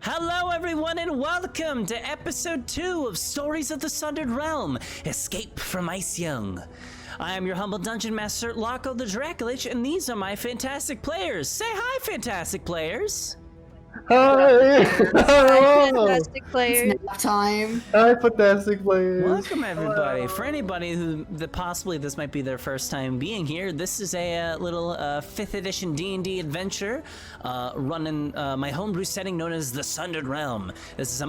Hello everyone and welcome to episode 2 of Stories of the Sundered Realm, Escape from Eisjung. I am your humble dungeon master, Laco the Draculich, and these are my fantastic players. Say hi, fantastic players! Hi! Hi, fantastic players. It's nap time. Hi, fantastic players! Welcome everybody. For anybody who possibly this might be their first time being here, this is a little 5th edition D&D adventure running my homebrew setting known as the Sundered Realm. This is a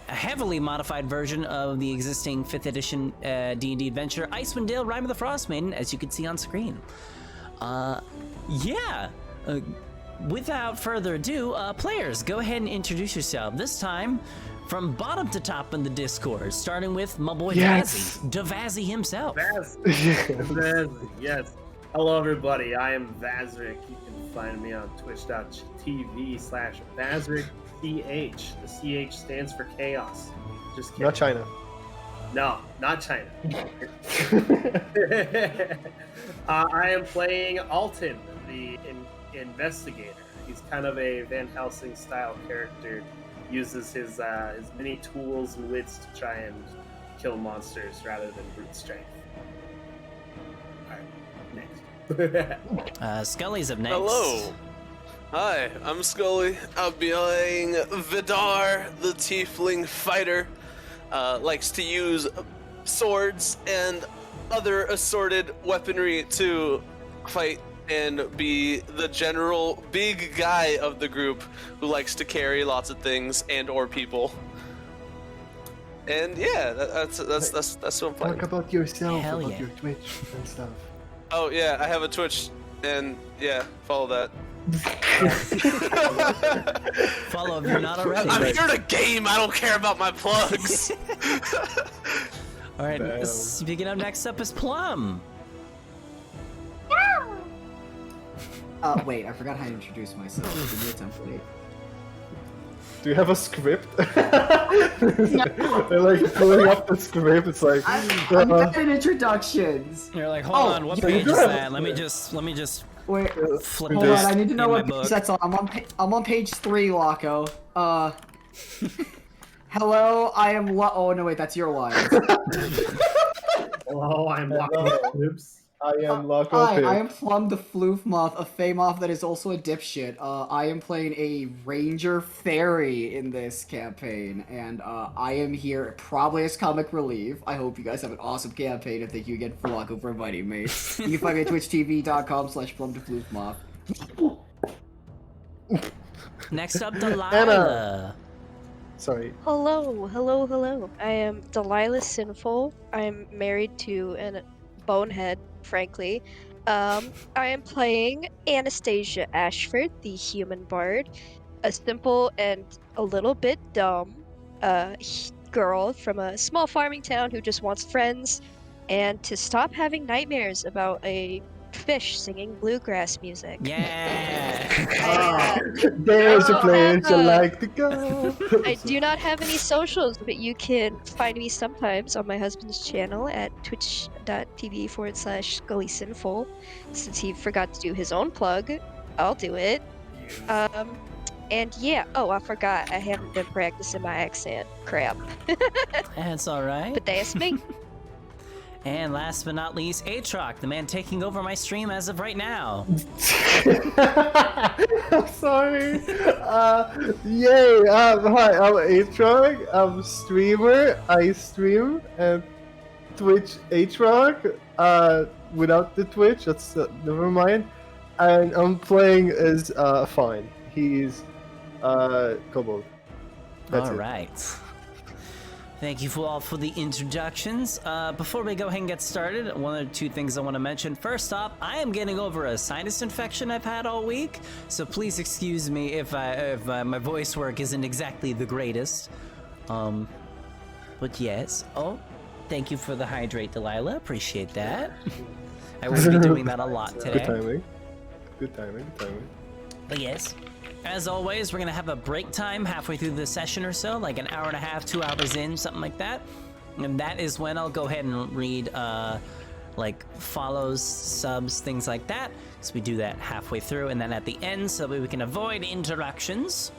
heavily modified version of the existing 5th edition D&D adventure, Icewind Dale, Rime of The Frostmaiden, as you can see on screen. Without further ado, players, go ahead and introduce yourself. This time, from bottom to top in the Discord, starting with my boy Vazzy himself. Vazzy, yes. Hello, everybody. I am Vazric. You can find me on twitch.tv/VazricCH. The CH stands for chaos. Just kidding. Not China. No, not China. I am playing Alton, the investigator. He's kind of a Van Helsing style character. Uses his many tools and wits to try and kill monsters rather than brute strength. Alright, next. Scully's up next. Hello. Hi, I'm Scully. I'll be playing Vidar, the tiefling fighter. Likes to use swords and other assorted weaponry to fight and be the general big guy of the group who likes to carry lots of things and or people. And yeah, that's what I'm playing. Talk about yourself, Hell about yeah. your Twitch and stuff. Oh yeah, I have a Twitch, and yeah, follow that. Follow if you're not already. I'm here to game. I don't care about my plugs. All right, speaking of, next up is Plum. Wait, I forgot how to introduce myself. Give me a template. Do you have a script? They're like pulling up the script. It's like I'm bad at introductions. You're like, hold on, what page is that? Let me just Wait, flip hold this on. I need to know in my what book. page that's on. I'm on page 3, Laco. Hello, I am Oh no, wait, that's your line. Hello, I'm Laco. Oops. I am Laco. Hi, I am Plum the Floof Moth, a Fey-Moth that is also a dipshit. I am playing a Ranger Fairy in this campaign, and I am here probably as comic relief. I hope you guys have an awesome campaign, and thank you again for Laco for inviting me. You can find me at twitchtv.com/PlumTheFloofMoth. Next up, Delilah. Sorry. Hello. I am Delilah Sinful. I'm married to a bonehead, frankly. I am playing Anastasia Ashford, the human bard, a simple and a little bit dumb girl from a small farming town who just wants friends and to stop having nightmares about a fish singing bluegrass music. Yeah. There's a place I like to go. I do not have any socials, but you can find me sometimes on my husband's channel at twitch.tv/ScullySinful. Since he forgot to do his own plug, I'll do it. And yeah, I forgot. I haven't been practicing my accent. Crap. That's alright. But that's me. And last but not least, Aatrox, the man taking over my stream as of right now. I'm sorry. Yay. Hi, I'm Aatrox. I'm streamer. I stream and Twitch Aatrox. Without the Twitch, that's never mind. And I'm playing as Fine. He's Kobold. That's All right. Thank you all for the introductions. Before we go ahead and get started, one or two things I want to mention. First off, I am getting over a sinus infection I've had all week, so please excuse me if my voice work isn't exactly the greatest. But yes. Oh, thank you for the hydrate, Delilah. Appreciate that. I will be doing that a lot today. Good timing. But yes. As always, we're going to have a break time halfway through the session or so, like an hour and a half, 2 hours in, something like that. And that is when I'll go ahead and read, like, follows, subs, things like that. So we do that halfway through, and then at the end, so that we can avoid interruptions.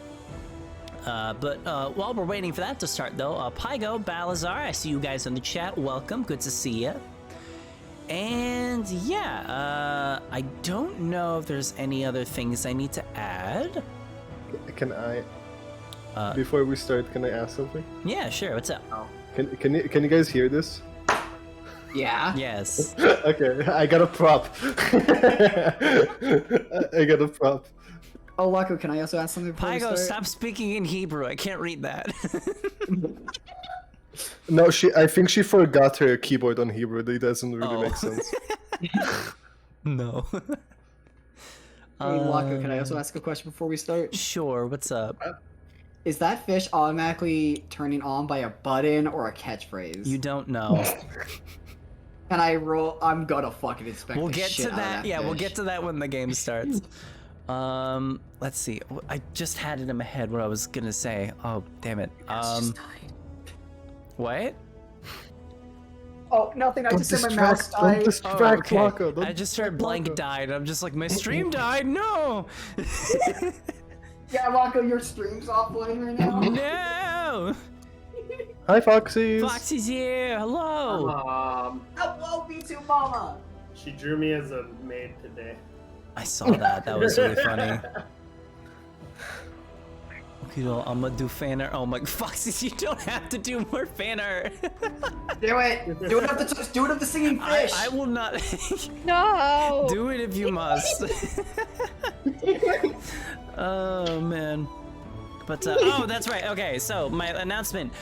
But while we're waiting for that to start, though, Pygo, Balazar, I see you guys in the chat. Welcome. Good to see you. And yeah, I don't know if there's any other things I need to add. Can I? Before we start, can I ask something? Yeah, sure. What's up? Can you guys hear this? Yeah. Yes. Okay, I got a prop. I got a prop. Oh, Wako, can I also ask something before we Pygo, start? stop speaking in Hebrew. I can't read that. No, I think she forgot her keyboard on Hebrew. That doesn't really make sense. No. Hey, Wako, can I also ask a question before we start? Sure. What's up? Is that fish automatically turning on by a button or a catchphrase? You don't know. Can I roll? I'm gonna fucking inspect We'll the get shit to out of that. Yeah, we'll fish. get to that when the game starts. Let's see. I just had it in my head what I was gonna say. Oh, damn it. What? Oh, nothing. I Don't just said my mouse distract, don't died. distract okay. Wako. Don't I just heard distract blank Wako. died. I'm just like, my stream died. No. Yeah, Wako, your stream's offline right now. No. Hi, Foxies. Foxy's here. Hello. Hello, B2 Mama. She drew me as a maid today. I saw that. That was really funny. Okay, well, I'm gonna do fan art. Oh my, Foxy, you don't have to do more fan art. Do it. Do it of the singing fish. I will not. No. Do it if you must. Oh man. But oh, that's right. Okay, so my announcement.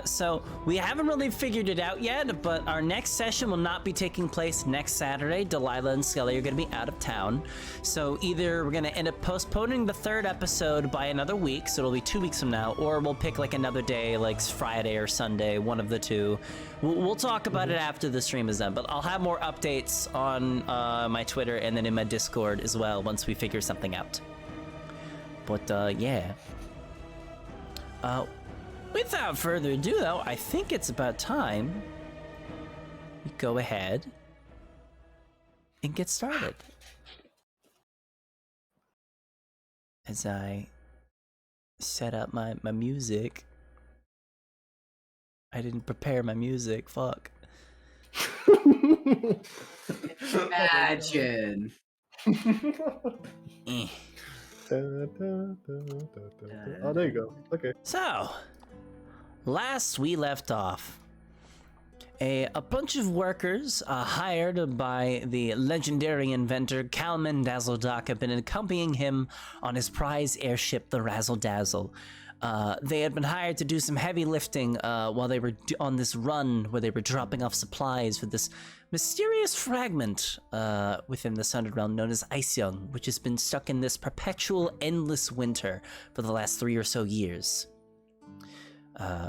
So we haven't really figured it out yet, but our next session will not be taking place next Saturday. Delilah and Scully are going to be out of town, so either we're going to end up postponing the third episode by another week, so it'll be 2 weeks from now, or we'll pick like another day, like Friday or Sunday, one of the two. We'll talk about it after the stream is done, but I'll have more updates on my Twitter and then in my Discord as well once we figure something out. But yeah. Without further ado, though, I think it's about time we go ahead and get started. As I set up my music. I didn't prepare my music, fuck. Imagine. Eh. Oh, there you go. Okay. So, last we left off, a bunch of workers hired by the legendary inventor Kalman Dazzledock have been accompanying him on his prize airship, the Razzle Dazzle. They had been hired to do some heavy lifting while they were on this run where they were dropping off supplies for this mysterious fragment within the Sundered realm known as Eisjung, which has been stuck in this perpetual, endless winter for the last 3 or so years.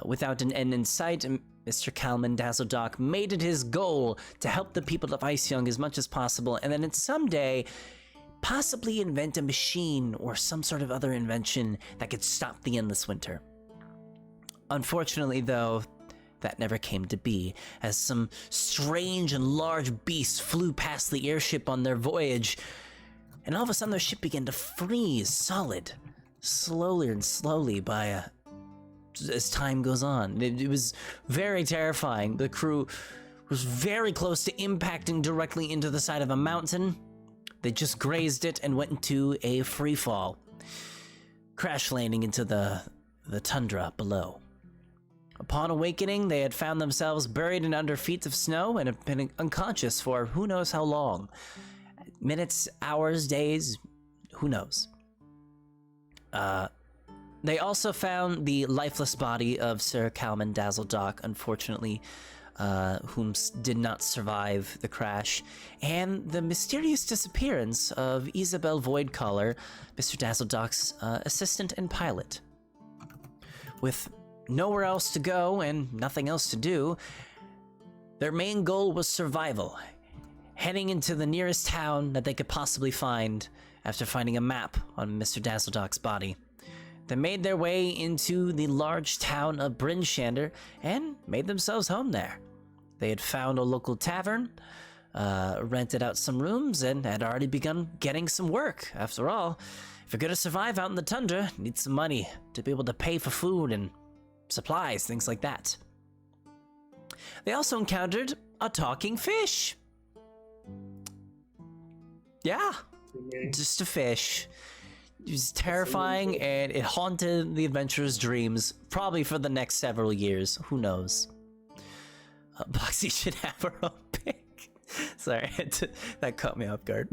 Without an end in sight, Mr. Kalman Dazzledock made it his goal to help the people of Eisjung as much as possible, and then someday possibly invent a machine or some sort of other invention that could stop the endless winter. Unfortunately, though, that never came to be, as some strange and large beasts flew past the airship on their voyage, and all of a sudden their ship began to freeze solid, slowly and slowly as time goes on. It was very terrifying. The crew was very close to impacting directly into the side of a mountain. They just grazed it and went into a free fall, crash landing into the tundra below. Upon awakening, they had found themselves buried in under feet of snow and have been unconscious for who knows how long. Minutes, hours, days, who knows. They also found the lifeless body of Sir Kalman Dazzledock, unfortunately, whom did not survive the crash, and the mysterious disappearance of Isabel Voidcaller, Mr. Dazzledock's assistant and pilot. With nowhere else to go and nothing else to do, their main goal was survival, heading into the nearest town that they could possibly find after finding a map on Mr. Dazzledock's body. They made their way into the large town of Brynshander and made themselves home there. They had found a local tavern, rented out some rooms and had already begun getting some work. After all, if you're gonna survive out in the tundra, you need some money to be able to pay for food and supplies, things like that. They also encountered a talking fish. Yeah, just a fish. It was terrifying, and it haunted the adventurer's dreams, probably for the next several years. Who knows? Boxy should have her own pick. Sorry, that caught me off guard.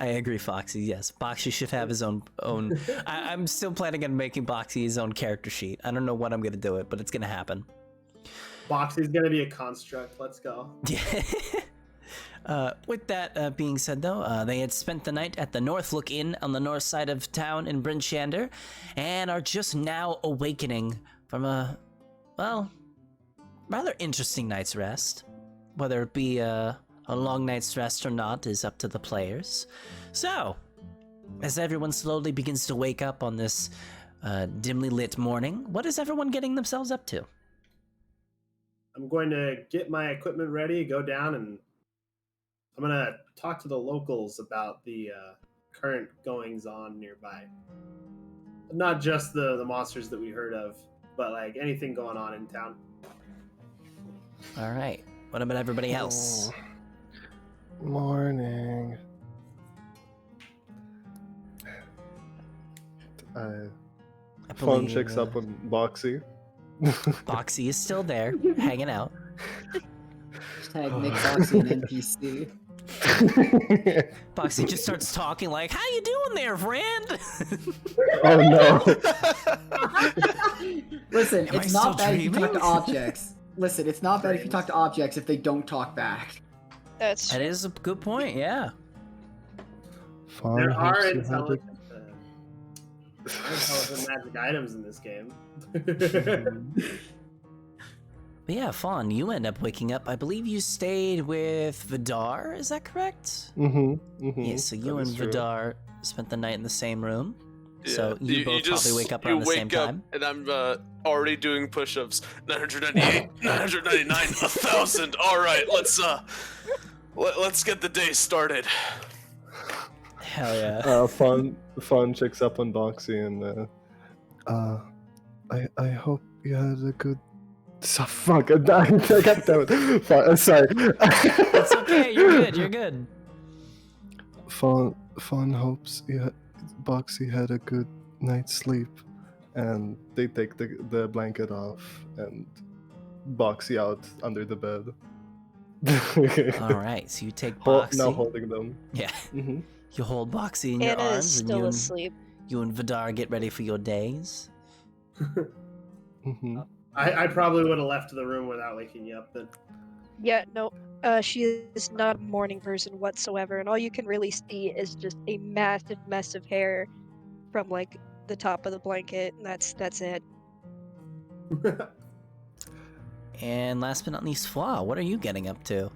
I agree, Foxy. Yes, Boxy should have his own. I'm still planning on making Boxy his own character sheet. I don't know when I'm gonna do it, but it's gonna happen. Boxy's gonna be a construct. Let's go. With that being said, though, they had spent the night at the Northlook Inn on the north side of town in Bryn Shander, and are just now awakening from a, well, rather interesting night's rest. Whether it be a long night's rest or not is up to the players. So, as everyone slowly begins to wake up on this dimly lit morning, what is everyone getting themselves up to? I'm going to get my equipment ready, go down, and I'm going to talk to the locals about the current goings-on nearby. Not just the monsters that we heard of, but like anything going on in town. All right. What about everybody else? Morning. Phone checks up on Boxy. Boxy is still there, hanging out. Hashtag make Boxy an NPC. Boxy just starts talking like, "How you doing there, friend?" Oh no. Listen, Am I it's not still bad if you talk to dreaming? objects. Listen, it's not bad if you talk to objects if they don't talk back. That's That is a good point, yeah. Fawn There are hopes you had intelligent magic items in this game. But yeah, Fawn, you end up waking up. I believe you stayed with Vidar, is that correct? Yeah, so you and Vidar spent the night in the same room. So you both probably wake up around the same time. And I'm already doing push-ups. 998, 999, 1,000. All right, let's get the day started. Hell yeah. Fawn checks up on Boxy and I hope you had a good. So fuck, I got that. Sorry. It's okay, you're good. Fawn hopes Boxy had a good night's sleep, and they take the blanket off and Boxy out under the bed. Alright, so you take Boxy. Now holding them. Yeah. Mm-hmm. You hold Boxy in your Anna is arms still and asleep. you and Vidar get ready for your days. Mm-hmm. I probably would have left the room without waking you up then. Yeah, no. She is not a morning person whatsoever, and all you can really see is just a massive mess of hair from like the top of the blanket, and that's it. And last but not least, Flaw, what are you getting up to?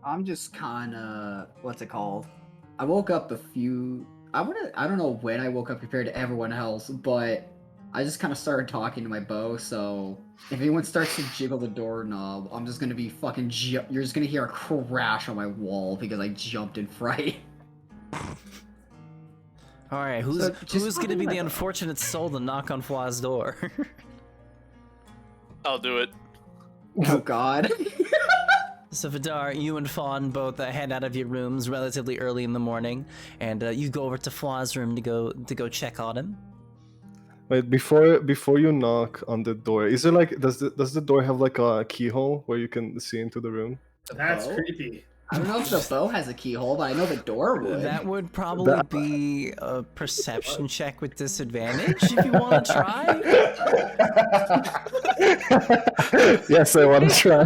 I'm just kinda what's it called? I woke up I don't know when I woke up compared to everyone else, but I just kind of started talking to my bow, so if anyone starts to jiggle the doorknob, I'm just gonna be fucking you're just gonna hear a crash on my wall because I jumped in fright. Alright, who's gonna be the unfortunate soul to knock on Flaw's door? I'll do it. Oh god. So Vidar, you and Fawn both head out of your rooms relatively early in the morning, and you go over to Flaw's room to go check on him. Wait, before you knock on the door, is there like does the door have like a keyhole where you can see into the room? That's bow? creepy. I don't know if the bow has a keyhole, but I know the door would. That would probably be a perception check with disadvantage if you want to try. Yes, I want to try.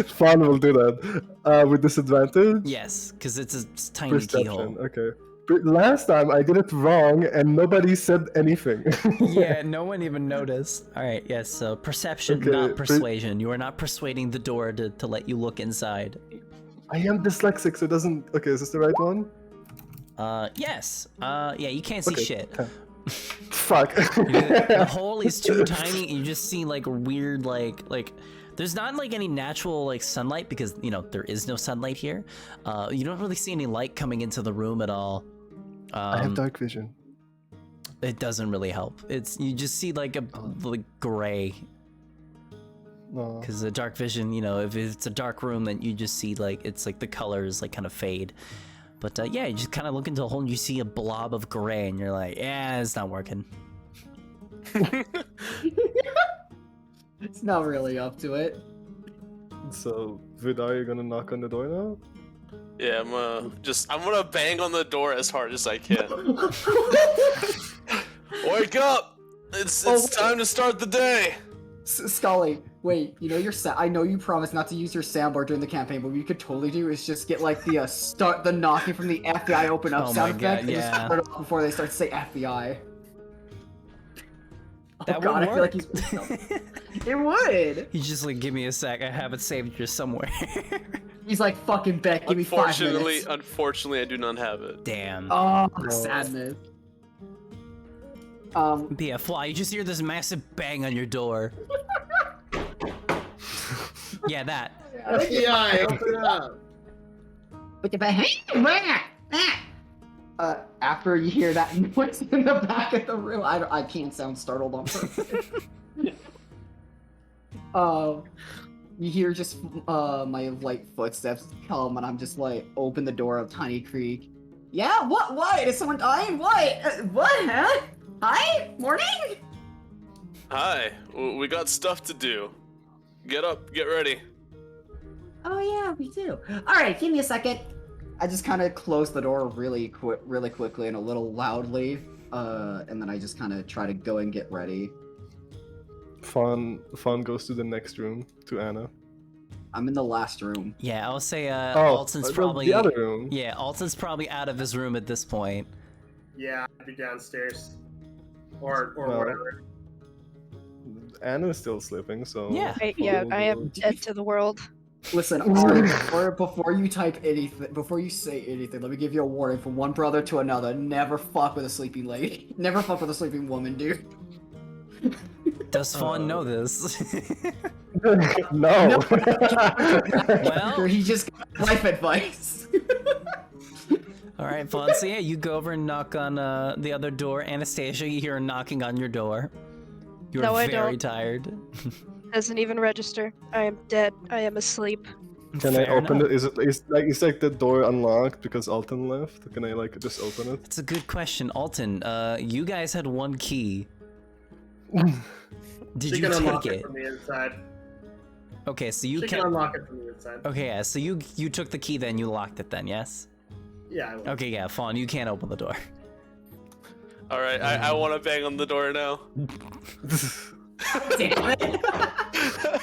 Fawn will do that. With disadvantage? Yes, because it's a tiny Perception, keyhole. okay. Last time I did it wrong and nobody said anything. Yeah, no one even noticed. All right, yes, so perception, Okay, not persuasion. You are not persuading the door to let you look inside. I am dyslexic, so it doesn't... Okay, is this the right one? Yes. Yeah, you can't see Okay. shit. Fuck. The hole is too tiny, and you just see like weird, like There's not like any natural like sunlight because there is no sunlight here. You don't really see any light coming into the room at all. I have dark vision. It doesn't really help. You just see like a like gray. No. Because the dark vision, if it's a dark room, then you just see like it's like the colors like kind of fade. But yeah, you just kind of look into a hole and you see a blob of gray, and you're like, yeah, it's not working. It's not really up to it. So, Vidar, you're gonna knock on the door now? Yeah, I'm gonna bang on the door as hard as I can. Wake up! It's time to start the day. Scully, wait. I know you promised not to use your soundboard during the campaign, but what you could totally do is just get like the knocking from the FBI open up Oh sound my God, effect and just yeah. start it off before they start to say FBI. That oh God, would I feel like work. it would. You just like give me a sec. I have it saved here somewhere. He's like, fucking Beck, give me 5 minutes. Unfortunately, I do not have it. Damn. Oh, sadness. Yeah, Fly, you just hear this massive bang on your door. Yeah, that. FBI, open up. After you hear that noise in the back of the room, I can't sound startled on purpose. You hear just my light footsteps come, and I'm just like, open the door of Tiny Creek. Yeah, what? Is someone dying? What? What, huh? Hi? Morning? Hi, we got stuff to do. Get up, get ready. Oh yeah, we do. Alright, give me a second. I just kind of close the door really quickly and a little loudly, and then I just kind of try to go and get ready. Fawn goes to the next room, to Anna. I'm in the last room. Yeah, I'll say Alton's probably the other room. Yeah, Alton's probably out of his room at this point. Yeah, I'd be downstairs. Or Well, whatever. Anna's still sleeping, so... Yeah. I am dead to the world. Listen, or before you type anything, before you say anything, let me give you a warning from one brother to another. Never fuck with a sleeping lady. Never fuck with a sleeping woman, dude. Does Fawn know this? No! Well, He just got life advice. all right, Fawn. So yeah, you go over and knock on the other door. Anastasia, you hear her knocking on your door. You're No, I very don't. tired. Doesn't even register. I am dead. I am asleep. Can I Fair open enough. it? Is like the door unlocked because Alton left? Can I like just open it? It's a good question, Alton. You guys had one key. Did She you can unlock take it it? from the inside. Okay, so you She can can. unlock it from the inside. Okay, yeah. So you took the key, then you locked it. Then yes. Yeah, I will. Okay, yeah. Fawn, you can't open the door. All right, I want to bang on the door now. Damn it.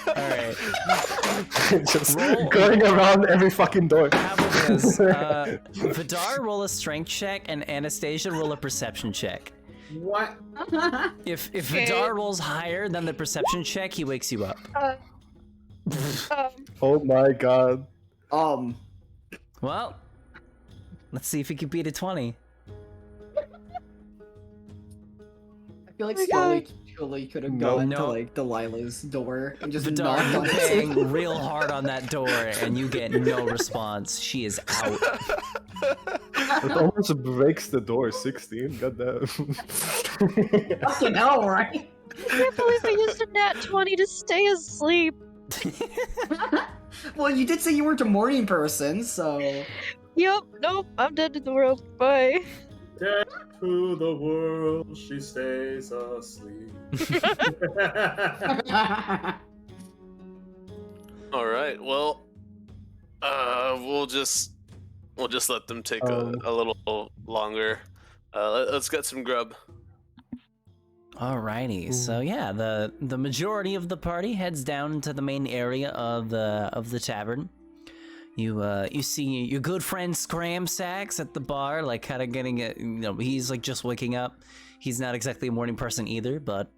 All right. Just Roll. going around every fucking door. How about this? Vidar, roll a strength check, and Anastasia, roll a perception check. What? If Okay. Vidar rolls higher than the perception check, he wakes you up. Oh my god. Well, let's see if he can beat a 20. I feel like my Scully totally could have gone No. to like Delilah's door and just Vidar, knocked you on bang it. real hard on that door, and you get no response. She is out. It almost breaks the door. 16. Goddamn. Fucking hell, right? I can't believe I used a nat 20 to stay asleep. Well, you did say you weren't a morning person, so. Yup, nope, I'm dead to the world. Bye. Dead to the world, she stays asleep. All right, well, we'll just let them take a little longer. Let's get some grub. Alrighty, so yeah, the majority of the party heads down into the main area of the tavern. You see your good friend Scram Sacks at the bar, like kind of getting it. He's like just waking up. He's not exactly a morning person either, but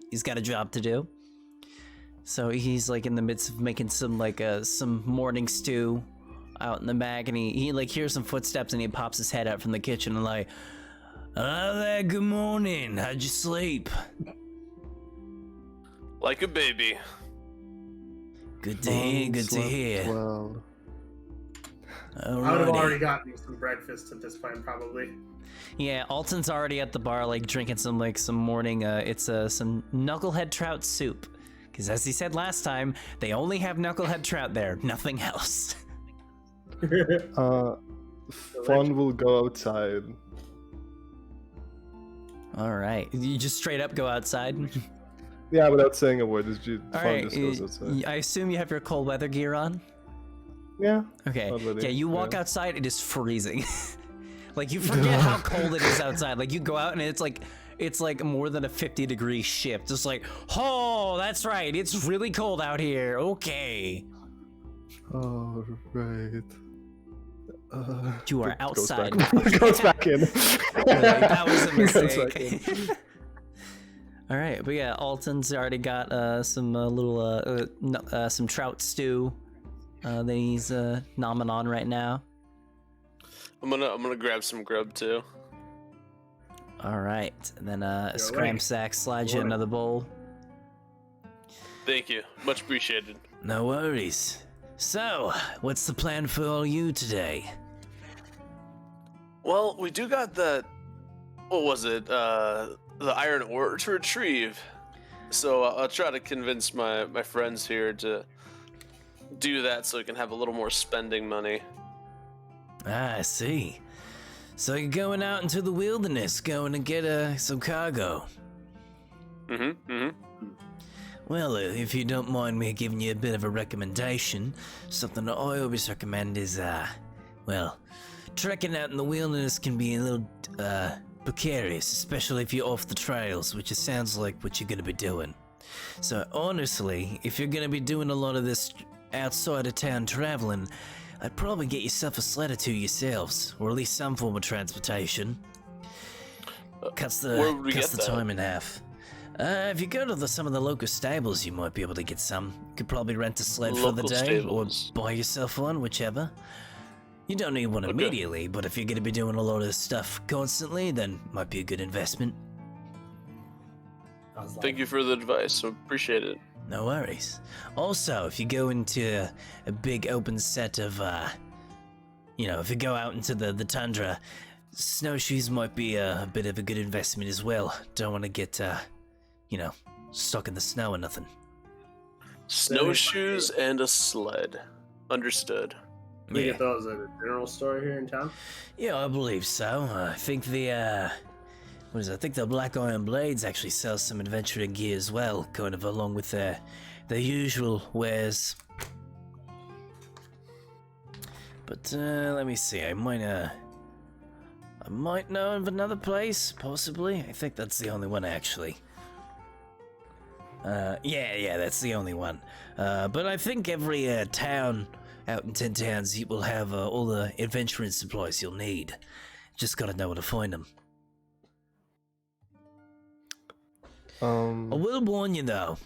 he's got a job to do. So he's like in the midst of making some morning stew out in the back, and he like hears some footsteps, and he pops his head out from the kitchen and like, "Hello there, good morning. How'd you sleep?" Like a baby. Good to hear. Good to Slept hear. Well. I would have already Alrighty. gotten me some breakfast at this point, probably. Yeah, Alton's already at the bar, like drinking some morning. It's some knucklehead trout soup. Because as he said last time, they only have knucklehead trout there, nothing else. Fawn will go outside. All right, you just straight up go outside. Yeah, without saying a word, All Fawn right, just goes outside. I assume you have your cold weather gear on. Yeah. Okay. Already, Yeah, you walk yeah. outside, it is freezing. Like you forget how cold it is outside. Like you go out and it's like more than a 50-degree shift. Just like, oh, that's right. It's really cold out here. Okay. Oh, right. You are outside. Goes back in. That was a Goes back mistake. in. All right, but yeah, Alton's already got some trout stew that he's nomming on right now. I'm gonna grab some grub too. All right, and then Scramsack slides you another bowl. Thank you, much appreciated. No worries. So, what's the plan for all you today? Well, we do got that. What was it? The iron ore to retrieve. So I'll try to convince my friends here to do that, so we can have a little more spending money. Ah, I see. So you're going out into the wilderness, going to get some cargo. Well, if you don't mind me giving you a bit of a recommendation, something that I always recommend is, well, trekking out in the wilderness can be a little, precarious, especially if you're off the trails, which it sounds like what you're gonna be doing. So honestly, if you're gonna be doing a lot of this outside of town traveling, I'd probably get yourself a sled or two yourselves, or at least some form of transportation. Cuts where would we the get that? time in half. If you go to some of the local stables, you might be able to get some. You could probably rent a sled for the Local day, stables. or buy yourself one, whichever. You don't need one immediately, but if you're going to be doing a lot of stuff constantly, then might be a good investment. Thank you for the advice. I appreciate it. No worries. Also, if you go into a big open set of, if you go out into the tundra, snowshoes might be a bit of a good investment as well. Don't want to get, stuck in the snow or nothing. Snowshoes and a sled. Understood. We get those at a general store here in town. Yeah, I believe so. I think I think the Black Iron Blades actually sell some adventuring gear as well, kind of along with their usual wares. But let me see. I might know of another place, possibly. I think that's the only one actually. Yeah, that's the only one. But I think every town out in 10 towns, you will have all the adventuring supplies you'll need. Just gotta know where to find them. I will warn you though.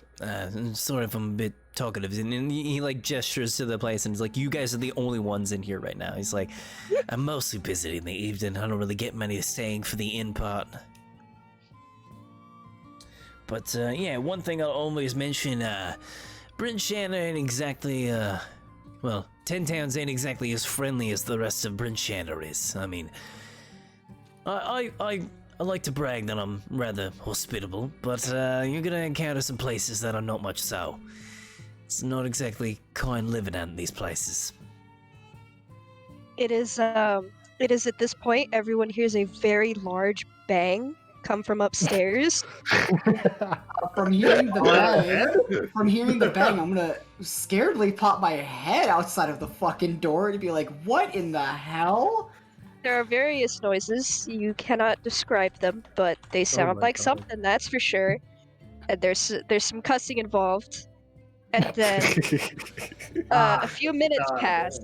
Sorry if I'm a bit talkative. And he like gestures to the place and he's like, "You guys are the only ones in here right now." He's like, "I'm mostly busy in the evening. I don't really get many staying for the inn part." But yeah, one thing I'll always mention: Bryn Shannon ain't exactly 10 Towns ain't exactly as friendly as the rest of Bryn Shannon is. I mean, I like to brag that I'm rather hospitable, but you're gonna encounter some places that are not much so. It's not exactly kind living out in these places. It is at this point, everyone hears a very large bang come from upstairs. From hearing the bang, I'm gonna scaredly pop my head outside of the fucking door and be like, "What in the hell?" There are various noises. You cannot describe them, but they sound my like God. something, that's for sure. And there's some cussing involved. And then a few minutes pass,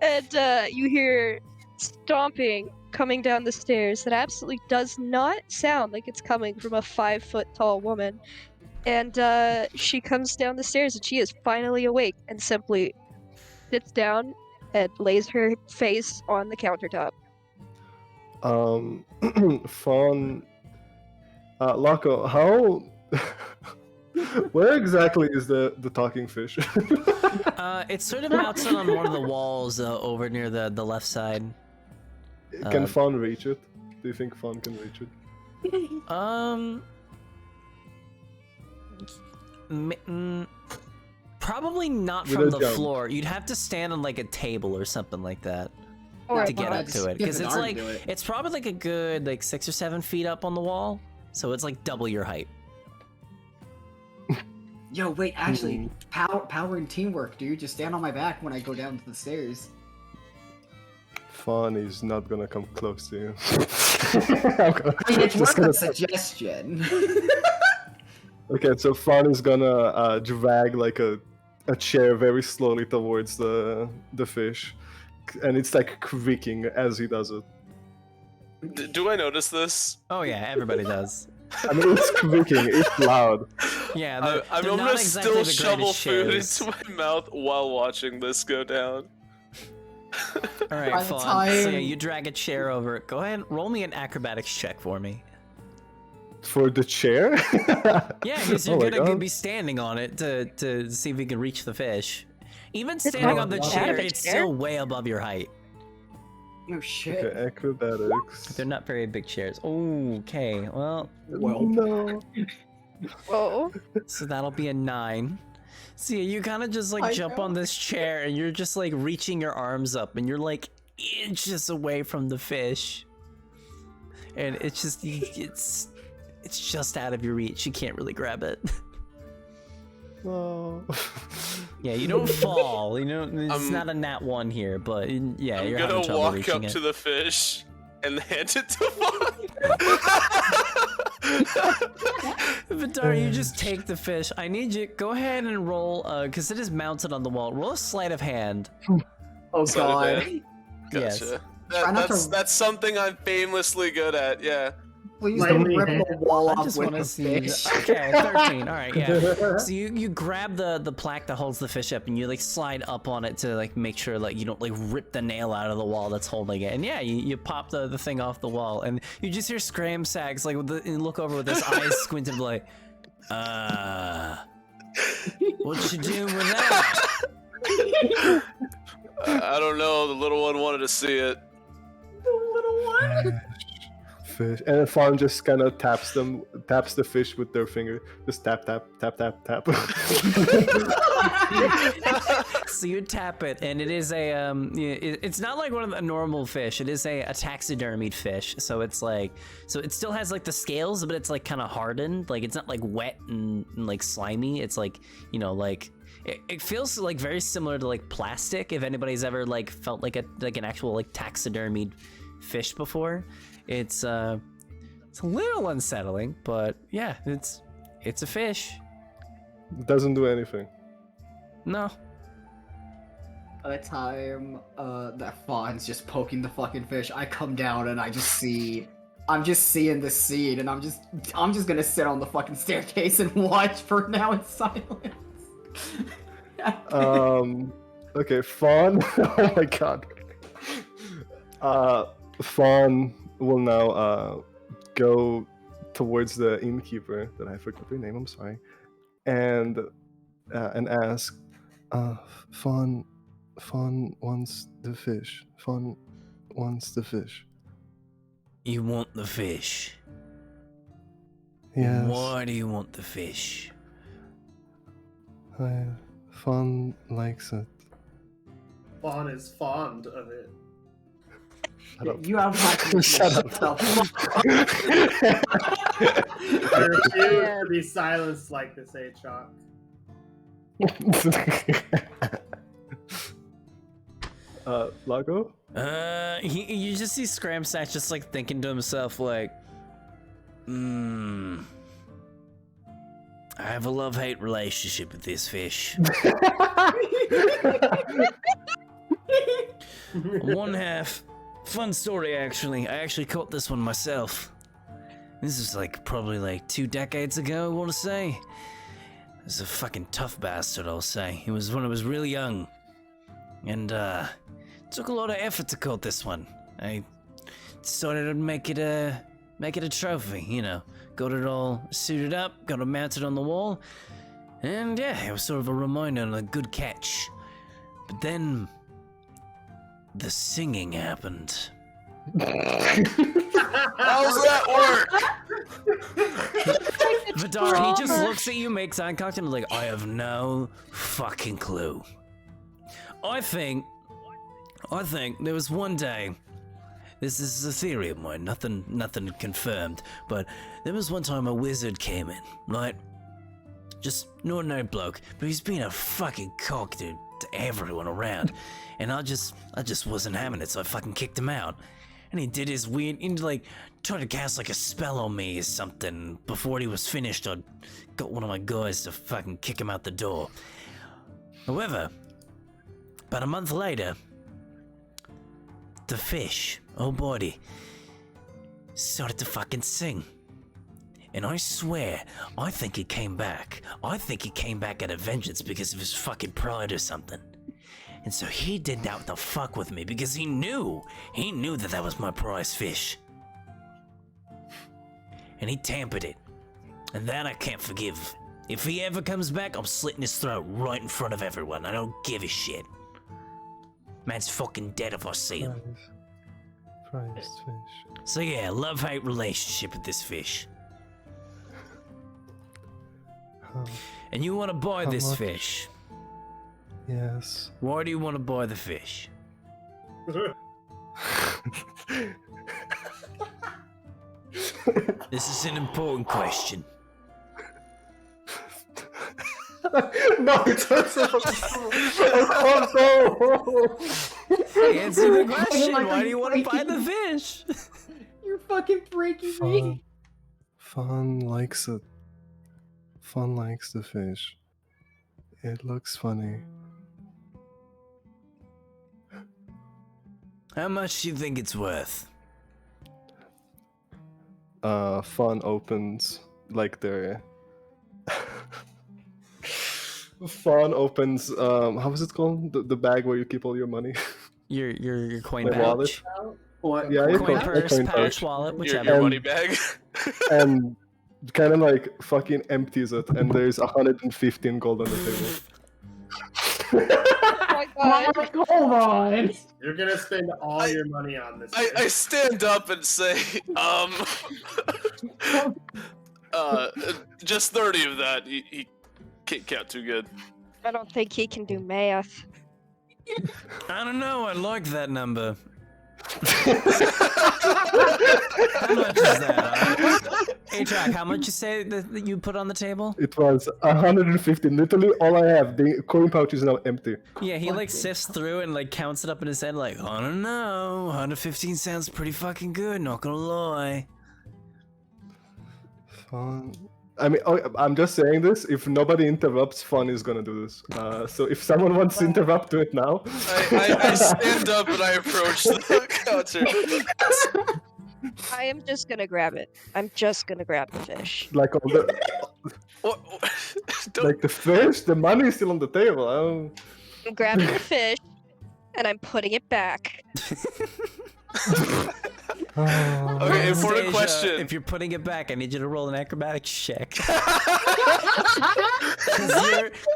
and you hear stomping coming down the stairs that absolutely does not sound like it's coming from a 5-foot-tall woman. And she comes down the stairs and she is finally awake and simply sits down and lays her face on the countertop. Fawn, Loco, how Where exactly is the talking fish? It's sort of mounted on one of the walls over near the left side. Can Fawn reach it? Do you think Fawn can reach it? Probably not With from a the jump. floor. You'd have to stand on like a table or something like that Or to get I'd up just to it, give because an it's arm like to it. it's probably like a good like 6 or 7 feet up on the wall, so it's like double your height. Yo, wait, actually, power and teamwork, dude. Just stand on my back when I go down to the stairs. Fawn is not gonna come close to you. I mean, it's Just worth a gonna- suggestion. Okay, so Fawn is gonna drag like a chair very slowly towards the fish, and it's like creaking as he does it. Do I notice this? Oh yeah, everybody does. I mean, it's creaking, it's loud. Yeah, I'm they're gonna not exactly still the greatest shovel food chairs. into my mouth while watching this go down. All right, By the Fawn. So yeah, time- you drag a chair over. Go ahead, roll me an acrobatics check for me. For the chair? Yeah, because you're Oh my gonna God. be standing on it to see if you can reach the fish. Even It's standing not on the bad chair, of a it's chair. still way above your height. Oh shit. Okay, acrobatics. They're not very big chairs. Okay, well, Well, No. Whoa. so that'll be a 9. So yeah, you kind of just like I jump know. on this chair and you're just like reaching your arms up and you're like inches away from the fish. And it's just, it's just out of your reach. You can't really grab it. No. Yeah, you don't fall. You know, it's I'm- not a nat 1 here, but yeah, I'm you're having gonna trouble walk reaching up it. to the fish and hand it to Fawn. Vidar, you just take the fish. I need you, go ahead and roll, because it is mounted on the wall. Roll a sleight of hand. oh Sleight of god. hand. Yes. Gotcha. Try not to- That's something I'm famously good at. Yeah. Please Might don't be rip hand. the wall I off just with want to the see. fish. Okay, 13. All right, yeah. So you grab the plaque that holds the fish up, and you like slide up on it to like make sure like you don't like rip the nail out of the wall that's holding it. And yeah, you pop the thing off the wall, and you just hear Scram Sags like and look over with his eyes squinted like, what you doing with that? I don't know. The little one wanted to see it. Fish. And Fawn just kind of taps the fish with their finger. Just tap, tap, tap, tap, tap. So you tap it, and it is a it's not like one of the normal fish. It is a taxidermied fish. So it's like, so it still has like the scales, but it's like kind of hardened. Like it's not like wet and like slimy. It's like, you know, like it feels like very similar to like plastic. If anybody's ever like felt like an actual like taxidermied fish before, it's a little unsettling, but yeah, it's a fish. It doesn't do anything. No. By the time that Fawn's just poking the fucking fish, I come down and I'm just seeing this scene, and I'm just gonna sit on the fucking staircase and watch for now in silence. Okay, Fawn. Oh my god. Fawn will now go towards the innkeeper that I forgot their name. I'm sorry, and ask, Fawn wants the fish. Fawn wants the fish. You want the fish? Yes. Why do you want the fish? Fawn likes it. Fawn is fond of it. Shut up. You have my Shut up. I refuse to be silenced like this, Chalk. Lago? You just see Scramsack just like thinking to himself like, I have a love-hate relationship with this fish. One half, fun story actually. I actually caught this one myself. This is like probably like 2 decades ago, I want to say. This is a fucking tough bastard, I'll say. It was when I was really young. And it took a lot of effort to caught this one. I decided I'd make it make it a trophy, you know. Got it all suited up, got it mounted on the wall, and yeah, it was sort of a reminder and a good catch. But then the singing happened. How's that work? Vidar, he just looks at you, makes eye contact, and is like, I have no fucking clue. I think there was one day, this is a theory of mine, nothing confirmed, but there was one time a wizard came in, right? Just an ordinary bloke, but he's been a fucking cock, dude, to everyone around. And I just wasn't having it, so I fucking kicked him out. And he did his weird, tried to cast like a spell on me or something. Before he was finished, I got one of my guys to fucking kick him out the door. However, about a month later, the fish, oh buddy, started to fucking sing. And I swear, I think he came back. I think he came back at a vengeance because of his fucking pride or something. And so he did that to fuck with me because he knew that was my prize fish. And he tampered it. And that I can't forgive. If he ever comes back, I'm slitting his throat right in front of everyone. I don't give a shit. Man's fucking dead if I see him. Prized fish. So yeah, love-hate relationship with this fish. And you want to buy how this much? fish. Yes. Why do you want to buy the fish? This is an important question. No, it doesn't. Oh, Answer the question. Why do you want to buy the fish? You're fucking breaking me. Fawn likes it. Fawn likes the fish. It looks funny. How much do you think it's worth? Fawn opens like their. Fawn opens. How is it called? The bag where you keep all your money. Your coin My pouch, wallet. What? Yeah, coin purse, coin pouch, wallet, Your whichever. money bag. And kind of like fucking empties it, and there's 115 gold on the table. Oh my god. Hold on. You're gonna spend all your money on this. I stand up and say, just 30 of that. He can't count too good. I don't think he can do math. I don't know. I like that number. How much is that? A-Track, how much you say that you put on the table? It was 115. Literally all I have. The coin pouch is now empty. Yeah, he like sifts through and like counts it up in his head like, I don't know, 115 sounds pretty fucking good, not gonna lie. Fun. I mean, I'm just saying this. If nobody interrupts, Fun is gonna do this. So if someone wants to interrupt, do it now. I stand up and I approach the counter. I am just gonna grab it. I'm just gonna grab the fish. Like all the, What? Don't- like the fish, the money is still on the table. I don't... I'm grabbing the fish, and I'm putting it back. Okay, important Anastasia, question. If you're putting it back, I need you to roll an acrobatics check.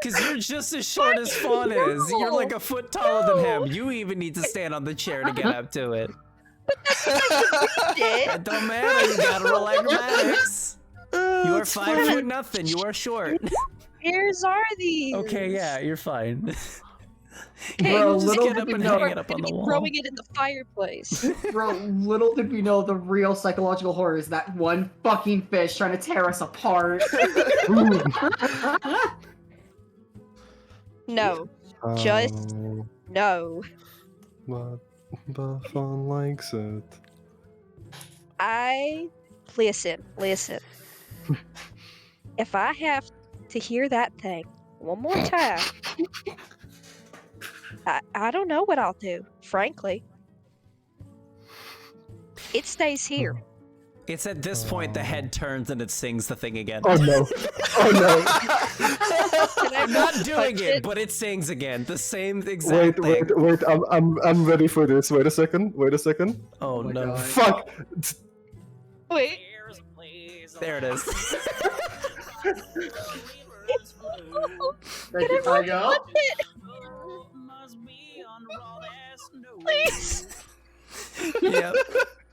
Because you're just as short as Fawn is. You're like a foot taller than him. You even need to stand on the chair to get up to it. It don't matter. You gotta roll acrobatics. You are 5 foot nothing. You are short. Here's are these. Okay, yeah, you're fine. Okay, Bro, just little get did up we and know- hang it up on the wall. Throwing it in the fireplace. Bro, little did we know the real psychological horror is that one fucking fish trying to tear us apart. No. Just- Oh, No. but Fun likes it. Listen. If I have to hear that thing one more time, I don't know what I'll do, frankly. It stays here. It's at this point the head turns and it sings the thing again. Oh no! Oh no! Can I I'm not doing touch it, but it sings again. The same exact Wait! thing. I'm ready for this. Wait a second. Oh, my no. God. Fuck! Wait. There it is. Thank you, Tygo. Please. Yep.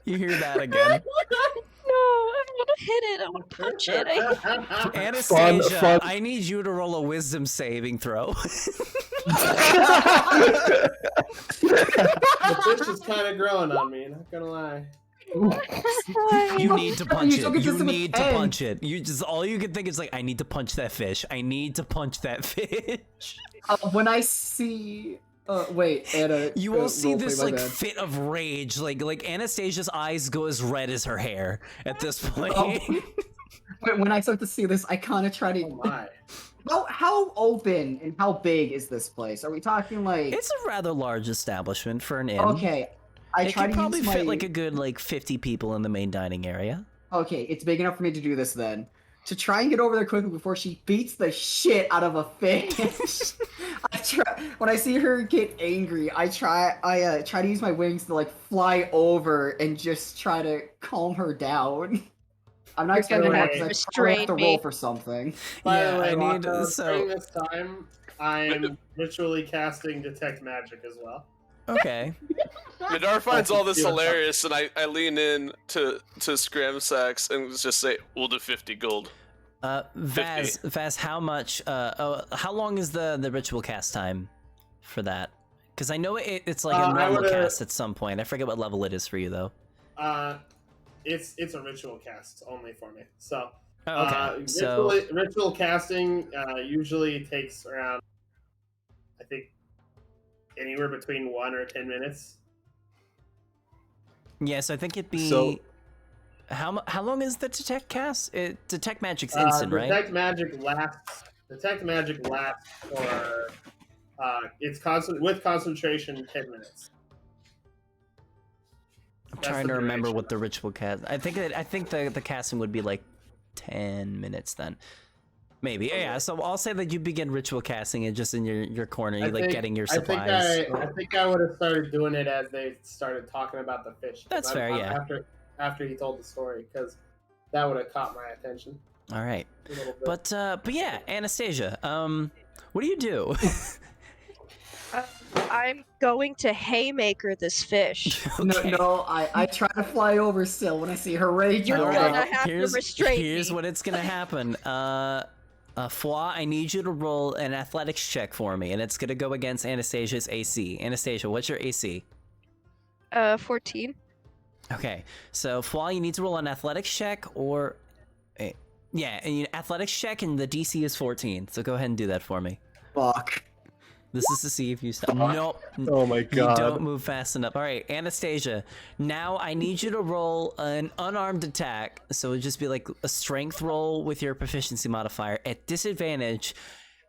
You hear that again. No, I want to hit it. I want to punch it. Anastasia, Fun. I need you to roll a wisdom saving throw. The fish is kind of growing on me, not gonna lie. You need to punch You it. You can need to end. punch it. You just all you can think is like, I need to punch that fish. I need to punch that fish. When I see, wait, Anna, You will see roleplay, this my like bad. fit of rage. Like Anastasia's eyes go as red as her hair at this point. Oh. When I start to see this, I kind of try Oh to. my. How open and how big is this place? Are we talking like? It's a rather large establishment for an inn. Okay, I It try could to probably use my. fit like a good 50 people in the main dining area. Okay, it's big enough for me to do this then. To try and get over there quickly before she beats the shit out of a fish. When I see her get angry, I try to use my wings to fly over and just try to calm her down. I'm not You're expecting gonna that have because to I probably have to restrain roll me. for something. By Yeah, the way, I need- Mako, so- during this time, I'm ritually casting Detect Magic as well. Okay. Vidar finds all this Yeah. hilarious, and I lean in to Scramsax and just say, "We'll do 50 gold." Vaz, how much? How long is the ritual cast time for that? Because I know it's like a I normal would've- cast at some point. I forget what level it is for you though. It's a ritual cast only for me. So, Oh, okay. So ritual casting usually takes around, I think, anywhere between 1 or 10 minutes. yeah, so I think it'd be. So- How long is the detect cast? Detect magic's instant, right? Detect magic lasts. Detect magic lasts for it's constant with concentration 10 minutes. I'm That's trying the to remember duration. what the ritual cast. I think the casting would be like 10 minutes then. Maybe. Yeah, so I'll say that you begin ritual casting it just in your corner, you getting your supplies. I think I would have started doing it as they started talking about the fish. 'Cause That's fair, yeah. After he told the story, because that would have caught my attention All right. a little bit. But yeah, Anastasia, what do you do? I'm going to haymaker this fish. No, I try to fly over still when I see her rage. You're All gonna right, have to restrain here's me. what it's gonna happen. Foie, I need you to roll an athletics check for me, and it's gonna go against Anastasia's AC. Anastasia, what's your AC? 14. Okay, so Foie, you need to roll an athletics check, or yeah, athletics check, and the DC is 14. So go ahead and do that for me. Fuck. This is to see if you stop. Nope. Oh my You god. don't move fast enough. All right, Anastasia. Now I need you to roll an unarmed attack. So it'd just be like a strength roll with your proficiency modifier at disadvantage,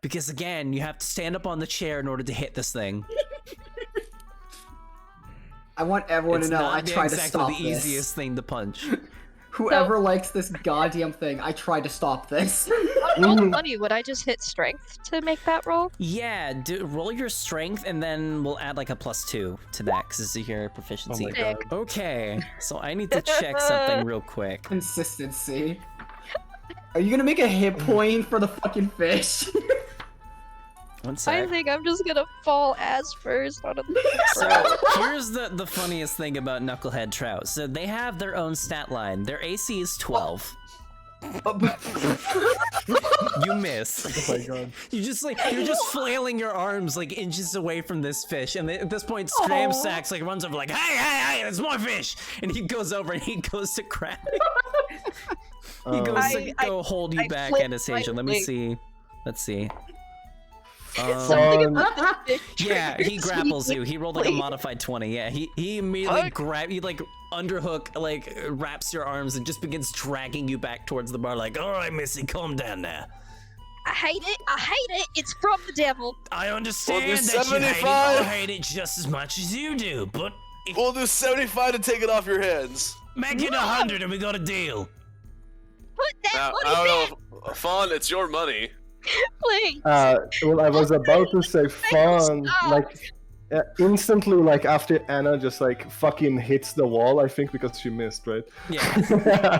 because again, you have to stand up on the chair in order to hit this thing. I want everyone It's to know not I tried to exactly stop the this. easiest thing to punch. Whoever likes this goddamn thing, I tried to stop this. How funny, would I just hit strength to make that roll? Yeah, roll your strength, and then we'll add like a +2 to that because this is your proficiency. Oh my god. Okay, so I need to check something real quick. Consistency. Are you gonna make a hit point for the fucking fish? One I sec. think I'm just gonna fall ass first on a So here's the funniest thing about Knucklehead Trout. So they have their own stat line. Their AC is 12. You miss. Oh my god. You're just flailing your arms like inches away from this fish, and at this point, Scramsax like runs over like, hey, there's more fish, and he goes over and he goes to grab it. He goes to go hold you I back, flip Anastasia. my Let me wing. see. Let's see. something Fun. about this fish. Yeah, he triggers grapples me you. He rolled like a quickly. modified 20. Yeah, he immediately Fuck. he like underhook, like wraps your arms and just begins dragging you back towards the bar. Like, all right, Missy, calm down now. I hate it. It's from the devil. I understand We'll do that you hate it. 75. I hate it just as much as you do, but if We'll do 75 to take it off your hands. make it 100 and we got a deal. Put that Now, money I back, don't know, Fawn, it's your money. please. Well, I was about to say fun, Stop. like instantly, like after Anna just like fucking hits the wall, I think because she missed, right? Yeah.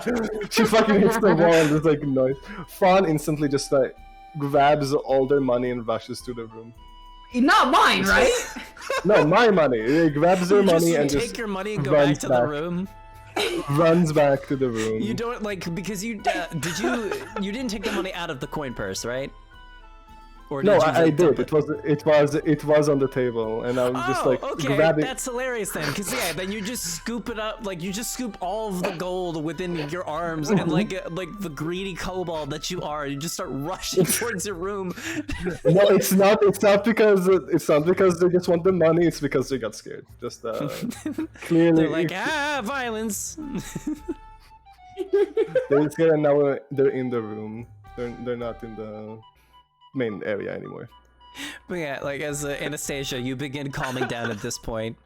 She fucking hits the wall and there's like noise. Fawn instantly just like grabs all their money and rushes to the room. Not mine, right? No, my money. He grabs their You money just and take just your money and go back runs to the room. runs back to the room. You don't like because you you didn't take the money out of the coin purse, right? Or No, you, I like, did. dump It was on the table, and I was just like okay, grabbing. that's hilarious then, because yeah, then you just scoop it up, like you just scoop all of the gold within your arms, and like the greedy kobold that you are, you just start rushing towards your room. No, it's not. It's not because they just want the money. It's because they got scared. Just clearly. They're like, violence. They're scared, and now they're in the room. They're not in the main area anymore. But yeah, like as Anastasia, you begin calming down at this point.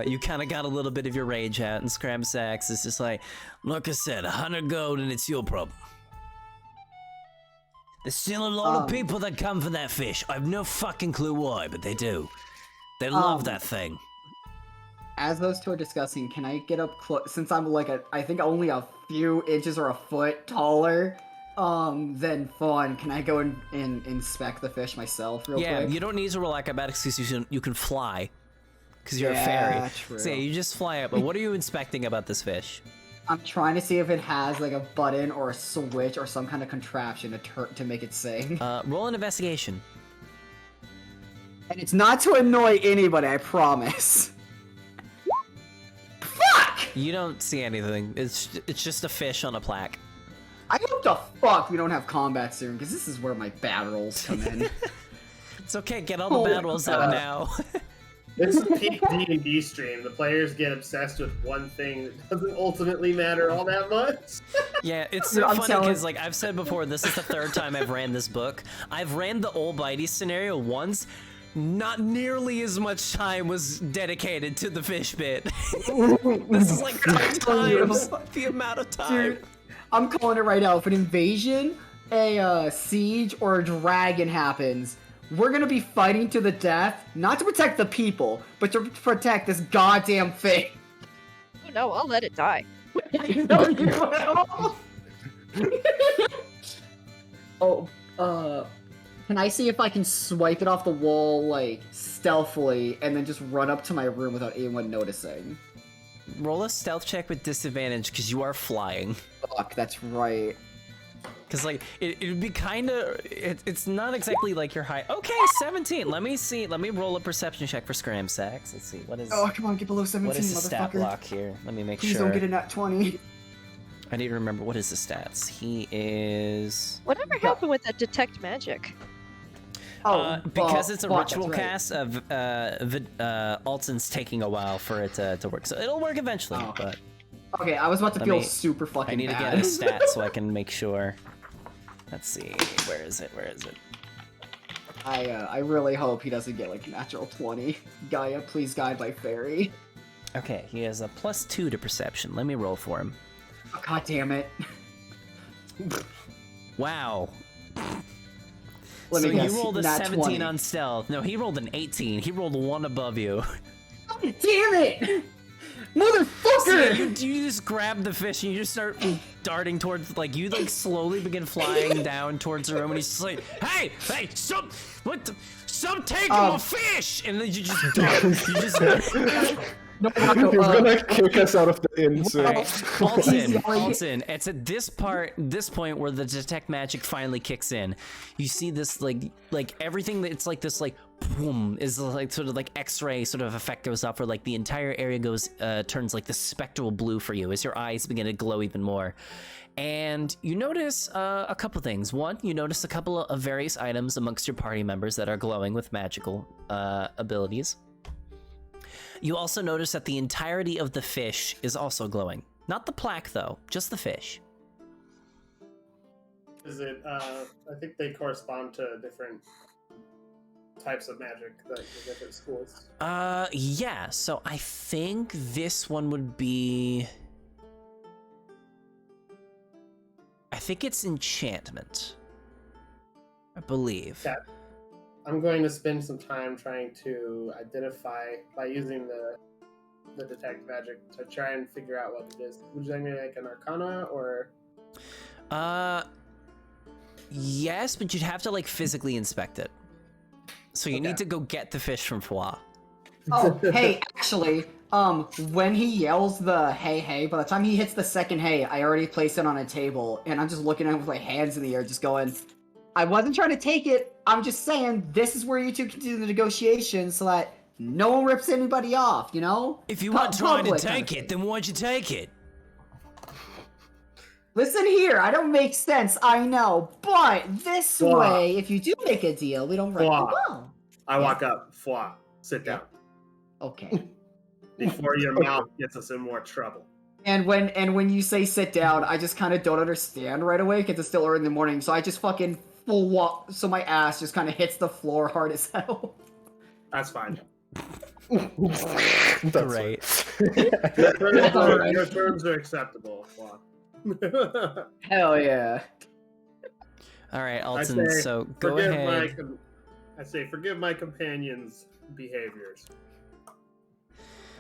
You kind of got a little bit of your rage out, and Scramsax is just like, "Like I said, 100 gold, and it's your problem. There's still a lot of people that come for that fish. I've no fucking clue why, but they do. They love that thing." As those two are discussing, can I get up close? Since I'm like I think only a few inches or a foot taller than Fawn, can I go and inspect the fish myself real Yeah, quick? you don't need to roll acrobatics because you can fly. Because you're a fairy. True. So yeah, you just fly up. But what are you inspecting about this fish? I'm trying to see if it has like a button or a switch or some kind of contraption to make it sing. Roll an investigation. And it's not to annoy anybody, I promise. Fuck! You don't see anything. It's just a fish on a plaque. I hope the fuck we don't have combat soon, because this is where my bad rolls come in. It's okay, get all the bad rolls out now. This is peak D&D stream. The players get obsessed with one thing that doesn't ultimately matter all that much. Yeah, it's so I'm funny telling- because, like I've said before, this is the third time I've ran this book. I've ran the old Bitey scenario once. Not nearly as much time was dedicated to the fish bit. This is like 10 times the amount of time. Dude, I'm calling it right now. If an invasion, a siege, or a dragon happens, we're gonna be fighting to the death, not to protect the people, but to protect this goddamn thing. Oh no, I'll let it die. No, you will. Can I see if I can swipe it off the wall, like, stealthily, and then just run up to my room without anyone noticing? Roll a stealth check with disadvantage because you are flying. Fuck, that's right. Because, like, it would be kind of... It's not exactly like your height. Okay, 17. Let me see. Let me roll a perception check for Scramsax. Let's see. What is... Oh, come on, get below 17, what is the stat motherfucker. block here? Let me make Please sure. don't get a nat 20. I need to remember. What is the stats? He is... Whatever happened with that detect magic? because it's a fuck, ritual that's right. cast, Alton's taking a while for it to work. So it'll work eventually, Oh. but Okay, I was about to Let feel me- super fucking I need to bad. get a stat so I can make sure. Let's see. Where is it? Where is it? I really hope he doesn't get like a natural 20. Gaia, please guide my fairy. Okay, he has a +2 to perception. Let me roll for him. Oh, God damn it. Wow. Let so me guess. you rolled a nat 17 20. on stealth. No, he rolled an 18. He rolled one above you. God damn it! So Motherfucker! you just grab the fish and you just start darting towards, like, you like slowly begin flying down towards the room, and he's just like, hey, stop, stop taking my fish! And then you just dart. You just No, He's gonna kick us out of the inn soon. Alton, Alton, it's at this point where the detect magic finally kicks in. You see this like everything that it's like this like boom is like sort of like X-ray sort of effect goes up, where like the entire area goes turns like the spectral blue for you as your eyes begin to glow even more. And you notice a couple things. One, you notice a couple of various items amongst your party members that are glowing with magical abilities. You also notice that the entirety of the fish is also glowing. Not the plaque, though, just the fish. Is it? I think they correspond to different types of magic that the different schools. Yeah, so I think this one would be... I think it's enchantment. I believe. Yeah. I'm going to spend some time trying to identify by using the detect magic to try and figure out what it is. Would you like me to make an Arcana or? Yes, but you'd have to like physically inspect it. So you Okay. need to go get the fish from Foie. Oh, hey, actually, when he yells the hey, hey, by the time he hits the second hey, I already placed it on a table, and I'm just looking at him with my hands in the air, just going, I wasn't trying to take it, I'm just saying, this is where you two can do the negotiations so that no one rips anybody off, you know? If you weren't trying to Public kind of take it, then why'd you take it? Listen here, I don't make sense, I know, but this Wow. way, if you do make a deal, we don't wreck Wow. the well. I walk up. Foie. Sit down. Okay. Before your mouth gets us in more trouble. And when you say sit down, I just kind of don't understand right away because it's still early in the morning. So I just fucking full walk. So my ass just kind of hits the floor hard as hell. That's fine. That's Great. Your terms are acceptable. Foie. Hell yeah. All right, I Alton. say, So go ahead. I say, forgive my companions' behaviors.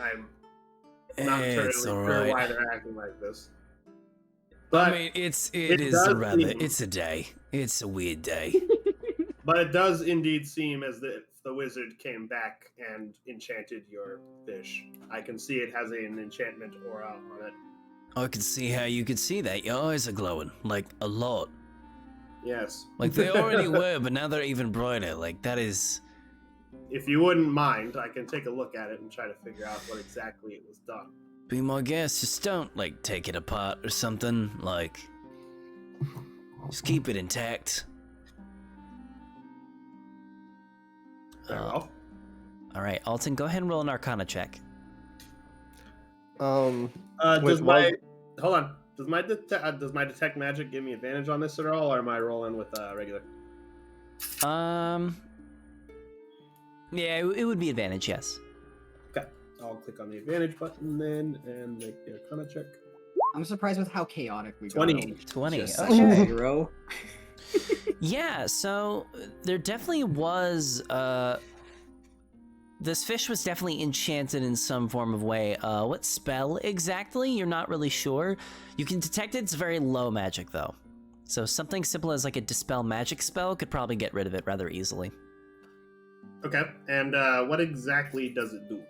I'm not entirely It's sure all why right. they're acting like this. But I mean, it it is does a rather. seem- It's a day. It's a weird day. but it does indeed seem as if the wizard came back and enchanted your fish. I can see it has an enchantment aura on it. I can see how you could see that. Your eyes are glowing, like a lot. Yes. Like they already were, but now they're even brighter. Like that is. If you wouldn't mind, I can take a look at it and try to figure out what exactly it was done. Be my guest. Just don't like take it apart or something. Like, just keep it intact. Very well. All right, Alton, go ahead and roll an Arcana check. Does Wait, my hold on? Does my detect magic give me advantage on this at all, or am I rolling with regular? Yeah, it would be advantage. Yes. Okay, I'll click on the advantage button then and make the Arcana check. I'm surprised with how chaotic we got. 20. 20. Just such Okay. a hero. Yeah, so there definitely was this fish was definitely enchanted in some form of way. What spell exactly? You're not really sure. You can detect it's very low magic though. So something simple as like a dispel magic spell could probably get rid of it rather easily. Okay, and what exactly does it do?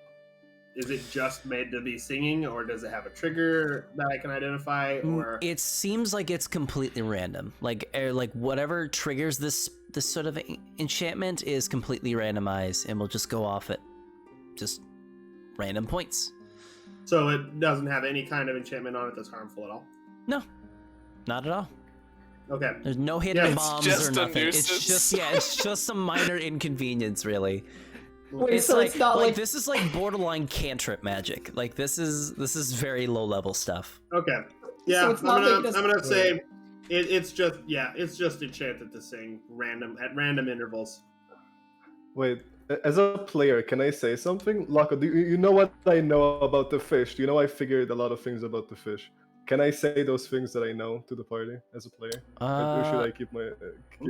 Is it just made to be singing, or does it have a trigger that I can identify? Or It seems like it's completely random. Like whatever triggers this sort of enchantment is completely randomized and will just go off at just random points. so it doesn't have any kind of enchantment on it that's harmful at all? No, not at all. Okay. There's no hidden Yeah, it's bombs just or a nothing. It's nuisance. just it's just some minor inconvenience, really. Wait, It's so like, it's not like this is like borderline cantrip magic. Like this is very low level stuff. Okay. Yeah, So it's not I'm making us- gonna say it's just enchanted to sing at random intervals. Wait, as a player, can I say something? Locko, do you know what I know about the fish? Do you know I figured a lot of things about the fish? Can I say those things that I know to the party as a player? Or should I keep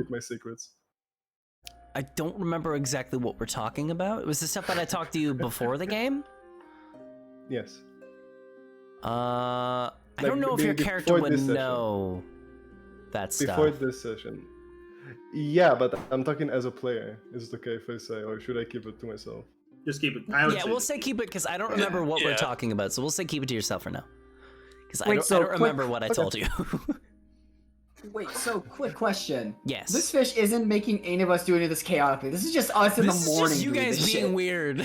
my secrets? I don't remember exactly what we're talking about. It was the stuff that I talked to you before the game. Yes. I Like, don't know if your character before would this session. know that stuff. Before this session. Yeah, but I'm talking as a player. Is it okay if I say, or should I keep it to myself? Just keep it. I would Yeah, we'll say keep it because I don't remember what we're talking about. So we'll say keep it to yourself for now. Because I Wait, don't so remember what I told you. Wait, so quick question. Yes. This fish isn't making any of us do any of this chaotically. This is just us in This the is morning. just you doing guys this being shit. weird.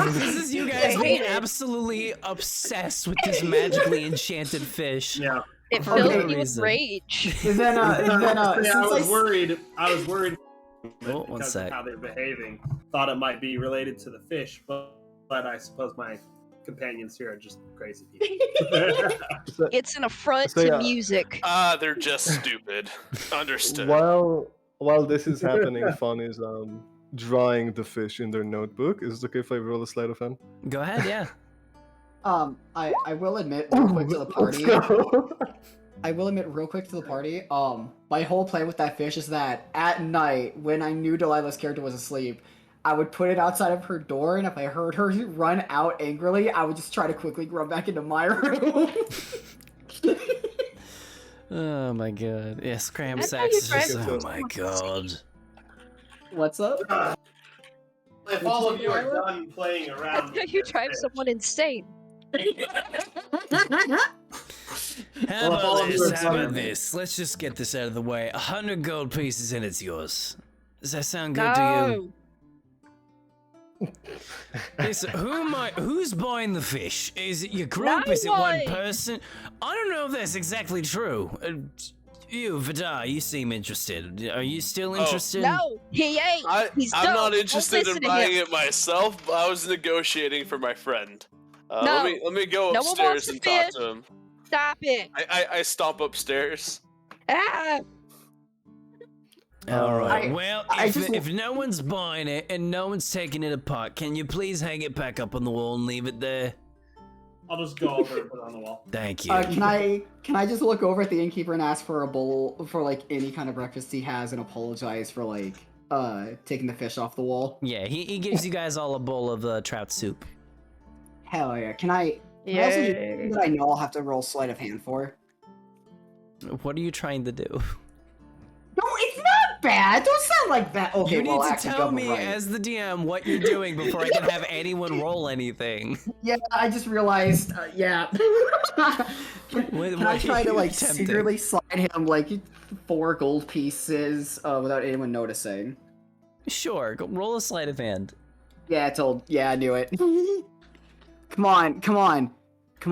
This is you guys being absolutely obsessed with this magically enchanted fish. Yeah. It For filled no me with reason. rage. And then, Yeah, since I was worried. I was worried Oh, one because sec. of how they're behaving. Thought it might be related to the fish, but I suppose my companions here are just crazy people. It's an affront So, to yeah. music. They're just stupid. Understood. While this is happening, Fawn is drawing the fish in their notebook. Is it okay if I roll a sleight of hand? Go ahead, yeah. I will admit real quick to the Let's party. go. I will admit real quick to the party, my whole plan with that fish is that at night, when I knew Delilah's character was asleep, I would put it outside of her door, and if I heard her run out angrily, I would just try to quickly run back into my room. Oh my god. Yeah, Scram That's how Sacks you is just, drive oh to- my god. What's up? If all of you are done playing around, That's how you drive someone insane. How Well, all about of you this? are How about done. this? Let's just get this out of the way. 100 gold pieces and it's yours. Does that sound good to No. you? Listen, who's buying the fish? Is it your group? No Is it one one. person? I don't know if that's exactly true. You, Vidar, you seem interested. Are you still interested? No, he ain't. He's I'm dumb. not Don't interested in listen to buying him. it myself, but I was negotiating for my friend. No. Let me go No one upstairs wants to and talk fish. to him. Stop it. I stomp upstairs. Ah. All right. I- Well, I if, just- if no one's buying it and no one's taking it apart, can you please hang it back up on the wall and leave it there? I'll just go over and put it on the wall. Thank you. Can I just look over at the innkeeper and ask for a bowl for like any kind of breakfast he has and apologize for like taking the fish off the wall? Yeah, he gives you guys all a bowl of trout soup. Hell yeah! Can I also do something that I know I'll have to roll sleight of hand for? What are you trying to do? No, it's not bad. Don't sound like that. Okay, You need well, to actually, tell I'm me right. as the DM what you're doing before I can have anyone roll anything. Yeah, I just realized. Yeah. Can I try to like attempting? secretly slide him like 4 gold pieces without anyone noticing? Sure, go roll a sleight of hand. Yeah, I knew it. Come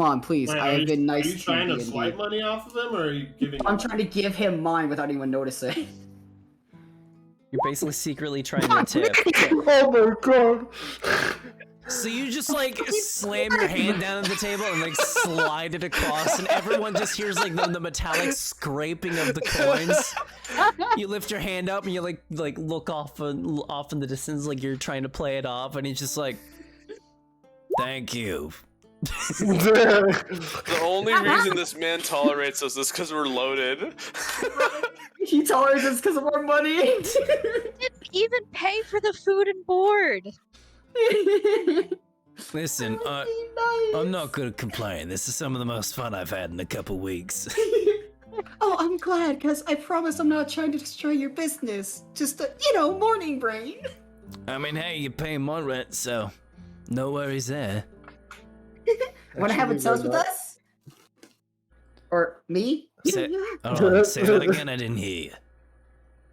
on, please. Wait, I have been nice Are you trying to D&D. swipe money off of him, or are you giving? I'm trying to give him mine without anyone noticing. You're basically secretly trying to tip. Oh my god. So you just like slam your hand down on the table and like slide it across, and everyone just hears like the metallic scraping of the coins. You lift your hand up and you like look off in the distance like you're trying to play it off, and he's just like, "Thank you." The only reason this man tolerates us is because we're loaded. He tolerates us because of our money. Didn't even pay for the food and board. Listen, I'm not gonna complain. This is some of the most fun I've had in a couple weeks. Oh, I'm glad, because I promise I'm not trying to destroy your business. Just morning brain. I mean, hey, you're paying my rent, so no worries there. Want to have a Actually, toast with we're not. us? Or me? Say that again. I didn't hear you.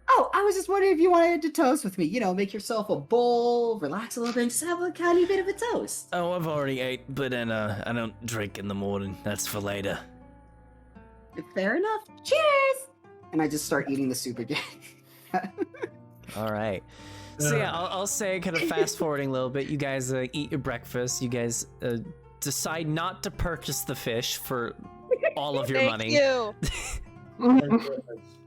Oh, I was just wondering if you wanted to toast with me. Make yourself a bowl, relax a little bit, and just have a tiny bit of a toast. Oh, I've already ate, but then I don't drink in the morning. That's for later. Fair enough. Cheers! And I just start eating the soup again. All right. So yeah, I'll say, kind of fast forwarding a little bit. You guys eat your breakfast. You guys decide not to purchase the fish for all of your Thank money. you.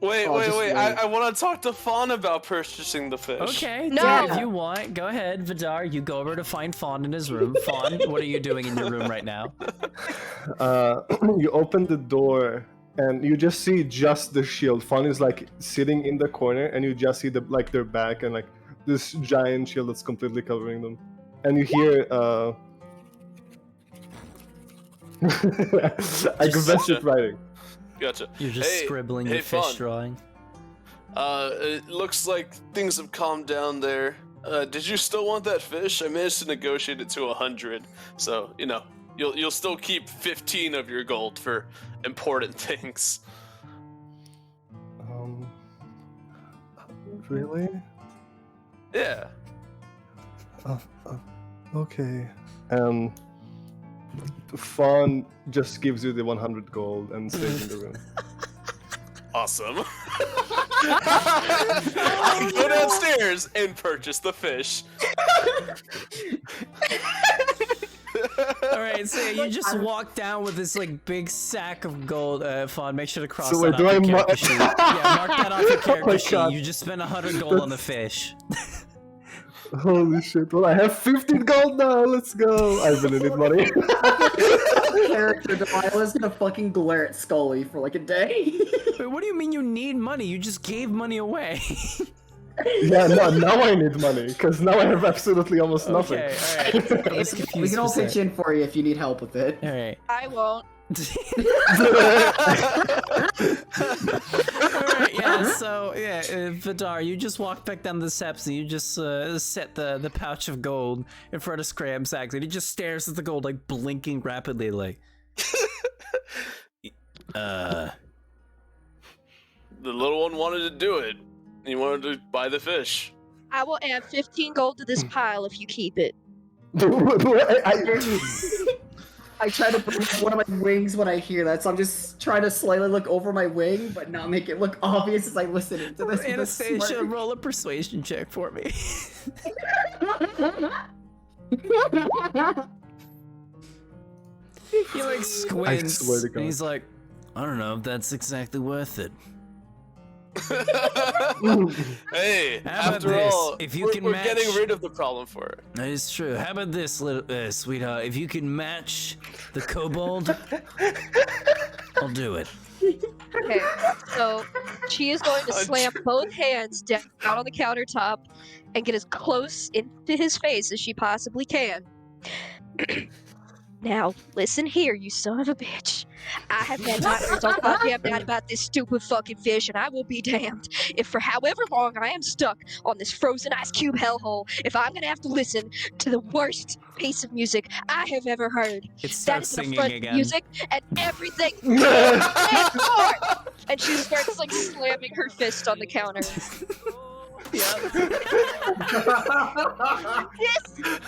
Wait, Oh, just wait. I want to talk to Fawn about purchasing the fish. Okay, No. yeah, if you want, go ahead, Vidar. You go over to find Fawn in his room. Fawn, what are you doing in your room right now? You open the door and you just see just the shield. Fawn is like sitting in the corner, and you just see their back and like this giant shield that's completely covering them. And you hear aggressive writing. Gotcha. You're just Hey, scribbling hey, your fish Fawn. drawing. It looks like things have calmed down there. Did you still want that fish? I managed to negotiate it to 100, so you'll still keep 15 of your gold for important things. Really? Yeah. Okay. Fawn just gives you the 100 gold and stays in the room. Awesome. I'll go downstairs and purchase the fish. All right, so yeah, you just walk down with this like big sack of gold. Fawn, make sure to cross So that wait, do off I your mark- character sheet. Yeah, mark that off your character my sheet. God. You just spent 100 gold on the fish. Holy shit! Well, I have 15 gold now. Let's go. I really need money. Character Delilah's gonna fucking glare at Scully for like a day. Wait, what do you mean you need money? You just gave money away. Yeah, no, now I need money because now I have absolutely almost nothing. Okay, alright. I was confused We can all for a pitch sec. in for you if you need help with it. Alright. I won't. Alright, yeah, so, yeah, Vidar, you just walk back down the steps and you just set the pouch of gold in front of Scramsax and he just stares at the gold, like, blinking rapidly, like... The little one wanted to do it. He wanted to buy the fish. I will add 15 gold to this pile if you keep it. I try to break one of my wings when I hear that, so I'm just trying to slightly look over my wing, but not make it look obvious as I listen to this. with a Anastasia, smirk. roll a persuasion check for me. He like squints, swear to God. and he's like, I don't know if that's exactly worth it. Hey, How about after this? all, If you we're, can we're match- getting rid of the problem for her. That is true. How about this, little sweetheart? If you can match the kobold, I'll do it. Okay, so she is going to slam both hands down on the countertop and get as close into his face as she possibly can. Now, listen here, you son of a bitch. I have had nightmares all goddamn night about this stupid fucking fish, and I will be damned if for however long I am stuck on this frozen ice cube hellhole, if I'm gonna have to listen to the worst piece of music I have ever heard. It That starts is the singing front again. music and everything. And she starts like slamming her fist on the counter.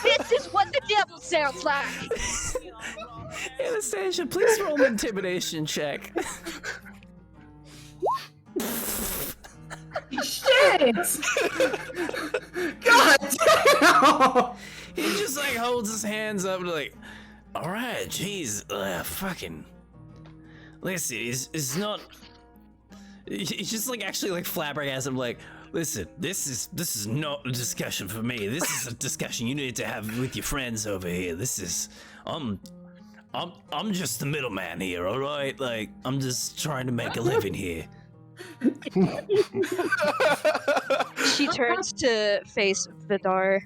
This is what the devil sounds like. Anastasia, please roll an intimidation check. Shit! God damn! He just like holds his hands up and like, all right, jeez, fucking. Listen, it's not. He's just like actually like flabbergasted, like, listen, this is not a discussion for me. This is a discussion you need to have with your friends over here. This is, I'm just the middleman here, all right? Like, I'm just trying to make a living here. She turns to face Vidar.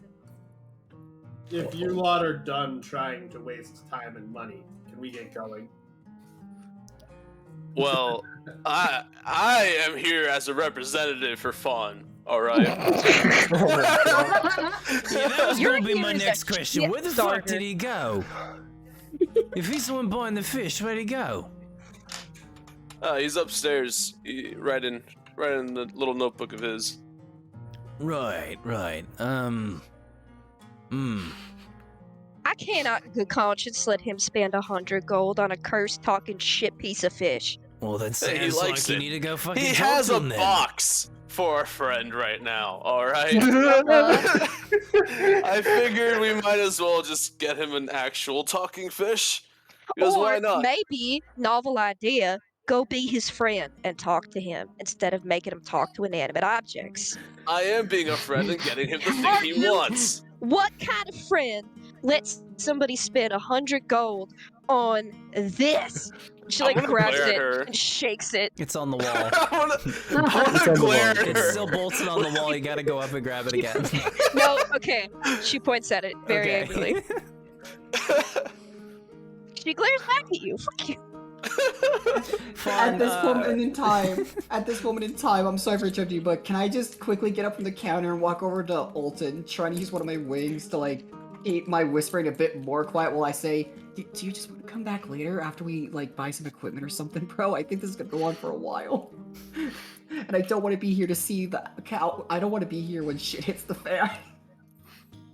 If you lot are done trying to waste time and money, can we get going? Well, I am here as a representative for Fawn. All right. Yeah, that was You're gonna be my here as a next question. shit Where the fuck starter. did he go? If he's the one buying the fish, where'd he go? He's upstairs, right in the little notebook of his. Right. I cannot in good conscience let him spend 100 gold on a cursed talking shit piece of fish. Well, that Hey, he sounds like likes you it. need to go fucking He talk has to a him then. box for a friend right now. All right. Uh, I figured we might as well just get him an actual talking fish. Because or why not? maybe, novel idea, go be his friend and talk to him instead of making him talk to inanimate objects. I am being a friend and getting him the thing Are he you? wants. What kind of friend lets somebody spend 100 gold on this? She I'm like gonna grabs glare at it her. and shakes it. It's on the wall. I wanna It's on the glare wall. at It's her. still bolted on the wall. You gotta go up and grab it again. No, okay. She points at it very angrily. She glares back at you. Fuck you. Fawn, At this moment in time, I'm sorry for interrupting you, but can I just quickly get up from the counter and walk over to Alton, trying to use one of my wings to like keep my whispering a bit more quiet while I say, do you just want to come back later after we like buy some equipment or something, bro? I think this is gonna go on for a while. And I don't want to be here to see the cow. I don't want to be here when shit hits the fan.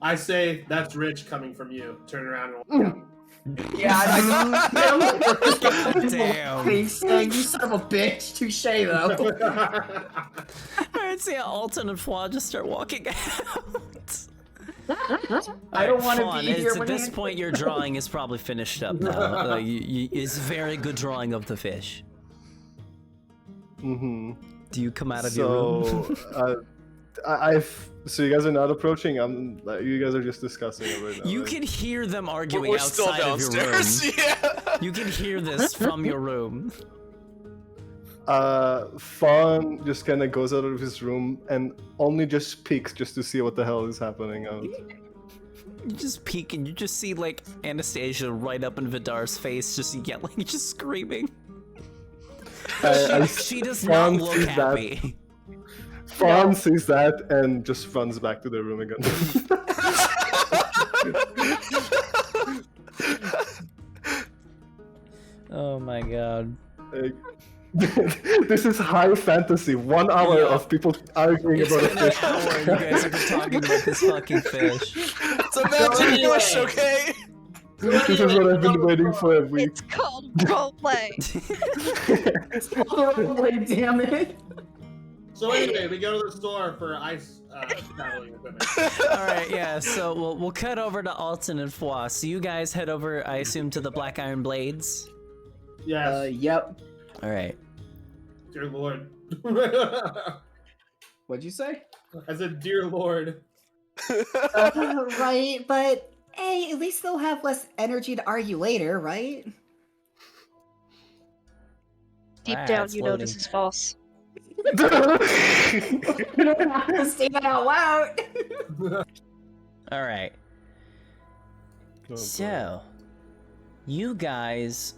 I say that's rich coming from you. Turn around and walk out. Yeah, Damn. Face saying, you son of a bitch. Touche, though. Alright, so yeah, Alton and Flaw just start walking out. I don't want to Fawn, be here it's when at this point your drawing is probably finished up now. It's a very good drawing of the fish. Mm-hmm. Do you come out of your room? So you guys are not approaching. You guys are just discussing it right now. You right? can hear them arguing We're still outside of your room. downstairs. Yeah. You can hear this from your room. Fawn just kind of goes out of his room and only just peeks just to see what the hell is happening out. You just peek and you just see like Anastasia right up in Vidar's face, just yelling, just screaming. She does not Fawn look sees happy. Fawn sees that and just runs back to their room again. Oh my god. Like, this is high fantasy. 1 hour Yeah. of people arguing It's about a been an fish. hour and you guys have been talking about this fucking fish. It's a magic bush, okay? This is what I've been waiting for a week. It's called roleplay. Wait, damn it. So anyway, we go to the store for ice traveling equipment. Alright, yeah, so we'll cut over to Alton and Foix. So you guys head over, I assume, to the Black Iron Blades? Yes, Yep. Alright. dear lord. What'd you say? I said, dear lord. Right, but hey, at least they'll have less energy to argue later, right? Deep Ah, down, it's you know loading. this is false. You don't have to say that out loud. Alright. So, you guys,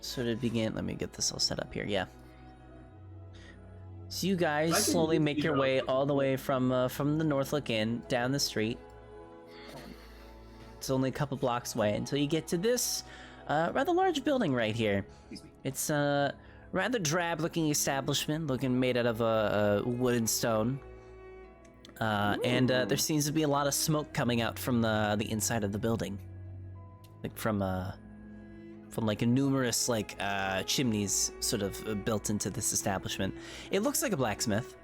sort of begin. Let me get this all set up here. Yeah. So you guys I can slowly use make the, your way all the way from the Northlook Inn down the street. It's only a couple blocks away until you get to this rather large building right here. Excuse me. It's a rather drab-looking establishment, looking made out of wood and stone. And there seems to be a lot of smoke coming out from the inside of the building, like from like numerous like chimneys sort of built into this establishment. It looks like a blacksmith.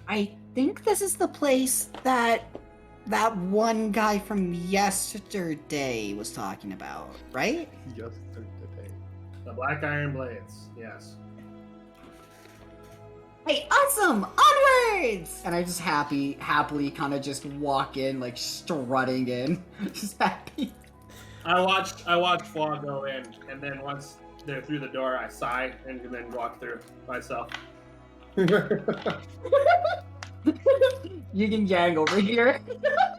I think this is the place that one guy from yesterday was talking about, right? Yesterday. The Black Iron Blades, yes. Hey, awesome! Onwards! And I just happily kind of just walk in, like strutting in, just happy. I watched Flaw go in, and then once they're through the door, I sigh and then walk through myself. You can gang over here.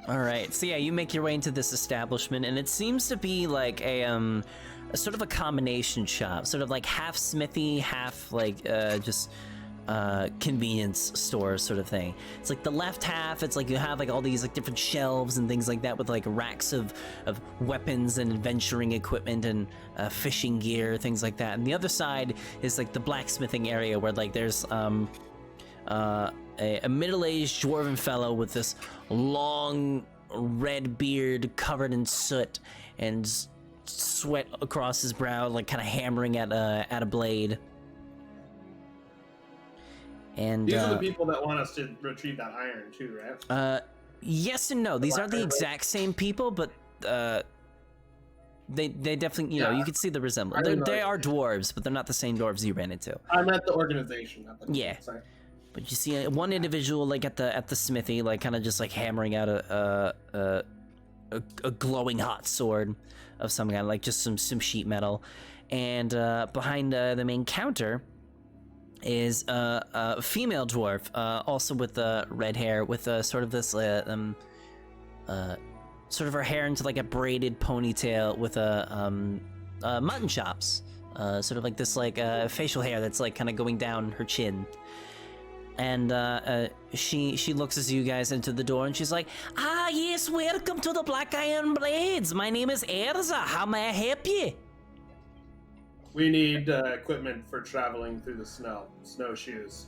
All right, so yeah, you make your way into this establishment, and it seems to be like a sort of a combination shop, sort of like half smithy, half like just convenience store sort of thing. It's like the left half, it's like you have like all these like different shelves and things like that with like racks of weapons and adventuring equipment and fishing gear, things like that. And the other side is like the blacksmithing area where like there's a middle-aged dwarven fellow with this long red beard covered in soot and sweat across his brow, like kind of hammering at a blade. And These are the people that want us to retrieve that iron too, right? yes and no. These aren't the exact same people, but they definitely, you know, you can see the resemblance. They are dwarves, but they're not the same dwarves you ran into. I meant the organization. Not the Yeah. Sorry. But you see one individual like at the smithy, like kind of just like hammering out a glowing hot sword of some kind, like just some sheet metal, and behind the main counter is a female dwarf, also with red hair, with sort of this sort of her hair into like a braided ponytail with mutton chops, sort of like this like facial hair that's like kind of going down her chin. And she looks as you guys into the door, and she's like, "Ah, yes, welcome to the Black Iron Blades. My name is Erza. How may I help you?" We need equipment for traveling through the snow. Snowshoes.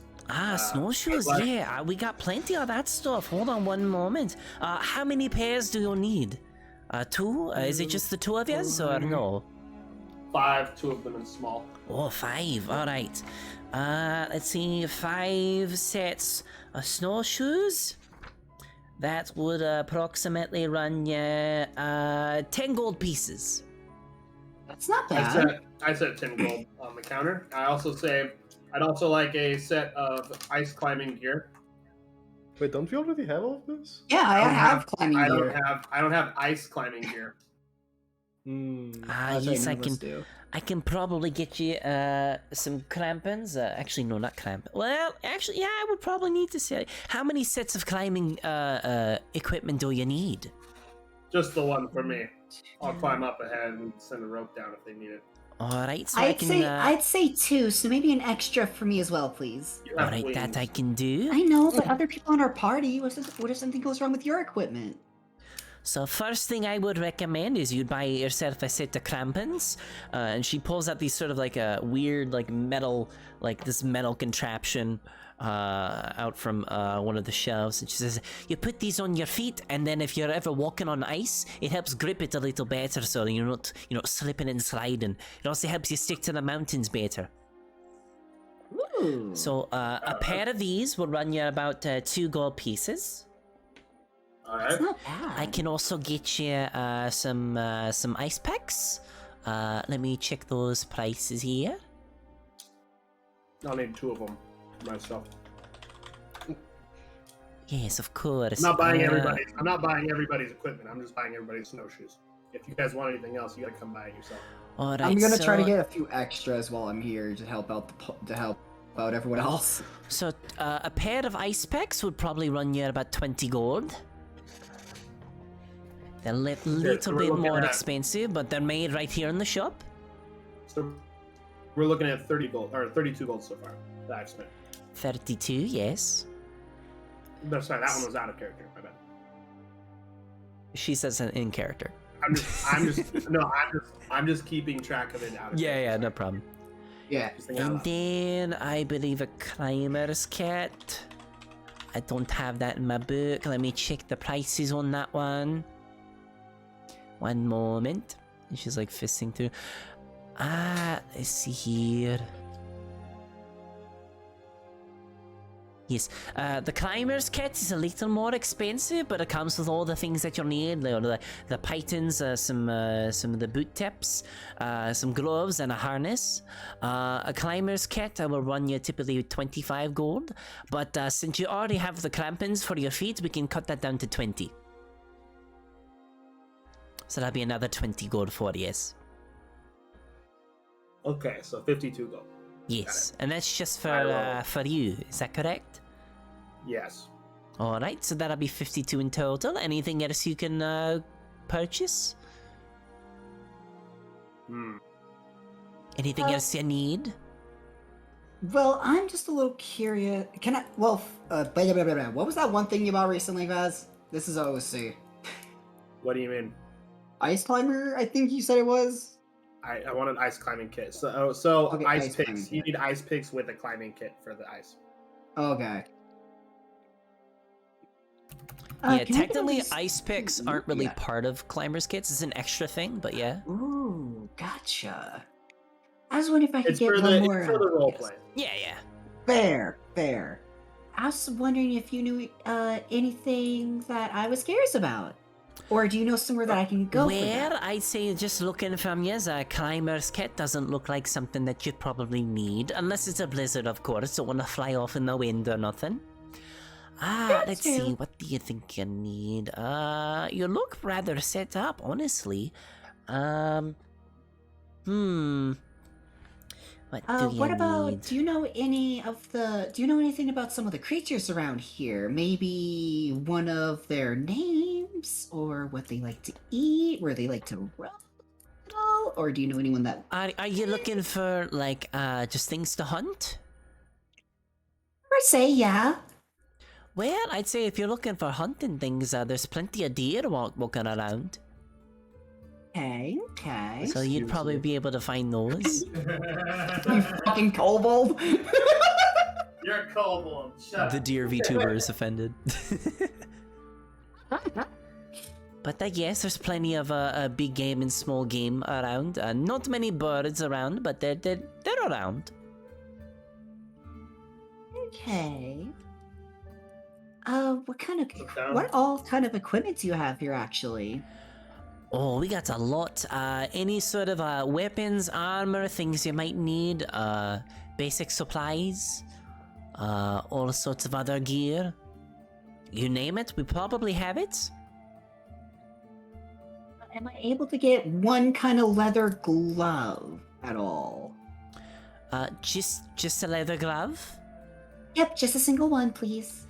Snowshoes. like- Yeah, we got plenty of that stuff. Hold on one moment. How many pairs do you need? Two? Is it just the two of you, or no? 5, 2 of them in small. Oh, 5. All right. Let's see. 5 sets of snowshoes. That would approximately run you 10 gold pieces. That's not bad. I said 10 gold on the counter. I also say I'd also like a set of ice climbing gear. Wait, don't we already have all of this? Yeah, I don't have climbing I gear. don't have ice climbing gear. Ah, That's right, yes, none of us do. I can probably get you some crampons. Actually, no, not cramp. Well, actually, yeah, I would probably need to say, how many sets of climbing equipment do you need? Just the one for me. I'll climb up ahead and send a rope down if they need it. All right, so I can. I'd say 2, so maybe an extra for me as well, please. You All have right, wings. that I can do. I know, but other people in our party, what if something goes wrong with your equipment? So first thing I would recommend is you'd buy yourself a set of crampons, and she pulls out these sort of like a weird like metal, like this metal contraption out from one of the shelves, and she says, you put these on your feet, and then if you're ever walking on ice, it helps grip it a little better so you're not, slipping and sliding. It also helps you stick to the mountains better. Ooh. So a pair of these will run you about 2 gold pieces. All It's right. not bad. I can also get you some ice packs. Let me check those prices here. I'll need 2 of them myself. Yes, of course. I'm not buying everybody's equipment. I'm just buying everybody's snowshoes. If you guys want anything else, you gotta come buy it yourself. All right, I'm gonna try to so- get a few extras while I'm here to help out everyone else. So a pair of ice packs would probably run you about 20 gold. They're a little so we're bit looking more at- expensive, but they're made right here in the shop. So we're looking at 30 gold or 32 gold so far that I've spent. 32, yes. No, sorry, that one was out of character. My bad. She says it in character. I'm just keeping track of it out of character. Yeah, no problem. Yeah. Just thinking out And loud. then I believe a climber's kit. I don't have that in my book. Let me check the prices on that one. One moment. And she's like fisting through. Let's see here. Yes, the climber's kit is a little more expensive, but it comes with all the things that you need. The pythons, some of the boot tips, some gloves, and a harness. A climber's kit will run you typically 25 gold, but since you already have the crampons for your feet, we can cut that down to 20. So that'll be another 20 gold for you, yes. Okay, so 52 gold. Yes, and that's just I for you, is that correct? Yes. Alright, so that'll be 52 in total. Anything else you can purchase? Anything else you need? Well, I'm just a little curious. Can I? Well, blah, blah, blah, blah. What was that one thing you bought recently, Vaz? This is OC. What do you mean? Ice climber, I think you said it was. I want an ice climbing kit. So Okay, ice ice picks. climbing You kit. need ice picks with a climbing kit for the ice. Okay. Yeah, can I get technically these- ice picks aren't really Yeah. part of climber's kits. It's an extra thing, but yeah. Ooh, gotcha. I was wondering if I could It's get for one the more. it's for the role yes. play. Yeah. Fair. I was wondering if you knew anything that I was curious about. Or do you know somewhere that I can go for Well, that? I'd say just looking from you, a climber's kit doesn't look like something that you'd probably need. Unless it's a blizzard, of course. Don't want to fly off in the wind or nothing. That's Let's true. see. What do you think you need? You look rather set up, honestly. What do you What about? need? Do you know anything about some of the creatures around here? Maybe one of their names, or what they like to eat, where they like to run, at all? Or do you know anyone that? Are you looking for, like, just things to hunt? Per se, yeah. Well, I'd say if you're looking for hunting things, there's plenty of deer walking around. Okay. So you'd Excuse probably me. be able to find those. You fucking kobold. You're a kobold. Shut The up. deer VTuber is offended. But yes, there's plenty of big game and small game around. Not many birds around, but they're around. Okay. Sit down. What all kind of equipment do you have here, actually? Oh, we got a lot. Any sort of weapons, armor, things you might need. basic supplies, all sorts of other gear. You name it, we probably have it. Am I able to get one kind of leather glove at all? Just a leather glove? Yep, just a single one, please.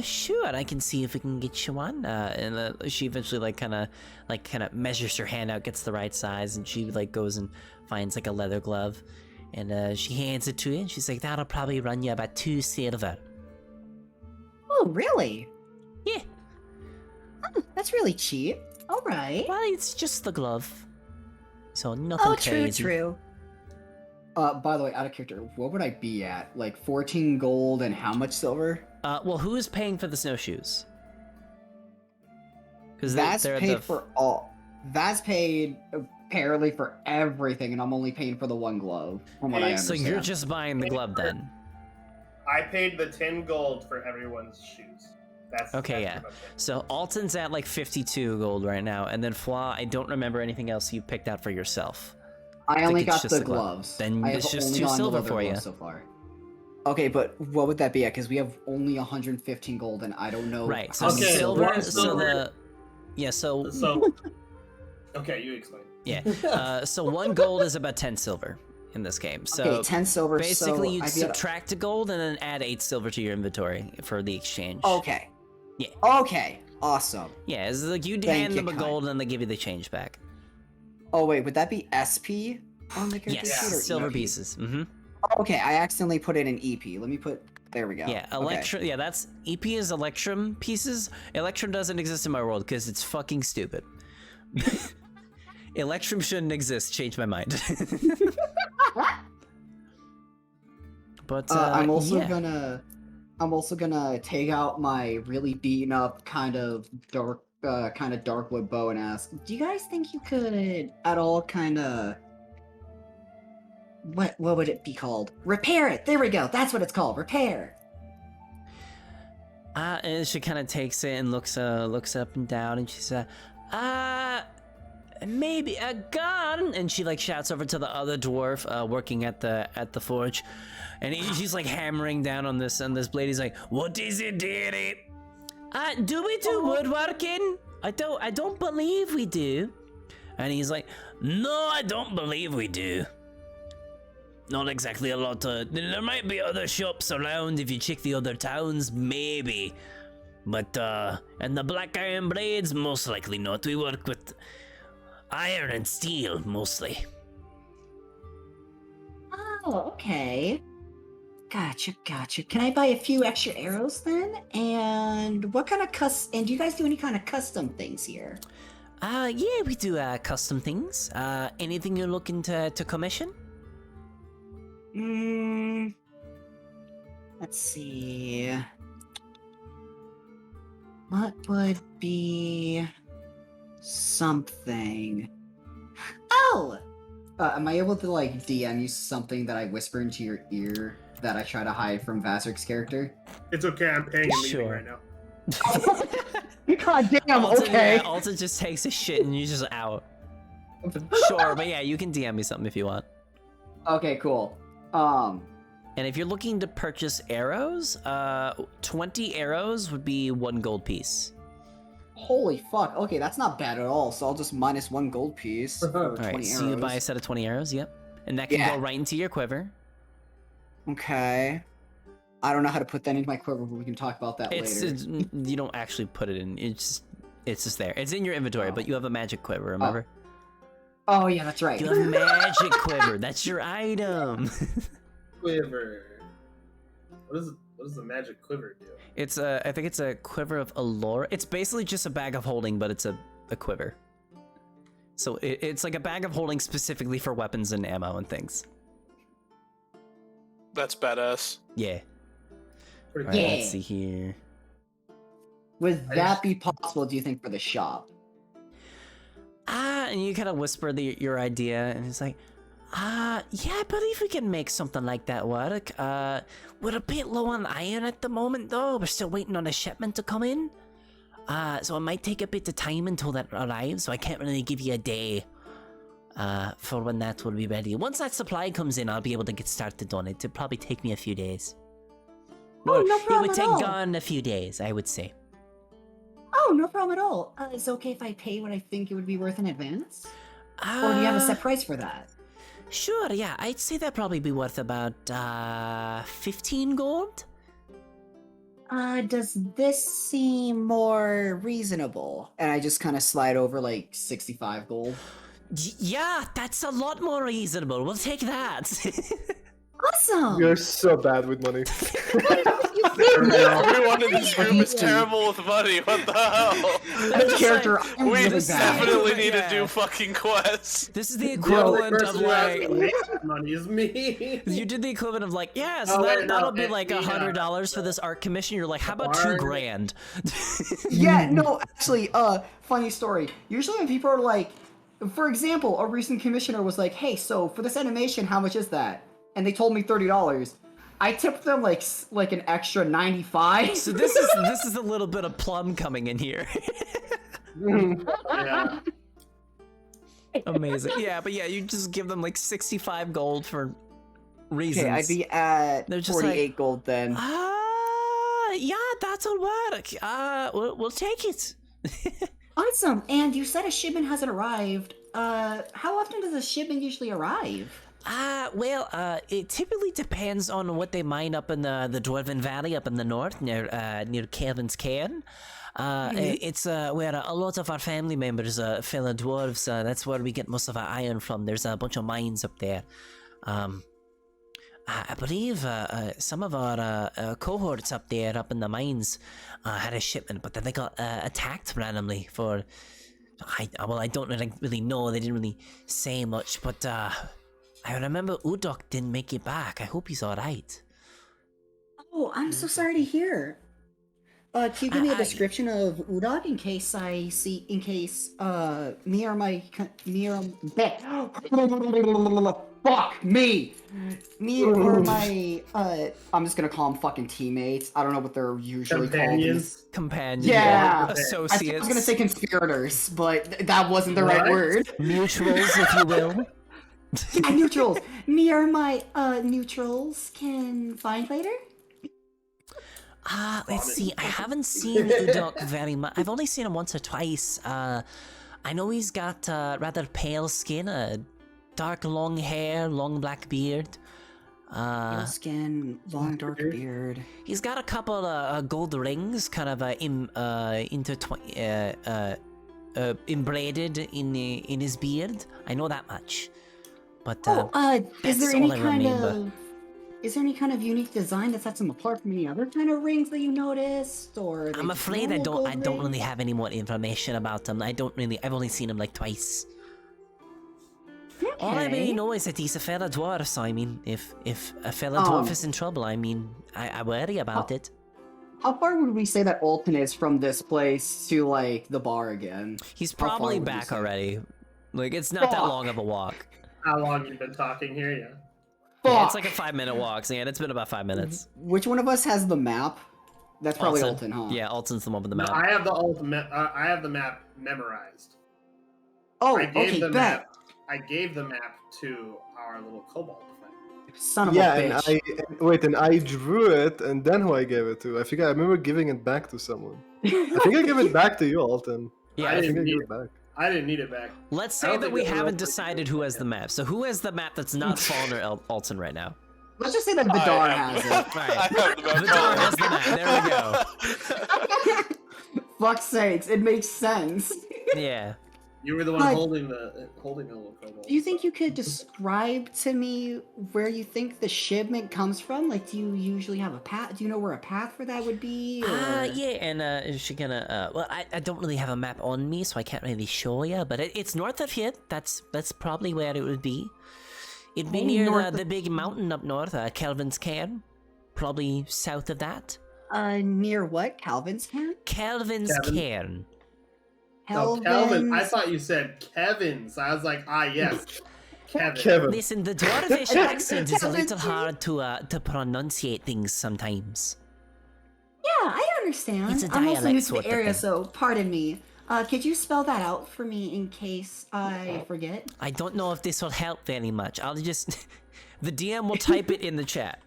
Sure, I can see if we can get you one. And she eventually kind of measures her hand out, gets the right size, and she like goes and finds like a leather glove, and she hands it to you, and she's like, that'll probably run you about 2 silver. Oh, really? Yeah. That's really cheap. All right. Well, it's just the glove, so nothing crazy. True. By the way, out of character, what would I be at? Like 14 gold and how much silver? Well, who is paying for the snowshoes? Because That's they're paid for all. That's paid apparently for everything, and I'm only paying for the one glove, from what I So understand. you're just buying the glove then? I paid the 10 gold for everyone's shoes. That's Okay, that's yeah. what I'm paying. So Alton's at like 52 gold right now, and then Fla, I don't remember anything else you picked out for yourself. I think only it's got just the the glove. gloves. Then I it's have just only 2 gotten the silver leather for gloves you. so far. Okay, but what would that be at? Because we have only 115 gold, and I don't know. Right. So how many Okay, silver. one So silver. so So, okay, you explain. yeah. So 1 gold is about 10 silver in this game. So Okay, 10 silver. basically, so you I'd be at- subtract a gold and then add 8 silver to your inventory for the exchange. Okay. Yeah. Okay. Awesome. Yeah, it's like you Thank hand you, them a kind. gold and they give you the change back. Oh wait, would that be SP on the character Yes, sheet or silver EP? pieces. Mm-hmm. Okay, I accidentally put it in EP. Let me put. There we go. Yeah, Okay. Electrum. Yeah, that's EP is Electrum pieces. Electrum doesn't exist in my world because it's fucking stupid. Electrum shouldn't exist. Change my mind. But I'm also yeah. gonna take out my really beaten up kind of darkwood bow and ask, Do you guys think you could at all kind of what would it be called? Repair it. There we go. That's what it's called. Repair. And she kind of takes it and looks up and down, and she says, maybe a gun. And she like shouts over to the other dwarf working at the forge, and she's like hammering down on this blade. He's like, what is it, dearie? Do we do woodworking? I don't believe we do. And he's like, no, I don't believe we do. Not exactly a lot of... There might be other shops around if you check the other towns, maybe. But, and the black iron blades, most likely not. We work with iron and steel, mostly. Oh, okay. Gotcha. Can I buy a few extra arrows then? And what kind of and do you guys do any kind of custom things here? Yeah, we do, custom things. Anything you're looking to commission? Let's see. What would be something? Oh! am I able to like DM you something that I whisper into your ear that I try to hide from Vasric's character? It's okay, I'm paying and leaving Sure. right now. God damn. Alton, Okay. yeah, Alton just takes a shit and you're just out. Sure, but yeah, you can DM me something if you want. Okay. Cool. And if you're looking to purchase arrows, 20 arrows would be 1 gold piece. Holy fuck. Okay, that's not bad at all. So I'll just minus 1 gold piece for 20 Alright, arrows. so you buy a set of 20 arrows, yep. And that can Yeah. go right into your quiver. Okay. I don't know how to put that into my quiver, but we can talk about that It's later. you don't actually put it in. It's just there. It's in your inventory, but you have a magic quiver, remember? Oh yeah, that's right. You have a magic quiver. That's your item. Quiver. What does the magic quiver do? It's I think it's a quiver of allure. It's basically just a bag of holding, but it's a quiver. So it's like a bag of holding specifically for weapons and ammo and things. That's badass. Yeah. Pretty All right, Yeah. let's see here. Would I that just- be possible, do you think, for the shop? And you kind of whisper your idea, and it's like, yeah, I believe we can make something like that work. We're a bit low on iron at the moment, though. We're still waiting on a shipment to come in. So it might take a bit of time until that arrives, so I can't really give you a day. for when that will be ready. Once that supply comes in, I'll be able to get started on it. It'll probably take me a few days. Oh, no It problem would at take all. Gon a few days, I would say. Oh, no problem at all. Is it okay if I pay what I think it would be worth in advance? Or do you have a set price for that? Sure, yeah. I'd say that'd probably be worth about 15 gold. Does this seem more reasonable? And I just kind of slide over like 65 gold. Yeah, that's a lot more reasonable. We'll take that. Awesome! You're so bad with money. Everyone in this room is terrible with money. What the hell? This character, I'm We really just bad. definitely need Yeah. to do fucking quests. This is the The equivalent only of person who has like... to make money is me. You did the equivalent of like, yeah, so Oh, wait, no, that'll be it's like the, $100 for this art commission. You're like, how about barn. $2,000? Yeah, no, actually, funny story. Usually when people are like, for example, a recent commissioner was like, hey, so for this animation, how much is that? And they told me $30. I tipped them like an extra 95. So this is a little bit of plum coming in here. Yeah. Amazing. Yeah, but yeah, you just give them like 65 gold for reasons. Okay, I'd be at They're just 48 like, gold then. Yeah, that'll work. We'll take it. Awesome. And you said a shipment hasn't arrived. How often does a shipment usually arrive? Well, it typically depends on what they mine up in the Dwarven Valley up in the north near Kelvin's Cairn. It's where a lot of our family members, fellow dwarves, that's where we get most of our iron from. There's a bunch of mines up there. I believe some of our cohorts up there, up in the mines, had a shipment, but then they got attacked randomly for... I don't really know. They didn't really say much, but I remember Udok didn't make it back. I hope he's alright. Oh, I'm so sorry to hear. Can you give me a description of Udog in case me or my fuck me or my I'm just gonna call them fucking teammates. I don't know what they're usually Companions. Companions. Yeah. Associates. I was gonna say conspirators, but that wasn't the right What? word. Mutuals, if you will. Yeah, neutrals. Me or my neutrals can find later. Let's see. I haven't seen Udok very much. I've only seen him once or twice. I know he's got rather pale skin, dark long hair, long black beard. Pale skin, long dark beard. He's got a couple gold rings, kind of embraided in his beard. I know that much. But Is there that's any all I kind remember. of unique design that sets them apart from any other kind of rings that you noticed? Or are they I'm just afraid I normal don't gold really rings? have any more information about him. I've only seen him like twice. All I really Okay. know is that he's a fellow dwarf, so I mean, if a fellow dwarf is in trouble, I mean, I worry about it. How far would we say that Alton is from this place to like the bar again? He's How far probably would you back say? already. Like, it's not that Fuck. long of a walk. How long you been talking here? Yeah. Yeah, Fuck. it's like a 5-minute walk, so yeah, it's been about 5 minutes. Which one of us has the map? That's probably Alton. Alton, huh? Yeah, Alton's the one with the No, map. I have the ultimate. I have the map memorized. Oh, I gave okay, the bet. map. I gave the map to our little kobold friend. Son of Yeah, a and bitch. and I drew it, and then who I gave it to? I think I remember giving it back to someone. I think I gave it back to you, Alton. Yeah, I I think didn't I need gave it. it back. I didn't need it back. let's I say don't that think we that we're haven't all decided who has the map. So who has the map that's not Fawn or Alton right now? Let's just say that Vidar has it. Right. I have the map. Vidar has the map. There we go. Fuck's sakes, it makes sense. Yeah. You were the one But- holding the little kobold. Do you think you could describe to me where you think the shipment comes from? Like, do you usually have a path? Do you know where a path for that would be? Or... Yeah, and is she gonna? Well, I don't really have a map on me, so I can't really show you. But it's north of here. That's probably where it would be. It'd be Oh, near north the of- big mountain up north, Kelvin's Cairn. Probably south of that. Near what? Calvin's camp? Kelvin's Kevin. Cairn. No, Kelvin. I thought you said Kevin's. I was like, yes, Kevin. Kevin. Listen, the dwarvish accent is a Kelvin's little hard to pronunciate things sometimes. Yeah, I understand. It's a I'm also new dialect to sort the of area, thing. so pardon me. Could you spell that out for me in case I forget? I don't know if this will help very much. I'll just... the DM will type it in the chat.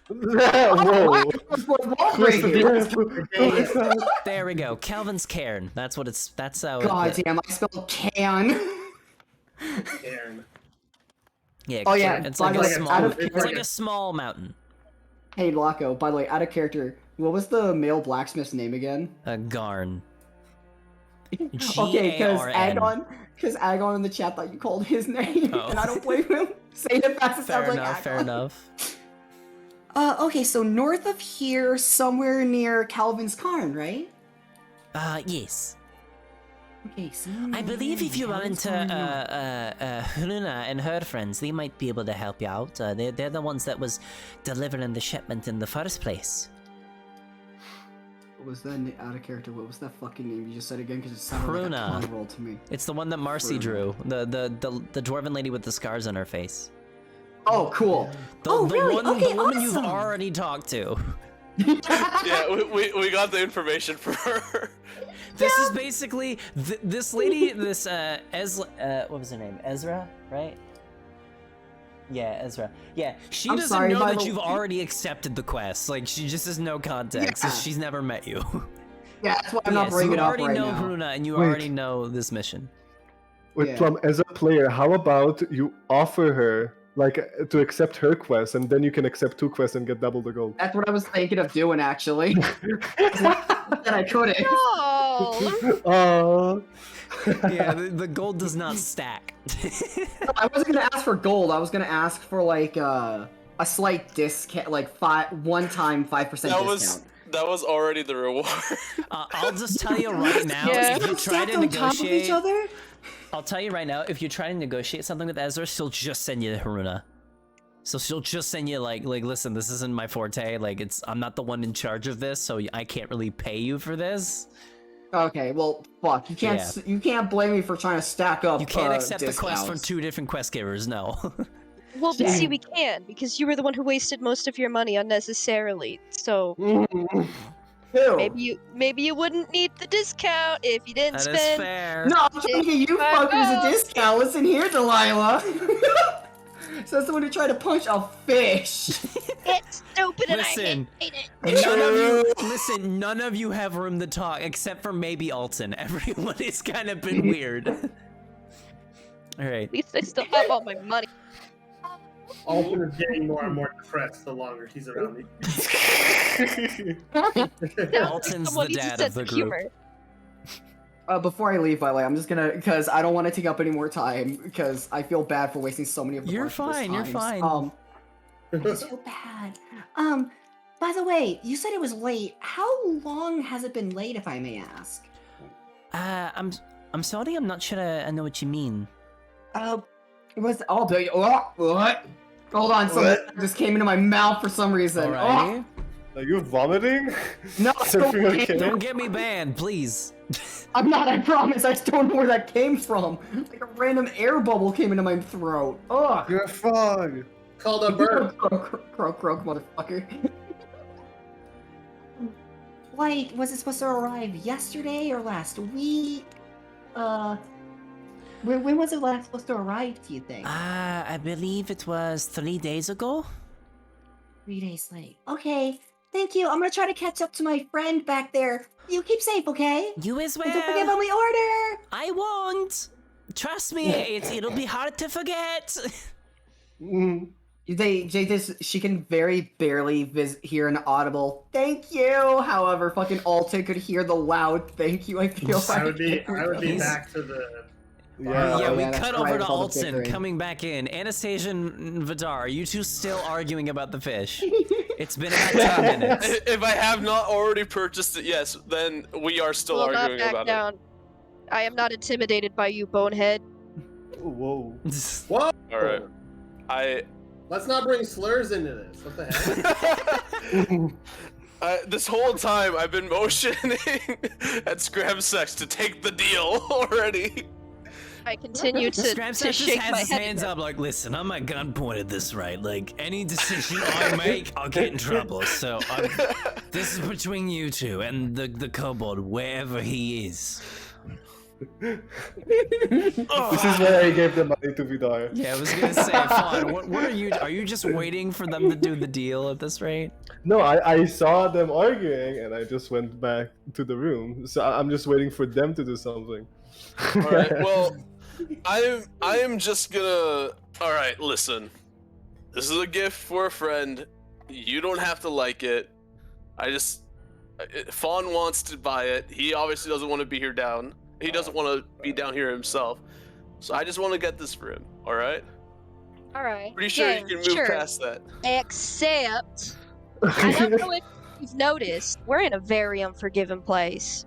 Whoa! Who's the DM? There we go. Calvin's cairn. That's what it's... That's how God it... damn, I spelled can. Cairn. Yeah, Oh, yeah, it's by like the a way, small... out of It's like character. a small mountain. Hey, Laco, by the way, out of character, what was the male blacksmith's name again? A garn. Okay, because Agon in the chat thought you called his name, Oh. and I don't blame him. Saying it fast, it Fair sounds enough, like fair Agon. enough. Okay, so north of here, somewhere near Calvin's Cairn, right? Yes. Okay, so I believe if you run into Hruna and her friends, they might be able to help you out. They're the ones that was delivering the shipment in the first place. What was that out of character? What was that fucking name you just said again? Because it sounded like a Pruna. con roll to me. It's the one that Marcy Hruna. drew. The dwarven lady with the scars on her face. Oh, cool. Oh, really? Okay, the woman you've awesome. already talked to. Yeah, we got the information for her. This is basically this lady. This what was her name? Ezra, right? Yeah, Ezra. Yeah, she I'm doesn't sorry, know that Bible- you've already accepted the quest. Like, she just has no context. Yeah. She's never met you. Yeah, that's why I'm Yeah, not so bringing you it up already right know now. Hruna, and you Wait. already know this mission. Wait, Yeah. Plum, as a player, how about you offer her, like, to accept her quest, and then you can accept 2 quests and get double the gold? That's what I was thinking of doing, actually. That I couldn't. No. Oh. Yeah, the gold does not stack. I wasn't gonna ask for gold. I was gonna ask for like a slight discount, like one-time 5% discount. That was already the reward. I'll just tell you right now, Yeah. if you try Stacked to on top of each negotiate, other? I'll tell you right now, if you try to negotiate something with Ezra, she'll just send you to Hruna. So she'll just send you like, listen, this isn't my forte. Like, I'm not the one in charge of this, so I can't really pay you for this. Okay, well, fuck. You can't. Yeah. You can't blame me for trying to stack up. You can't accept the quest from discounts. 2 different quest givers. No. Well, but see, Dang. we can, because you were the one who wasted most of your money unnecessarily. So Ew. maybe you wouldn't need the discount if you didn't That is spend. fair. No, I'm trying to get you I fuckers a know. discount. Listen here, Delilah. So that's the one who tried to punch a fish. It's stupid and Listen. I hate it. None of you have room to talk except for maybe Alton. Everyone has kind of been weird. All right. At least I still have all my money. Alton is getting more and more depressed the longer he's around me. Alton's Someone the needs a dad of sense the of group. humor. Before I leave, by the way, I'm just gonna, because I don't want to take up any more time, because I feel bad for wasting so many of the You're precious fine, you're times. fine. It's so bad. By the way, you said it was late. How long has it been late, if I may ask? I'm sorry, I'm not sure I know what you mean. It was, what? Hold on, something just came into my mouth for some reason. Alrighty. Are you vomiting? No, Is everything okay? Don't get me banned, please. I'm not, I promise. I just don't know where that came from. Like a random air bubble came into my throat. Ugh. You're a frog. Called a bird. Croak, motherfucker. Like, was it supposed to arrive yesterday or last week? When was it last supposed to arrive, do you think? I believe it was 3 days ago. 3 days late. Okay, thank you. I'm gonna try to catch up to my friend back there. You keep safe, okay? You as well. And don't forget about my order! I won't. Trust me, it'll be hard to forget. Mm. She can very barely hear an audible "thank you." However, fucking Alton could hear the loud "thank you." I feel I like would be He's- back to the. Yeah. Yeah, we yeah, that's cut right, over to with all the Alton bickering. coming back in. Anastasia and Vidar, are you two still arguing about the fish? It's been about 10 minutes. If I have not already purchased it, yes, then we are still Will not arguing back about down. I am not intimidated by you, bonehead. Whoa. Whoa! it. All right. Let's not bring slurs into this. What the heck? This whole time I've been motioning at Scramsex to take the deal already. I continue to Scramsex just shake has my his head. hands up like, listen, I'm a gun pointed this right. Like, any decision I make, I'll get in trouble. So, this is between you two and the kobold, wherever he is. This is why I gave the money to Vidar. Yeah, I was gonna say, Fawn, what are you? Are you just waiting for them to do the deal at this rate? No, I saw them arguing and I just went back to the room. So I'm just waiting for them to do something. All right. Well, I am just gonna. All right. Listen, this is a gift for a friend. You don't have to like it. Fawn wants to buy it. He obviously doesn't want to be here down. He doesn't want to be down here himself. So I just want to get this for him. All right. All right. Pretty sure yeah, you can move sure. past that. Except, I don't know if you've noticed, we're in a very unforgiving place.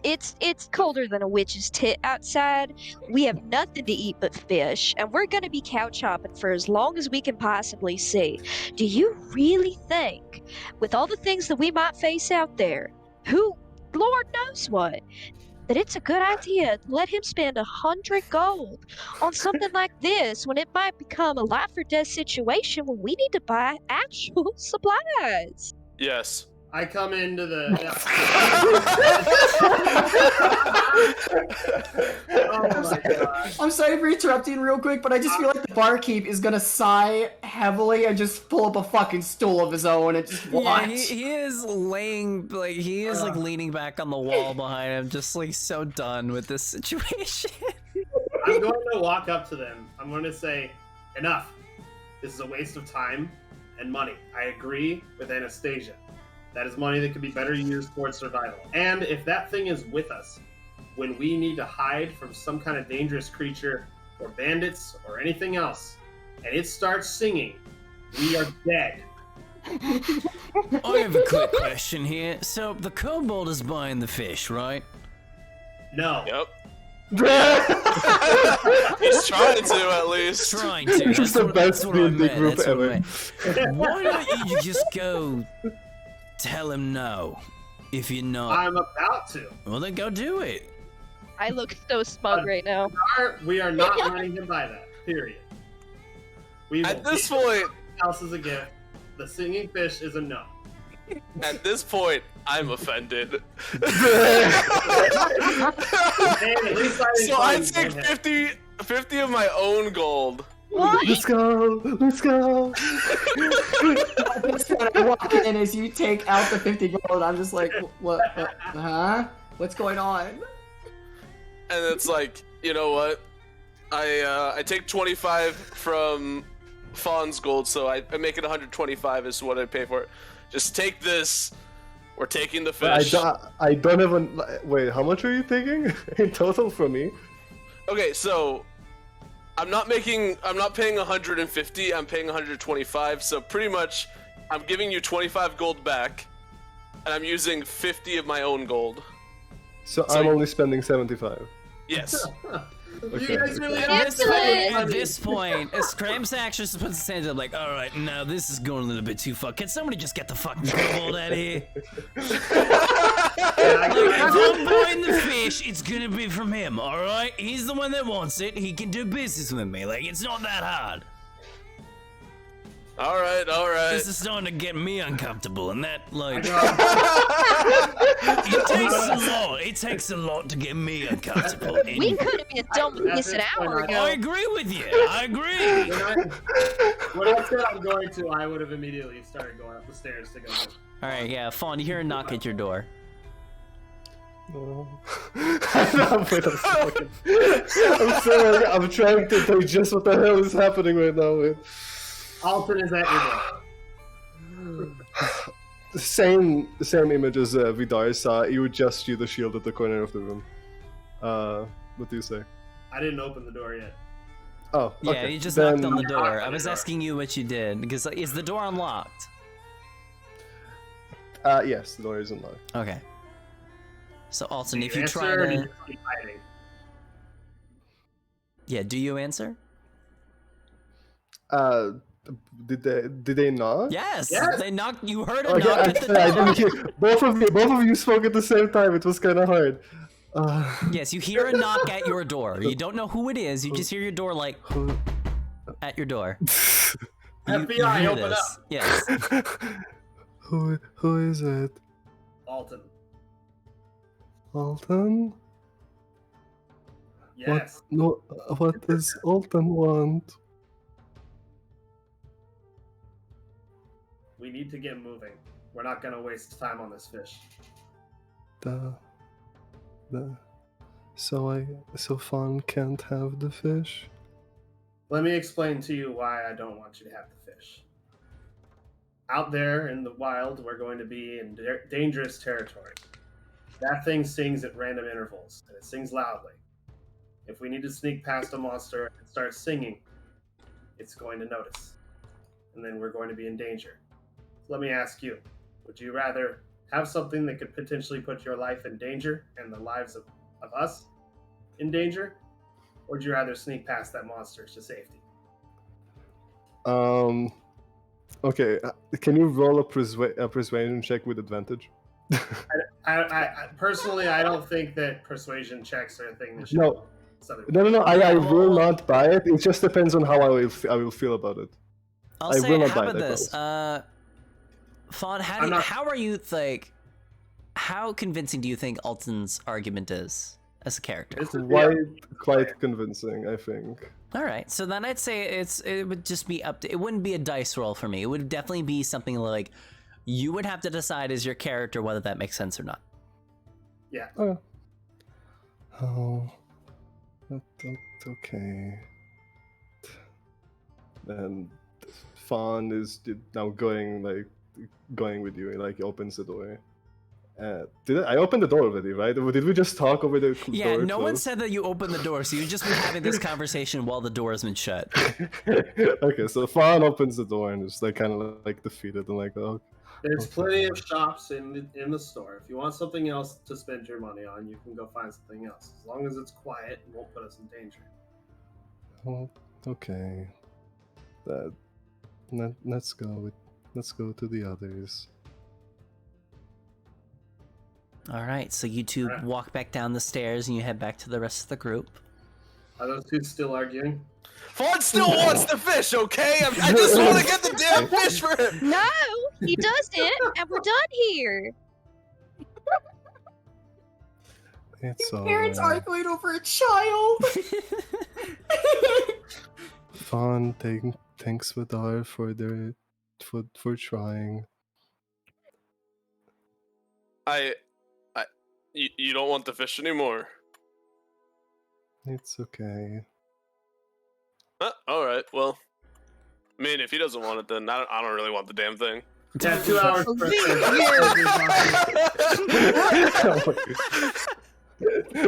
It's colder than a witch's tit outside. We have nothing to eat but fish, and we're gonna be couch hopping for as long as we can possibly see. Do you really think, with all the things that we might face out there, Lord knows what, that it's a good idea to let him spend 100 gold on something like this when it might become a life or death situation when we need to buy actual supplies? Yes. I come into the. Oh my god. I'm sorry for interrupting real quick, but I just feel like the barkeep is gonna sigh heavily and just pull up a fucking stool of his own and just watch. Yeah, he is laying, like, he is, like, leaning back on the wall behind him, just, like, so done with this situation. I'm going to walk up to them. I'm going to say, enough. This is a waste of time and money. I agree with Anastasia. That is money that could be better used towards survival. And if that thing is with us, when we need to hide from some kind of dangerous creature or bandits or anything else, and it starts singing, we are dead. I have a quick question here. So, the kobold is buying the fish, right? No. Yep. He's trying to, at least. Trying to. It's the best that's what I D&D meant, group that's what I ever. meant. Why don't you just go tell him no, if you're not? I'm about to. Well, then go do it. I look so smug right now. We are not letting him buy that. Period. We will At this give point, something else as a gift. The singing fish is a no. at this point, I'm offended. Hey, at least So I didn't take find him. 50 of my own gold. What? Let's go! Let's go! Just when I walk in, as you take out the 50 gold, I'm just like, what huh? What's going on? And it's like, you know what? I take 25 from Fawn's gold, so I make it 125 is what I pay for it. Just take this. We're taking the fish. I don't even. Wait, how much are you taking in total from me? Okay, so I'm not paying 150, I'm paying 125, so pretty much I'm giving you 25 gold back, and I'm using 50 of my own gold. So So I'm you- only spending 75. Yes. Okay. You guys really At this Excellent. point, at this point, Scram's actually just puts his hands up like, all right, now this is going a little bit too far. Can somebody just get the fucking kobold out of here? If I'm buying the fish, it's gonna be from him, all right? He's the one that wants it. He can do business with me. Like, it's not that hard. All right. This is starting to get me uncomfortable, and that, like, I it takes a lot to get me uncomfortable. And We could have been done with this an hour I ago. agree with you. I agree. When I said I'm going to, I would have immediately started going up the stairs to go. All right, yeah, Fawn, you hear a knock at your door. No. I'm sorry. I'm trying to digest what the hell is happening right now. Wait. Alton is at your door. Same image as Vidar saw. You would just shoot the shield at the corner of the room. What do you say? I didn't open the door yet. Oh, Yeah, okay. you just Then- knocked on the door. Knocked I on was the door. asking you what you did because is the door unlocked? Yes, the door is unlocked. Okay. So Alton, if you Answer, try or do to, you just keep hiding? yeah, do you answer? Did they knock? Yes. Yes. They knocked. You heard a Okay, knock at the I door. didn't hear. Both of you spoke at the same time. It was kind of hard. Yes, you hear a knock at your door. You don't know who it is. You just hear your door like at your door. FBI, hear open this. up. Yes. Who is it? Alton. Alton? Yes. No, what does Alton want? We need to get moving. We're not gonna waste time on this fish. So Fawn can't have the fish? Let me explain to you why I don't want you to have the fish. Out there in the wild, we're going to be in dangerous territory. That thing sings at random intervals, and it sings loudly. If we need to sneak past a monster and start singing, it's going to notice. And then we're going to be in danger. Let me ask you, would you rather have something that could potentially put your life in danger and the lives of us in danger? Or would you rather sneak past that monster to safety? Okay, can you roll a persuasion check with advantage? I personally, I don't think that persuasion checks are a thing that should. No. I will not buy it. It just depends on how I will feel about it. I'll I say, will not how buy about it, I this? Fawn, how are you, like, how convincing do you think Alton's argument is as a character? Quite convincing, I think. All right, so then I'd say it would just be it wouldn't be a dice roll for me. It would definitely be something like you would have to decide as your character whether that makes sense or not. Yeah. Oh, that's okay. And Fawn is now going with you. Like, he opens the door. I opened the door already, right? Did we just talk over the door? Yeah, no one said that you opened the door, so you've just been having this conversation while the door has been shut. Okay, so Fawn opens the door and is like kind of like defeated and like, oh. There's plenty of shops in the store. If you want something else to spend your money on, you can go find something else. As long as it's quiet, it won't put us in danger. Oh, okay. Let's go to the others. All right, so you two walk back down the stairs and you head back to the rest of the group. Are those two still arguing? Fawn still wants the fish, okay? I just want to get the damn fish for him. No, he doesn't, and we're done here. It's all Parents right. arguing over a child. Fawn, thanks Vidar for trying. You don't want the fish anymore. It's okay. All right. Well, I mean, if he doesn't want it, then I don't really want the damn thing. Yeah, 2 hours for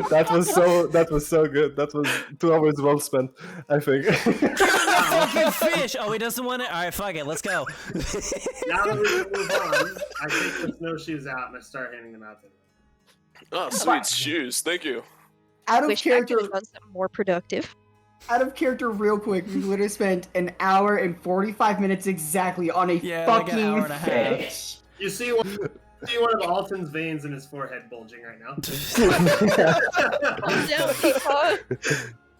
That was so good. That was 2 hours well spent, I think. Fucking fish! Oh, he doesn't want it? Alright, fuck it, let's go. Now that we can move on, I take the snowshoes out and I start handing them out to them. Oh, sweet shoes. Thank you. Out of Wish I character, could have done something more productive. out of character, real quick. We literally spent an hour and 45 minutes exactly on a like an hour fucking and a half. fish. You see one of Alton's veins in his forehead bulging right now. Oh no, people.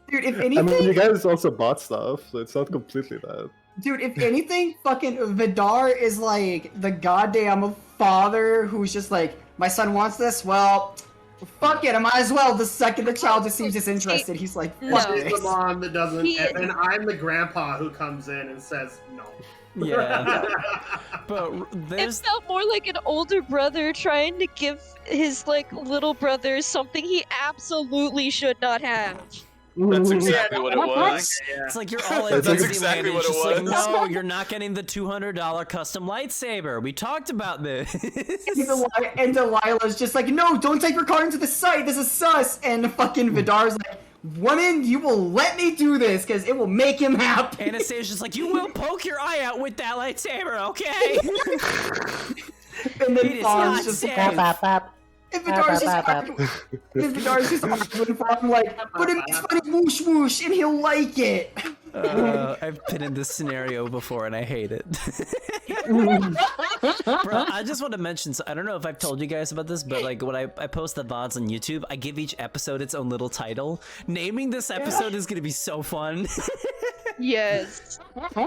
Dude, if I anything, mean, you guys also bought stuff, so it's not completely that. dude, if anything, fucking Vidar is like the goddamn father who's just like, my son wants this, well, fuck it, I might as well. The second the child just seems disinterested, he's like, fuck No. He's the this. mom that doesn't, He- and then I'm the grandpa who comes in and says no. Yeah. But It there's... felt more like an older brother trying to give his like little brother something he absolutely should not have. That's exactly what it was. It's like you're all That's in Disneyland exactly and what it's just it like, was. no, you're not getting the $200 custom lightsaber. We talked about this. And Delilah's just like, no, don't take your car into the site, this is sus. And fucking Vidar's like, woman, you will let me do this, because it will make him happy. Anastasia's like, you will poke your eye out with that lightsaber, okay? And It then is Fawn's not just safe. like, and Vidar's just arguing for him, like, but it's funny, whoosh whoosh, and he'll like it. I've been in this scenario before and I hate it. Bro, I just want to mention, so I don't know if I've told you guys about this, but like when I post the VODs on YouTube, I give each episode its own little title. Naming this episode is going to be so fun. Yes.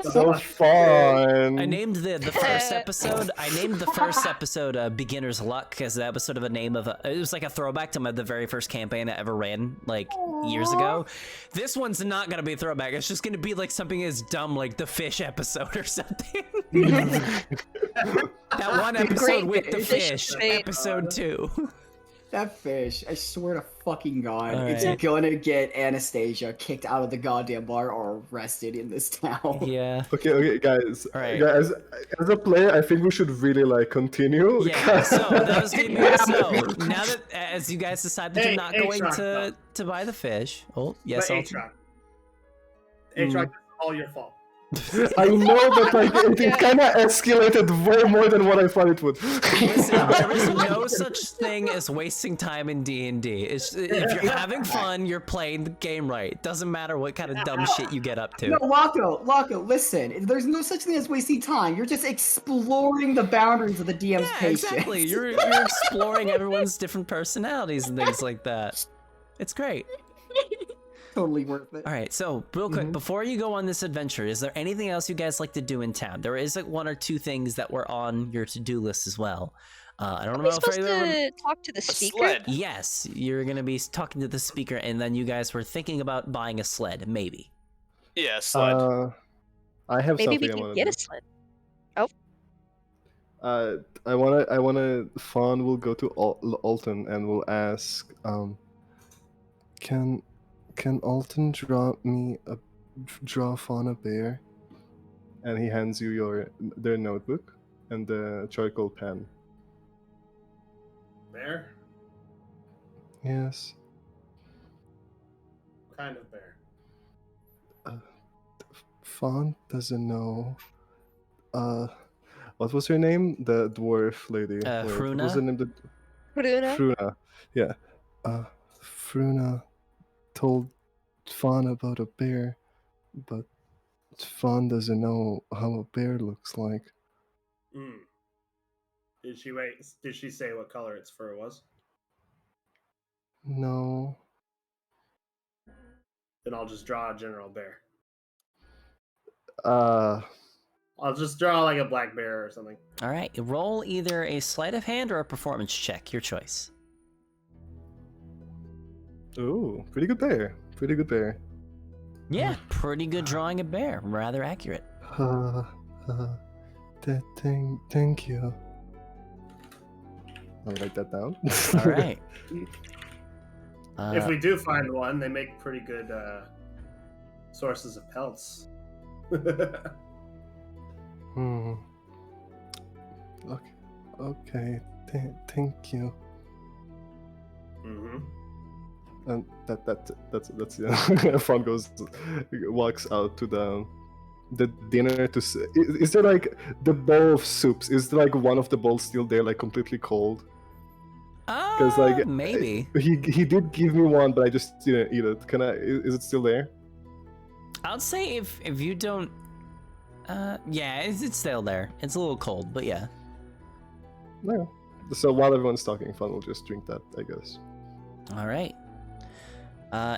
So fun. I named the first episode. I named the first episode "Beginner's Luck" because that was sort of a name of it was like a throwback to the very first campaign I ever ran like years ago. This one's not gonna be a throwback. It's just gonna be like something as dumb like the fish episode or something. That one episode with the fish, episode 2. That fish, I swear to fucking God, it's Alright. gonna get Anastasia kicked out of the goddamn bar or arrested in this town. Yeah. Okay, guys. Alright. Guys, as a player, I think we should really like continue. Yeah, so that was gonna be so now that as you guys decide that you're not going Aatrox, to buy the fish. Oh, yes, But I'll Aatrox. Aatrox, it's all your fault. I know, but like it kind of escalated way more than what I thought it would. Listen, there is no such thing as wasting time in D&D. If you're having fun, you're playing the game right. It doesn't matter what kind of dumb shit you get up to. No, Locko, listen. There's no such thing as wasting time. You're just exploring the boundaries of the DM's Yeah, patience. exactly. You're exploring everyone's different personalities and things like that. It's great. Totally worth it. All right, so real quick, before you go on this adventure, is there anything else you guys like to do in town? There is like 1 or 2 things that were on your to-do list as well. I don't Are we know if supposed anyone... to talk to the speaker? Sled. Yes, you're gonna be talking to the speaker, and then you guys were thinking about buying a sled, maybe. Yeah, sled. I have Maybe we something I can want get to a sled. do. I wanna. Fawn will go to Alton and will ask, can Alton draw Fawn a bear? And he hands you their notebook and the charcoal pen. Bear? Yes. What kind of bear? Fawn doesn't know. What was her name? The dwarf lady. Wait, what Hruna? was the name? Bruna? Fruna. Yeah. Fruna told Fawn about a bear, but Fawn doesn't know how a bear looks like. Hmm. Did she say what color its fur was? No. Then I'll just draw a general bear. I'll just draw like a black bear or something. All right, roll either a sleight of hand or a performance check, your choice. Ooh, pretty good bear. Pretty good bear. Yeah, pretty good drawing a bear, rather accurate. Thank you. I'll write that down. All right. If we do find one, they make pretty good sources of pelts. Okay. Thank you. Mm-hmm. And that's yeah. Fawn walks out to the dinner to. Is there like the bowl of soups? Is there like one of the bowls still there, like completely cold? Because like maybe he did give me one, but I just didn't eat it. Can I? Is it still there? I'd say if you don't, yeah, it's still there. It's a little cold, but yeah. No. So while everyone's talking, Fawn will just drink that, I guess. All right.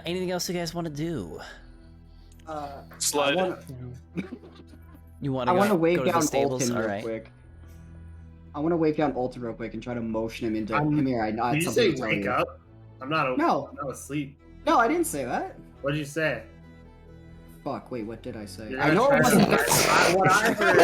Anything else you guys want to do? Sled. You want I want to go wave to the down stables? Alton All real right. quick. I want to wave down Alton real quick and try to motion him into. Come here, I have Did you something say to tell wake you. up? I'm not No. asleep. No, I didn't say that. What did you say? Fuck, wait, what did I say? You're I gonna know try it wasn't. what I heard.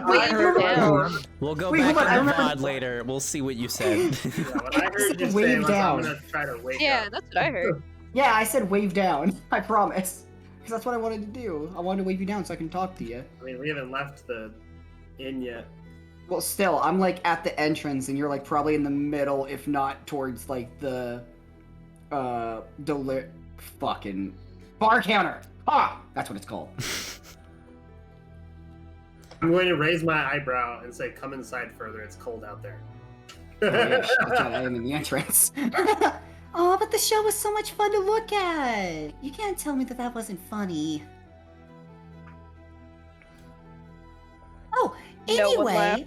Wait, down. We'll go Wait, back hold on, I on the remember- VOD later. We'll see what you said. Yeah, what I heard you say Wave was down. I'm gonna try to wake Yeah, up. that's what I heard. Yeah, I said wave down. I promise. Because that's what I wanted to do. I wanted to wave you down so I can talk to you. I mean, we haven't left the inn yet. Well, still, I'm like at the entrance, and you're like probably in the middle, if not towards like the, fucking bar counter. Ah, that's what it's called. I'm going to raise my eyebrow and say, "Come inside further. It's cold out there." Oh, yeah, shit, that's right, I am in the entrance. Oh, but the show was so much fun to look at. You can't tell me that wasn't funny. Oh, No one anyway.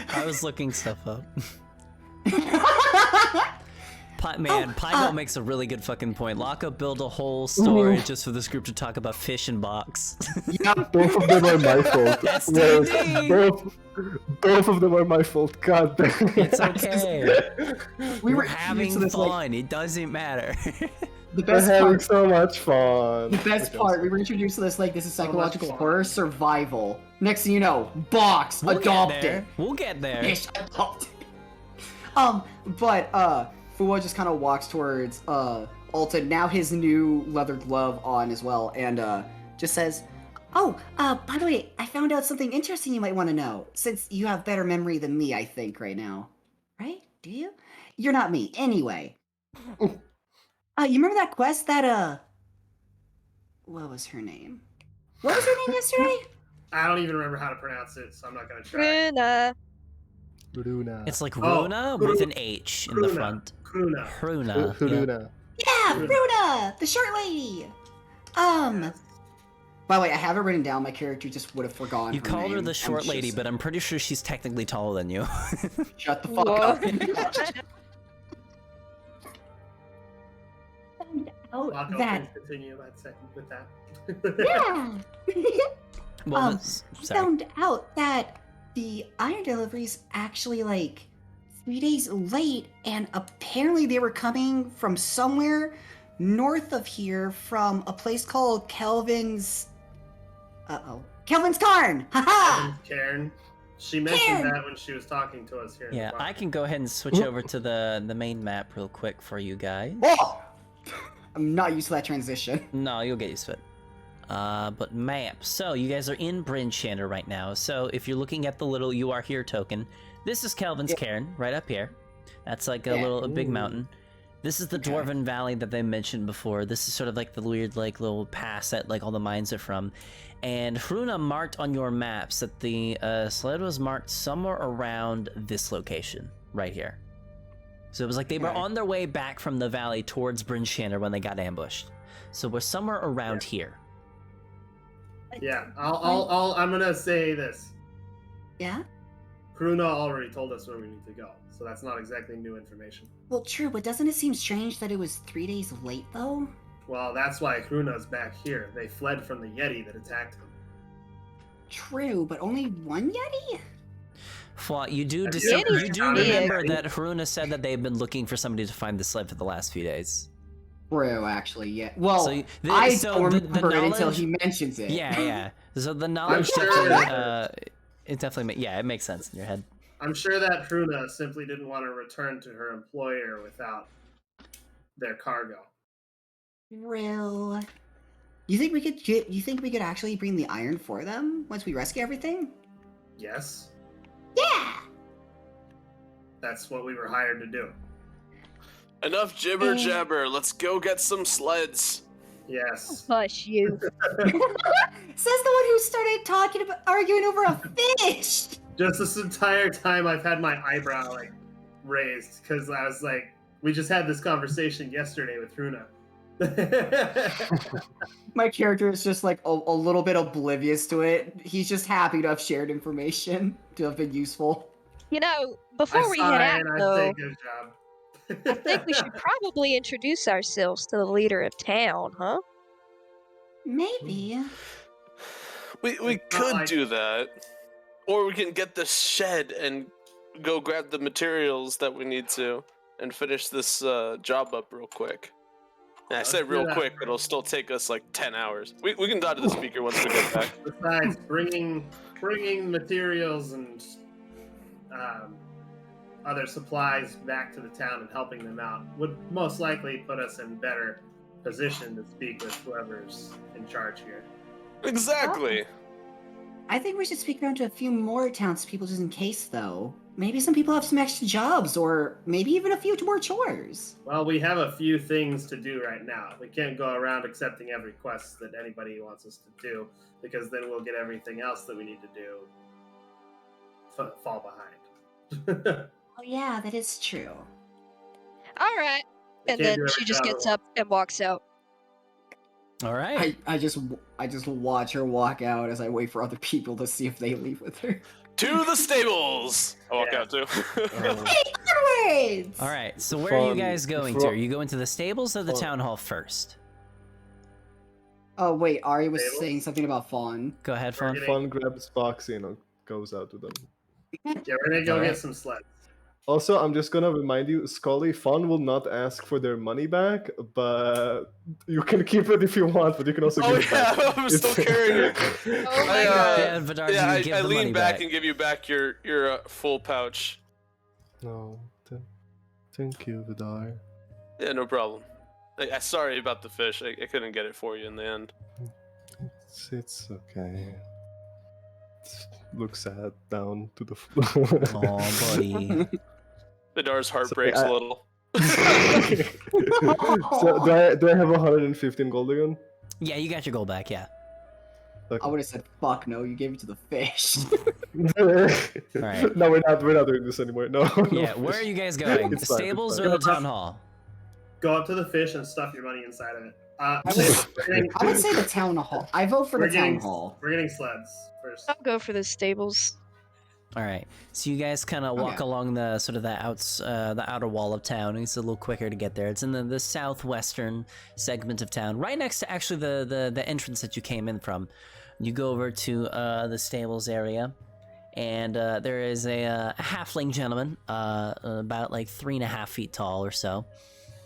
I was looking stuff up. Pygo makes a really good fucking point. Lockup build a whole story just for this group to talk about fish and box. Yeah, both of them are my fault. That's Yes, D&D. both of them are my fault. God damn. It's okay. We We're were having used to this, like, fun. It doesn't matter. the We're best having part. so much fun. The best part, we were introduced to this like this is psychological horror survival. Next thing you know, box We'll get adopted. there. We'll get there. Fish adopted. But Fua just kind of walks towards Alton, now his new leather glove on as well, and just says, "Oh, by the way, I found out something interesting you might want to know. Since you have better memory than me, I think right now, right? Do you? You're not me, anyway. You remember that quest that what was her name? What was her name yesterday? I don't even remember how to pronounce it, so I'm not gonna try. Runa. Runa. It's like Oh, Runa with an H in the Kruna. front. Kruna. Runa. Yeah. Runa. Yeah, Runa, the short lady. By the way, I have it written down. My character just would have forgotten. You called her name. the I'm short lady, just- but I'm pretty sure she's technically taller than you. Shut the fuck Whoa. up. Oh, Lock that. Continue with that. Yeah. Well, sorry. Found out that the iron delivery's actually like 3 days late, and apparently they were coming from somewhere north of here, from a place called Kelvin's. Kelvin's Carn. Haha. Karen. She mentioned Karen! that when she was talking to us here. in the Yeah, bar. I can go ahead and switch over to the main map real quick for you guys. Oh! I'm not used to that transition. No, you'll get used to it. But map. So you guys are in Bryn Shander right now. So if you're looking at the little "You Are Here" token, this is Kelvin's Cairn right up here. That's like a big mountain. This is the Dwarven Valley that they mentioned before. This is sort of like the weird like little pass that like all the mines are from. And Hruna marked on your maps that the sled was marked somewhere around this location right here. So it was like they were on their way back from the valley towards Bryn Shander when they got ambushed. So we're somewhere around here. Yeah, I'm gonna say this. Yeah? Kruna already told us where we need to go, so that's not exactly new information. Well, true, but doesn't it seem strange that it was 3 days late, though? Well, that's why Kruna's back here. They fled from the Yeti that attacked them. True, but only one Yeti? Flaw, you do Yeti's you do not remember big. that Haruna said that they've been looking for somebody to find the sled for the last few days. True, actually, yeah. Well, So I so don't the remember it until knowledge- he mentions it. Yeah, yeah. So the knowledge sure definitely, that- it definitely, it makes sense in your head. I'm sure that Kruna simply didn't want to return to her employer without their cargo. Real. You think we could actually bring the iron for them once we rescue everything? Yes, Yeah. that's what we were hired to do. Enough jibber jabber. Let's go get some sleds. Yes. Hush you. Says the one who started arguing over a fish. Just this entire time I've had my eyebrow like raised because I was like, we just had this conversation yesterday with Runa. My character is just like a little bit oblivious to it. He's just happy to have shared information, to have been useful. You know, I before we saw head it out, and I though, say good job. I think we should probably introduce ourselves to the leader of town, huh? Maybe. We It's not could like- do that. Or we can get the shed and go grab the materials that we need to and finish this job up real quick. And I Let's say do real that. quick, but it'll still take us like 10 hours. We can talk to the speaker once we get back. Besides, bringing materials and other supplies back to the town and helping them out would most likely put us in better position to speak with whoever's in charge here. Exactly. I think we should speak around to a few more townspeople just in case, though. Maybe some people have some extra jobs, or maybe even a few more chores. Well, we have a few things to do right now. We can't go around accepting every quest that anybody wants us to do, because then we'll get everything else that we need to do fall behind. Oh yeah, that is true. All right. We And can't then do she every just job gets at up and walks out. All right. I just watch her walk out as I wait for other people to see if they leave with her. To the stables! I walk Yeah. out too. swords! All right, so where are you Fun- guys going to? Are you going to the stables or the Fun. town hall first? Oh wait, Ari was Tables? saying something about Fawn. Go ahead, Fawn. Getting- Fun grabs Foxy and goes out to them. Yeah, we're gonna go Alright. get some sleds. Also, I'm just gonna remind you, Scully, Fun will not ask for their money back, but you can keep it if you want, but you can also Oh give it back. yeah, I'm still carrying it. Oh my I, god. Yeah, Vidar, yeah, you give I the lean money back and give you back your full pouch. No, thank you, Vidar. Yeah, no problem. Sorry about the fish. I couldn't get it for you in the end. It's okay. Look sad down to the floor. Oh, buddy. Vidar's heart breaks I- a little. So do I have 115 gold again? Yeah, you got your gold back, yeah. I would have said, "Fuck no, you gave it to the fish." Alright. No, we're not doing this anymore. No. Yeah, where are you guys going? It's fine, Stables it's or fine. the town hall? Go up to the fish and stuff your money inside of it. I would say the town hall. I vote for We're the town getting- hall. We're getting sleds first. I'll go for the stables. All right, so you guys kind of walk Okay. along the sort of the outer wall of town. It's a little quicker to get there. It's in the southwestern segment of town, right next to actually the entrance that you came in from. You go over to the stables area, and there is a halfling gentleman, about like 3.5 feet tall or so,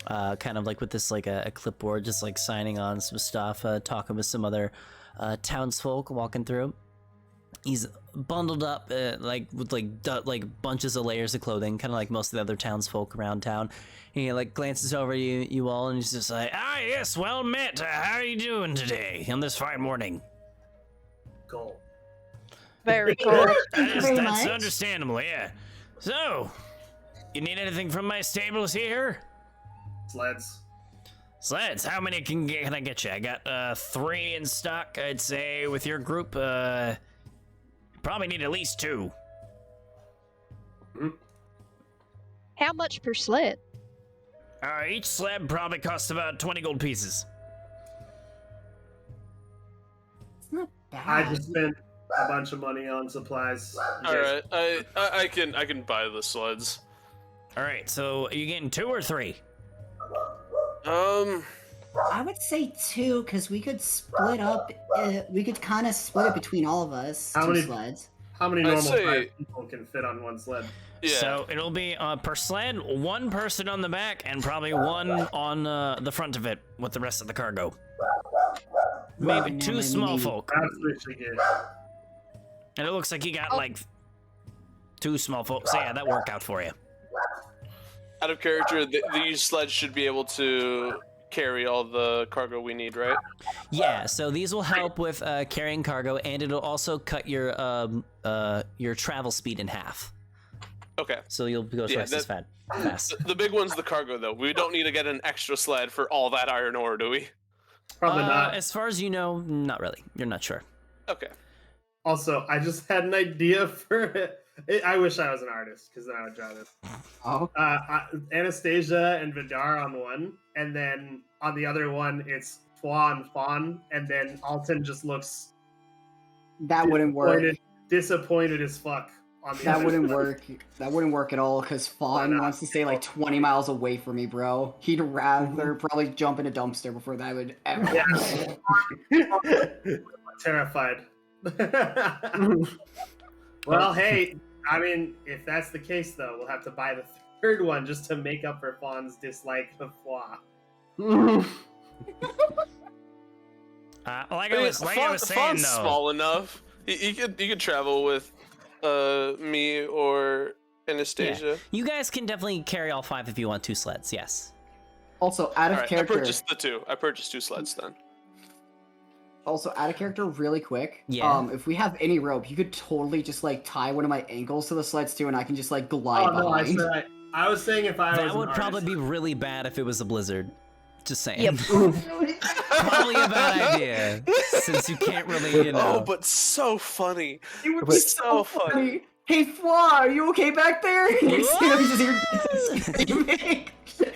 kind of like with this like a clipboard, just like signing on some stuff, talking with some other townsfolk walking through. He's bundled up like with like bunches of layers of clothing, kind of like most of the other townsfolk around town. He like glances over you all, and he's just like, "Ah, yes, well met. How are you doing today on this fine morning?" Gold. Very cool. Thank you very That's much. understandable, yeah. So, you need anything from my stables here? Sleds. Sleds, how many can I get you? I got 3 in stock. I'd say with your group, probably need at least 2. How much per sled? Each sled probably costs about 20 gold pieces. It's not bad. I just spent a bunch of money on supplies. You All guys- right, I can buy the sleds. All right, so are you getting 2 or 3? I would say 2, because we could split up. We could kind of split it between all of us. How 2 many- sleds. How many I'd normal say- sized people can fit on one sled? Yeah. So it'll be per sled, 1 person on the back, and probably 1 on the front of it with the rest of the cargo. Maybe Well, 2 maybe- small folk. That's what you get. And it looks like you got like 2 small folk. So yeah, that worked out for you. Out of character, these sleds should be able to carry all the cargo we need, right? Yeah, so these will help with carrying cargo, and it'll also cut your travel speed in half. Okay. So you'll go Yeah, twice as fast. The big one's the cargo, though. We don't need to get an extra sled for all that iron ore, do we? Probably not. As far as you know, not really. You're not sure. Okay. Also, I just had an idea for it. I wish I was an artist, because then I would draw this. Oh, Anastasia and Vidar on one, and then on the other one, it's Fwa and Fawn, and then Alton just looks that wouldn't work. disappointed as fuck. On the That other wouldn't side. work. That wouldn't work at all, because Fawn not? wants to stay like 20 miles away from me, bro. He'd rather probably jump in a dumpster before that would ever Yeah. Terrified. Well, hey, I mean, if that's the case, though, we'll have to buy the third one just to make up for Fawn's dislike of Fwa. Like I was saying, Fawn's though. small enough. You could travel with me or Anastasia. You guys can definitely carry all 5 if you want 2 sleds. Yes. Also, out of All right, character. I purchased the 2. I purchased 2 sleds then. Also, out of character, really quick. Yeah. If we have any rope, you could totally just like tie one of my ankles to the sleds too, and I can just like glide Oh, no, behind. I was saying if I was That an would probably artist. be really bad if it was a blizzard. Just saying. Yep. Probably a bad idea, since you can't really, you know. Oh, but so funny. It would But be so so funny. funny. Hey, Flaw, are you okay back there? Next thing you just hear screaming,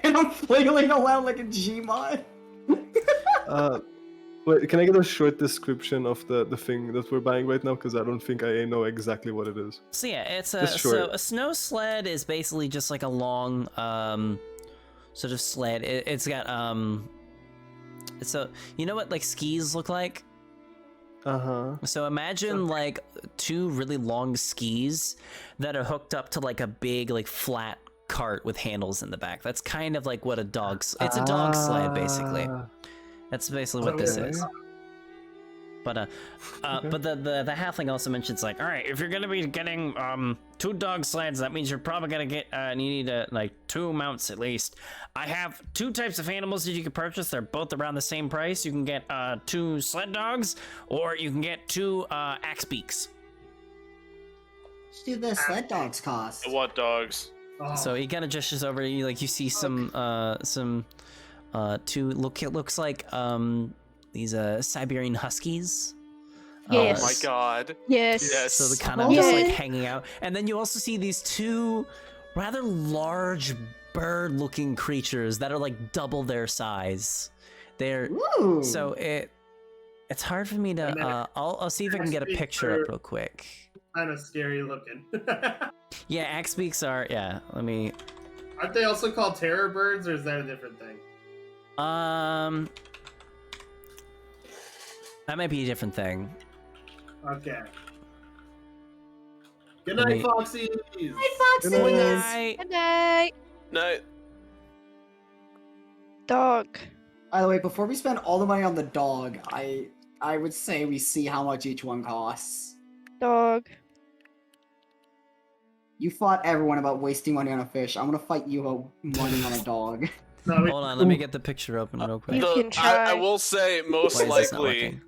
and I'm flailing around like a Gmod. Wait, can I get a short description of the thing that we're buying right now? Because I don't think I know exactly what it is. So yeah, it's Just so short. a snow sled is basically just like a long sort of sled. It's got so you know what like skis look like? So imagine like two really long skis that are hooked up to like a big like flat cart with handles in the back. That's kind of like what it's a dog sled basically. That's basically what this is. But but the halfling also mentions like, all right, if you're gonna be getting 2 dog sleds, that means you're probably gonna get you need like 2 mounts at least. I have 2 types of animals that you can purchase. They're both around the same price. You can get 2 sled dogs, or you can get 2 axe beaks. What do the sled dogs cost? What dogs? So he kind of gestures over to you, like you see some 2 looks like these Siberian huskies. Yes. Oh my god. Yes. Yes. So they're kind of just like hanging out, and then you also see these 2 rather large bird-looking creatures that are like double their size. They're Ooh. so it's hard for me to. I'll see if I can get a picture up real quick. Kind of scary looking. Yeah, axe beaks are. Yeah, let me. Aren't they also called terror birds, or is that a different thing? That might be a different thing. Okay. Good Let night, me- Foxies. Foxes. Good night. Night. Good night, No. dog. By the way, before we spend all the money on the dog, I would say we see how much each one costs. Dog. You fought everyone about wasting money on a fish. I'm gonna fight you about money on a dog. No, Hold on, let me get the picture open real quick. You can I try. will say, most Why is this not likely, working?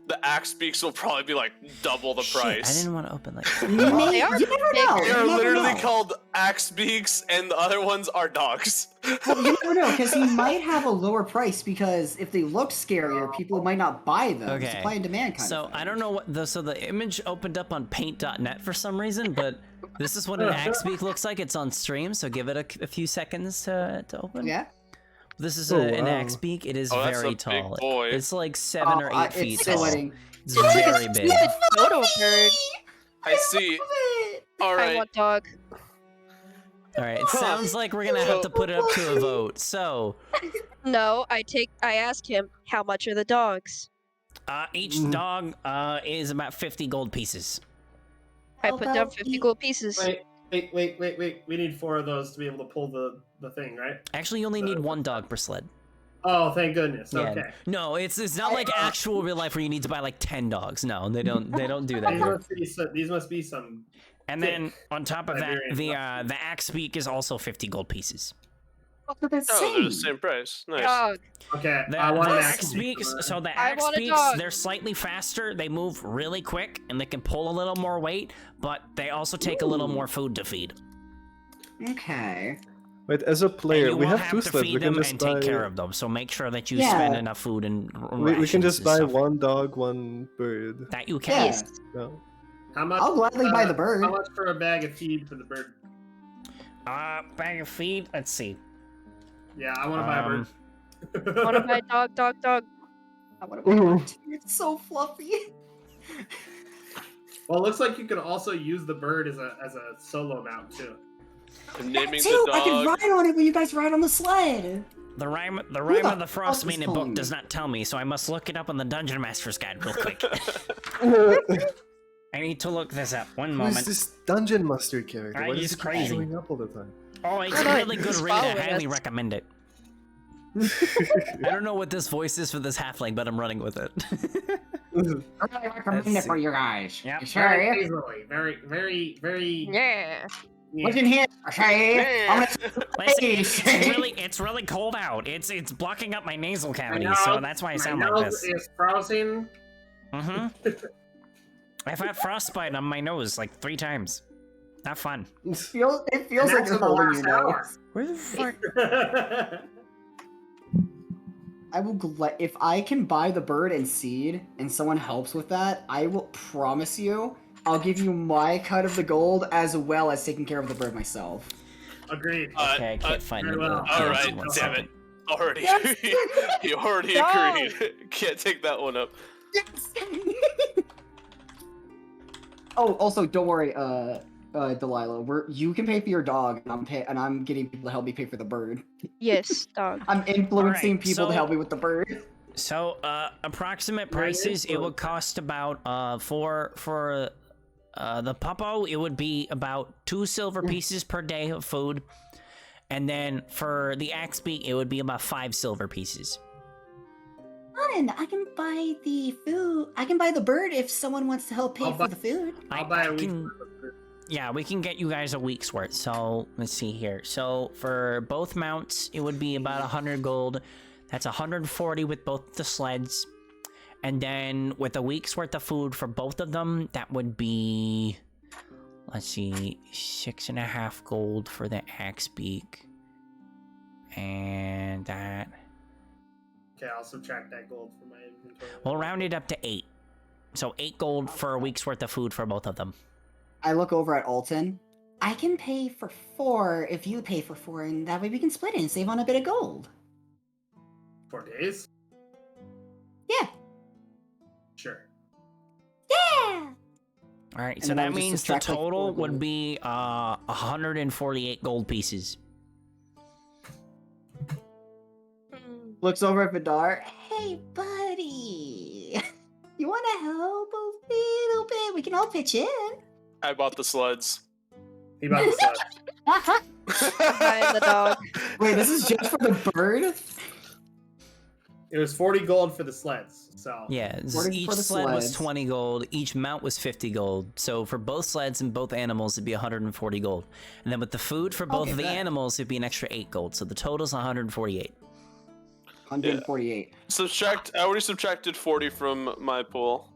the axe beaks will probably be like double the Shit, price. I didn't want to open like. You never know. They are You bigger. They're never literally know. called axe beaks, and the other ones are dogs. Well, you never know, because he might have a lower price, because if they look scarier, people might not buy them. Okay. Supply and demand kind So of thing. I don't know what the image opened up on paint.net for some reason, but this is what an axe beak looks like. It's on stream, so give it a few seconds to open. Yeah? This is Oh, an wow. axe beak. It is Oh, that's a very big tall. boy. It's like 7 or 8 feet it's tall. sweating. It's very big. It's a dodo bird. I see. All I right. want dog. All right, it sounds like we're gonna have to put it up to a vote. So, No, I ask him, how much are the dogs? each dog is about 50 gold pieces. I How put down about 50 you- gold pieces. Wait. We need 4 of those to be able to pull the thing, right? Actually, you only need 1 dog per sled. Oh, thank goodness. Yeah. Okay. No, it's not like actual real life where you need to buy like 10 dogs. No, they don't do that here. These must be some. And then on top of that, Siberian the axe beak is also 50 gold pieces. Oh, they're the Oh, they're the same. same price. Nice. Dog. Okay, The, I want the an axe beaks, so the I axe want a beaks, dog. they're slightly faster. They move really quick, and they can pull a little more weight, but they also take a little more food to feed. Okay. Wait, as a And player, you we will have 2 to sleds. feed We can them just and buy. take care of them. So make sure that you Yeah. spend enough food and We can just buy rations and stuff. 1 dog, 1 bird. That you can. Yes. No. How much? I'll gladly buy the bird. How much for a bag of feed for the bird? Bag of feed. Let's see. Yeah, I want to buy a bird. Want to buy dog? I want to buy Ooh. one too. It's so fluffy. Well, it looks like you can also use the bird as a solo mount too. I'm naming Too, the I can dog. ride on it when you guys ride on the sled. The Rime the of the fuck is Frostmaiden calling book me? does not tell me, so I must look it up on the Dungeon Master's Guide real quick. I need to look this up. One Who's moment. this dungeon master character? Ah, Why he's does he keep crazy. showing up all the time? Oh, it's I a know, really good he's read. I following highly us. recommend it. I don't know what this voice is for this halfling, but I'm running with it. I really recommend Let's it for you guys. Yep. You Very sure? easily, very. Yeah. What's in here? Okay. I'm gonna Listen, it's really cold out. It's blocking up my nasal cavity, so that's why I sound my like nose this. is frozen. Mm-hmm. I've had frostbite on my nose like 3 times. Not fun. it feels And like that's you're in the holding your last nose. Where the fuck? hour. I will if I can buy the bird and seed, and someone helps with that, I will promise you, I'll give you my cut of the gold as well as taking care of the bird myself. Agreed. Okay, I can't find it. very well. All right, damn it. Already. Yes. He already No. agreed. Can't take that one up. Yes. Oh, also, don't worry, Delilah. You can pay for your dog, and I'm getting people to help me pay for the bird. Yes, dog. I'm influencing Alright, people to so- help me with the bird. So, approximate Very prices, it would influential. cost about, for the puppo, it would be about 2 silver pieces per day of food. And then for the axe beak, it would be about 5 silver pieces. Fun! I can buy the food. I can buy the bird if someone wants to help pay I'll for buy- the food. I'll buy a week. can, yeah, we can get you guys a week's worth. So, let's see here. So, for both mounts, it would be about 100 gold. That's 140 with both the sleds. And then with a week's worth of food for both of them, that would be, let's see, 6.5 gold for the axe beak. And that, Okay, I'll subtract that gold from my inventory. we'll round it up to 8. So 8 gold for a week's worth of food for both of them. I look over at Alton. I can pay for 4 if you pay for 4, and that way we can split it and save on a bit of gold. 4 days? Yeah. Sure. Yeah! Alright, And so then I that would just means the subtract, like, 4 total would gold. be 148 gold pieces. Mm, Looks over at Vidar. Hey, buddy! You want to help a little bit? We can all pitch in. I bought the sleds. He bought the sled. buying the dog. Wait, this is just for the bird? It was 40 gold for the sleds, so... Yeah, For each the sled was sleds. 20 gold, each mount was 50 gold. So for both sleds and both animals, it'd be 140 gold. And then with the food for both Okay, of the bet. animals, it'd be an extra 8 gold. So the total's 148. 148. I already subtracted 40 from my pool.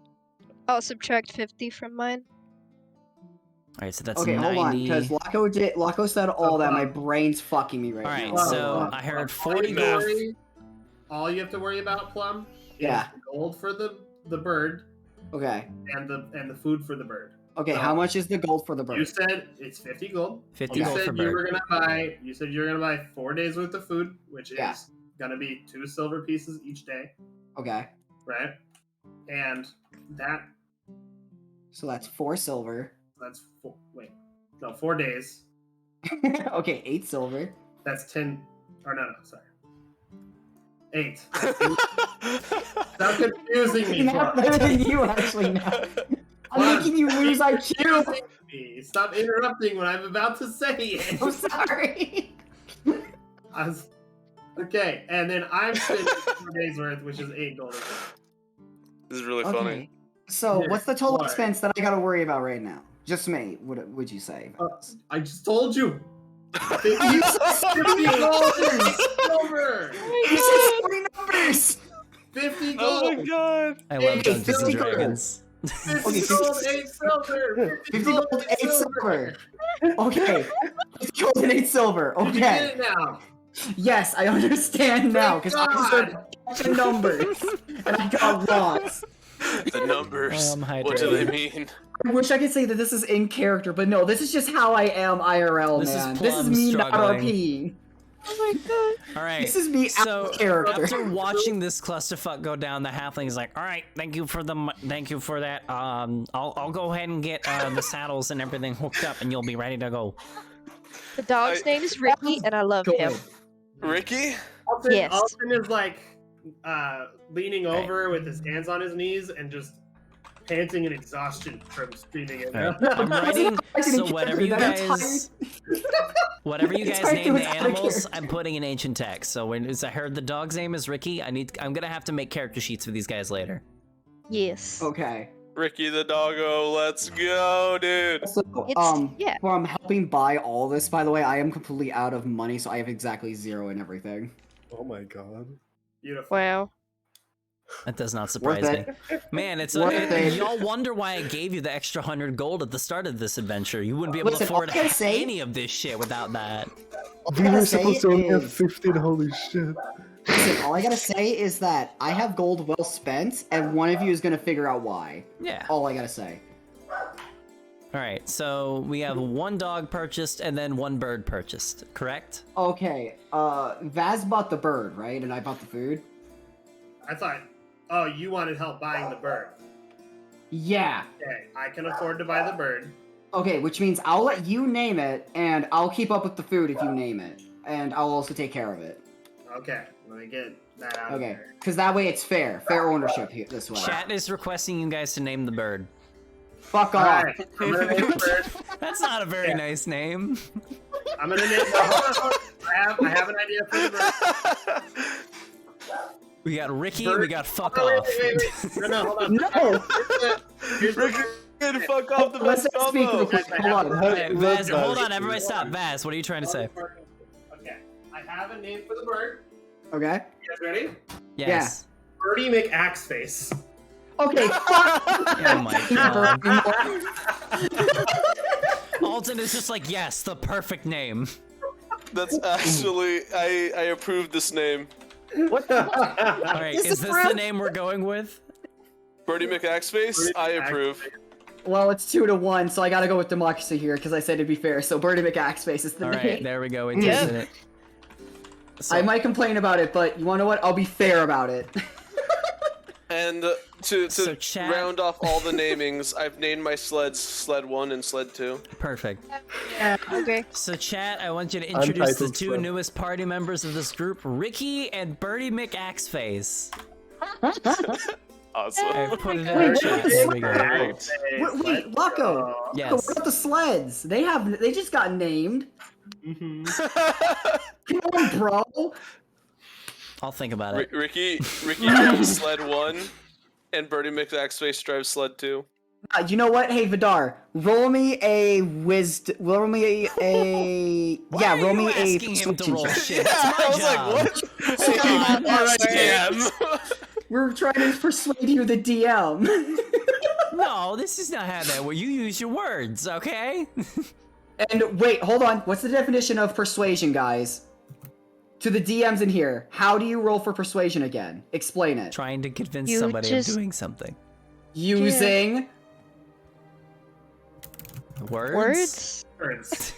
I'll subtract 50 from mine. Alright, so that's Okay, 90. hold on, because Laco said all that. My brain's fucking me right Alright, now. so I heard 40 math. gold. All you have to worry about, Plum, Yeah. is the gold for the bird Okay. and the food for the bird. Okay, So, how much is the gold for the You bird? said it's 50 gold. 50 You gold for said you were bird. gonna buy. You said you were gonna buy 4 days worth of food, which Yeah. is gonna be 2 silver pieces each day, Okay. right? And So that's 4 silver. that's 4 days. Okay, 8 silver. That's 10. Or no, sorry. 8. Stop confusing me. Not Plum. better than you, actually, now. I'm making you lose IQ. Confusing me. Stop interrupting when I'm about to say it. I'm sorry. Okay, and then I'm spending 4 days worth, which is 8 gold. This is really funny. Okay. So, Here, what's the total what? expense that I gotta worry about right now? Just me, would you say? I just told you. 50 You said 50 gold and silver. You said 40 numbers! 50 Oh my gold. god! I love Hey, Dungeons 50 and gold. Dragons. 50 Okay, gold, 8 silver. 50 gold, 8 silver. Okay. 50 gold and 8 silver. You get Okay. it now. Yes, I understand now, because I God. said a bunch of numbers, and I got lost. The numbers. hydrated. What do they mean? I wish I could say that this is in character, but no, this is just how I am IRL, This is man. This is Plum me struggling. not RP. Oh my god. Alright. This is me So out of character. after watching this clusterfuck go down, the halfling's like, "All right, thank you for that. I'll go ahead and get the saddles and everything hooked up, and you'll be ready to go." The dog's name is Ricky, and I love him. Ricky? Alton, Yes. Alton is like leaning over with his hands on his knees and just panting in exhaustion from screaming it. Alright, I'm writing. So whatever you guys It's hard name to the attack animals, here. I'm putting in ancient text. So when I heard the dog's name is Ricky, I'm gonna have to make character sheets for these guys later. Yes. Okay. Ricky the doggo, let's go, dude! So, Yeah. from helping buy all this, by the way, I am completely out of money, so I have exactly 0 and everything. Oh my god. Beautiful. Wow. That does not Worth surprise me. it. Man, it's Worth it. y'all wonder why I gave you the extra 100 gold at the start of this adventure. You wouldn't be able Listen, to afford all I gotta say- any of this shit without that. We gotta were say supposed to only have is- 15, holy shit. Listen, all I gotta say is that I have gold well spent, and one of you is gonna figure out why. Yeah. All I gotta say. All right, so we have one dog purchased and then one bird purchased, correct? Okay, Vaz bought the bird, right? And I bought the food? I thought, oh, you wanted help buying the bird. Yeah. Okay, I can afford to buy the bird. Okay, which means I'll let you name it, and I'll keep up with the food if you name it. And I'll also take care of it. Okay, let me get that out of Okay, there. because that way it's fair. Fair ownership here this way. Chat is requesting you guys to name the bird. Fuck off. Alright, I'm gonna name the bird. That's not a very nice name. I'm gonna name hold on. I have an idea for the bird. We got Ricky, Bird. we got fuck Oh, off. wait. No, hold on. No! Here's the Ricky, good fuck off the Let's best speak combo. real quick. Hold on. Alright, Vaz, Vaz. hold on, everybody stop. Vaz, what are you trying to say? Okay, I have a name for the bird. Okay. You guys ready? Yes. Birdie McAxeface. Okay, fuck! Oh my god. Alton is just like, yes, the perfect name. That's actually, I approve this name. Alright, This is is this real. the name we're going with? Birdie McAxeface, I approve. Well, it's 2-1, so I gotta go with democracy here, because I said it'd be fair, so Birdie McAxeface is the Alright, name. there we go, we Yeah. tested it. So, I might complain about it, but you wanna know what? I'll be fair about it. And to So chat- round off all the namings, I've named my sleds Sled 1 and Sled 2. perfect. Okay. So chat, I want you to introduce the Untitled two sled. newest party members of this group, Ricky and Birdie McAxeface. Awesome. I put it in the chat, there we go. Wait, Wacko! Yes. What about the sleds? They just got named. Mm-hmm. Come on, bro! I'll think about it. Ricky drives Sled 1, and Birdie McAxeface drives Sled 2. You know what? Hey, Vidar, roll me a wisdom. Roll me a. Why yeah, are roll you me a. asking him to roll persuasion shit? It's my I was job. like, what? Alright, DM. We're trying to persuade you, the DM. No, this is not how that works. You use your words, okay? And wait, hold on. What's the definition of persuasion, guys? To the DMs in here, how do you roll for persuasion again? Explain it. Trying to convince You somebody just- of doing something. Using. Words? Words? Birds.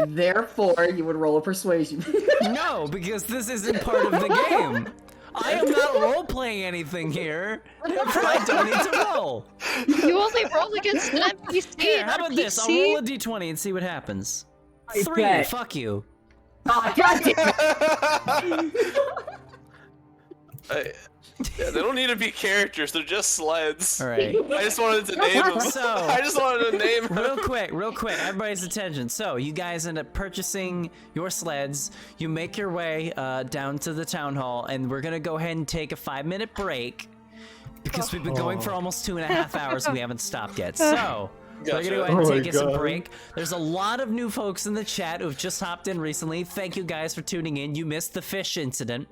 Therefore, you would roll a persuasion. No, because this isn't part of the game. I am not role-playing anything here. Therefore, I don't need to roll. You only roll against an NPC. Here, how not a about this? I'll PC. roll a d20 and see what happens. 3, bet. fuck you. Oh, God damn it. Yeah, they don't need to be characters, they're just sleds. All right. I just wanted to name them. So- I just wanted to name them. Real quick, everybody's attention. So, you guys end up purchasing your sleds. You make your way down to the town hall, and we're gonna go ahead and take a 5-minute break because we've been going for almost 2.5 hours and we haven't stopped yet. So, we're Gotcha. gonna go ahead and Oh my take us a God. break. There's a lot of new folks in the chat who've just hopped in recently. Thank you guys for tuning in. You missed the fish incident.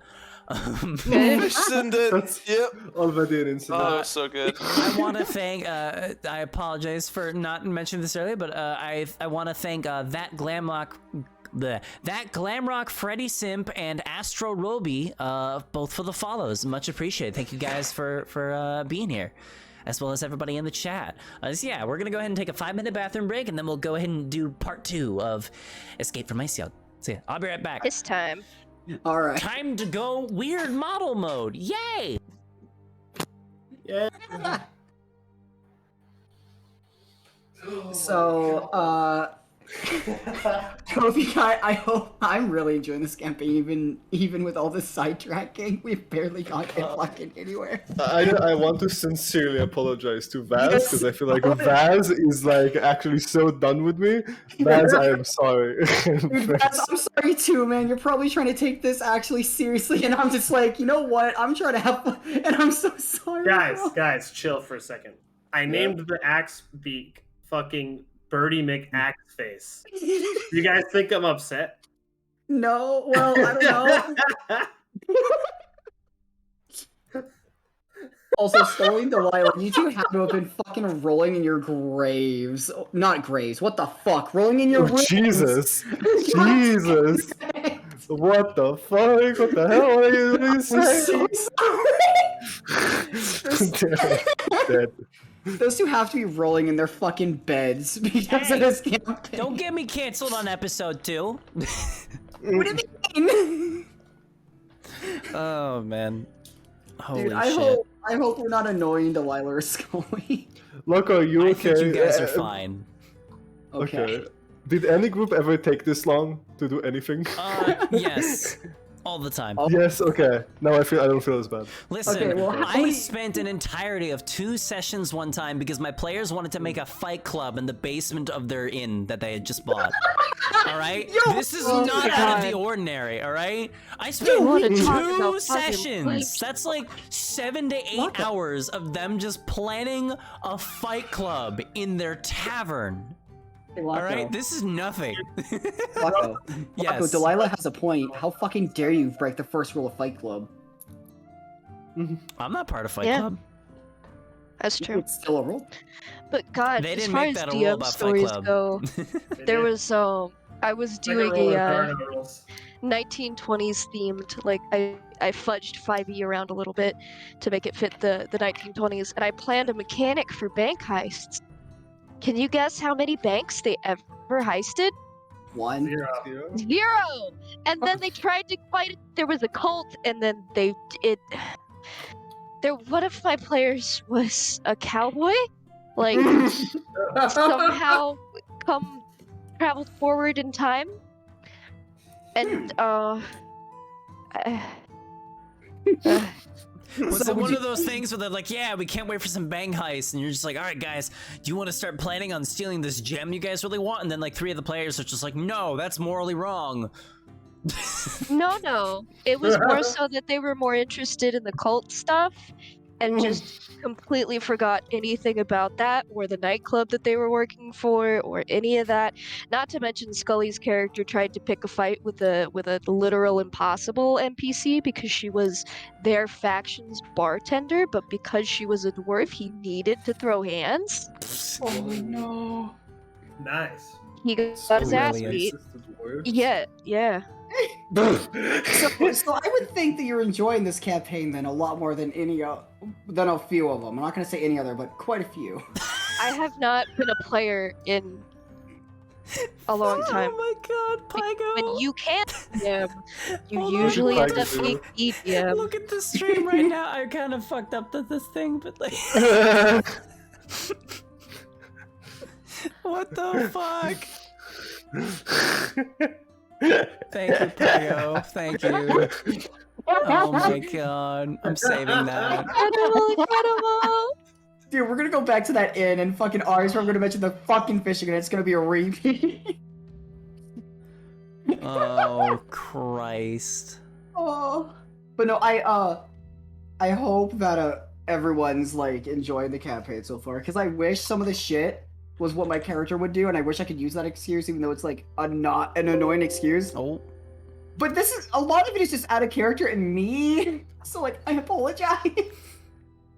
Syndicate. Yep. Already an incident. Oh, so good. I want to thank. I apologize for not mentioning this earlier, but I want to thank that Glamrock, that Glamrock, Freddy Simp, and Astro Roby, both for the follows. Much appreciated. Thank you guys for being here, as well as everybody in the chat. So yeah, we're gonna go ahead and take a 5-minute bathroom break, and then we'll go ahead and do part 2 of Escape from Icewind Dale. So yeah, I'll be right back. This time. All right. Time to go weird model mode. Yay! So, Trophy Guy, I hope I'm really enjoying this campaign, even with all this sidetracking. We've barely gotten fucking anywhere. I want to sincerely apologize to Vaz Yes. because I feel like Vaz is like actually so done with me. Vaz, I am sorry. Dude, Vaz, I'm sorry too, man. You're probably trying to take this actually seriously, and I'm just like, you know what? I'm trying to have fun, and I'm so sorry. bro. Guys, chill for a second. I named the axe beak fucking Birdie McAxeface. You guys think I'm upset? No, well, I don't know. Also, Stolen Delilah, you two have to have been fucking rolling in your graves. Not graves, what the fuck? Rolling in your Oh, graves. Jesus. Jesus. What the fuck? What the hell are you I'm saying? so sorry. Dead. Those two have to be rolling in their fucking beds because Hey, of this campaign. Don't get me canceled on episode 2. What do you mean? Oh man. Holy Dude, shit. I hope we're not annoying Delilah or Scully. Loco, you I okay? think you guys are fine. Okay. Did any group ever take this long to do anything? Yes. All the time. Yes. Okay. Now I don't feel as bad. Listen, Okay, well, how I many- spent an entirety of 2 sessions one time because my players wanted to make a fight club in the basement of their inn that they had just bought. All right? This is Oh not my out of the God. ordinary, all right? I spent wanna talk 2 about fucking sessions. fights. That's like 7 to 8 hours of them just planning a fight club in their tavern. All right? This is nothing. Flacco, Yes. Delilah has a point. How fucking dare you break the first rule of Fight Club? I'm not part of Fight Yeah. Club. That's true. It's still a rule. But God, They as didn't far make as that a rule DM about Fight stories Club. go, They there did. was I was Like a doing roller a coaster rules. 1920s themed, like I fudged 5e around a little bit to make it fit the 1920s, and I planned a mechanic for bank heists. Can you guess how many banks they ever heisted? 1. 0. 0! And then they tried to fight it. There was a cult, and then one of my players was a cowboy, like somehow traveled forward in time, and Was So it would one you- of those things where they're like, yeah, we can't wait for some bang heists, and you're just like, all right, guys, do you want to start planning on stealing this gem you guys really want? And then like 3 of the players are just like, no, that's morally wrong. no, it was more so that they were more interested in the cult stuff, and just completely forgot anything about that, or the nightclub that they were working for, or any of that. Not to mention Scully's character tried to pick a fight with a literal impossible NPC because she was their faction's bartender, but because she was a dwarf, he needed to throw hands. Oh no. Nice. He got his ass Brilliant. beat. Racist to dwarves. Yeah. So I would think that you're enjoying this campaign then a lot more than than a few of them. I'm not gonna say any other, but quite a few. I have not been a player in a long time. Oh my god, Pygo. When you can't DM, you Hold on. usually end up Pygo. being EDM. Look at the stream right now. I kind of fucked up this thing, but like, what the fuck? Thank you, Pygo. Thank you. Oh my god, I'm saving that. Incredible. Dude, we're gonna go back to that inn and fucking ours where I'm gonna mention the fucking fishing and it's gonna be a repeat. Oh Christ. Oh. But no, I hope that everyone's like enjoying the campaign so far because I wish some of the shit was what my character would do and I wish I could use that excuse even though it's like not an annoying excuse. Oh. But this is a lot of it is just out of character and me. So like I apologize.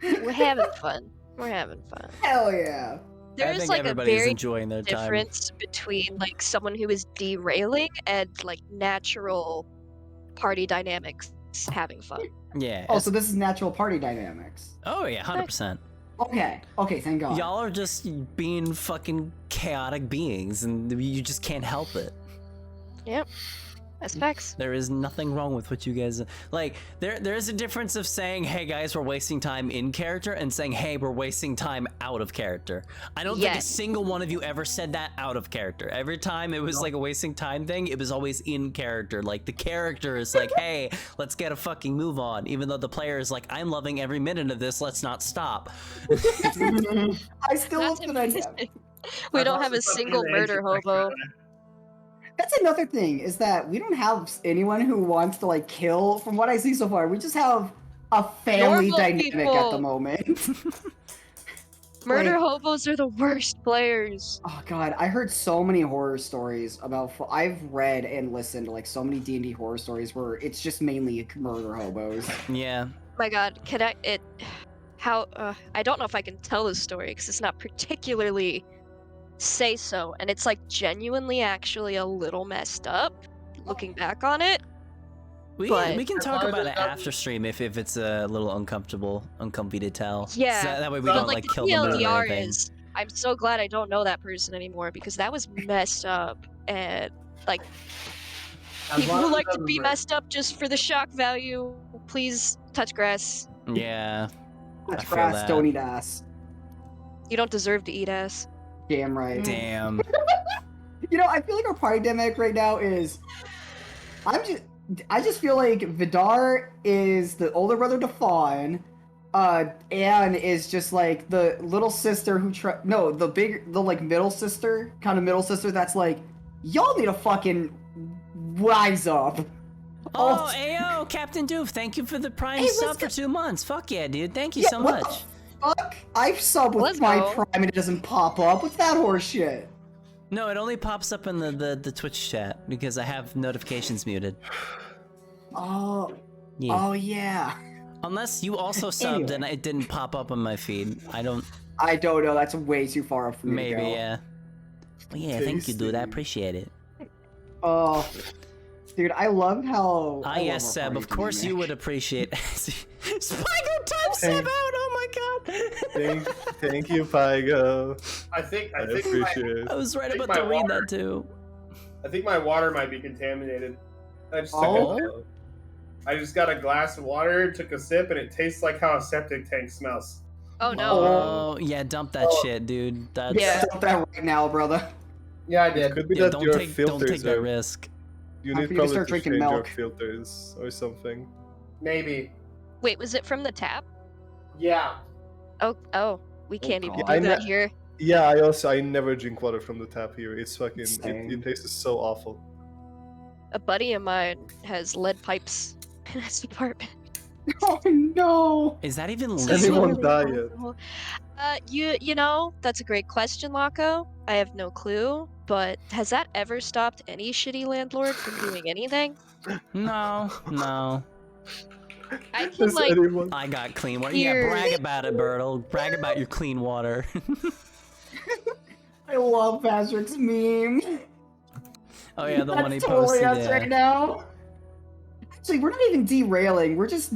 We're having fun. We're having fun. Hell yeah. I There's think like a everybody's very enjoying their time. difference between like someone who is derailing and like natural party dynamics having fun. Yeah. Oh, so this is natural party dynamics. Oh yeah, 100%. Okay, thank God. Y'all are just being fucking chaotic beings, and you just can't help it. Yep. That's facts. There is nothing wrong with what you guys like. There is a difference of saying, "Hey guys, we're wasting time in character," and saying, "Hey, we're wasting time out of character." I don't think a Yes. single one of you ever said that out of character. Every time it was like a wasting time thing, it was always in character. Like the character is like, "Hey, let's get a fucking move on," even though the player is like, "I'm loving every minute of this. Let's not stop." I still Not love to that mention, we don't have a single murder hobo. That's another thing, is that we don't have anyone who wants to like kill from what I see so far. We just have a family Normal dynamic at people. the moment. Murder Like- hobos are the worst players. Oh god, I heard so many horror stories about I've read and listened to like so many D&D horror stories where it's just mainly murder hobos. Yeah. My God, I don't know if I can tell this story because it's not particularly say so, and it's like genuinely actually a little messed up looking back on it. We But- can As talk long as about it's it not- after stream if it's a little uncomfy to tell. Yeah, So that way we but, don't like like the kill the mood or TLDR anything. is, I'm so glad I don't know that person anymore because that was messed up. And like As people long who as it like to doesn't be break. messed up just for the shock value, please touch grass. Yeah. I Touch feel grass, that. don't eat ass. You don't deserve to eat ass. Damn right. Damn. You know, I feel like our party dynamic right now is. I just feel like Vidar is the older brother to Fawn. Anne is just like the little sister who the like middle sister, kind of middle sister that's like, y'all need to fucking rise up. Oh, ayo, Captain Doof, thank you for the Prime Hey, sub let's for go- 2 months. Fuck yeah, dude. Thank you Yeah, so what much. the fuck? I've subbed with Let's my go. Prime and it doesn't pop up. What's that horse shit? No, it only pops up in the Twitch chat because I have notifications muted. Oh, Yeah. oh yeah. Unless you also subbed Anyway. and it didn't pop up on my feed. I don't. I don't know. That's way too far up for me to Maybe, go. yeah. Well, yeah, thank you, dude. I Tasty. appreciate it. Oh, dude, I love how. Ah, I love yes, our Seb. party Of course you dynamic. would appreciate. Spygo time Seb Hey. out! Oh my god! Thank you, Pygo. I think I appreciate it. I was right Take about my to read water. that too. I think my water might be contaminated. I just, took Oh? I just got a glass of water, took a sip, and it tastes like how a septic tank smells. Oh no. Oh, yeah, dump that shit, dude. That's Yeah. Stop that right now, brother. Yeah, I It did. could be yeah, that don't your take filters that are. risk. You Time need for you to probably start to drinking change your milk. filters or something. Maybe. Wait, was it from the tap? Yeah. Oh, we can't even God. do I that ne- here. Yeah, I never drink water from the tap here. It's fucking Same. it tastes so awful. A buddy of mine has lead pipes in his apartment. Oh no! Is that even Does legal? anyone die yet? You know, that's a great question, Lako. I have no clue, but has that ever stopped any shitty landlord from doing anything? No, no. I can Does like anyone? I got clean water. Here. Yeah, brag about it, Bertle. Brag about your clean water. I love Patrick's meme. Oh yeah, the one he That's totally posted. us Yeah. right now. Actually, we're not even derailing. We're just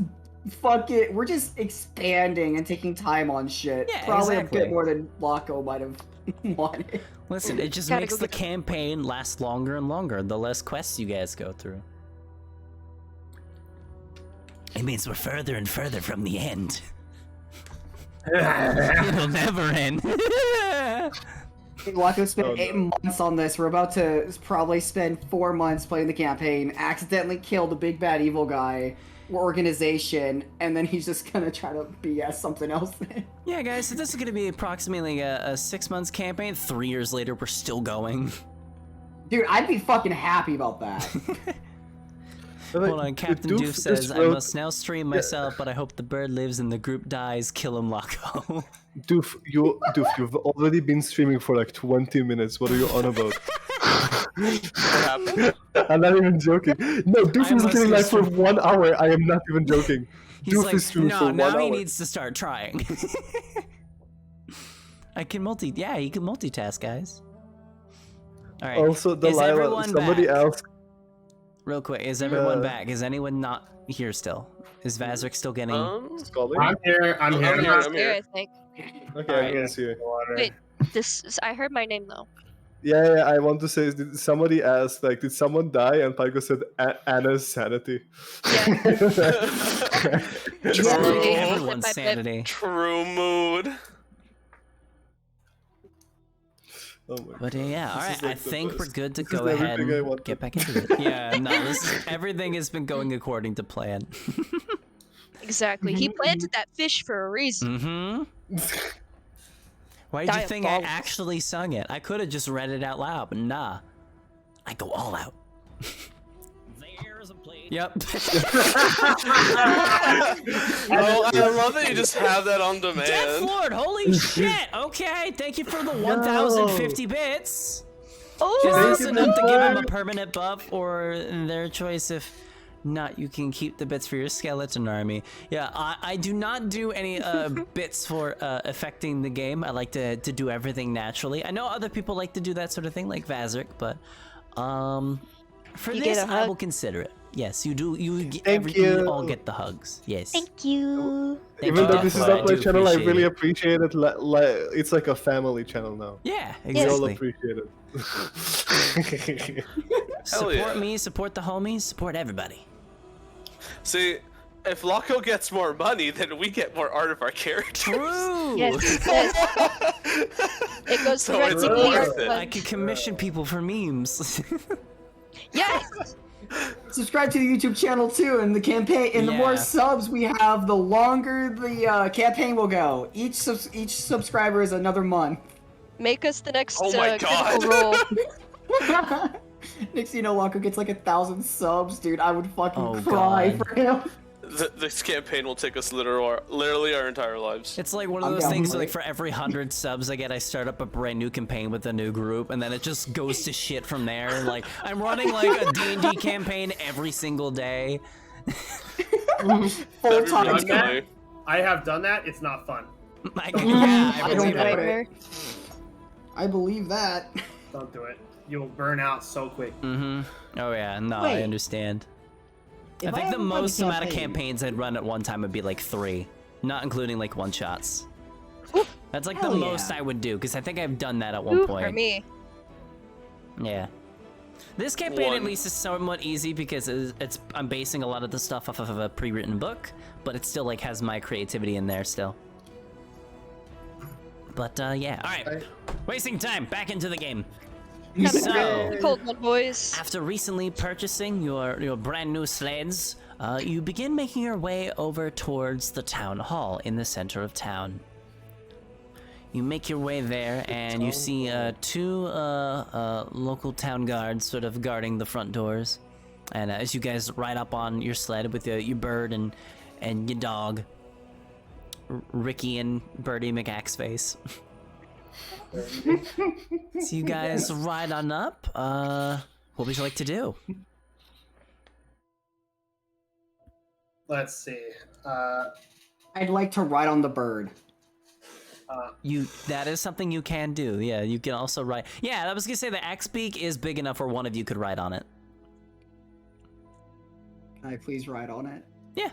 we're just expanding and taking time on shit. Yeah, Probably a exactly. bit more than Lako might have wanted. Listen, it just Gotta makes go the get the- campaign last longer and longer, the less quests you guys go through. It means we're further and further from the end. It'll never end. Lako spent Oh, 8 no. months on this. We're about to probably spend 4 months playing the campaign, accidentally kill the big bad evil guy organization, and then he's just gonna try to BS something else. Yeah, guys, so this is going to be approximately a 6 months campaign. 3 years later, we're still going. Dude, I'd be fucking happy about that. Hold on, Captain Doof just says, I wrote- must now stream myself, but I hope the bird lives and the group dies. Kill him, Lako. Doof, you've already been streaming for like 20 minutes. What are you on about? What happened? I'm not even joking. No, Doof I is must streaming like for stream- 1 hour. I am not even joking. He's Doof like, is streaming no, for 1 now he hour. needs to start trying. I can yeah, he can multitask, guys. All right. Also, Is Delilah, everyone somebody back? asked. Real quick, is everyone Yeah. back? Is anyone not here still? Is Vazrik still getting? Scully? I'm here. I'm here. I'm here, I'm here, here. I think. Okay, Alright. everyone's here. Water. Wait. I heard my name though. Yeah, I want to say, somebody asked, like, did someone die? And Pyko said, Anna's sanity. It's Yeah. like Yeah. everyone's Bip, bip, bip. sanity. True mood. Oh my But yeah, all This right. is, like, I the think we're best. good to This is go ahead everything I and wanted. get back into it. Yeah, no, everything has been going according to plan. Exactly. He planted that fish for a reason. Mm-hmm. Why did you think I Diabolical. actually sung it? I could have just read it out loud, but nah. I go all out. There's a place. Yep. Oh, I love that you just have that on Death demand. Lord, holy shit! Okay, thank you for the 1,050 bits. Oh, Is Thank this you, enough to give him a Lord. permanent buff, or their choice? If not, you can keep the bits for your skeleton army. Yeah, I do not do any bits for affecting the game. I like to do everything naturally. I know other people like to do that sort of thing, like Vazrik, but for You this, get a I hug? will consider it. Yes, you do. Thank You you. all get the hugs. Yes. Thank you. Thank Even you, though this is Deathfly, not my do channel, I really appreciate appreciate it. It's like a family channel now. it. Yeah, We all exactly. appreciate it. Support yeah. me, support the homies, support everybody. See, if Loco gets more money, then we get more art of our characters. True. Yes, yes. It goes So directly it's to the worth art it. I fund. could commission people for memes. Yes. Subscribe to the YouTube channel too, and the campaign. And the more Yeah. subs we have, the longer the campaign will go. Each subscriber is another month. Make us the next Oh my critical God. role. Next thing you know, Loco gets like 1,000 subs, dude. I would fucking Oh, cry God. for him. This campaign will take us literally our entire lives. It's like one of I'm those down things for like it. for every 100 subs I get, I start up a brand new campaign with a new group, and then it just goes to shit from there. Like, I'm running like a D&D campaign every single day. Full time. Done that? I have done that. It's not fun. I I believe don't it. know. Nightmare. I believe that. Don't do it. You'll burn out so quick. Oh yeah, no, I Wait. understand. I If think the ever run a most amount of campaign- campaigns I'd run at one time would be like 3, not including like one-shots. That's like the Hell most yeah. I would do, because I think I've done that at one Ooh, point. for me. Yeah. This campaign at One. least is somewhat easy because I'm basing a lot of the stuff off of a pre-written book, but it still like has my creativity in there still. But yeah, all right. Wasting time. Back into the game. So, Cold one, boys. after recently purchasing your brand new sleds, you begin making your way over towards the town hall in the center of town. You make your way there, and you see 2 local town guards sort of guarding the front doors. And as you guys ride up on your sled with your bird and your dog, Ricky and Birdie McAxeface. So you guys ride on up. What would you like to do? Let's see. I'd like to ride on the bird. That is something you can do. Yeah, you can also ride. Yeah, I was gonna say the axe beak is big enough where one of you could ride on it. Can I please ride on it? Yeah,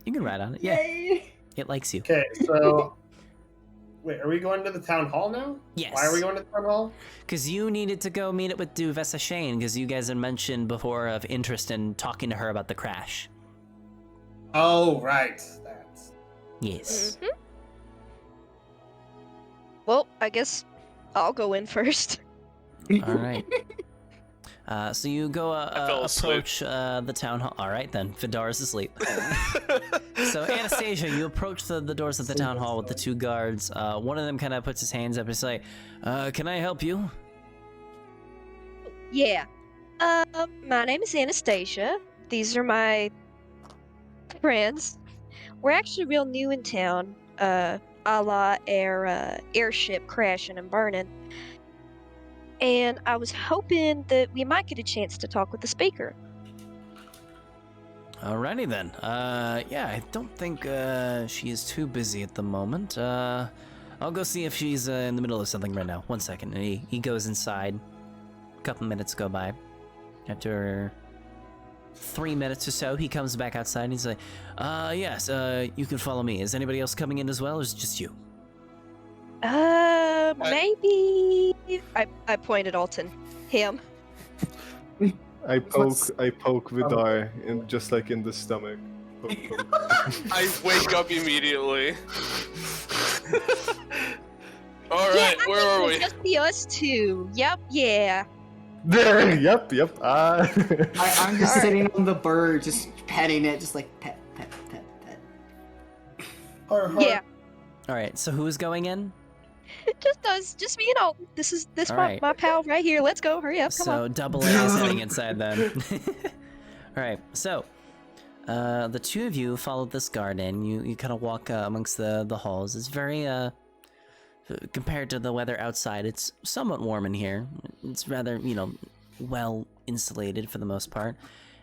you can ride on it. Yeah, Yay! it likes you. Okay, so wait, are we going to the town hall now? Yes. Why are we going to the town hall? Because you needed to go meet it with Duvessa Shane, because you guys had mentioned before of interest in talking to her about the crash. Oh, right. That's Yes. Mhm. Well, I guess I'll go in first. All right. So you go fell asleep. approach the town hall. All right, then. Vidar's asleep. So Anastasia, you approach the doors of the town hall with the 2 guards. One of them kind of puts his hands up and is like, "Can I help you?" Yeah. My name is Anastasia. These are my friends. We're actually real new in town. A la airship crashing and burning. And I was hoping that we might get a chance to talk with the speaker. Alrighty then. Yeah, I don't think she is too busy at the moment. I'll go see if she's in the middle of something right now. 1 second. And he goes inside. A couple minutes go by. After 3 minutes or so, he comes back outside and he's like, yes, you can follow me. Is anybody else coming in as well, or is it just you? Maybe... I pointed Alton. Him. I poke Vidar in just like in the stomach. Poke, poke. I wake up immediately. All Yeah, right, I where think are it'll we? just be us 2. Yep, yeah. There. Yep. I'm just sitting on the bird, just petting it, just like pet, pet, pet, pet. Yeah. All right. So who's going in? Just us. Just me and Alton. This All my, right. my pal right here. Let's go. Hurry up. Come So on. double A is heading inside then. All right. So the 2 of you follow this guard in. You kind of walk amongst the halls. It's very compared to the weather outside, it's somewhat warm in here. It's rather, well insulated for the most part.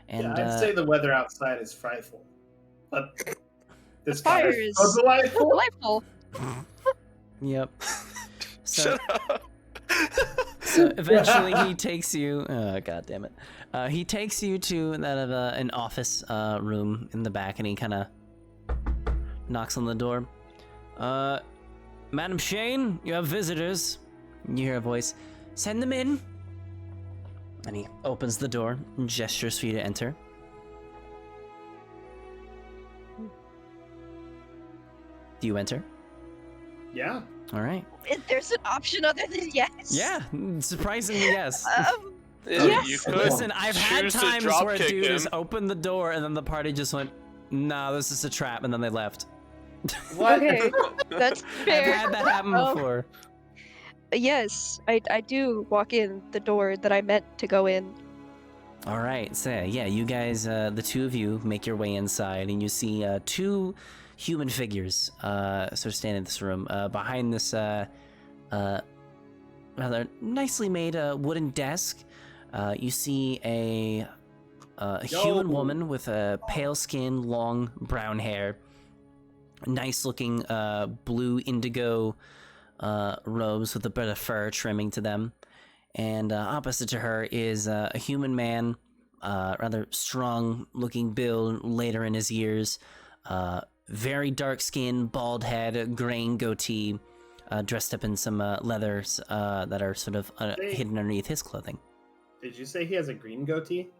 And yeah, I'd say the weather outside is frightful. But this fire fire is so delightful. Delightful. Yep. So, Shut up. So eventually he takes you. God damn it! He takes you to an office room in the back, and he kind of knocks on the door. Madam Shane, you have visitors. You hear a voice. Send them in. And he opens the door and gestures for you to enter. Do you enter? Yeah. All right. There's an option other than yes. Yeah, surprisingly, yes. Yes. You could Listen, I've had choose to times drop where a kick dude him. has opened the door and then the party just went, nah, this is a trap, and then they left. What? Okay, that's I've fair. had that happen before. Yes, I do walk in the door that I meant to go in. All right, so yeah, you guys, the two of you make your way inside, and you see two human figures sort of standing in this room. Behind this rather nicely made wooden desk, you see a human woman with a pale skin, long brown hair, nice looking blue indigo robes with a bit of fur trimming to them. And opposite to her is a human man, rather strong looking build, later in his years, very dark skin, bald head, graying goatee, dressed up in some leathers that are sort of hidden underneath his clothing. Did you say he has a green goatee?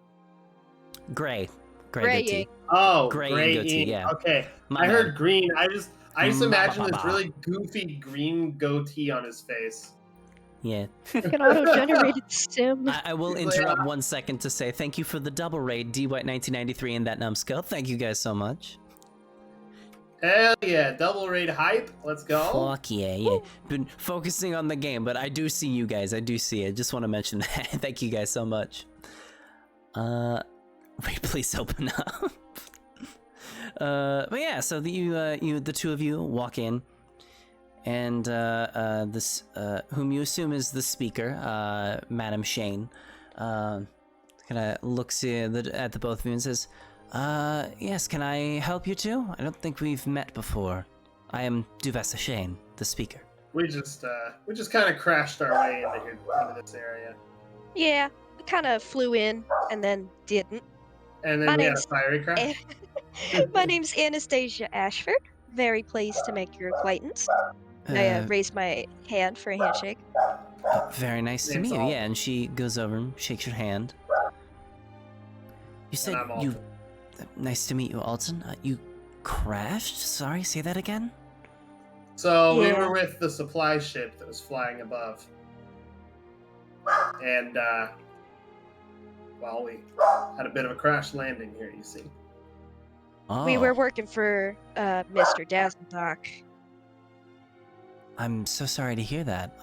Gray Gray goatee. Oh, Gray gray goatee, ink. yeah. Okay, My I heard bad. green. I just imagine this Ba-ba-ba-ba. really goofy green goatee on his face. Yeah. Like an auto-generated sim. I will interrupt 1 second to say thank you for the double raid, D-White1993 and that numbskull. Thank you guys so much. Hell yeah, double raid hype. Let's go. Fuck yeah. Been focusing on the game, but I do see you guys. I do see it. Just want to mention that. Thank you guys so much. Wait, please open up. But yeah, so the two of you walk in, and this whom you assume is the speaker, Madam Shane, kind of looks at the both of you and says, yes, can I help you too? I don't think we've met before. I am Duvessa Shane, the speaker. We just kind of crashed our way into this area, Yeah, we kind of flew in and then didn't. and then My we had a name's- fiery crash. My name's Anastasia Ashford. Very pleased to make your acquaintance. I raised my hand for a handshake. Very nice to Name's meet you. Alton. Yeah, and she goes over and shakes your hand. You said I'm you. Alton. Nice to meet you, Alton. You crashed? Sorry, say that again? So we Yeah. were with the supply ship that was flying above, and well, we had a bit of a crash landing here. You see. Oh, We were working for Mr. Dazzledock. I'm so sorry to hear that.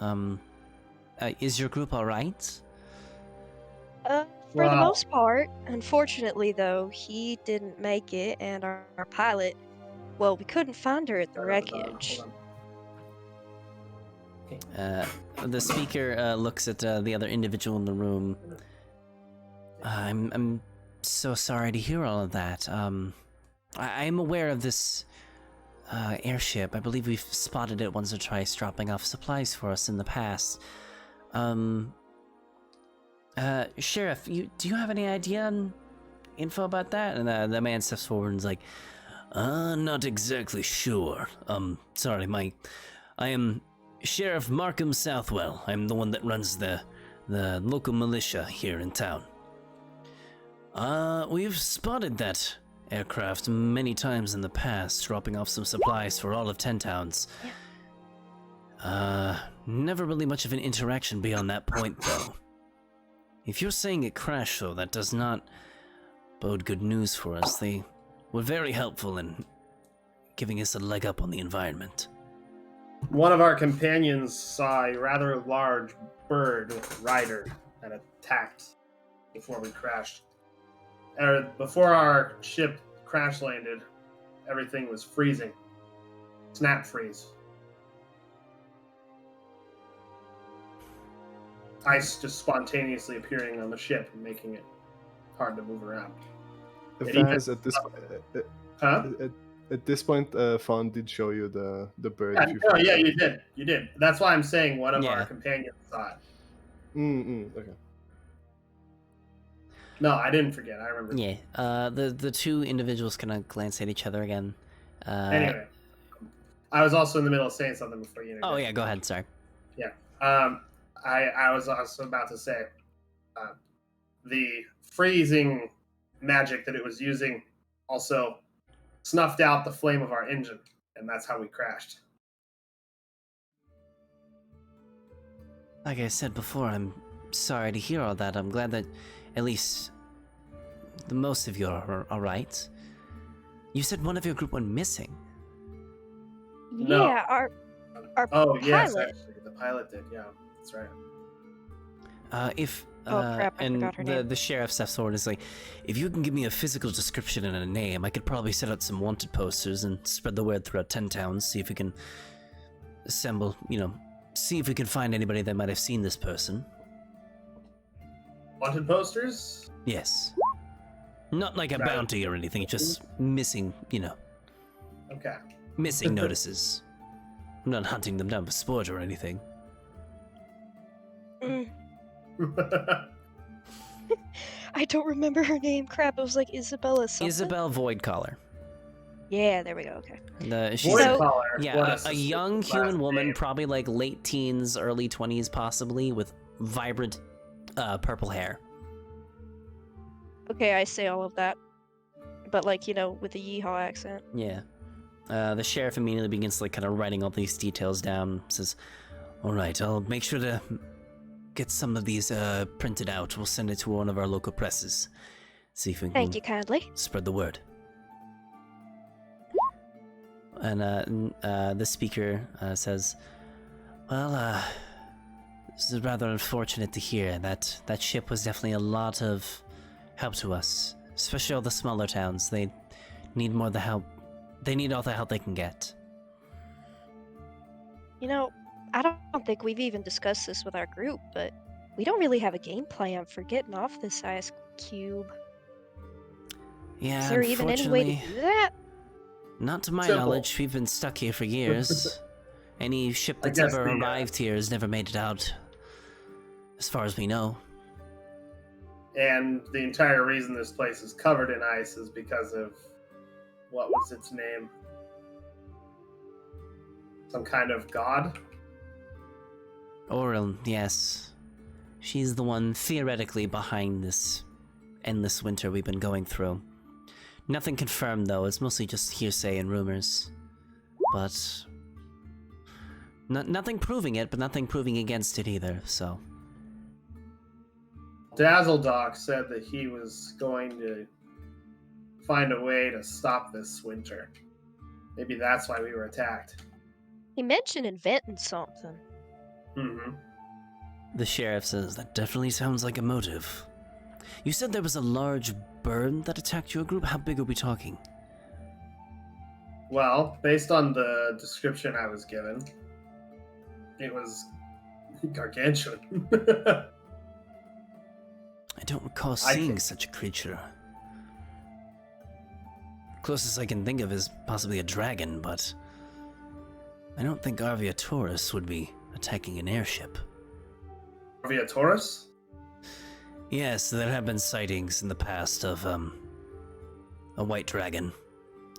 Is your group alright? For the Wow. most part. Unfortunately, though, he didn't make it, and our pilot, well, we couldn't find her at the wreckage. Hold on. The speaker looks at the other individual in the room. I'm so sorry to hear all of that. I'm aware of this airship. I believe we've spotted it once or twice dropping off supplies for us in the past. Sheriff, do you have any idea on info about that? And the man steps forward and is like, not exactly sure. Sorry, I am Sheriff Markham Southwell. I'm the one that runs the local militia here in town. We've spotted that aircraft many times in the past, dropping off some supplies for all of 10 towns. Never really much of an interaction beyond that point, though. If you're saying it crashed, though, that does not bode good news for us. They were very helpful in giving us a leg up on the environment. One of our companions saw a rather large bird with a rider that attacked before we crashed. Before our ship crash landed, everything was freezing. Snap freeze. Ice just spontaneously appearing on the ship and making it hard to move around. Vaz, at this Huh? at this point, Fawn did show you the bird. Yeah, if you no, forgot. yeah, you did. You did. That's why I'm saying one of Yeah. our companions saw it. Okay. No, I didn't forget. I remember. Yeah. The two individuals kind of glance at each other again. Anyway, I was also in the middle of saying something before you. Oh yeah, go ahead. Sorry. Yeah. I was also about to say, the freezing magic that it was using also snuffed out the flame of our engine, and that's how we crashed. Like I said before, I'm sorry to hear all that. I'm glad that at least the most of you are all right. You said one of your group went missing. No. Yeah, our Oh yes, pilot. actually, the pilot did. Yeah, that's right. Oh, crap, I and forgot her name. the sheriff steps forward and is like, if you can give me a physical description and a name, I could probably set out some wanted posters and spread the word throughout 10 towns, see if we can assemble, see if we can find anybody that might have seen this person. Wanted posters? Yes. Not like a Right. bounty or anything, just missing, Okay. missing notices. I'm not hunting them down for sport or anything. I don't remember her name. Crap, it was like Isabella something. Isabel Voidcaller. Yeah, there we go. Okay. She's Void So- collar. yeah, What a young last human woman, name. probably like late teens, early 20s possibly, with vibrant purple hair. Okay, I say all of that, but like with a yeehaw accent. Yeah. The sheriff immediately begins like kind of writing all these details down. Says, "All right, I'll make sure to get some of these printed out. We'll send it to one of our local presses. See if we can Thank you kindly. spread the word." And the speaker says, "Well, this is rather unfortunate to hear. That ship was definitely a lot of help to us, especially all the smaller towns. They need more the help. They need all the help they can get." I don't think we've even discussed this with our group, but we don't really have a game plan for getting off this ice cube. Yeah, Is there even any way to unfortunately, do that? not to my Simple. knowledge. We've been stuck here for years. Any ship I that's guess ever the, arrived here has never made it out, as far as we know. And the entire reason this place is covered in ice is because of what was its name? Some kind of god? Oral, yes. She's the one theoretically behind this endless winter we've been going through. Nothing confirmed, though. It's mostly just hearsay and rumors. But nothing proving it, but nothing proving against it either, so. Dazzledock said that he was going to find a way to stop this winter. Maybe that's why we were attacked. He mentioned inventing something. Mm-hmm. The sheriff says that definitely sounds like a motive. You said there was a large bird that attacked your group? How big are we talking? Well, based on the description I was given, it was gargantuan. I don't recall I seeing think- such a creature. Closest I can think of is possibly a dragon, but I don't think Arvia Taurus would be attacking an airship. Via Taurus? Yes, there have been sightings in the past of a white dragon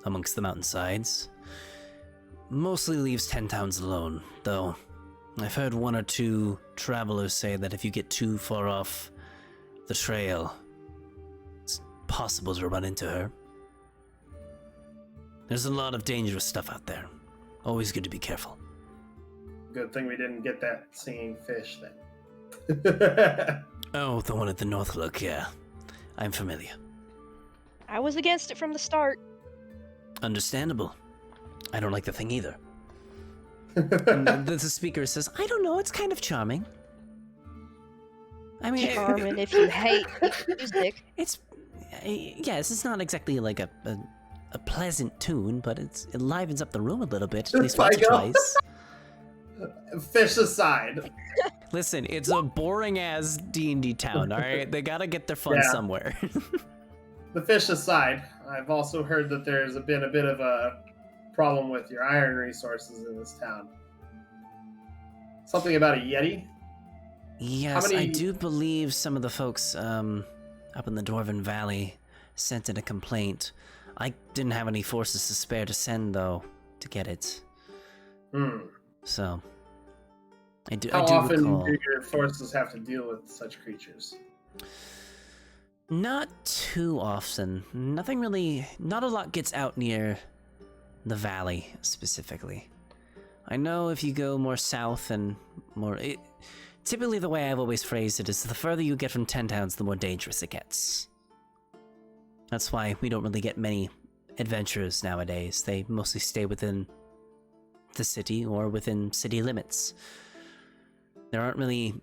amongst the mountainsides. Mostly leaves 10 towns alone, though I've heard one or two travelers say that if you get too far off the trail, it's possible to run into her. There's a lot of dangerous stuff out there. Always good to be careful. Good thing we didn't get that singing fish then. Oh, the one at the North Look, yeah. I'm familiar. I was against it from the start. Understandable. I don't like the thing either. And the speaker says, I don't know, it's kind of charming. I mean, Charming if you hate music. it's... Yes, it's not exactly like a pleasant tune, but it livens up the room a little bit, at least once or Psycho. twice. Fish aside. Listen, it's a boring-ass D&D town, alright? They gotta get their fun Yeah. somewhere. The fish aside, I've also heard that there's been a bit of a problem with your iron resources in this town. Something about a Yeti? Yes, I many- do believe some of the folks up in the Dwarven Valley sent in a complaint. I didn't have any forces to spare to send, though, to get it. So, I do How I do often recall. do your forces have to deal with such creatures? Not too often. Nothing really. Not a lot gets out near the valley specifically. I know if you go more south and more. Typically, the way I've always phrased it is the further you get from 10 towns, the more dangerous it gets. That's why we don't really get many adventurers nowadays. They mostly stay within the city or within city limits. There aren't really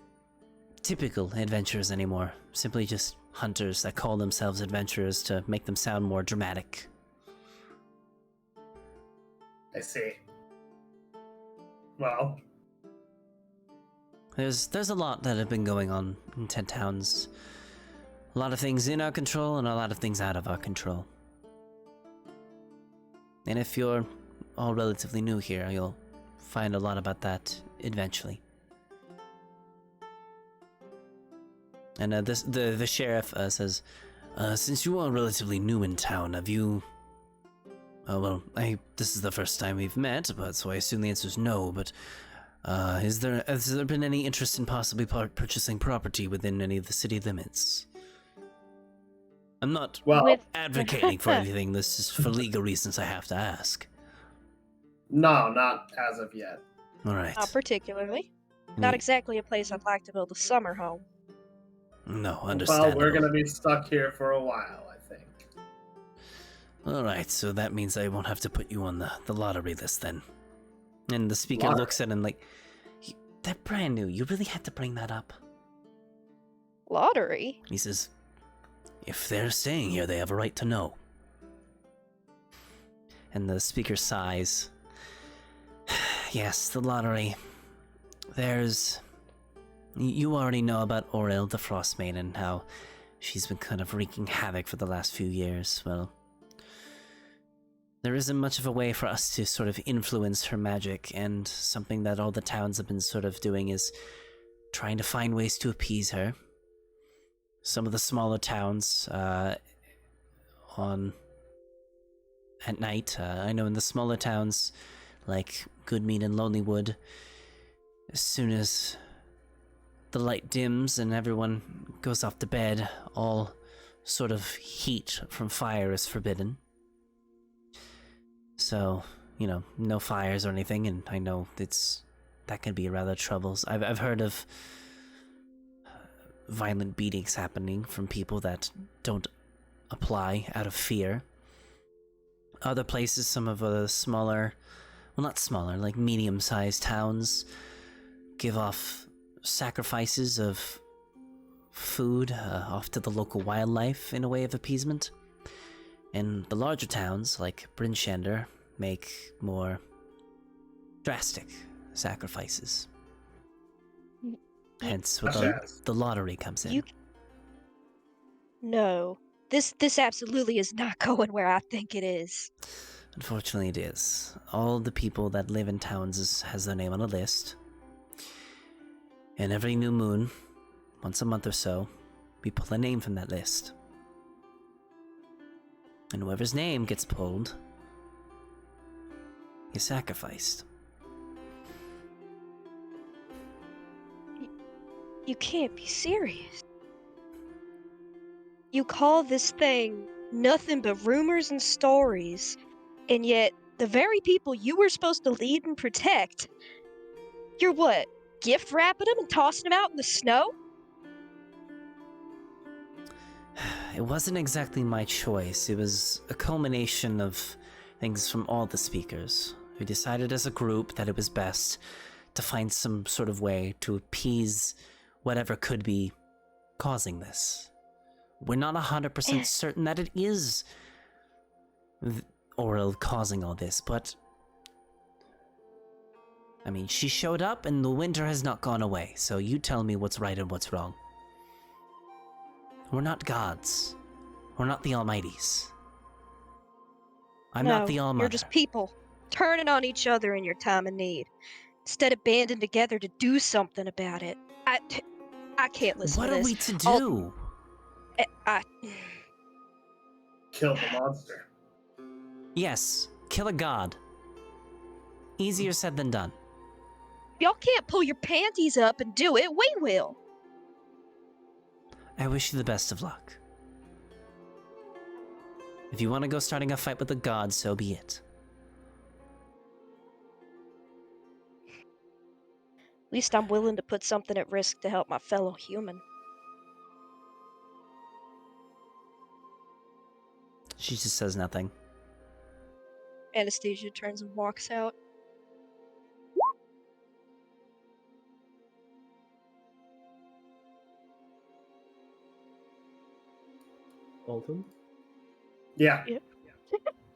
typical adventurers anymore. Simply just hunters that call themselves adventurers to make them sound more dramatic. I see. Well, There's a lot that have been going on in 10 towns. A lot of things in our control and a lot of things out of our control. And if you're all relatively new here, you'll find a lot about that eventually. And the sheriff says, since you are relatively new in town, have you... this is the first time we've met, but so I assume the answer is no, but has there been any interest in possibly purchasing property within any of the city limits? I'm not well, advocating for anything, this is for legal reasons I have to ask. no, not as of yet. Alright. Not particularly. Any- Not exactly a place I'd like to build a summer home. No, Well, understandable. we're gonna be stuck here for a while, I think. Alright, so that means I won't have to put you on the lottery list then. And the speaker Lottery? looks at him like, they're brand new, you really had to bring that up? Lottery? He says, if they're staying here, they have a right to know. And the speaker sighs. Yes, the lottery. You already know about Rime the Frostmaiden, how she's been kind of wreaking havoc for the last few years. Well, there isn't much of a way for us to sort of influence her magic, and something that all the towns have been sort of doing is trying to find ways to appease her. Some of the smaller towns at night, I know in the smaller towns like Goodmead and Lonelywood, as soon as the light dims and everyone goes off to bed, all sort of heat from fire is forbidden. So, no fires or anything, and I know that can be rather troubles. I've heard of violent beatings happening from people that don't apply out of fear. Other places, some of the smaller, well, not smaller, like medium-sized towns give off sacrifices of food off to the local wildlife in a way of appeasement. And the larger towns, like Brynshender, make more drastic sacrifices. Hence, what the lottery comes in. No. This absolutely is not going where I think it is. Unfortunately, it is. All the people that live in towns has their name on a list. And every new moon, once a month or so, we pull a name from that list. And whoever's name gets pulled is sacrificed. You can't be serious. You call this thing nothing but rumors and stories, and yet the very people you were supposed to lead and protect, you're what, gift wrapping them and tossing them out in the snow? It wasn't exactly my choice. It was a culmination of things from all the speakers. We decided as a group that it was best to find some sort of way to appease whatever could be causing this. We're not 100% certain that it is Oral causing all this, but I mean, she showed up and the winter has not gone away, so you tell me what's right and what's wrong. We're not gods. We're not the Almighties. I'm No, not the All-Mother. you're just people, turning on each other in your time of need, instead of banding together to do something about it. I can't listen What to are this. we to do? Kill the monster. Yes, kill a god. Easier said than done. Y'all can't pull your panties up and do it. We will. I wish you the best of luck. If you want to go starting a fight with the gods, so be it. At least I'm willing to put something at risk to help my fellow human. She just says nothing. Anastasia turns and walks out. Alton? Yeah. Yep.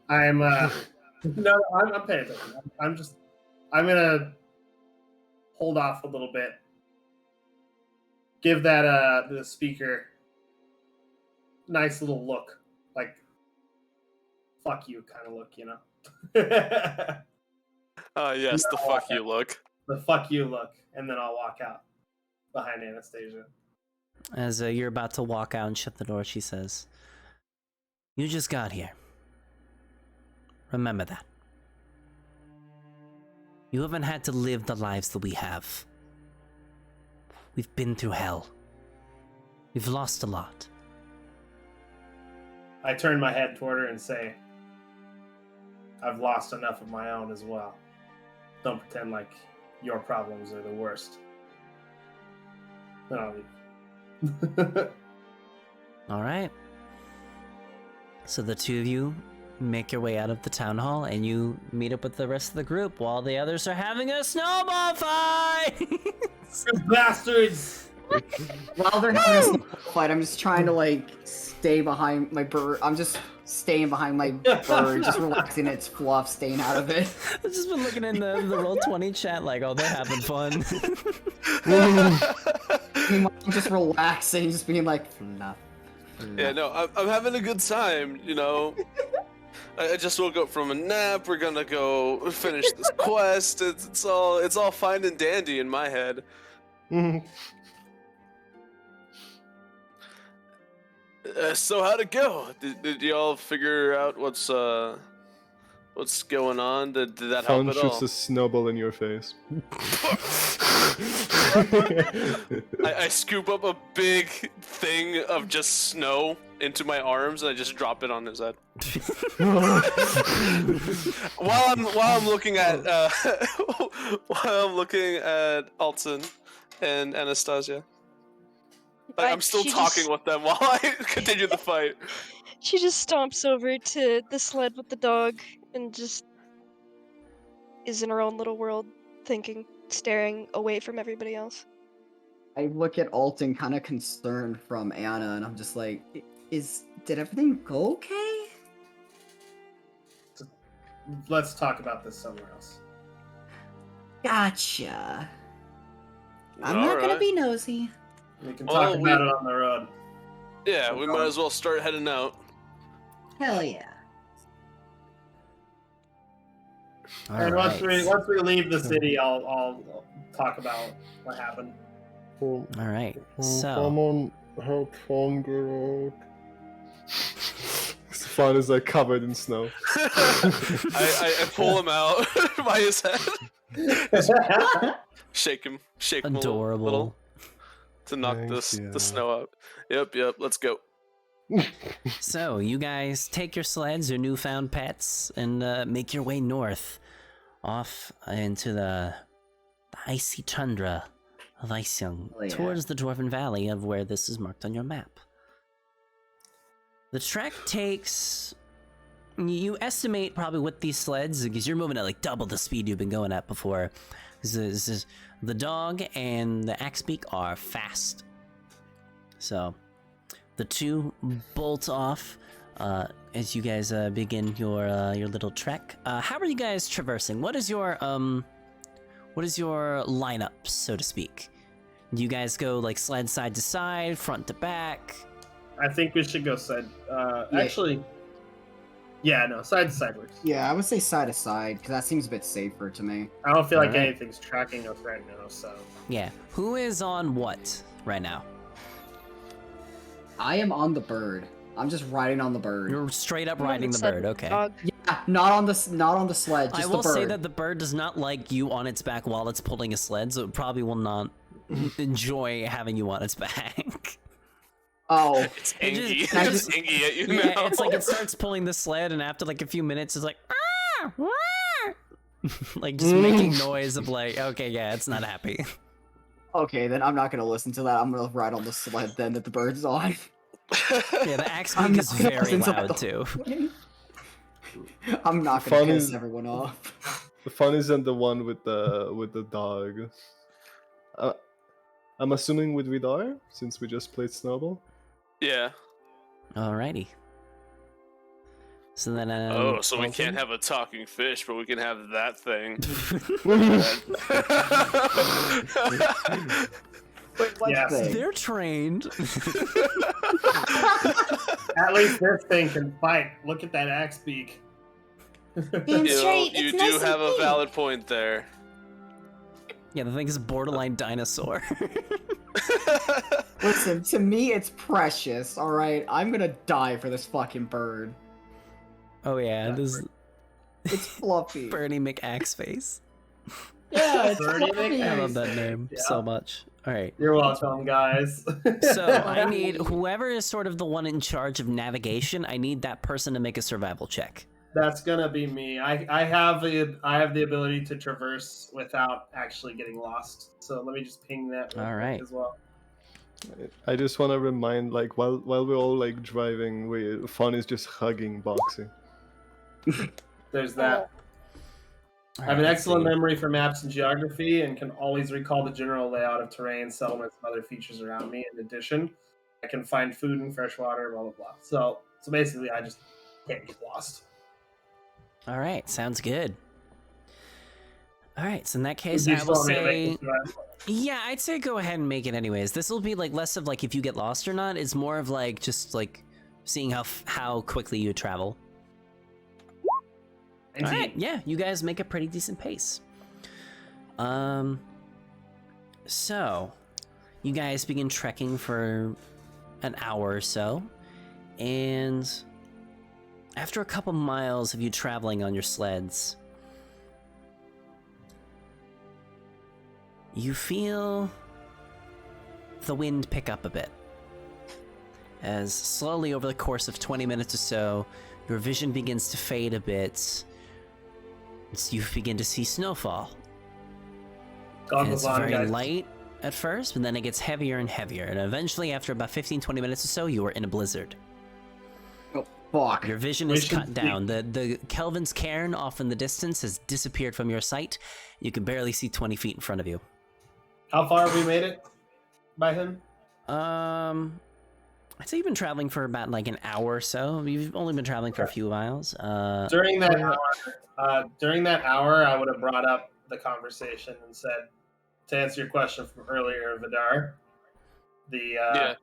I'm no, I'm paying attention. I'm gonna hold off a little bit. Give that the speaker nice little look, like fuck you kind of look, you know. Yes, the fuck you look. The fuck you look, and then I'll walk out behind Anastasia. As you're about to walk out and shut the door, she says, "You just got here. Remember that. You haven't had to live the lives that we have. We've been through hell. We've lost a lot. I turn my head toward her and say, I've lost enough of my own as well. Don't pretend like your problems are the worst. Then I'll leave. All right." So the two of you make your way out of the town hall and you meet up with the rest of the group while the others are having a snowball fight. You bastards! While they're having a snowball fight, I'm just trying to like stay behind my bird. I'm just staying behind my bird, just relaxing its fluff, staying out of it. I've just been looking in the Roll20 chat like, oh, they're having fun. I'm just relaxing, just being like, fluff. Yeah, no, I'm having a good time, you know. I just woke up from a nap. We're gonna go finish this quest. It's all fine and dandy in my head. So how'd it go? Did y'all figure out what's going on? Did that help Fun at shoots all? a snowball in your face. I scoop up a big thing of just snow into my arms and I just drop it on his head. while I'm looking at Alton and Anastasia. I'm still talking with them while I continue the fight. She just stomps over to the sled with the dog and just is in her own little world, thinking, staring away from everybody else. I look at Alton kind of concerned from Anna, and I'm just like, did everything go okay? Let's talk about this somewhere else. Gotcha. I'm not gonna be nosy. We can talk about it on the road. Yeah, we might as well start heading out. Hell yeah. And once we leave the city, I'll talk about what happened. All right. So Someone help Fawn get out. Fawn is like covered in snow. I pull him out by his head. Shake him adorable. a little to knock Thank the you. snow out. Yep, let's go. So you guys take your sleds, your newfound pets, and make your way north, off into the icy tundra of Eisjung, Oh, yeah. towards the Dwarven Valley of where this is marked on your map. The trek takes, you estimate probably with these sleds, because you're moving at like double the speed you've been going at before. The dog and the Axebeak are fast. So the two bolt off as you guys begin your little trek. How are you guys traversing? What is your lineup, so to speak? Do you guys go like sled side to side, front to back? I think we should go side. Actually, yeah, no, side to side works. Yeah, I would say side to side, because that seems a bit safer to me. I don't feel like Alright. anything's tracking us right now, so. Yeah. Who is on what? right now? I am on the bird. I'm just riding on the bird. You're straight up I'm on riding the sled bird. with Okay. dog. Yeah, not on the sled. Just I will the bird. say that the bird does not like you on its back while it's pulling a sled, so it probably will not enjoy having you on its back. Oh, It's It just- angry. it It's just- angry at you Yeah, now. it's like it starts pulling the sled, and after like a few minutes, it's like, ah, ah! Like just making noise of like, okay, yeah, it's not happy. okay. Then I'm not gonna listen to that. I'm gonna ride on the sled then that the bird's on. Yeah, the axe I'm beak is not gonna very listen to loud that too. I'm not gonna Fun piss is- everyone off. The fun isn't the one with the dog. I'm assuming with Vidar, since we just played Snowball. Yeah. Alrighty. So then, Oh, so we Alton? can't have a talking fish, but we can have that thing. Wait, what Yes. thing? They're trained. At least this thing can fight. Look at that axe beak. Damn straight. You It's do nice and have a big. valid point there. Yeah, the thing is borderline dinosaur. Listen, to me, it's precious. All right, I'm gonna die for this fucking bird. Oh yeah, this It's fluffy. Bernie McAxe face. Yeah, it's Birdie fluffy. I love that name Yeah. so much. All right. You're welcome, guys. So I need whoever is sort of the one in charge of navigation. I need that person to make a survival check. That's gonna be me. I have the ability to traverse without actually getting lost. So let me just ping that real All quick right. as well. I just want to remind, like, while we're all like driving, Fun is just hugging Boxy. There's that. I have an excellent memory for maps and geography and can always recall the general layout of terrain, settlements, and other features around me. In addition, I can find food and fresh water, blah blah blah. So basically, I just can't get lost. All right, sounds good. All right, so in that case, Would you I will still make say, it survival? yeah, I'd say go ahead and make it anyways. This will be like less of like if you get lost or not. It's more of like just like seeing how quickly you travel. All right, yeah, you guys make a pretty decent pace. So you guys begin trekking for an hour or so, and after a couple miles of you traveling on your sleds, you feel the wind pick up a bit. As slowly over the course of 20 minutes or so, your vision begins to fade a bit. As you begin to see snowfall. And Goggles it's on, very guys. light at first, but then it gets heavier and heavier. And eventually, after about 15-20 minutes or so, you are in a blizzard. Oh, fuck. Your vision We is should cut down. The Kelvin's cairn off in the distance has disappeared from your sight. You can barely see 20 feet in front of you. How far have we made it by him? I'd say you've been traveling for about like an hour or so. You've only been traveling for a few miles. During that hour, I would have brought up the conversation and said, to answer your question from earlier, Vidar, Yeah.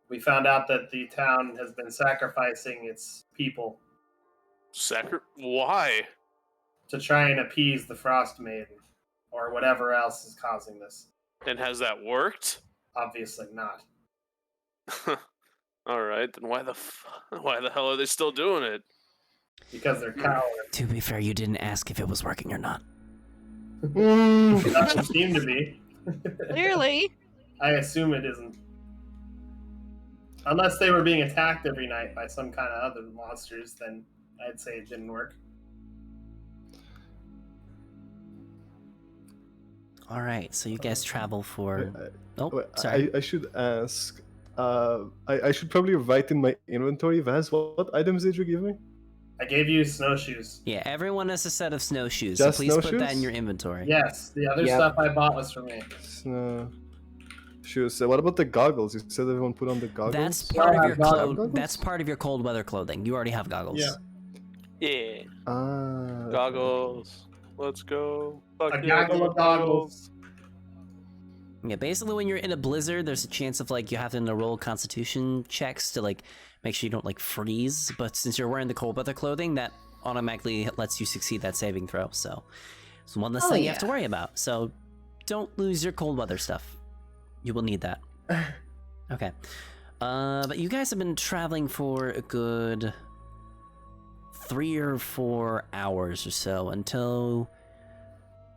we found out that the town has been sacrificing its people Why? to try and appease the Frostmaiden, or whatever else is causing this. And has that worked? Obviously not. All right, then why the hell are they still doing it? Because they're cowards. To be fair, you didn't ask if it was working or not. It doesn't seem to be. Clearly. I assume it isn't. Unless they were being attacked every night by some kind of other monsters, then I'd say it didn't work. All right, so you guys travel for. Oh, Wait, sorry. I should ask. I should probably write in my inventory, Vaz. What items did you give me? I gave you snowshoes. Yeah, everyone has a set of snowshoes, Just so please put that snowshoes? in your inventory. Yes, the other Yep. stuff I bought was for me. Shoes. What about the goggles? You said everyone put on the goggles. That's part of your goggles? That's part of your cold weather clothing. You already have goggles. Yeah. Yeah. Ah. Goggles. Let's go. Fuck A yeah, goggle of goggles. Yeah, basically when you're in a blizzard, there's a chance of like you have to roll constitution checks to like make sure you don't like freeze. But since you're wearing the cold weather clothing, that automatically lets you succeed that saving throw. So it's one less Oh, thing you have to yeah. worry about. So don't lose your cold weather stuff. You will need that. Okay. But you guys have been traveling for a good 3 or 4 hours or so until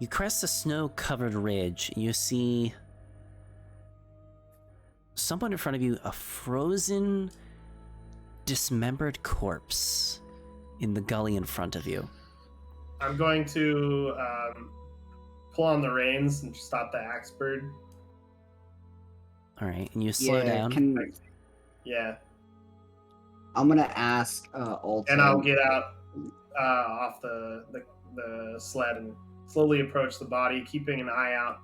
you crest a snow-covered ridge. You see someone in front of you, a frozen, dismembered corpse in the gully in front of you. I'm going to pull on the reins and stop the axe bird. All right, and you slow down. Yeah. I'm gonna ask Alton. And I'll get out off the sled and slowly approach the body, keeping an eye out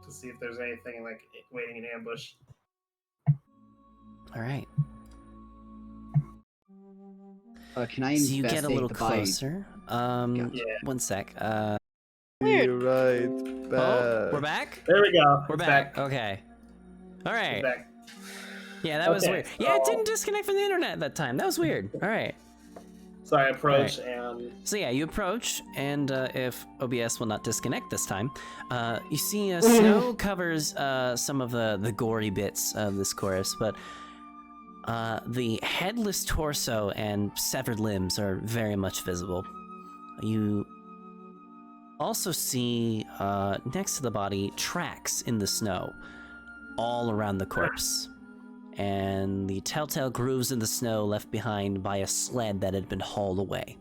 to see if there's anything like waiting in ambush. All right. Can I So you get a investigate little the body? closer. Yeah. One sec. Weird. You're right. Back. Oh, we're back? There we go. We're It's back. Okay. All It's right. back. Yeah, that was Okay, weird. Yeah, it so- didn't disconnect from the internet that time. That was weird. All right. So I approach and So yeah, you approach, and if OBS will not disconnect this time, you see snow covers some of the gory bits of this chorus, but the headless torso and severed limbs are very much visible. You also see next to the body tracks in the snow all around the corpse, and the telltale grooves in the snow left behind by a sled that had been hauled away.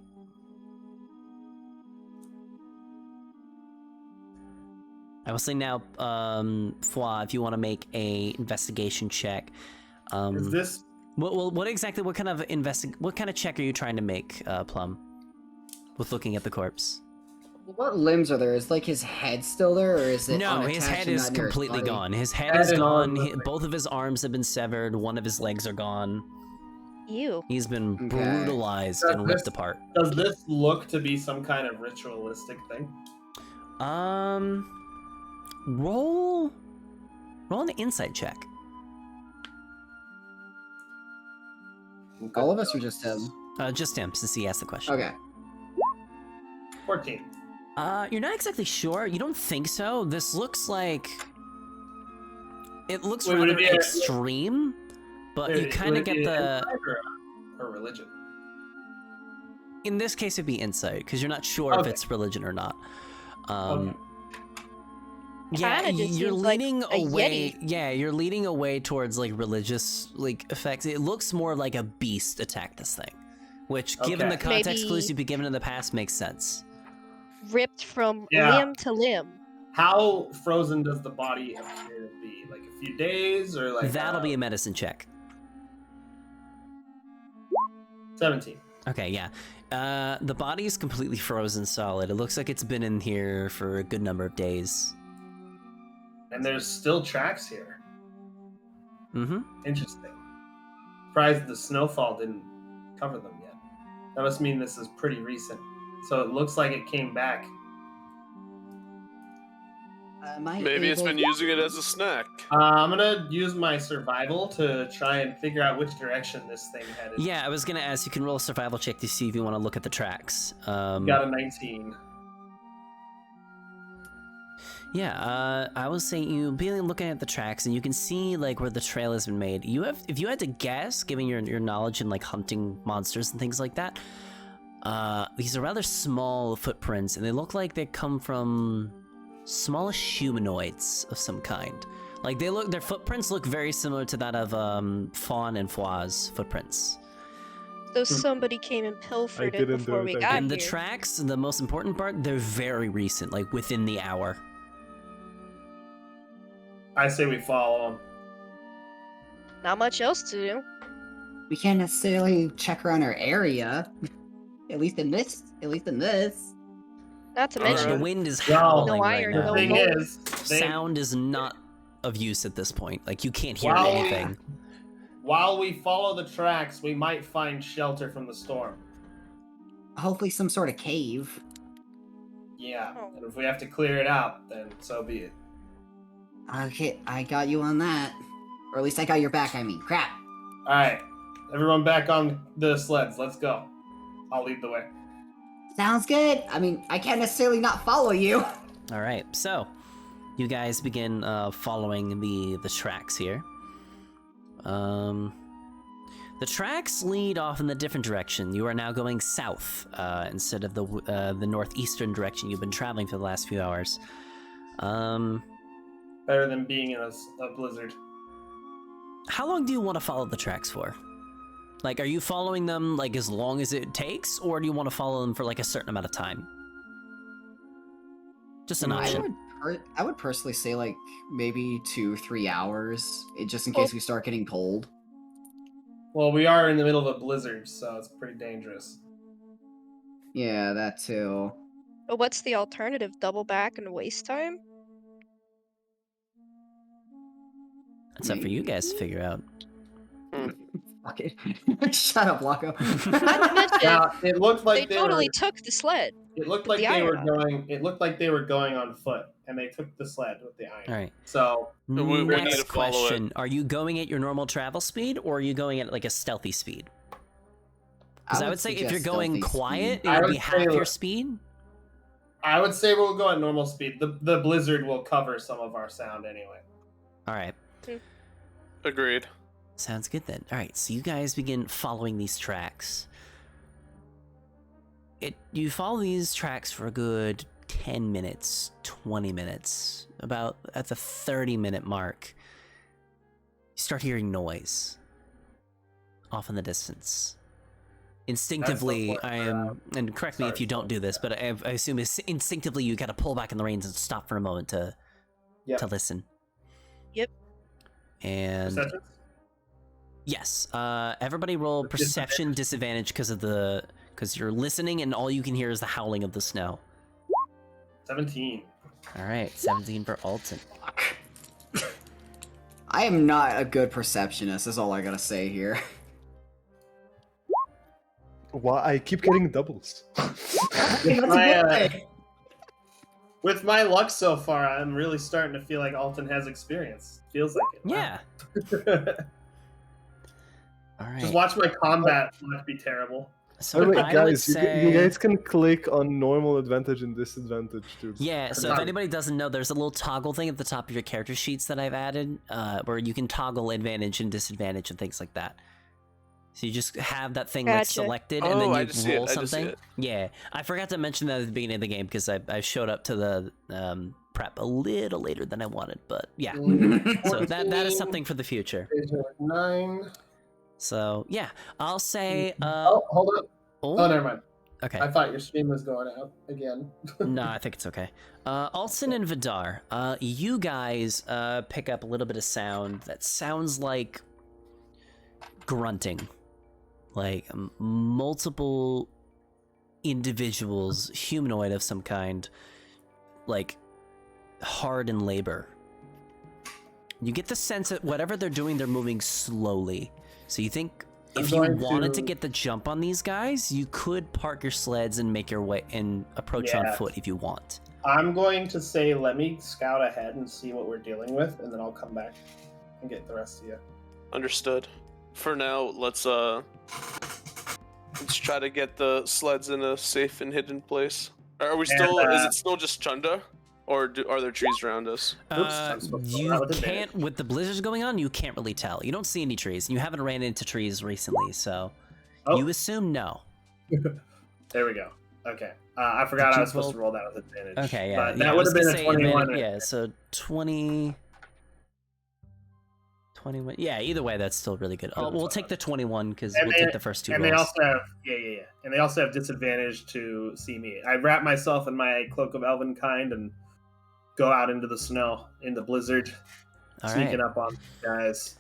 I will say now, Fwa, if you want to make a investigation check. is this What kind of check are you trying to make, Plum? With looking at the corpse? What limbs are there? Is like his head still there, or is it? No, his unattached head and is not near his completely body? gone. His head Head is and gone. arms. Both of his arms have been severed. One of his legs are gone. You. He's been Okay. brutalized and ripped apart. Does this look to be some kind of ritualistic thing? Roll an insight check. All of us, or just him? Just him, since he asked the question. Okay. 14. You're not exactly sure. You don't think so. This looks like it looks Wait, would it rather be a- extreme, but you kind of get the. Or religion. In this case, it'd be insight because you're not sure if Okay. it's religion or not. Okay. Yeah, Kinda just you're seems like leaning a away. Yeti. Yeah, you're leaning away towards like religious effects. It looks more like a beast attacked this thing, which, given the Okay. context Maybe- clues you've been given in the past, makes sense. Ripped from Yeah. limb to limb. How frozen does the body appear to be? Like a few days or like That'll be a medicine check. 17. Okay, yeah. The body is completely frozen solid. It looks like it's been in here for a good number of days. And there's still tracks here. Mm-hmm. Interesting. Surprised the snowfall didn't cover them yet. That must mean this is pretty recent. So it looks like it came back. Am I Maybe it's able- been using it as a snack. I'm gonna use my survival to try and figure out which direction this thing headed. Yeah, I was gonna ask. You can roll a survival check to see if you want to look at the tracks. Got a 19. Yeah, I will say you being looking at the tracks, and you can see like where the trail has been made. If you had to guess, given your knowledge in like hunting monsters and things like that, these are rather small footprints, and they look like they come from smallish humanoids of some kind. Like their footprints look very similar to that of Fawn and Fwa's footprints. So somebody came and pilfered it didn't do before it, we I got And the here. tracks, the most important part, they're very recent, like within the hour. I say we follow him. Not much else to do. We can't necessarily check around our area. At least in this. Not to Alright. mention, The wind is Well, howling no right iron, The now. no thing gold. is, they, Sound is not of use at this point. Like you can't hear Wow. anything. while we follow the tracks, we might find shelter from the storm. Hopefully some sort of cave. Yeah, Oh. and if we have to clear it out, then so be it. Okay, I got you on that. Or at least I got your back, I mean. Crap. All right, everyone back on the sleds. Let's go. I'll lead the way. Sounds good. I mean, I can't necessarily not follow you. All right, so you guys begin following the tracks here. The tracks lead off in a different direction. You are now going south instead of the northeastern direction you've been traveling for the last few hours. Better than being in a blizzard. How long do you want to follow the tracks for? Like, are you following them like as long as it takes, or do you want to follow them for like a certain amount of time? Just an option. I would personally say like maybe 2-3 hours, just in case we start getting cold. Well, we are in the middle of a blizzard, so it's pretty dangerous. Yeah, that too. But what's the alternative? Double back and waste time? That's up for you guys to figure out. Fuck it. Shut up, Locko. Not to mention, Now, it looked like they totally took the sled. It looked with like the they were iron on going. It looked like they were going on foot, and they took the sled with the iron. All right. So We need Next to follow it. question: are you going at your normal travel speed, or are you going at like a stealthy speed? Because I would say if you're going quiet, it I would be would half say your look- speed. I would say we'll go at normal speed. The blizzard will cover some of our sound anyway. All right. Agreed. Sounds good then. All right, so you guys begin following these tracks. You follow these tracks for a good 10 minutes, 20 minutes. About at the 30-minute mark, you start hearing noise off in the distance. Instinctively, That's the I point am, and correct me if you don't do this, but I assume instinctively you gotta pull back in the reins and stop for a moment to listen. Yep. And Perception? yes, everybody roll With perception disadvantage because you're listening and all you can hear is the howling of the snow. 17. All right, 17 for Alton. I am not a good perceptionist, is all I gotta say here. Why I keep getting doubles? With my luck so far, I'm really starting to feel like Alton has experience. Feels like it. Yeah. All right. Just watch my combat luck be terrible. So By the way, I would guys, say, you guys can click on normal advantage and disadvantage too. yeah. So if anybody doesn't know, there's a little toggle thing at the top of your character sheets that I've added, where you can toggle advantage and disadvantage and things like that. So you just have that thing that's Gotcha. selected, and then Oh, I you just see it, roll I just see something. it. Yeah, I forgot to mention that at the beginning of the game because I showed up to the prep a little later than I wanted, but yeah. So that is something for the future. 9. So yeah, I'll say. Oh, hold up. Oh, Oh, never mind. okay. I thought your stream was going out again. No, I think it's okay. Alton and Vidar, you guys pick up a little bit of sound that sounds like grunting. Like multiple individuals, humanoid of some kind, like hard in labor. You get the sense that whatever they're doing, they're moving slowly. So you think if you wanted to get the jump on these guys, you could park your sleds and make your way and approach on Yeah. foot if you want. I'm going to say let me scout ahead and see what we're dealing with, and then I'll come back and get the rest of you. Understood. For now, let's try to get the sleds in a safe and hidden place. Are we still? And, is it still just Chunda, or are there trees around us? Oops, I'm supposed to go You out with can't, advantage. with the blizzards going on, you can't really tell. You don't see any trees. You haven't ran into trees recently, so Oh. you assume no. There we go. Okay. I forgot Did I you was supposed to roll- roll that with advantage. Okay, yeah. But yeah, I that would was have been gonna a say 21. advantage- Yeah, so 20... 21. Yeah, either way, that's still really good. Oh, we'll take the 21 because And we'll they- take the first two And they rolls. also have and they also have disadvantage to see me. I wrap myself in my cloak of elven kind and go out into the snow, in the blizzard, All sneaking right. up on guys.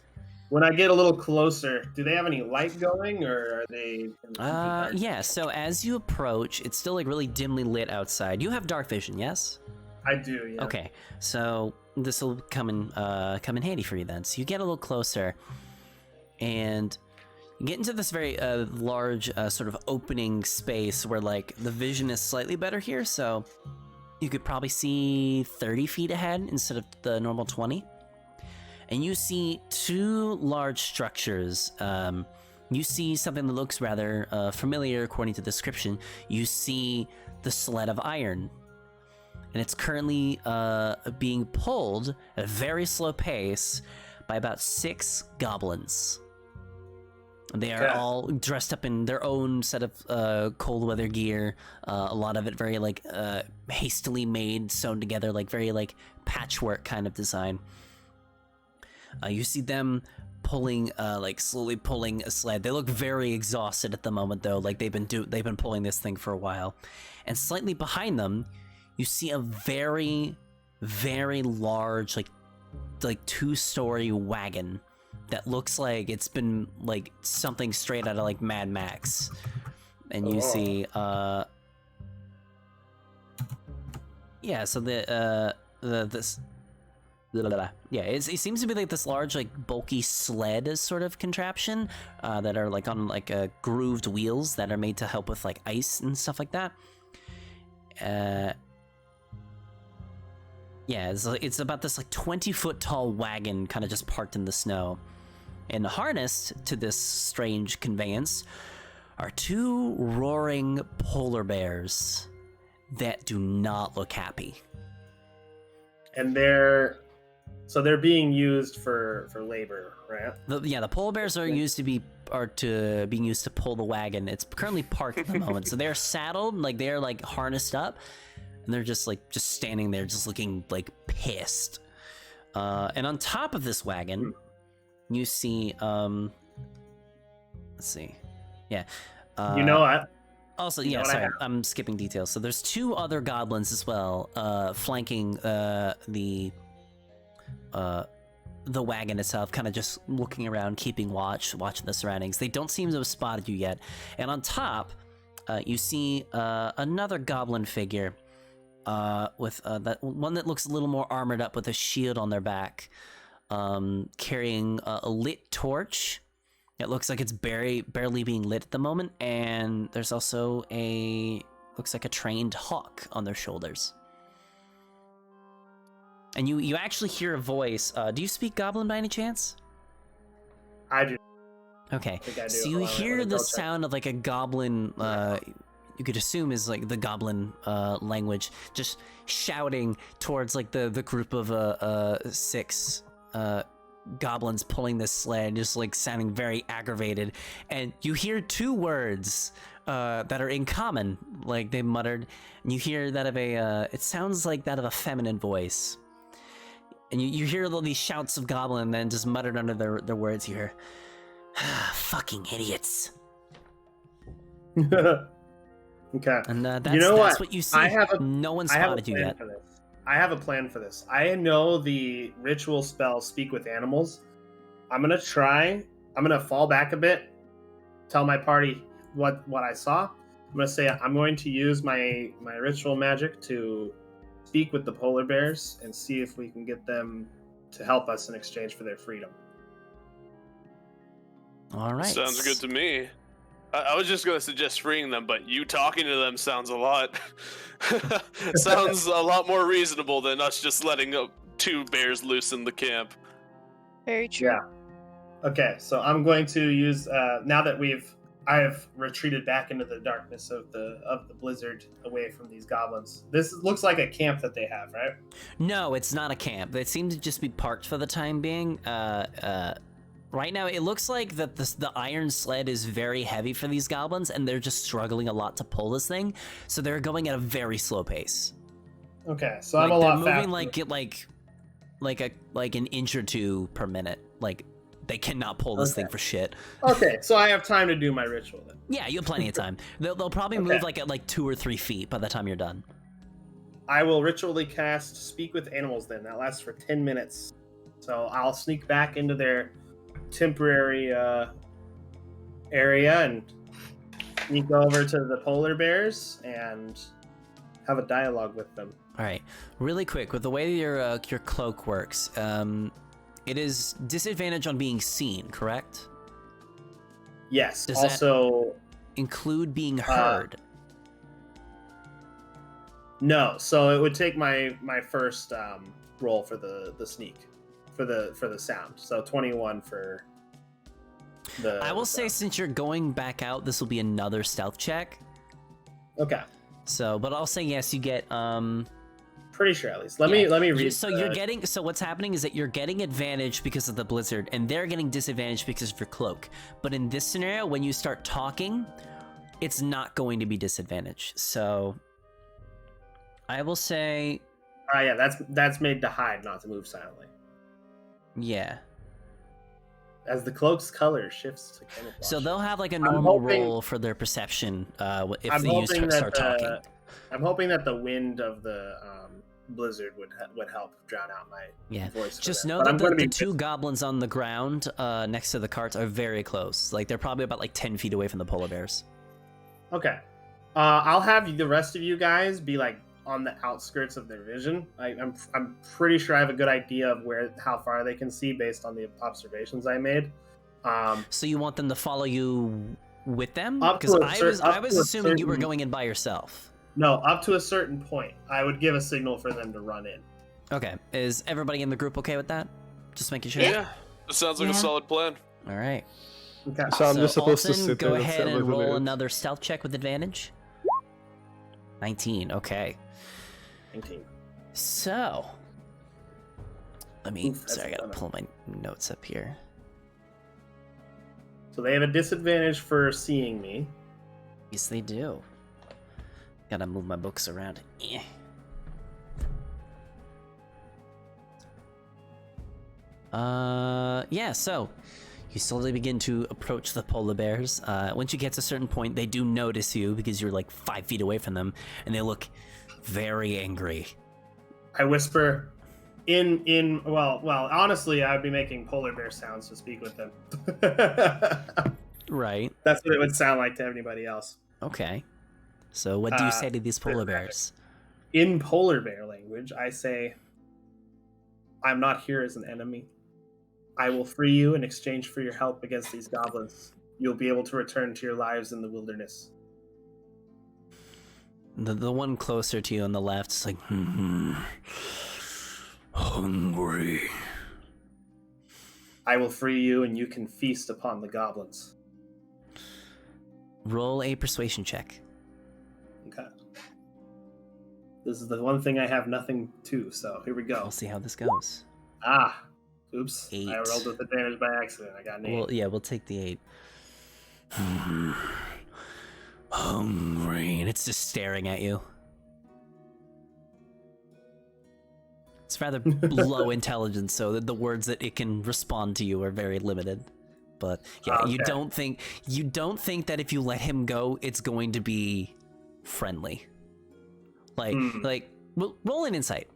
When I get a little closer, do they have any light going, or are they? In the dark? Yeah, so as you approach, it's still like really dimly lit outside. You have dark vision, yes? I do. Yeah. Okay, so this will come in handy for you then. So you get a little closer, and you get into this very large sort of opening space where like the vision is slightly better here. So you could probably see 30 feet ahead instead of the normal 20. And you see two large structures. You see something that looks rather familiar according to the description. You see the sled of iron. And and it's currently being pulled at a very slow pace by about 6 goblins. They are all dressed up in their own set of cold weather gear. A lot of it very like hastily made, sewn together, like very like patchwork kind of design. You see them pulling, like slowly pulling a sled. They look very exhausted at the moment, though. Like they've been pulling this thing for a while. And slightly behind them, you see a very, very large, like 2-story wagon that looks like it's been like something straight out of like Mad Max. And you see, yeah. So yeah, it seems to be like this large, like bulky sled sort of contraption that are like on like grooved wheels that are made to help with like ice and stuff like that. Yeah, it's about this like 20-foot tall wagon kind of just parked in the snow. And harnessed to this strange conveyance are 2 roaring polar bears that do not look happy. And they're being used for labor, right? The polar bears are being used to pull the wagon. It's currently parked at the moment, so they're saddled, like they're like harnessed up, and they're just standing there, just looking like pissed. And on top of this wagon, you see, let's see, yeah. You know what? Also, yeah, sorry, I'm skipping details. So there's 2 other goblins as well, flanking the wagon itself, kind of just looking around, keeping watching the surroundings. They don't seem to have spotted you yet. And on top, you see another goblin figure with that one that looks a little more armored up with a shield on their back, carrying a lit torch. It looks like it's barely being lit at the moment, and there's also looks like a trained hawk on their shoulders. And you actually hear a voice. Do you speak Goblin by any chance? I do. Okay, I think I do. so you hear the sound of like a goblin, you could assume is like the goblin language, just shouting towards like the group of 6 goblins pulling this sled, just like sounding very aggravated. And you hear 2 words that are in common, like they muttered, and you hear that of it sounds like that of a feminine voice. And you hear all these shouts of goblin, and then just muttered under their words, you hear, fucking idiots. Okay. And that's, you know that's what you see. No one I have a spotted you plan yet. for this. I have a plan for this. I know the ritual spell Speak with Animals. I'm gonna fall back a bit, tell my party what I saw. I'm gonna say I'm going to use my ritual magic to speak with the polar bears and see if we can get them to help us in exchange for their freedom. All right. Sounds good to me. I was just going to suggest freeing them, but you talking to them sounds a lot more reasonable than us just letting 2 bears loose in the camp. Very true. Yeah. Okay, so I'm going to use now that I've retreated back into the darkness of the blizzard, away from these goblins. This looks like a camp that they have, right? No, it's not a camp. They seem to just be parked for the time being. Right now, it looks like that the iron sled is very heavy for these goblins, and they're just struggling a lot to pull this thing. So they're going at a very slow pace. Okay, so I'm a lot faster. Moving like an inch or 2 per minute. Like they cannot pull this thing for shit. Okay, so I have time to do my ritual then. Yeah, you have plenty of time. They'll probably move like at like 2 or 3 feet by the time you're done. I will ritually cast Speak with Animals then. That lasts for 10 minutes. So I'll sneak back into their temporary area and sneak over to the polar bears and have a dialogue with them. All right, really quick, with the way your cloak works, it is disadvantage on being seen, correct? Yes. Does also that include being heard? No. So it would take my first roll for the sneak for the sound. So 21 for the. I will say, sound. since you're going back out, this will be another stealth check. Okay. So, but I'll say yes. You get pretty sure at least. Let me read. So what's happening is that you're getting advantage because of the blizzard, and they're getting disadvantage because of your cloak. But in this scenario, when you start talking, it's not going to be disadvantage. So I will say, yeah, that's made to hide, not to move silently. yeah. As the cloak's color shifts to camouflage. So they'll have like a normal roll for their perception if the user start talking. I'm hoping that the wind of the blizzard would help drown out my voice. Just know that the two goblins on the ground next to the carts are very close. Like they're probably about like 10 feet away from the polar bears. Okay. I'll have the rest of you guys be like on the outskirts of their vision. I'm pretty sure I have a good idea of how far they can see based on the observations I made. So you want them to follow you with them? Up Because to I was assuming you were certain- going in by yourself. No, up to a certain point, I would give a signal for them to run in. Okay. Is everybody in the group okay with that? Just making sure. Yeah, it sounds like a solid plan. All right. Okay. So I'm just supposed to Alton, sit go there ahead and and look at roll it. another stealth check with advantage. 19. Okay. 19. So, let me. Oof, that's Sorry, I gotta a ton. pull my notes up here. So they have a disadvantage for seeing me. Yes, they do. Gotta move my books around. Eh. Yeah, so you slowly begin to approach the polar bears. Once you get to a certain point, they do notice you because you're like 5 feet away from them, and they look very angry. I whisper, well, honestly, I'd be making polar bear sounds to speak with them. Right. That's what it would sound like to anybody else. Okay. So what do you say to these polar bears? In polar bear language, I say, I'm not here as an enemy. I will free you in exchange for your help against these goblins. You'll be able to return to your lives in the wilderness. The one closer to you on the left is like, hungry. I will free you and you can feast upon the goblins. Roll a persuasion check. Okay. This is the one thing I have nothing to, so here we go. We'll see how this goes. Ah, oops. 8. I rolled with advantage by accident. I got an 8. Well, yeah, we'll take the 8. Hungry, and it's just staring at you. It's rather low intelligence, so the words that it can respond to you are very limited. But yeah, Okay. you don't think that if you let him go, it's going to be friendly. Like, well, roll an insight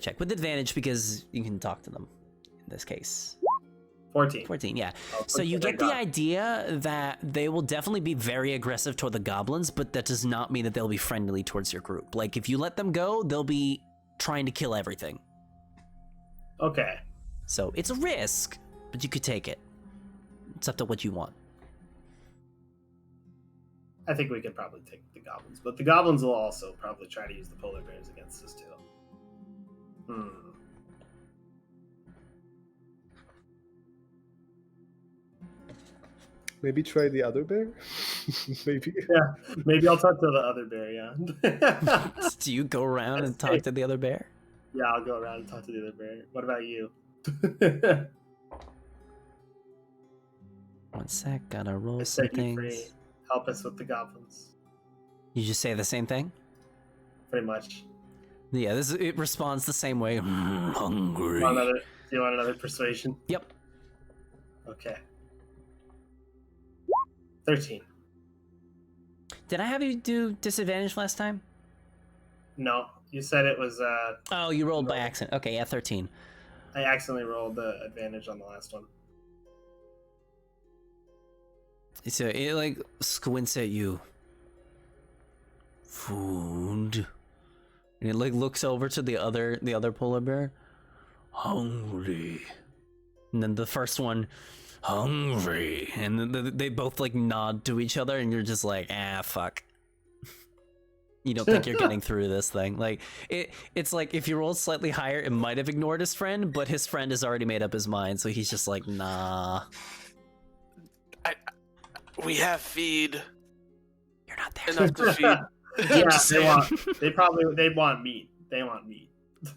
check with advantage because you can talk to them. In this case, 14. 14, yeah. Oh, So you thank get the God. idea that they will definitely be very aggressive toward the goblins, but that does not mean that they'll be friendly towards your group. Like, if you let them go, they'll be trying to kill everything. Okay. So it's a risk, but you could take it. It's up to what you want. I think we could probably take the goblins, but the goblins will also probably try to use the polar bears against us too. Maybe try the other bear? Maybe. Yeah, maybe I'll talk to the other bear, yeah. Do you go around and talk to the other bear? Yeah, I'll go around and talk to the other bear. What about you? One sec, gotta roll I some set you free. things. Help us with the goblins. You just say the same thing? Pretty much. Yeah, it responds the same way. Hungry. Do you want another persuasion? Yep. Okay. 13. Did I have you do disadvantage last time? No, you said it was. Oh, you rolled by No. accident. Okay, yeah, 13. I accidentally rolled the advantage on the last one. So it like squints at you. Food. And it like looks over to the other polar bear. Hungry. And then the first one, hungry. And then they both like nod to each other, and you're just like, fuck. You don't think you're getting through this thing. Like it's like if you rolled slightly higher, it might have ignored his friend, but his friend has already made up his mind, so he's just like, nah. We have feed You're not there. enough to feed. Yeah, Just they saying. want. They want meat. They want meat.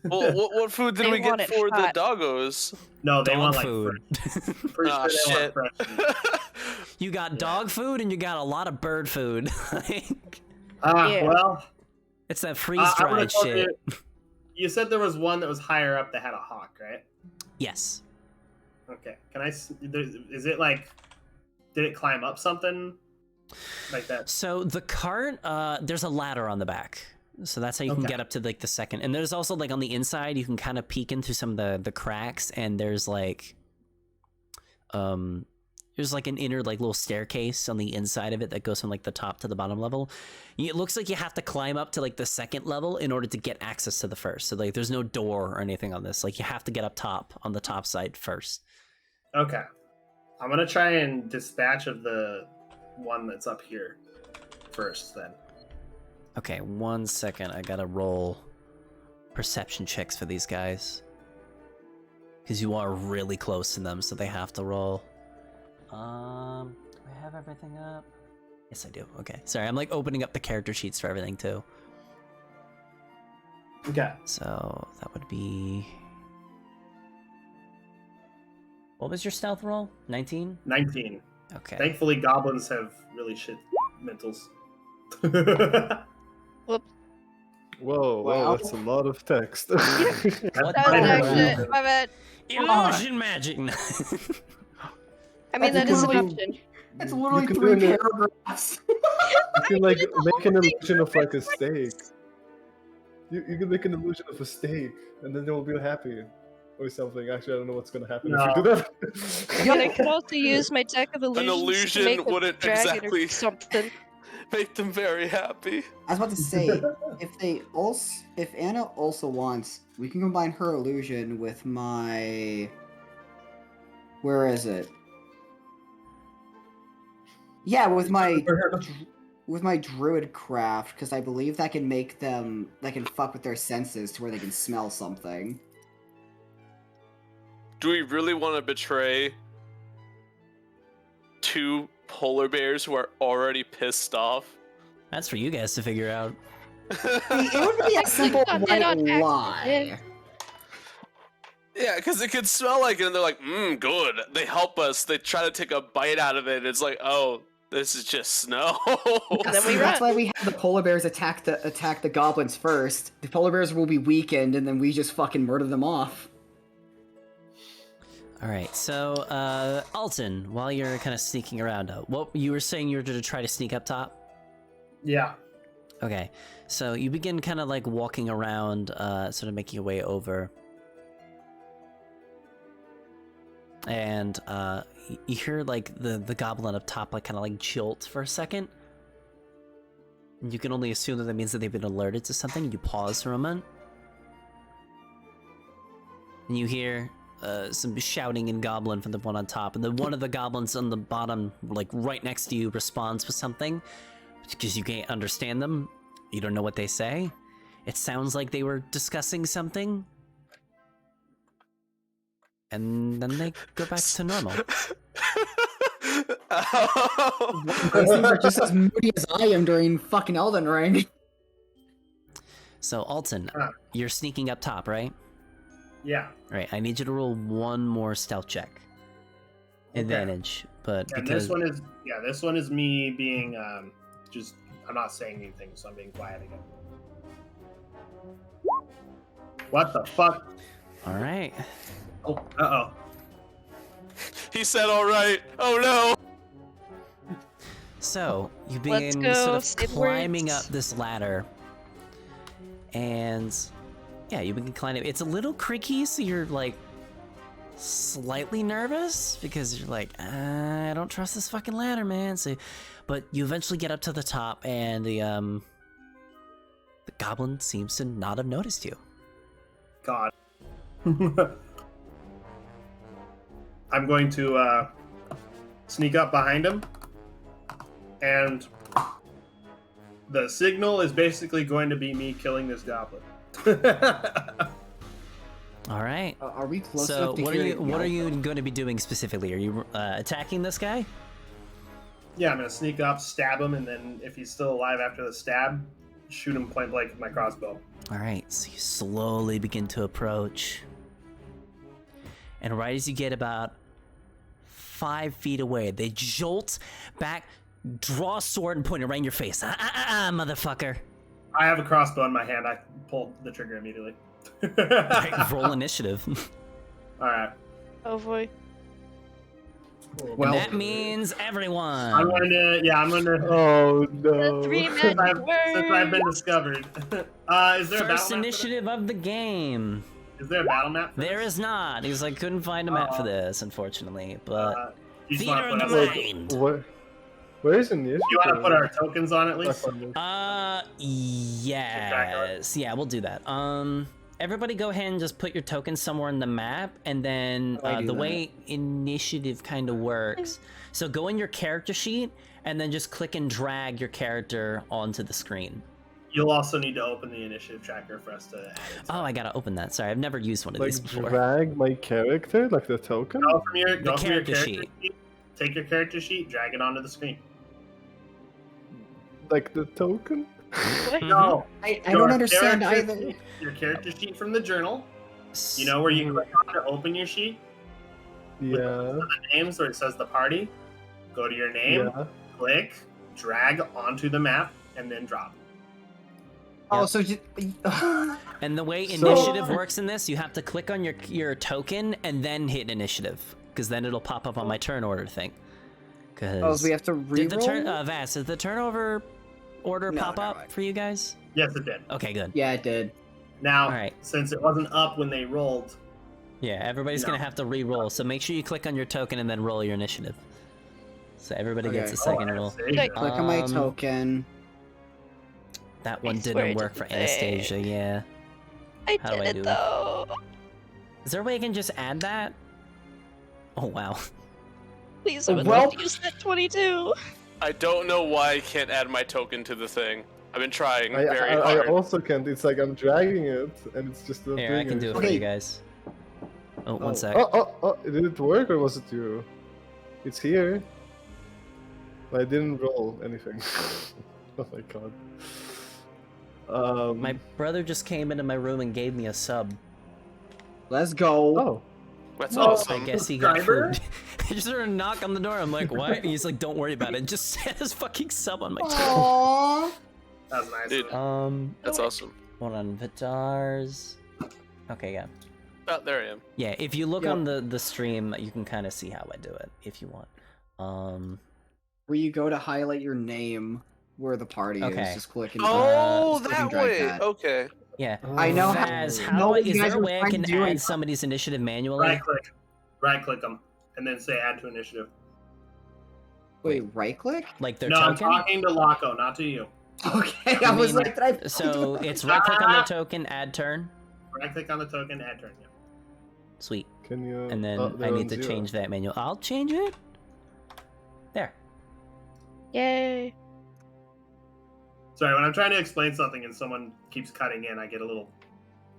Well, what food did They we want get it for the hot. doggos? No, they Dog want like food. fresh. Pretty Ah, sure they shit. want fresh meat. You got dog food and you got a lot of bird food. Like, Yeah. Well, it's that I freeze-dried would've told shit. you said there was one that was higher up that had a hawk, right? Yes. Okay. Is it like? Did it climb up something? Like that? So the cart, there's a ladder on the back. So that's how you can Okay. get up to like the second. And there's also like on the inside, you can kind of peek into some of the cracks, and there's like an inner like little staircase on the inside of it that goes from like the top to the bottom level. It looks like you have to climb up to like the second level in order to get access to the first. So like there's no door or anything on this. Like you have to get up top on the top side first. Okay. I'm gonna try and dispatch of the one that's up here first, then. Okay, 1 second. I gotta roll perception checks for these guys. Because you are really close to them, so they have to roll. Do I have everything up? Yes, I do. Okay. Sorry, I'm like opening up the character sheets for everything too. Okay. So that would be... What was your stealth roll? 19? 19. Okay. Thankfully, goblins have really shit mentals. Whoa, Wow. that's a lot of text. What That the was hell? actually my bad. Illusion magic! I mean, that That's is an literally- option. It's literally can 3 do it. paragraphs. You can like make an illusion of like a steak. You can make an illusion of a steak, and then they will be happy, or something. Actually, I don't know what's gonna happen if you do that. But I could also use my deck of illusions illusion to make a wouldn't dragon exactly- or something. Make them very happy. I was about to say, if Anna also wants, we can combine her illusion with my. Where is it? Yeah, with my druid craft, because I believe that can make them that can fuck with their senses to where they can smell something. Do we really want to betray 2 polar bears who are already pissed off? That's for you guys to figure out. It would be a simple done it white on lie. accident. Yeah, because it could smell like it, and they're like, good. They help us. They try to take a bite out of it, and it's like, oh, this is just snow. And then we That's run. why we have the polar bears attack the goblins first. The polar bears will be weakened, and then we just fucking murder them off. All right, so Alton, while you're kind of sneaking around, what you were saying you were to try to sneak up top? Yeah. Okay, so you begin kind of like walking around, sort of making your way over, and you hear like the goblin up top like kind of like jolt for a second. And you can only assume that means that they've been alerted to something. And you pause for a moment, and you hear some shouting in goblin from the one on top, and then one of the goblins on the bottom, like right next to you, responds with something because you can't understand them. You don't know what they say. It sounds like they were discussing something, and then they go back to normal. Those things are just as moody as I am during fucking Elden Ring. So Alton, Huh. you're sneaking up top, right? Yeah. Right. I need you to roll one more stealth check. Advantage, but And because this one is me being just I'm not saying anything, so I'm being quiet again. What the fuck? all right. Oh, uh-oh. He said, all right. Oh, no. So you Let's begin go, sort of say climbing words. up this ladder, and yeah, you begin climbing. It's a little creaky, so you're like slightly nervous because you're like, I don't trust this fucking ladder, man. So, but you eventually get up to the top, and the goblin seems to not have noticed you. God. I'm going to sneak up behind him, and the signal is basically going to be me killing this goblin. All right. Are we close So enough to what are hear you it what are yell? you going to be doing specifically? Are you attacking this guy? Yeah, I'm gonna sneak up, stab him, and then if he's still alive after the stab, shoot him point blank with my crossbow. All right, so you slowly begin to approach. And right as you get about 5 feet away, they jolt back, draw a sword, and point it right in your face. Motherfucker. I have a crossbow in my hand. I pulled the trigger immediately. Right, roll initiative. All right. Oh boy. Well, That means everyone. I'm going to. Oh The no. 3 Since magic I've been words. discovered. Is there a First battle map for initiative of the game. this? Is there a battle map for There this? is not, because I couldn't find a map for this, unfortunately. But You just wanna theater of put the us- mind. What? Where is initiative? You want to put our tokens on at I least? found it. Yes. Yeah, we'll do that. Everybody go ahead and just put your tokens somewhere in the map, and then How do I do the that? way initiative kind of works. So go in your character sheet, and then just click and drag your character onto the screen. You'll also need to open the initiative tracker for us to add it. Oh, I gotta open that. Sorry, I've never used one of Like these before. drag my character, like the token. Go from your character character sheet. sheet. Take your character sheet, drag it onto the screen. Like the token. What? No, I your don't understand character either. sheet- Your character sheet from the journal. You know where you click on to open your sheet? Yeah. The names where it says the party. Go to your name, Yeah. click, drag onto the map, and then drop. Oh, Yep. so just, And the way So- initiative works in this, you have to click on your token and then hit initiative, because then it'll pop up on my turn order thing. oh, so we have to Did the reroll? turn Vass, did the turnover order No, pop never up mind. for you guys? Yes, it did. Okay, good. Yeah, it did. Now, Alright. since it wasn't up when they rolled, Yeah, everybody's No. gonna have to re-roll, so make sure you click on your token and then roll your initiative. So everybody gets a Okay. second Oh, roll. Anastasia. Click on my Um, token. That one I swear didn't it work for didn't Anastasia, think. yeah. I How do I did do it it? though. Is there a way I can just add that? Oh, wow. Please, I would Well- love to use that 22. I don't know why I can't add my token to the thing. I've been trying I, very I hard. also can't. It's like I'm dragging it, and it's just not Here, I doing can do it for Okay. you guys. Oh, one sec. Oh, did it work or was it you? It's here. But I didn't roll anything. Oh my god. My brother just came into my room and gave me a sub. Let's go. Oh. That's Oh, awesome. I guess he got Subscriber? food. I just heard a knock on the door. I'm like, what? And he's like, don't worry about it. Just set his fucking sub on my table. Aww. That was nice. Dude. That's awesome. Hold on, Vitar's. Okay, yeah. Oh, there I am. Yeah, if you look Yep. on the stream, you can kind of see how I do it, if you want. Where you go to highlight your name where the party Okay. is, just click and Oh, just click and that drag way. that. Okay. Yeah. I know how- Vaz, know how do I, what you is guys there a were way I trying can to do. add somebody's initiative manually? Right click them, and then say add to initiative. Wait, right click? Like their No, I'm token? talking to Laco, not to you. Okay, I I was mean, like, did I So it's right click on their token, add turn. Right click on the token, add turn. Yeah. Sweet. Can you? And then oh, I they're need on to 0. change that manual. I'll change it. There. Yay. Sorry, when I'm trying to explain something and someone keeps cutting in, I get a little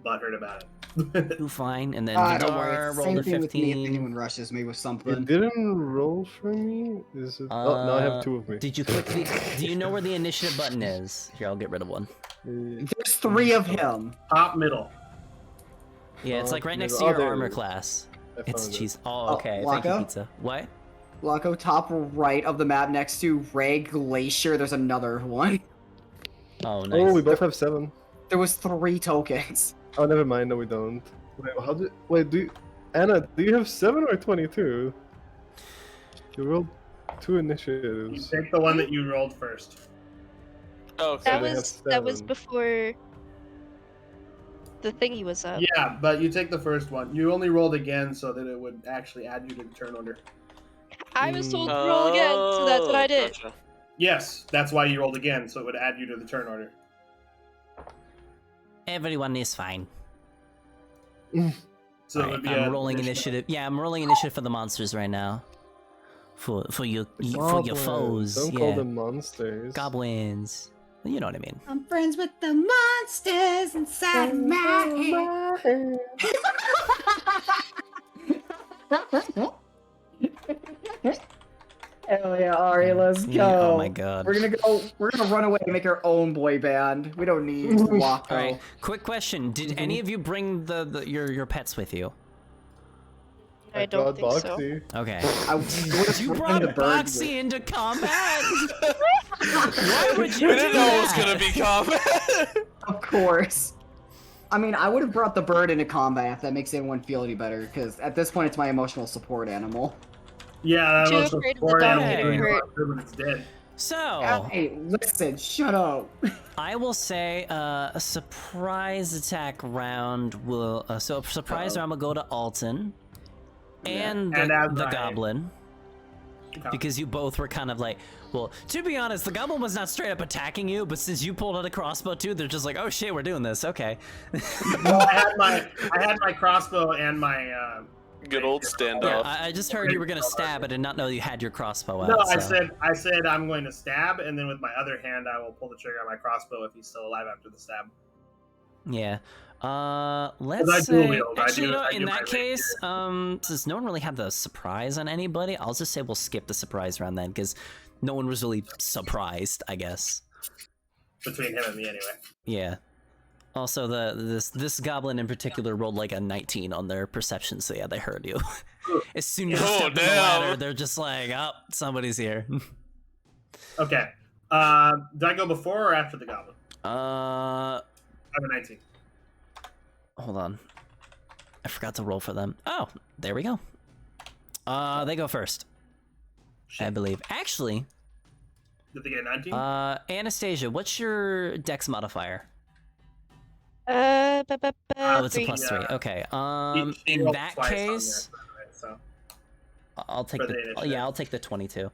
butthurt about it. Do fine. And then Don't worry, Vidar it's the rolled a same thing with me if 15. anyone rushes me with something. It didn't roll for me. Is it? Oh, now I have 2 of me. Did you click the... Do you know where the initiative button is? Here, I'll get rid of one. There's 3 of him. Top middle. Yeah, it's Oh, like right next to oh, your there it armor is. class. I It's found it. cheese. Oh, Oh, okay. Thank you, Laco? pizza. What? Laco, top right of the map next to Ray Glacier, there's another one. Oh, Oh, nice. we both have 7. There was 3 tokens. Oh, never mind. No, we don't. Wait, how do? Wait, do you, Anna? Do you have 7 or 22? You rolled 2 You initiatives. take the one that you rolled first. Oh, okay. That they have was 7. before the thingy was up. Yeah, but you take the first one. You only rolled again so that it would actually add you to the turn order. I was told to roll again, so that's what I did. Gotcha. Yes, that's why you rolled again, so it would add you to the turn order. Everyone is fine. So it Alright, would be I'm a rolling initiative. Yeah, I'm rolling initiative for the monsters right now. For your Goblins. foes. Don't yeah. call them monsters. Goblins. Well, you know what I mean. I'm friends with the monsters inside my head. Hell yeah, Ari, let's go. Yeah, oh my god. We're gonna run away and make our own boy band. We don't need Wacko. All right. Quick question: did any of you bring your pets with you? I don't think so. Boxy. Okay. You brought Boxy into combat. Why would you? We do didn't know it was that? gonna be combat. Of course. I mean, I would have brought the bird into combat if that makes anyone feel any better, because at this point it's my emotional support animal. Yeah, that Too was afraid of the before dog getting when it's dead. So Hey, listen, shut up. I will say a surprise attack round will. So a surprise round will go to Alton and And as the I- goblin. Because you both were kind of like, well, to be honest, the goblin was not straight up attacking you, but since you pulled out a crossbow too, they're just like, oh shit, we're doing this. Okay. Well, I had my crossbow and my. Good old standoff. I just heard you were gonna stab. I did not know you had your crossbow out. No, so. I said I'm going to stab, and then with my other hand, I will pull the trigger on my crossbow if he's still alive after the stab. Yeah. I Let's dual say. wield. I Actually, do- you know, I in do that my case, since no one really had the surprise on anybody, I'll just say we'll skip the surprise round then, because no one was really surprised, I guess. Between him and me, anyway. Yeah. Also, this goblin in particular rolled like a 19 on their perception, so yeah, they heard you. As soon as you Oh, step on the damn. ladder, they're just like, oh, somebody's here. Okay. Do I go before or after the goblin? Uh, I have a 19. hold on. I forgot to roll for them. Oh, there we go. They go first, I believe. Actually, Did they get 19? Anastasia, what's your dex modifier? Oh, Oh, it's a three. plus 3. Yeah. Okay. She In rolled that twice on case, there, right, so. I'll take for the the initiative. I'll take the 22.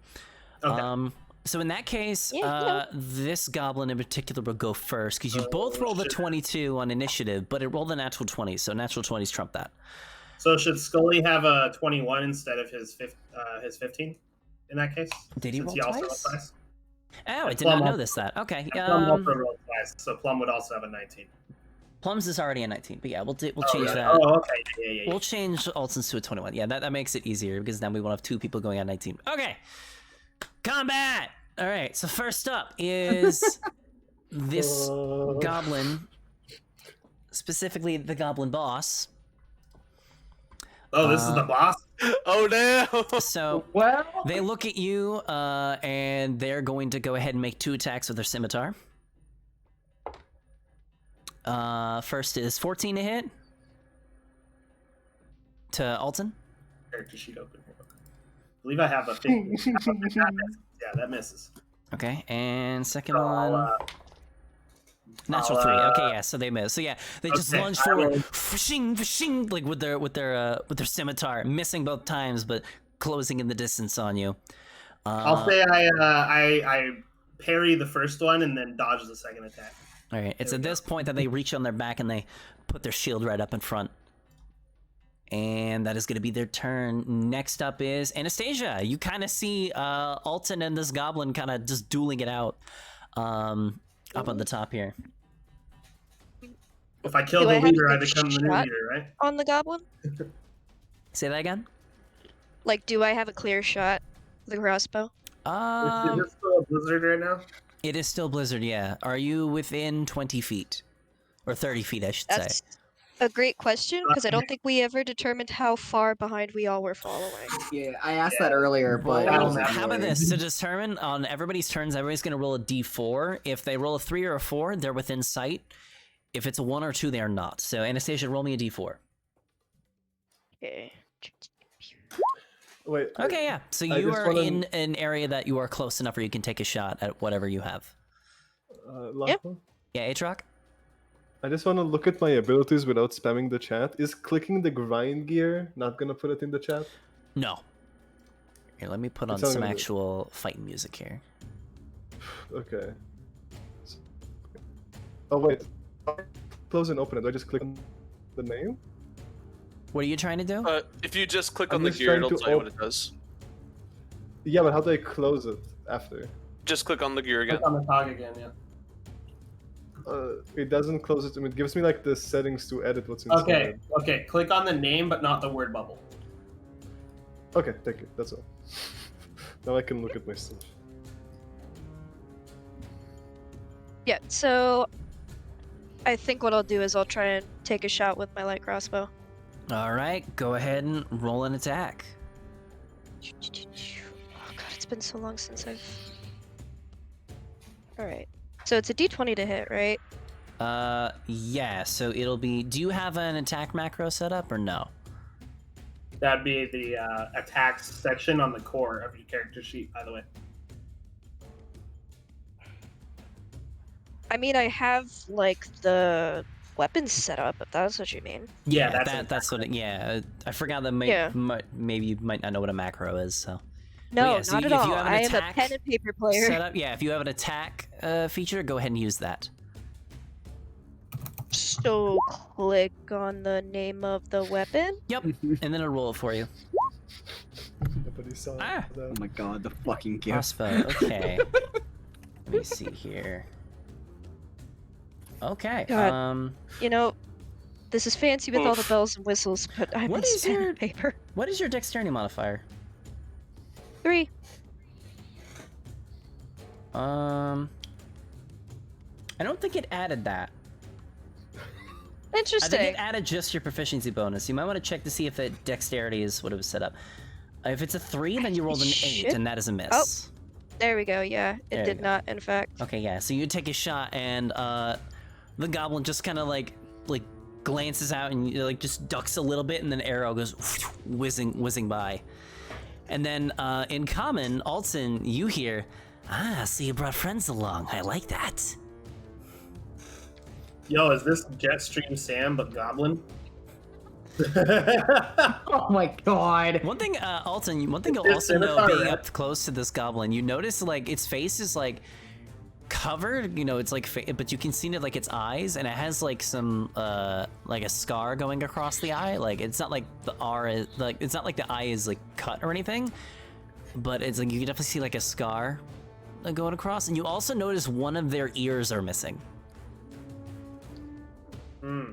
Okay. So in that case, Yeah, this goblin in particular will go first because you both rolled a shit. 22 on initiative, but it rolled a natural 20, so natural 20s trump that. So should Scully have a 21 instead of his 15 in that case? Did he Since roll also twice? rolled twice? Oh, I did Plum not know also- this. That okay. Plum also rolled twice, so Plum would also have a 19. Plum's is already a 19, but yeah, we'll Oh, change really? that. Oh, okay. Yeah. We'll change Alton's to a 21. Yeah, that makes it easier because then we won't have two people going on 19. Okay. Combat! All right, so first up is this goblin, specifically the goblin boss. Oh, this is the boss? Oh damn! So Well, they look at you and they're going to go ahead and make 2 attacks with their scimitar. First is 14 to hit. To Alton. Character sheet open here. I believe I have a 15. Yeah, that misses. Okay, and second So one. I'll, Natural I'll, 3. Okay, yeah, so they miss. So yeah, they just okay, lunge I forward, will- fishing, like with their scimitar, missing both times, but closing in the distance on you. I'll say I parry the first one and then dodge the second attack. All right, it's There at we this point that they reach on their back and they put their shield right up in front. And that is going to be their turn. Next up is Anastasia. You kind of see Alton and this goblin kind of just dueling it out up on the top here. If I kill Do the I have leader, a I become the new shot? leader, right? On the goblin? Say that again? Like, do I have a clear shot with a crossbow? Is it still a blizzard right now? It is still Blizzard, yeah. Are you within 20 feet? Or 30 feet, I should That's say. a great question, because I don't think we ever determined how far behind we all were following. yeah, I asked that earlier, but Roll- it was How about ignored. this? To determine on everybody's turns, everybody's going to roll a d4. If they roll a 3 or a 4, they're within sight. If it's a 1 or 2, they are not. So, Anastasia, roll me a d4. Okay. Wait. Okay, yeah. So I you just are wanna- in an area that you are close enough where you can take a shot at whatever you have. Last Yep. one. Yeah, Aatrox? I just want to look at my abilities without spamming the chat. Is clicking the grind gear not gonna put it in the chat? No. Here, let me put on It's only some gonna be- actual fighting music here. Okay. Oh wait. Close and open it. Do I just click on the name? What are you trying to do? If you just click I'm on the just gear, trying it'll to tell you what it does. Yeah, but how do I close it after? Just click on the gear again. Click on the cog again, yeah. It doesn't close it. I mean, it gives me like the settings to edit what's inside. Okay. Click on the name, but not the word bubble. Okay, thank you. That's all. Now I can look at my stuff. Yeah, so I think what I'll do is I'll try and take a shot with my light crossbow. All right, go ahead and roll an attack. Oh god, it's been so long since I've... Alright. So it's a d20 to hit, right? Yeah, so it'll be... Do you have an attack macro set up or no? That'd be the attacks section on the core of your character sheet, by the way. I mean, I have, like, the weapons set up, if that's what you mean. Yeah, that's what. Yeah, I forgot that. Yeah. Maybe you might not know what a macro is. So. No, yeah, so not if at you all. have an I am a attack pen and paper player. Set up. Yeah, if you have an attack feature, go ahead and use that. So click on the name of the weapon. Yep, and then it'll roll it for you. Nobody saw Ah. that. Oh my god, the fucking gift. Crossbow. Okay. Let me see here. Okay. God. You know, this is fancy with all the bells and whistles, but I'm What in is pen your- and paper. What is your dexterity modifier? 3. I don't think it added that. I Interesting. think it added just your proficiency bonus. You might want to check to see if that dexterity is what it was set up. If it's a 3, then you rolled an 8, Shit. and that is a miss. Oh. There we go, yeah. It There you did go. not, in fact. Okay, yeah. So you take a shot, and the goblin just kind of like glances out and like just ducks a little bit, and then arrow goes whizzing by. And then in common, Alton, you hear, so you brought friends along. I like that. Yo, is this Jetstream Sam but Goblin? Oh my god. One thing, Alton, one thing you'll It's also know Scimitar, being right? up close to this goblin, you notice like its face is like covered, you know, it's like, but you can see it like its eyes, and it has like some, like a scar going across the eye. Like it's not like the R is like, it's not like the eye is like cut or anything, but it's like you can definitely see like a scar going across, and you also notice one of their ears are missing. Hmm.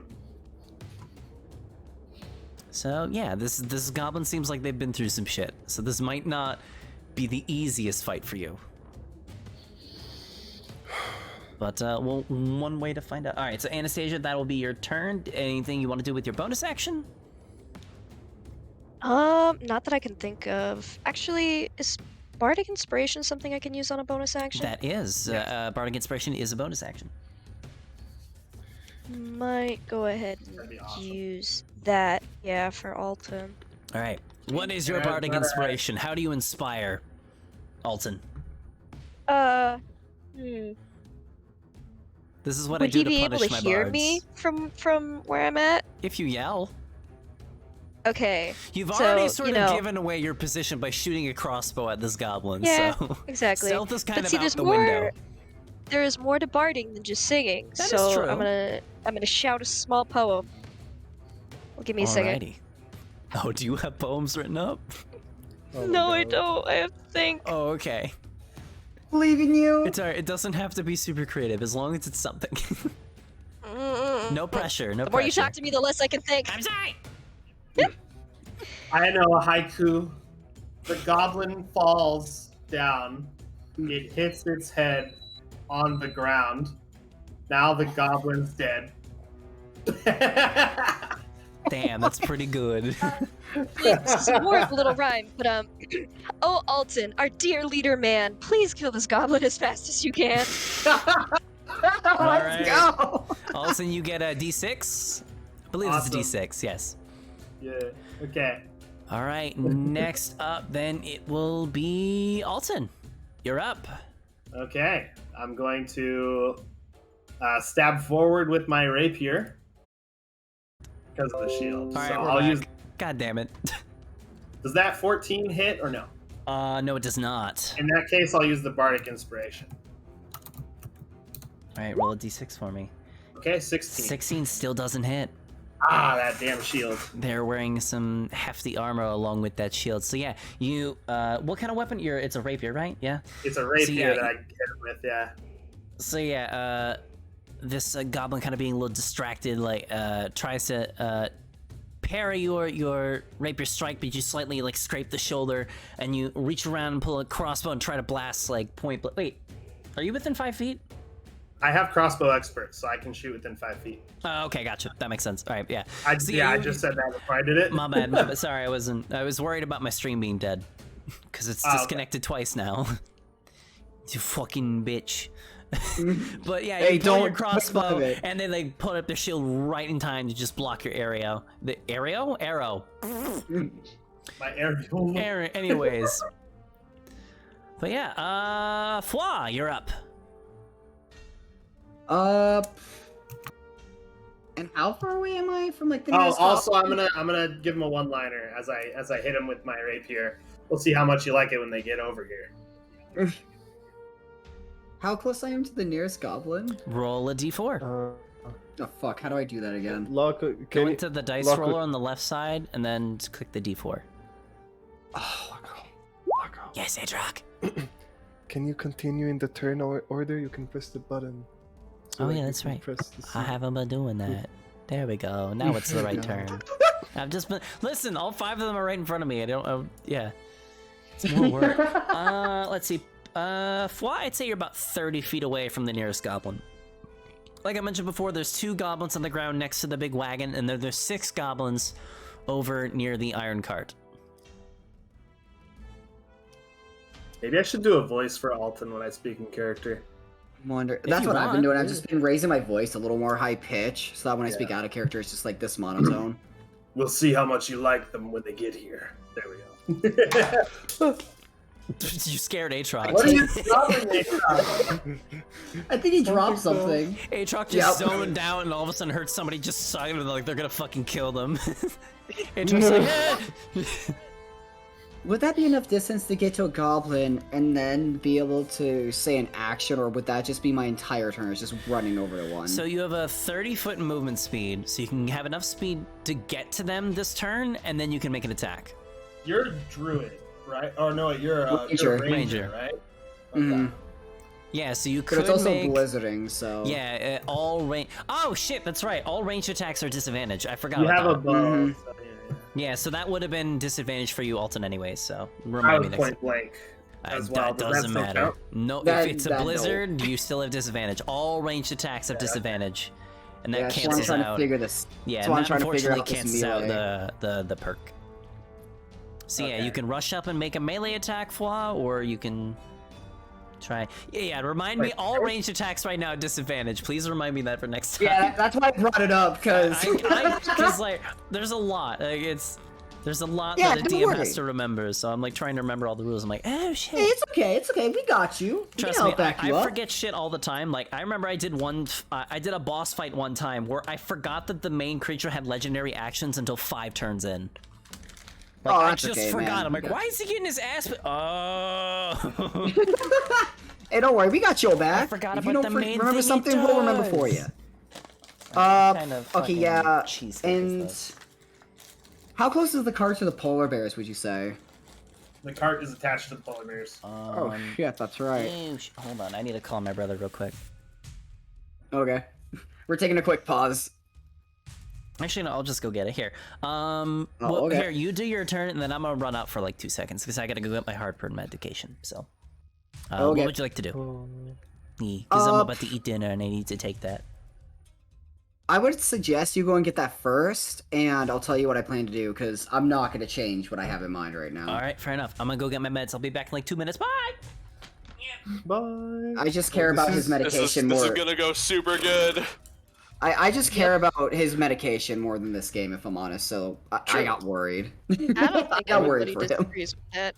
So yeah, this goblin seems like they've been through some shit. So this might not be the easiest fight for you. But well, one way to find out. All right, so Anastasia, that will be your turn. Anything you want to do with your bonus action? Not that I can think of. Actually, is Bardic Inspiration something I can use on a bonus action? That is, Bardic Inspiration is a bonus action. Might go ahead That'd be and awesome. use that, yeah, for Alton. All right, what is your Yeah, Bardic but, Inspiration? How do you inspire Alton? This is what I Would do he to be able punish to my hear bards. me from where I'm at? If you yell. Okay. You've So, already sort you of know- given away your position by shooting a crossbow at this goblin, Yeah, so exactly. stealth is kind But of see, out there's the more. window. There is more to barding than just singing. That is so true. I'm gonna shout a small poem. Well, give me a second. Alrighty. Oh, do you have poems written up? Oh my No, I God. don't. I have to think. Oh, okay. Believe in you. It's alright. It doesn't have to be super creative as long as it's something. No pressure. No The more pressure. you talk to me, the less I can think. I'm sorry. I know a haiku. The goblin falls down. It hits its head on the ground. Now the goblin's dead. Damn, that's pretty good. This is more of a little rhyme, but oh Alton, our dear leader man, please kill this goblin as fast as you can. Alright. Let's go. All of a sudden, you get a D6. I believe Awesome. it's a D6. Yes. Yeah. Okay. All right. Next up, then it will be Alton. You're up. Okay. I'm going to stab forward with my rapier because of the shield. All right. so we're I'll back. use. God damn it. Does that 14 hit or no? No, it does not. In that case, I'll use the bardic inspiration. All right, roll a D6 for me. Okay, 16. 16 still doesn't hit. Ah, that damn shield. They're wearing some hefty armor along with that shield. So yeah, you what kind of weapon? It's a rapier, right? Yeah. It's a rapier yeah, that I can hit it with. Yeah. So yeah, this goblin kind of being a little distracted, like tries to parry your rapier strike, but you slightly like scrape the shoulder, and you reach around and pull a crossbow and try to blast like point blank. Wait, are you within 5 feet? I have crossbow expert, so I can shoot within 5 feet. Oh, okay, gotcha. That makes sense. All right, yeah. I you- just said that before I did it. My bad, my bad. Sorry, I was worried about my stream being dead. Because it's disconnected twice now. You fucking bitch. But yeah, Hey, you pull your don't make fun crossbow, of it. and then they put up their shield right in time to just block your arrow. The arrow? Arrow. My aerial. Anyways. But yeah, Fwa, you're up. And how far away am I from like the Oh, nearest also, goblin? I'm gonna give him a one-liner as I hit him with my rapier. We'll see how much you like it when they get over here. How close I am to the nearest goblin? Roll a d4. Oh fuck, how do I do that again? Lock. Go Can into the dice lock roller on the left side, and then just click the d4. Oh, Yes, Adrock. Can you continue in the turn order? You can press the button. Oh, that yeah, you that's can right. press the I C. haven't been doing that. There we go. Now it's the right Yeah. turn. I've just been. Listen, all 5 of them are right in front of me. I don't. Yeah. It's more work. Let's see. Fwa, I'd say you're about 30 feet away from the nearest goblin. Like I mentioned before, there's 2 goblins on the ground next to the big wagon, and there's 6 goblins over near the iron cart. Maybe I should do a voice for Alton when I speak in character. Wonder. If That's you what I've been want, doing. I've just been raising my voice a little more high pitch, so that when I speak out of character, it's just like this monotone. We'll see how much you like them when they get here. There we go. You scared Aatrox. What are you stopping me from? I think he dropped something. Aatrox just Yep. zoned out and all of a sudden heard somebody just sigh like they're gonna fucking kill them. Aatrox's like, "Eh." Would that be enough distance to get to a goblin and then be able to say an action, or would that just be my entire turn? It's just running over to one. So you have a 30-foot movement speed, so you can have enough speed to get to them this turn, and then you can make an attack. You're a druid, right? Oh no, you're a Ranger. ranger, right? Okay. Mhm. Yeah, so you But could it's also make... blizzarding, so Yeah, all range... Oh, shit, that's right. All ranged attacks are disadvantaged. I forgot You about have a that. bow. Mhm. So, yeah. Yeah, so that would have been disadvantaged for you, Alton, anyway, so I remind me was next point blank as well. That Does doesn't still matter. count? No, That- if it's a that no. blizzard, you still have disadvantage. All ranged attacks have disadvantage. And that yeah, so I'm cancels trying out... to figure this. Yeah, so I'm and that trying to figure unfortunately out this cancels out melee. the perk. So yeah, Okay. you can rush up and make a melee attack, Flaw, or you can try. Yeah, remind me. All ranged attacks right now at disadvantage. Please remind me that for next time. Yeah, that's why I brought it up, because... Because like, there's a lot. Like, there's a lot Yeah, that a don't DM worry. has to remember. So I'm like trying to remember all the rules. I'm like, oh shit. Hey, it's okay, we got you. Trust I'll me, back you I up. forget shit all the time. Like, I remember I did I did a boss fight one time where I forgot that the main creature had legendary actions until 5 turns in. Like, Oh, I that's just okay, forgot. man. I'm like, We got why is he getting his ass? Oh. Hey, don't worry, we got your back. forgot If you about don't the main remember thing he something, we'll remember for does. you. Kind of Okay, fucking yeah, cheesecake is and this. how close is the car to the polar bears? Would you say? The cart is attached to the polar bears. Oh shit, that's right. Hold on, I need to call my brother real quick. Okay, we're taking a quick pause. Actually, no, I'll just go get it. Here. okay. Here, you do your turn, and then I'm gonna run out for like 2 seconds because I gotta go get my heartburn medication. So, Okay. what would you like to do? Because I'm about to eat dinner and I need to take that. I would suggest you go and get that first, and I'll tell you what I plan to do, because I'm not going to change what I have in mind right now. All right, fair enough. I'm gonna go get my meds. I'll be back in like 2 minutes. Bye. Bye. I just care This about is- his medication This is more. gonna go super good. I just care about his medication more than this game, if I'm honest, so I got worried. I don't think got worried anybody for him. disagrees with that.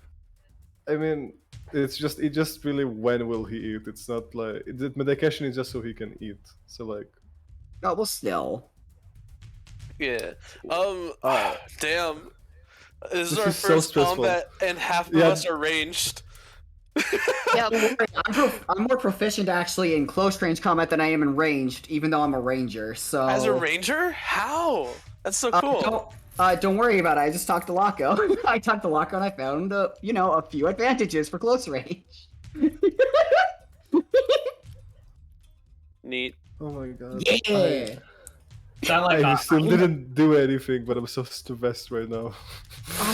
I mean, it just really when will he eat? It's not like the medication is just so he can eat. So like, Oh, well, still. Yeah. Damn. This is This our is so first stressful. combat, and half of Yeah. us are ranged. Yep. Don't worry, I'm more proficient actually in close range combat than I am in ranged, even though I'm a ranger. So As a ranger? How? That's so cool. Don't worry about it. I just talked to Locko. I talked to Locko and I found a few advantages for close range. Neat. oh my god. Yeah. Sound like I still didn't do anything, but I'm so stressed right now.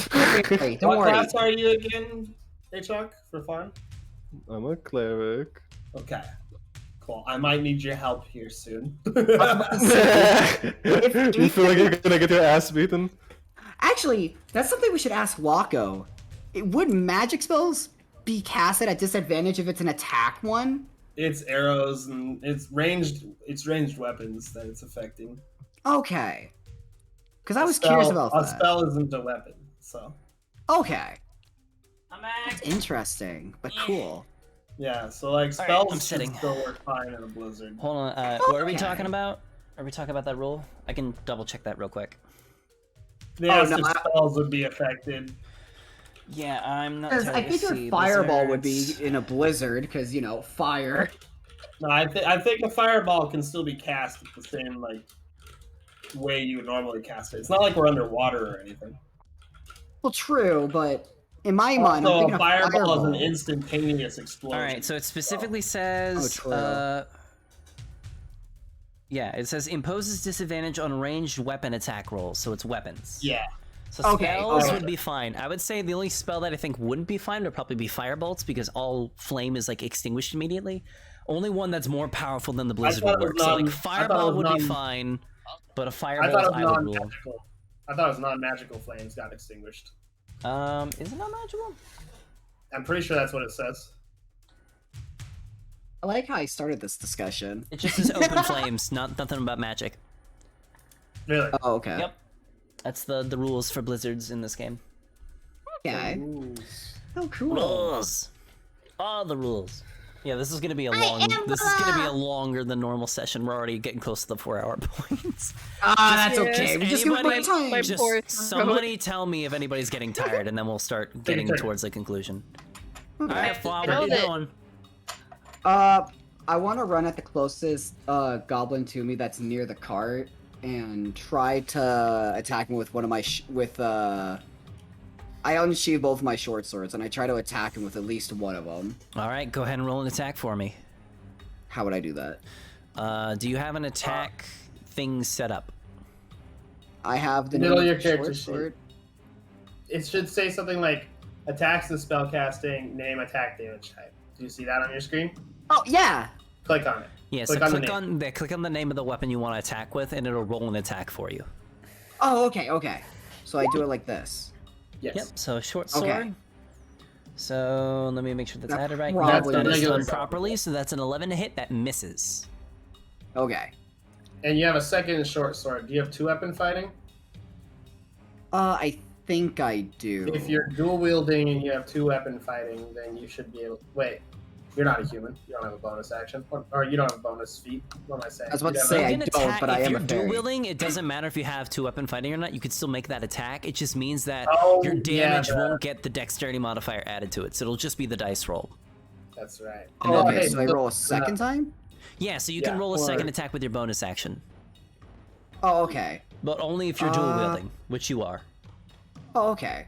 Don't What worry. class are you again, Chuck, for fun? I'm a cleric. Okay. Cool. I might need your help here soon. You feel like you're gonna get your ass beaten? Actually, that's something we should ask Wako. Would magic spells be casted at disadvantage if it's an attack one? It's arrows and it's ranged weapons that it's affecting. Okay. Because I was curious about A that. spell isn't a weapon, so. Okay. I'm back. That's interesting, but cool. Yeah, so like All right, spells I'm should sitting. still work fine in a blizzard. Hold on. What are we Okay. talking about? Are we talking about that rule? I can double check that real quick. Yeah, no, so spells would be affected. Yeah, I'm not. Because I entirely figured see fireball would be blizzards. in a blizzard, because, you know, fire. No, I think a fireball can still be cast the same like way you would normally cast it. It's not like we're underwater or anything. Well, true, but in my mind, I'm So thinking a of fireball is an instantaneous explosion. All right, so it specifically says. true. Yeah, it says imposes disadvantage on ranged weapon attack rolls, so it's weapons. Yeah. So Okay, spells okay. would be fine. I would say the only spell that I think wouldn't be fine would probably be firebolts because all flame is like extinguished immediately. Only one that's more powerful than the blizzard thought would it was work. So non- like I thought it fireball was would be non- fine, but a I fireball thought is it was I would rule. non-magical. I thought it was non-magical flames got extinguished. Is it not magical? I'm pretty sure that's what it says. I like how I started this discussion. It just says open flames, nothing about magic. Really? Oh, okay. Yep. That's the rules for blizzards in this game. Okay. Rules. Oh, cool. Rules. All the rules. Yeah, this is gonna be a long. This is gonna be a longer than normal session. We're already getting close to the 4-hour points. That's Just- okay. We just give it anybody- time. my Just fourth somebody tell me if anybody's getting tired, and then we'll start getting turn. towards the conclusion. Okay. All right, Flaw, I what know are you that- doing? I want to run at the closest goblin to me that's near the cart and try to attack him with one of my I unsheathe both my short swords and I try to attack him with at least one of them. All right, go ahead and roll an attack for me. How would I do that? Do you have an attack thing set up? I have the Middle name of your of the character short sword. It should say something like attacks and spellcasting, name attack damage type. Do you see that on your screen? Oh yeah. Click on it. Yeah, so Click on the click on the name of the weapon you want to attack with, and it'll roll an attack for you. Oh okay. So I do it like this. Yes. Yep. So short sword. Okay. So let me make sure that's That added right. probably That is regular done sword. properly. So that's an 11 to hit. That misses. Okay. And you have a second short sword. Do you have 2-weapon fighting? I think I do. If you're dual wielding and you have 2-weapon fighting, then you should be able. Wait, you're not a human. You don't have a bonus action, or you don't have a bonus feat. What am I saying? I was about to You have say, a- I You can don't, attack- but I if am you're a dual fairy. wielding, it doesn't matter if you have 2-weapon fighting or not. You could still make that attack. It just means that Oh, your yeah, damage the- won't get the dexterity modifier added to it. So it'll just be the dice roll. That's right. Oh, okay, hey, so I roll a second time? Yeah, so you can Yeah, roll a or- second attack with your bonus action, Oh, okay. but only if you're dual wielding, which you are. Oh, okay.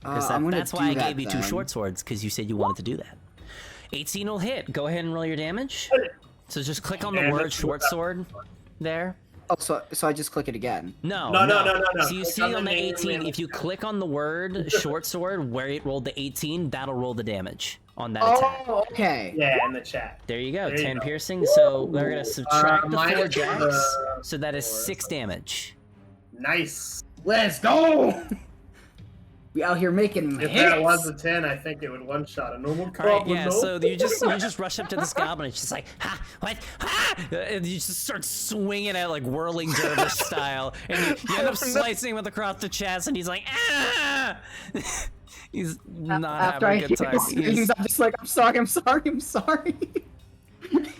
Because I'm gonna that's why I do that gave you 2 then. short swords, because you said you wanted to do that. 18 will hit. Go ahead and roll your damage. So just click on the And word it's- short sword there. Oh, so I just click it again. No. No. So you Click see on on the the name 18, of if you click on the word short sword where it rolled the 18, that'll roll the damage on that Oh, attack. okay. Yeah, in the chat. There you go, There you 10 go. piercing. So we're going to subtract the 4 minus dex. the So that is 4, 6 so- damage. Nice. Let's go! We out here making If hits. that was a 10, I think it would one-shot a normal All right, goblin. yeah. no? So you just rush up to this goblin. It's just like, ha, what, ha, and you just start swinging at it like whirling dervish style, and you end up slicing him across the chest, and he's like, ah. He's not After having I a good hear time. his screams, I'm just like, I'm sorry.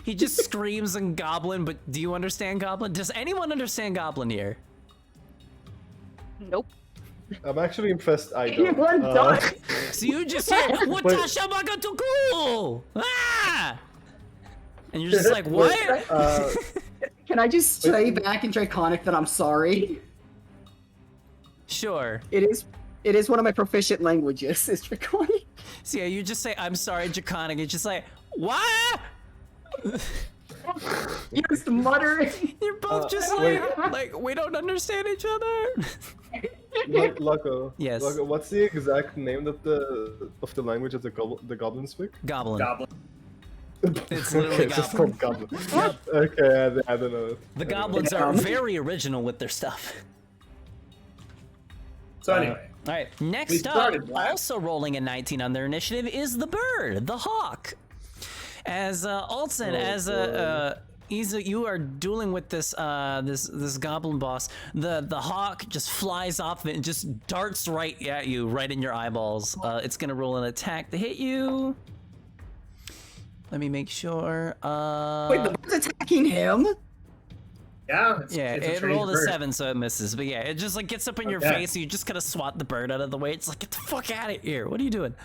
He just screams in Goblin. But do you understand Goblin? Does anyone understand Goblin here? Nope. I'm actually impressed I don't. Anyone does? So you just hear, "Watashamaka to cool!" Ah! And you're just like, what? Can I just say back in Draconic that I'm sorry? Sure. It is one of my proficient languages, is Draconic. So yeah, you just say, "I'm sorry, Draconic." It's just like, what? You're just muttering. You're both just wait. like we don't understand each other. Loco. Yes. Loco, what's the exact name of the language that the goblins speak? Goblin. Goblin. It's literally Okay, it's just called goblin. Okay, I don't know. The goblins are very original with their stuff. So anyway, All right, We next up, started last. also rolling a 19 on their initiative is the bird, the hawk. As Alton, you are dueling with this this goblin boss. The hawk just flies off and just darts right at you, right in your eyeballs. It's gonna roll an attack to hit you. Let me make sure. Wait, the bird's attacking him? yeah, Yeah, it's a it trained rolled a bird. 7, so it misses. But yeah, it just like gets up in your Okay. face, and you just gotta swat the bird out of the way. It's like, get the fuck out of here! What are you doing?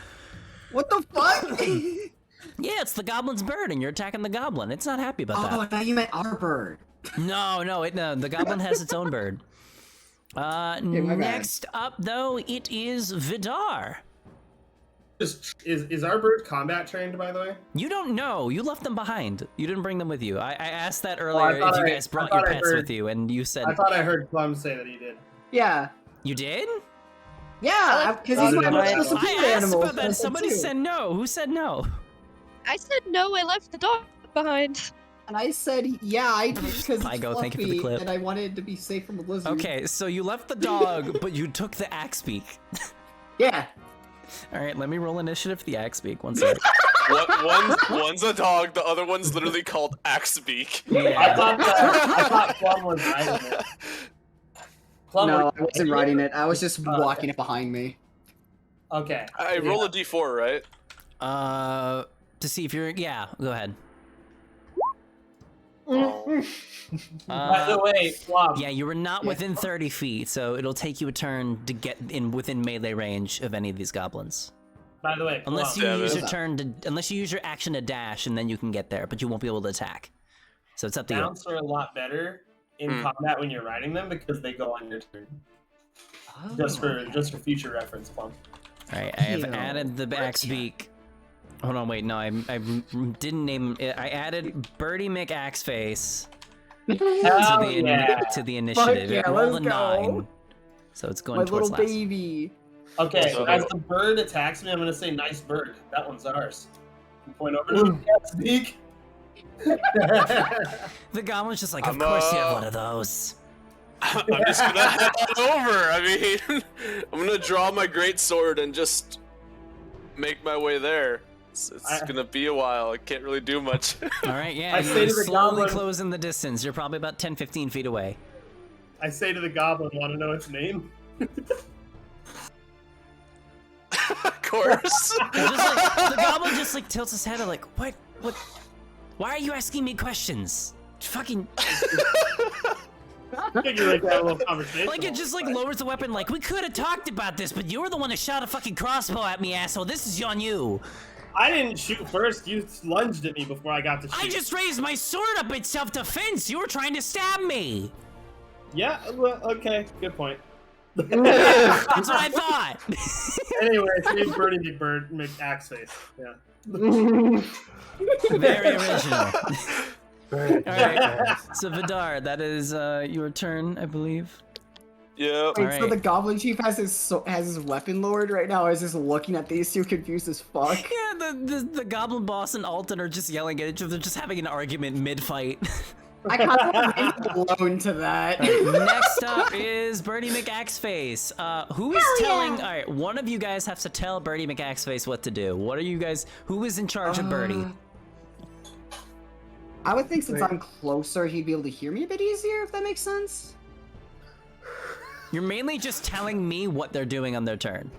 What the fuck? Yeah, it's the goblin's bird, and you're attacking the goblin. It's not happy about Oh, now you meant our bird. that. No, the goblin has its own bird. my bad. Next up, though, it is Vidar. Is our bird combat trained, by the way? You don't know. You left them behind. You didn't bring them with you. I asked that I earlier thought if you I- guys I brought thought your I pets heard- with you, and you said I thought I heard Plum say that he did. Yeah. you did. Yeah, because I he's my didn't know most that. I support asked animal. about that. Somebody said no. Who said no? I said no, I left the dog behind. And I said, yeah, I did because it's Pygo, thank you for the fluffy, clip. and I wanted to be safe from the lizard. Okay, so you left the dog, but you took the axe beak. Yeah. All right, let me roll initiative for the axe beak. One sec. One's a dog, the other one's literally called Axebeak. I Yeah. thought Plum was riding it. Plum, No, were I wasn't you riding it. I was just Oh, walking it behind me. Okay. I roll a d4, right? To see if you're. Yeah, go ahead. Oh. By the way, Plum. Yeah, you were not Yeah. within 30 feet, so it'll take you a turn to get in within melee range of any of these goblins. By the way, Plum. Unless you Damn use it. your turn to, unless you use your action to dash, and then you can get there, but you won't be able to attack. So it's up to you. Mounts are a lot better in combat when you're riding them because they go on your turn. Just for future reference, Plum. All right, I have Ew. added the axe beak. Hold on, wait, no, I didn't name. I added Birdie McAxeface Hell to the yeah. to the initiative. yeah, It rolled a let's go. 9, so it's going My towards little last. baby. Okay, So- as the bird attacks me, I'm gonna say nice bird. That one's ours. You point over to the cat's beak. The goblin's just like, of I'm, course you have one of those. I'm just gonna head on over. I mean, I'm gonna draw my great sword and just make my way there. It's gonna be a while. I can't really do much. All right, yeah, I you're say to the slowly goblin- closing the distance. You're probably about 10, 15 feet away. I say to the goblin, want to know its name? Of course. It's just like, the goblin just like tilts his head and like, what? Why are you asking me questions? Fucking, I figure like that little conversation. like it just like lowers the weapon. Like we could have talked about this, but you were the one that shot a fucking crossbow at me, asshole. This is on you. I didn't shoot first. You lunged at me before I got to shoot. I just raised my sword up in self-defense. You were trying to stab me. Yeah. Well, okay. Good point. That's what I thought. Anyway, save Birdie McBird McAxeface. Yeah. Very original. Right. All right. So Vidar, that is your turn, I believe. Yeah. Wait, so Alright. the Goblin Chief has his weapon lowered right now. Is just looking at these two, confused as fuck. Yeah, the goblin boss and Alton are just yelling at each other, just having an argument mid-fight. I kind of want alone to that. Next up is Birdie McAxeface. Who is telling? All right, one of you guys has to tell Birdie McAxeface what to do. What are you guys? Who is in charge of Birdie? I would think since Wait. I'm closer, he'd be able to hear me a bit easier, if that makes sense. You're mainly just telling me what they're doing on their turn.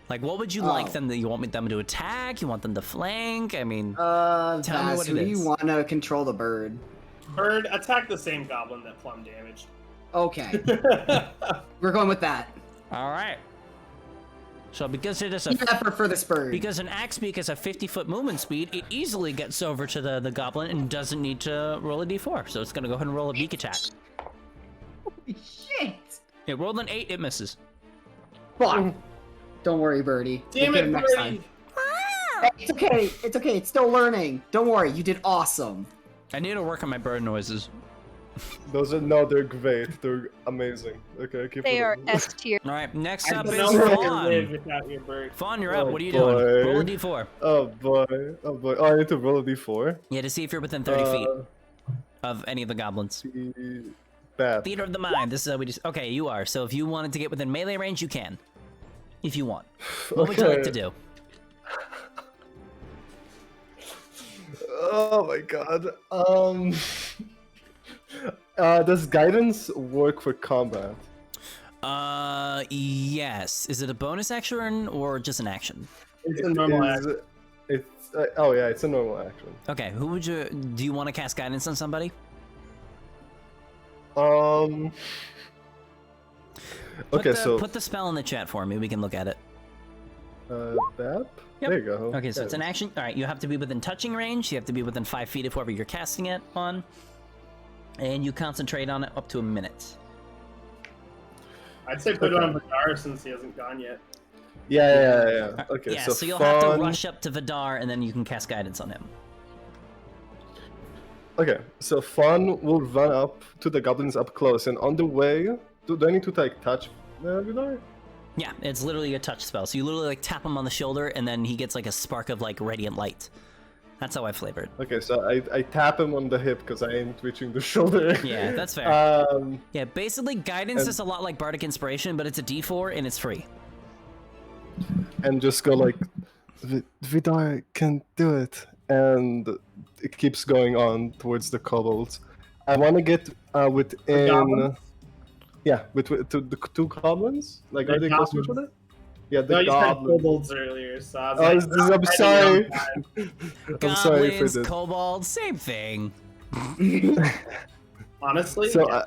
Like, what would you like them to? You want them to attack? You want them to flank? I mean, Tell me Vaz, what who it do is. you want to control the bird? Bird, attack the same goblin that Plum damaged. Okay, we're going with that. all right. So because it is a Keep effort for this bird. Because an axe beak has a 50-foot movement speed, it easily gets over to the goblin and doesn't need to roll a d4. So it's gonna go ahead and roll a beak attack. Holy shit! It rolled an 8, it misses. Fuck. Don't worry, birdie. Damn We'll get it, him next Birdie! time. Hey, it's okay. It's okay. It's still learning. Don't worry. You did awesome. I need to work on my bird noises. They're great. They're amazing. Okay, keep They it are up. S tier. All right, next I up don't is know where you live Fawn. without your bird. Fawn, you're up. Oh, What are you boy. doing? Roll a d4. Oh boy. Oh boy. Oh, I need to roll a d4. Yeah, to see if you're within 30 feet of any of the goblins. Bad. Theater of the mind. This is how we just. Okay, you are. So if you wanted to get within melee range, you can. If you want. What would you like to do? Oh my god. Does guidance work for combat? Yes. Is it a bonus action or just an action? It's a normal action. It's oh yeah, it's a normal action. Okay, who would you. Do you want to cast guidance on somebody? Okay, Put the spell in the chat for me. We can look at it. that. Yep. There you go. Okay, so it's an action. All right, you have to be within touching range. You have to be within 5 feet of whoever you're casting it on, and you concentrate on it up to a minute. I'd say put it on Vidar since he hasn't gone yet. Yeah. Okay, Yeah, so, so you'll have to Fawn- rush up to Vidar, and then you can cast guidance on him. Okay, so Fawn will run up to the goblins up close, and on the way, do I need to like touch Vidar? Yeah, it's literally a touch spell. So you literally like tap him on the shoulder, and then he gets like a spark of like radiant light. That's how I flavored. Okay, so I tap him on the hip because I ain't reaching the shoulder. Yeah, that's fair. Yeah, basically guidance is a lot like bardic inspiration, but it's a D4 and it's free. And just go like, Vidar can do it, and it keeps going on towards the kobolds. I want to get within. goblins? Yeah, to the two goblins. Like, The are they close to each goblins. other? Yeah, the No, you said goblins. kobolds earlier, so I was Oh, like, I'm sorry. I'm sorry for Goblins, this. kobolds, same thing. honestly, So yeah.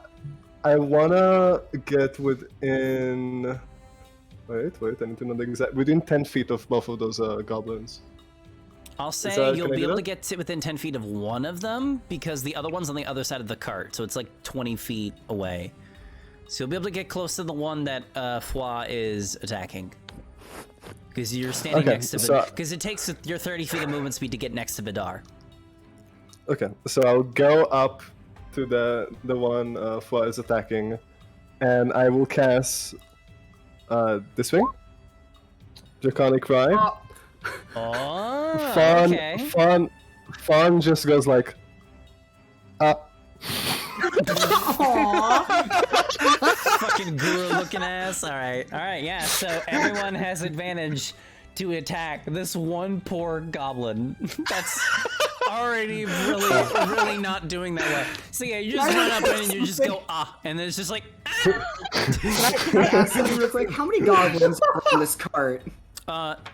I wanna get within. Wait, I need to know the exact. Within 10 feet of both of those goblins. I'll say that- you'll can I be do able that? to get to within 10 feet of one of them because the other one's on the other side of the cart, so it's like 20 feet away. So you'll be able to get close to the one that Fwa is attacking. Because you're standing Okay, next to so- Vidar. Because it takes your 30 feet of movement speed to get next to Vidar. Okay, so I'll go up to the one Fwa is attacking, and I will cast this thing, Draconic Cry. Oh, Fawn, okay. Fawn just goes like, Fucking guru looking ass. Alright, yeah, so everyone has advantage to attack this one poor goblin that's already really not doing that well. So yeah, you just run up and you just go, and then it's just like, Can I ask something real quick? How many goblins are on this cart?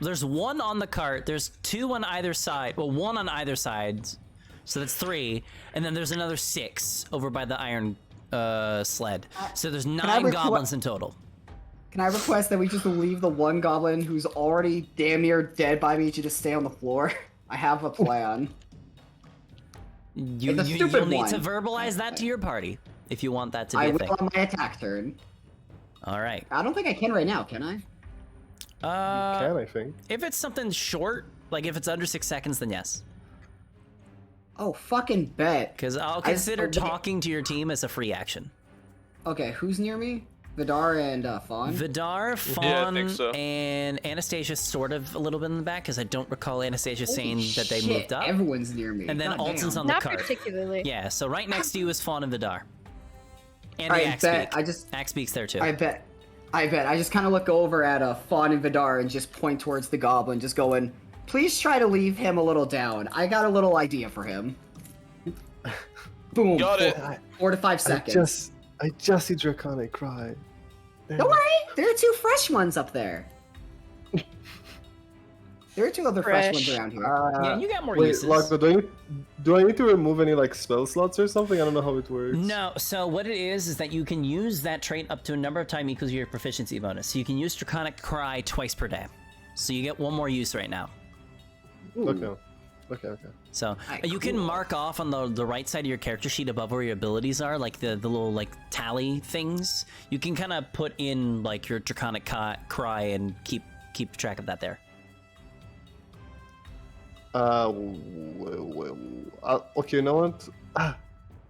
there's one on the cart, there's two on either side, well, one on either side, so that's 3, and then there's another 6 over by the iron sled. So there's 9 goblins in total. Can I request that we just leave the one goblin who's already damn near dead by me to just stay on the floor? I have a plan. You'll It's a stupid need one. to verbalize that to your party if you want that to be I a will thing. on my attack turn. All right. I don't think I can right now, can I? can I think? If it's something short, like if it's under 6 seconds, then yes. Oh, fucking bet. Because I'll I just- consider okay. talking to your team as a free action. Okay, who's near me? Vidar and Fawn? Vidar, Yeah, I Fawn, think so. and Anastasia sort of a little bit in the back because I don't recall Anastasia saying Holy that they shit, moved up. Everyone's near me. And then God Alton's damn. on the Not cart. particularly. Yeah, so right next to you is Fawn and Vidar. And I the Axe bet. Beak. I just. Axe Beak's there too. I bet. I just kind of look over at Fawn and Vidar and just point towards the goblin, just going, "Please try to leave him a little down. I got a little idea for him." Boom. Got it. 4 to 5 seconds. I just see Draconic Cry. Don't worry, there are 2 fresh ones up there. There are 2 other fresh ones Fresh. around here. yeah, you got more Wait, uses. Locke, do I need to remove any like spell slots or something? I don't know how it works. No, so what it is that you can use that trait up to a number of times equals your proficiency bonus. So you can use Draconic Cry twice per day. So you get 1 more use right now. Okay. So Alright, you can cool. mark off on the right side of your character sheet above where your abilities are, like the little like tally things. You can kind of put in like your Draconic Cry and keep track of that there. Okay, you know what?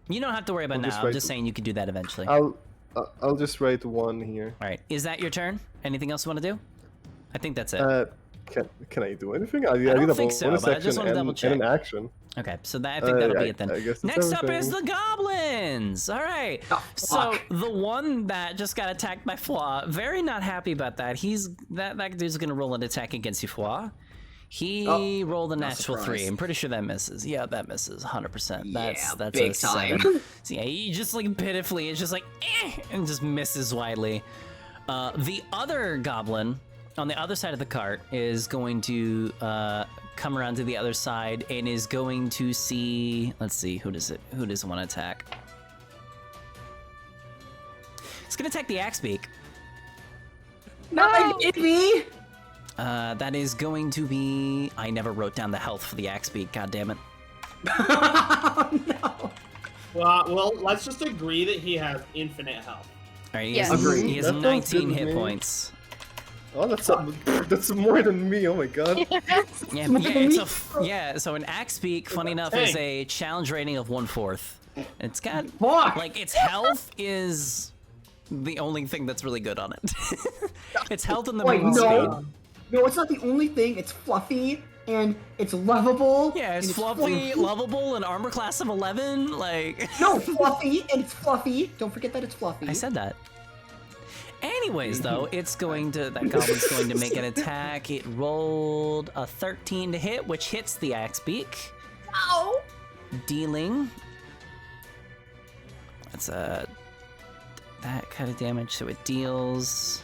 You don't have to worry about I'll now. just I'm write just the- saying you could do that eventually. I'll just write 1 here. All right. Is that your turn? Anything else you want to do? I think that's it. Can I do anything? I don't need a think so, bonus but I just action wanna double and check. an action. Okay, so that, I think that'll be it then. I guess that's Next up is everything. the goblins. All right. Oh, So fuck. the one that just got attacked by Fwa, very not happy about that. That dude's gonna roll an attack against you, Fwa. He rolled a natural 3. surprised. I'm pretty sure that misses. Yeah, that misses 100%. That's big a time. 7. So yeah, he just like pitifully, it's just like and just misses widely. The other goblin on the other side of the cart is going to come around to the other side and is going to see. Let's see, who does it want to attack? It's gonna attack the Axebeak. Not me. That is going to be. I never wrote down the health for the Axebeak. God damn it. No. Well, let's just agree that he has infinite health. All right, he Yes. has, Agreed. he has That sounds 19 good hit with me. points. Oh, that's more than me. Oh my god. Yeah, so an Axebeak, funny enough, is a challenge rating of 1/4. It's got Fuck. like its health is the only thing that's really good on it. Its health and the Wait, movement no. speed. No, it's not the only thing. It's fluffy and it's lovable. Yeah, it's and fluffy, lovable, and armor class of 11. Like No, fluffy and it's fluffy. Don't forget that it's fluffy. I said that. Anyways, though, that goblin's going to make an attack. It rolled a 13 to hit, which hits the Axebeak, Ow. dealing. That's that kind of damage. So it deals.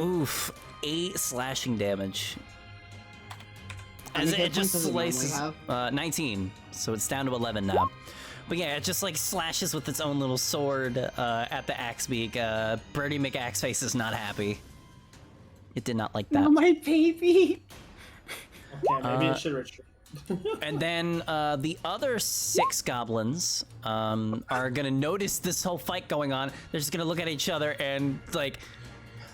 Oof, 8 slashing damage. How As many it hit just points does it normally slices. have? 19, so it's down to 11 now. But yeah, it just like slashes with its own little sword at the Axebeak. Birdie McAxeface is not happy. It did not like that. Oh, my baby. Okay, maybe it should retreat. And then the other 6 goblins are gonna notice this whole fight going on. They're just gonna look at each other and like,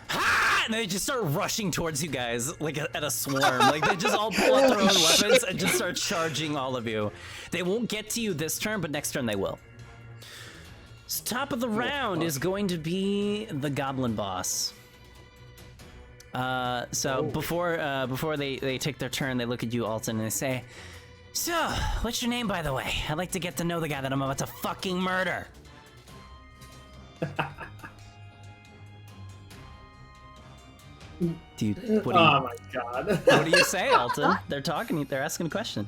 ha! And they just start rushing towards you guys like at a swarm. Like they just all pull out their own weapons and just start charging all of you. They won't get to you this turn, but next turn they will. So top of the round is going to be the goblin boss. Before they take their turn, they look at you, Alton, and they say, "So, what's your name, by the way? I'd like to get to know the guy that I'm about to fucking murder." Dude, what Oh my god. do you say, Alton? They're talking. They're asking a question.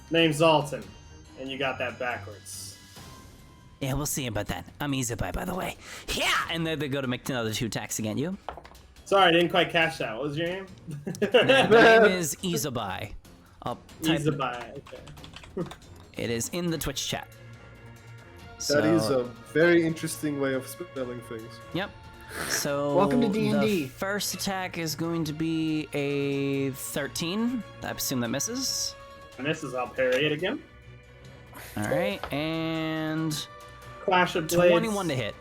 Name's Zoltan, and you got that backwards. Yeah, we'll see about that. I'm Izubai, by the way. Yeah, and then they go to make another 2 attacks against you. Sorry, I didn't quite catch that. What was your name? The name is Izubai. I'll type Izubai. Okay. it is in the Twitch chat. That is a very interesting way of spelling things. Yep. So Welcome to D&D. The first attack is going to be a 13. I assume that misses. And this is I'll parry it again. All right, and Clash of Blades. 21 to hit.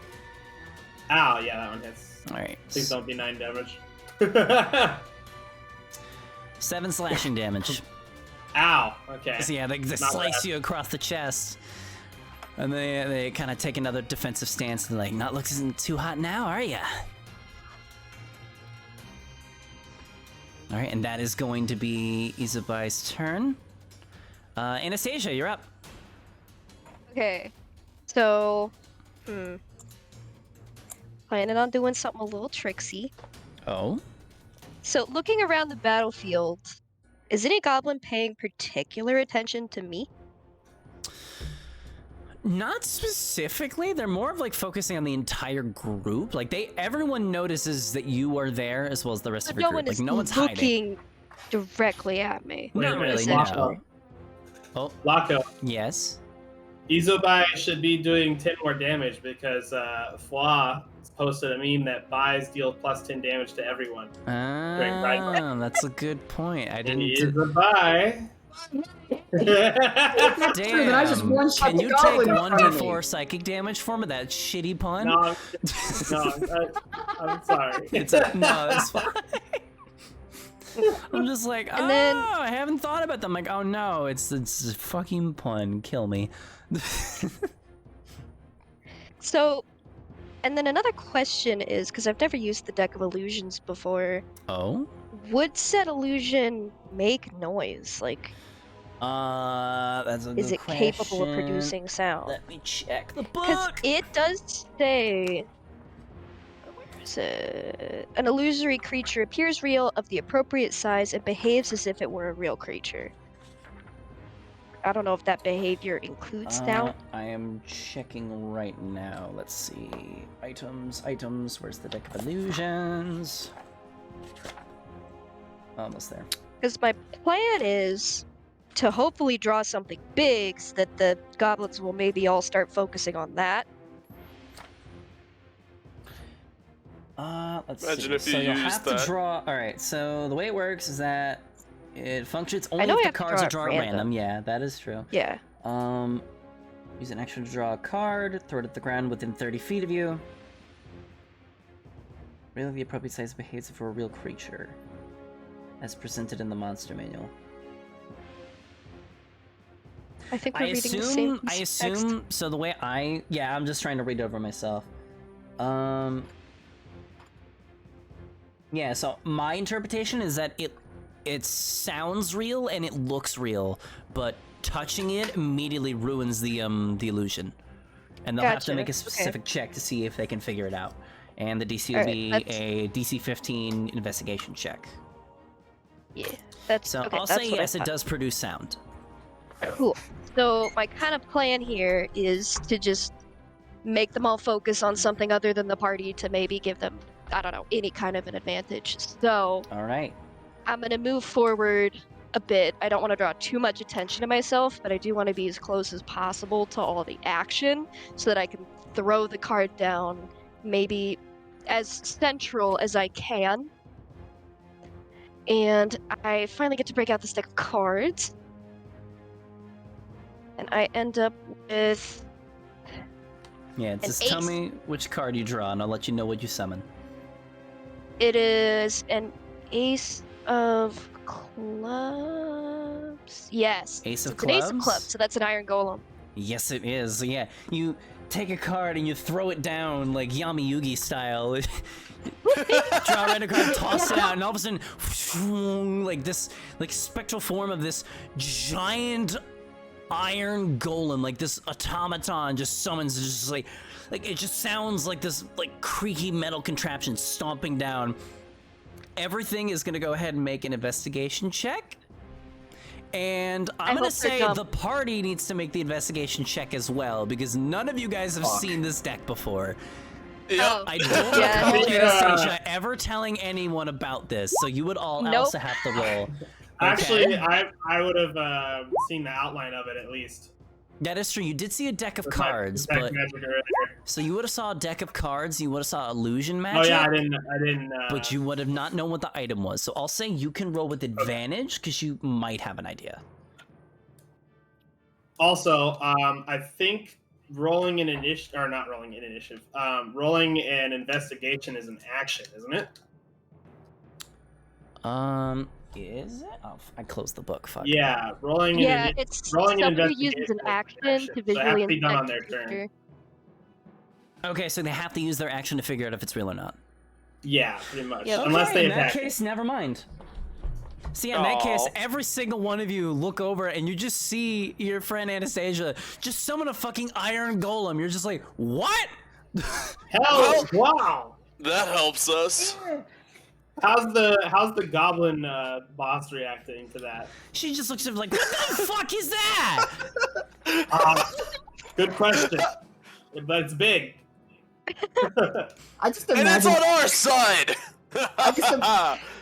Ow, yeah, that one hits. All right, Please don't be 9 damage. 7 slashing damage. Ow, okay. So yeah, they Not slice bad. you across the chest, and they kind of take another defensive stance. They're like, "Not looking too hot now, are ya?" All right, and that is going to be Izubai's turn. Anastasia, you're up. Okay. So, planning on doing something a little tricksy. Oh. So, looking around the battlefield, is any goblin paying particular attention to me? Not specifically. They're more of like focusing on the entire group. Like everyone notices that you are there as well as the rest But of your no group. one Like is no one's hiding. looking directly at me. Wait a Not minute, really. essentially. No. Oh, Locko, yes. Izubai should be doing 10 more damage because Fwa posted a meme that buys deal plus 10 damage to everyone. Ah, that's a good point. I didn't. Izubai. Damn. Then I just one-shot Can the you take goblin in front of me. 1d4 psychic damage for me? That shitty pun. No, I'm sorry. No, it's fine. I'm just like, oh, And then- I haven't thought about them. Like, oh no, it's a fucking pun. Kill me. So, and then another question is, because I've never used the deck of illusions before, Oh? would said illusion make noise? Like, That's a is good it capable of question. producing sound? Let me check the Because book. it does say, where is it? An illusory creature appears real, of the appropriate size, and behaves as if it were a real creature. I don't know if that behavior includes sound. I am checking right now. Let's see. Items. Where's the deck of illusions? Almost there. Because my plan is to hopefully draw something big so that the goblins will maybe all start focusing on that. Let's Imagine see. if you So you'll used have to that. draw. All right. So the way it works is that it functions I only know if I the have to cards draw are it drawn at random. random. Yeah, that is true. Yeah. Use an action to draw a card. Throw it at the ground within 30 feet of you. Really, the appropriate size behaves for a real creature, as presented in the monster manual. I think we're reading the same piece I of text. assume. So the way I'm just trying to read over myself. Yeah. So my interpretation is that it sounds real and it looks real, but touching it immediately ruins the illusion, and they'll have to Gotcha, make a okay. specific check to see if they can figure it out. And the DC will Alright, be that's- a DC 15 investigation check. Yeah, that's So okay. I'll that's say what I yes, it thought. does produce sound. Cool. So my kind of plan here is to just make them all focus on something other than the party to maybe give them, I don't know, any kind of an advantage. So All right. I'm gonna move forward a bit. I don't want to draw too much attention to myself, but I do want to be as close as possible to all the action so that I can throw the card down maybe as central as I can. And I finally get to break out this deck of cards. And I end up with Yeah, An just tell ace. me which card you draw, and I'll let you know what you summon. it is an ace of clubs. Yes. Ace So of it's an ace of clubs? clubs, so that's an iron golem. Yes, it is. So yeah, you take a card and you throw it down like Yami Yugi style. Draw a random card, toss it out, and all of a sudden, like this, like spectral form of this giant iron golem, like this automaton, just summons, just like it just sounds like this like creaky metal contraption stomping down. Everything is gonna go ahead and make an investigation check. And I'm gonna hope they're say dumb. the party needs to make the investigation check as well, because none of you guys have seen this deck before. Yep. Oh. I don't Yeah. recall Yeah. Anastasia ever telling anyone about this, so you would all Nope. also have to roll. Actually, Okay. I would have seen the outline of it at least. That is true. You did see a deck of With my cards, detect but magic earlier. so you would have saw a deck of cards. You would have saw illusion magic. Oh yeah, I didn't. But you would have not known what the item was. So I'll say you can roll with advantage because you might have an idea. Also, I think rolling an initiative, or not rolling an initiative, rolling an investigation is an action, isn't it? Is it? Oh, I closed the book. Fuck. Yeah, rolling. Yeah, an, it's rolling an somebody uses investigation an is an action action, to so it has visually to be done on inspect their the turn. creature. Okay, so they have to use their action to figure out if it's real or not. Yeah, pretty much. Yeah. Unless Okay, they in that attack. case, never mind. See, in that case, Aw. every single one of you look over and you just see your friend Anastasia just summon a fucking iron golem. You're just like, what? Hell, wow! That helps us. How's the goblin boss reacting to that? She just looks at him like, what the fuck is that? Good question, but it's big. I just And it's imagine. on our side. I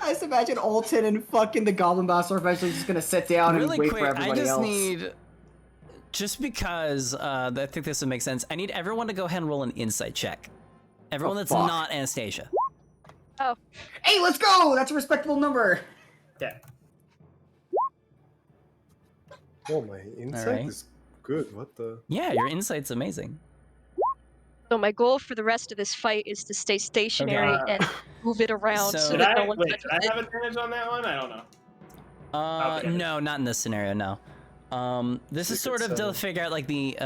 just imagine Alton and fucking the Goblin Boss are eventually just gonna sit down Really and wait quick, for I everybody just else. need, just because I think this would make sense, I need everyone to go ahead and roll an insight check. Everyone Oh, that's fuck. not Anastasia. Hey, let's go! That's a respectable number. Yeah. Oh, my insight Alright. is good. What the? Yeah, your insight's amazing. So my goal for the rest of this fight is to stay stationary Okay. and move it around so, So- Did that I no one wait? touches Did I it. have advantage on that one? I don't know. Okay. No, not in this scenario, no. This is sort of to figure out like the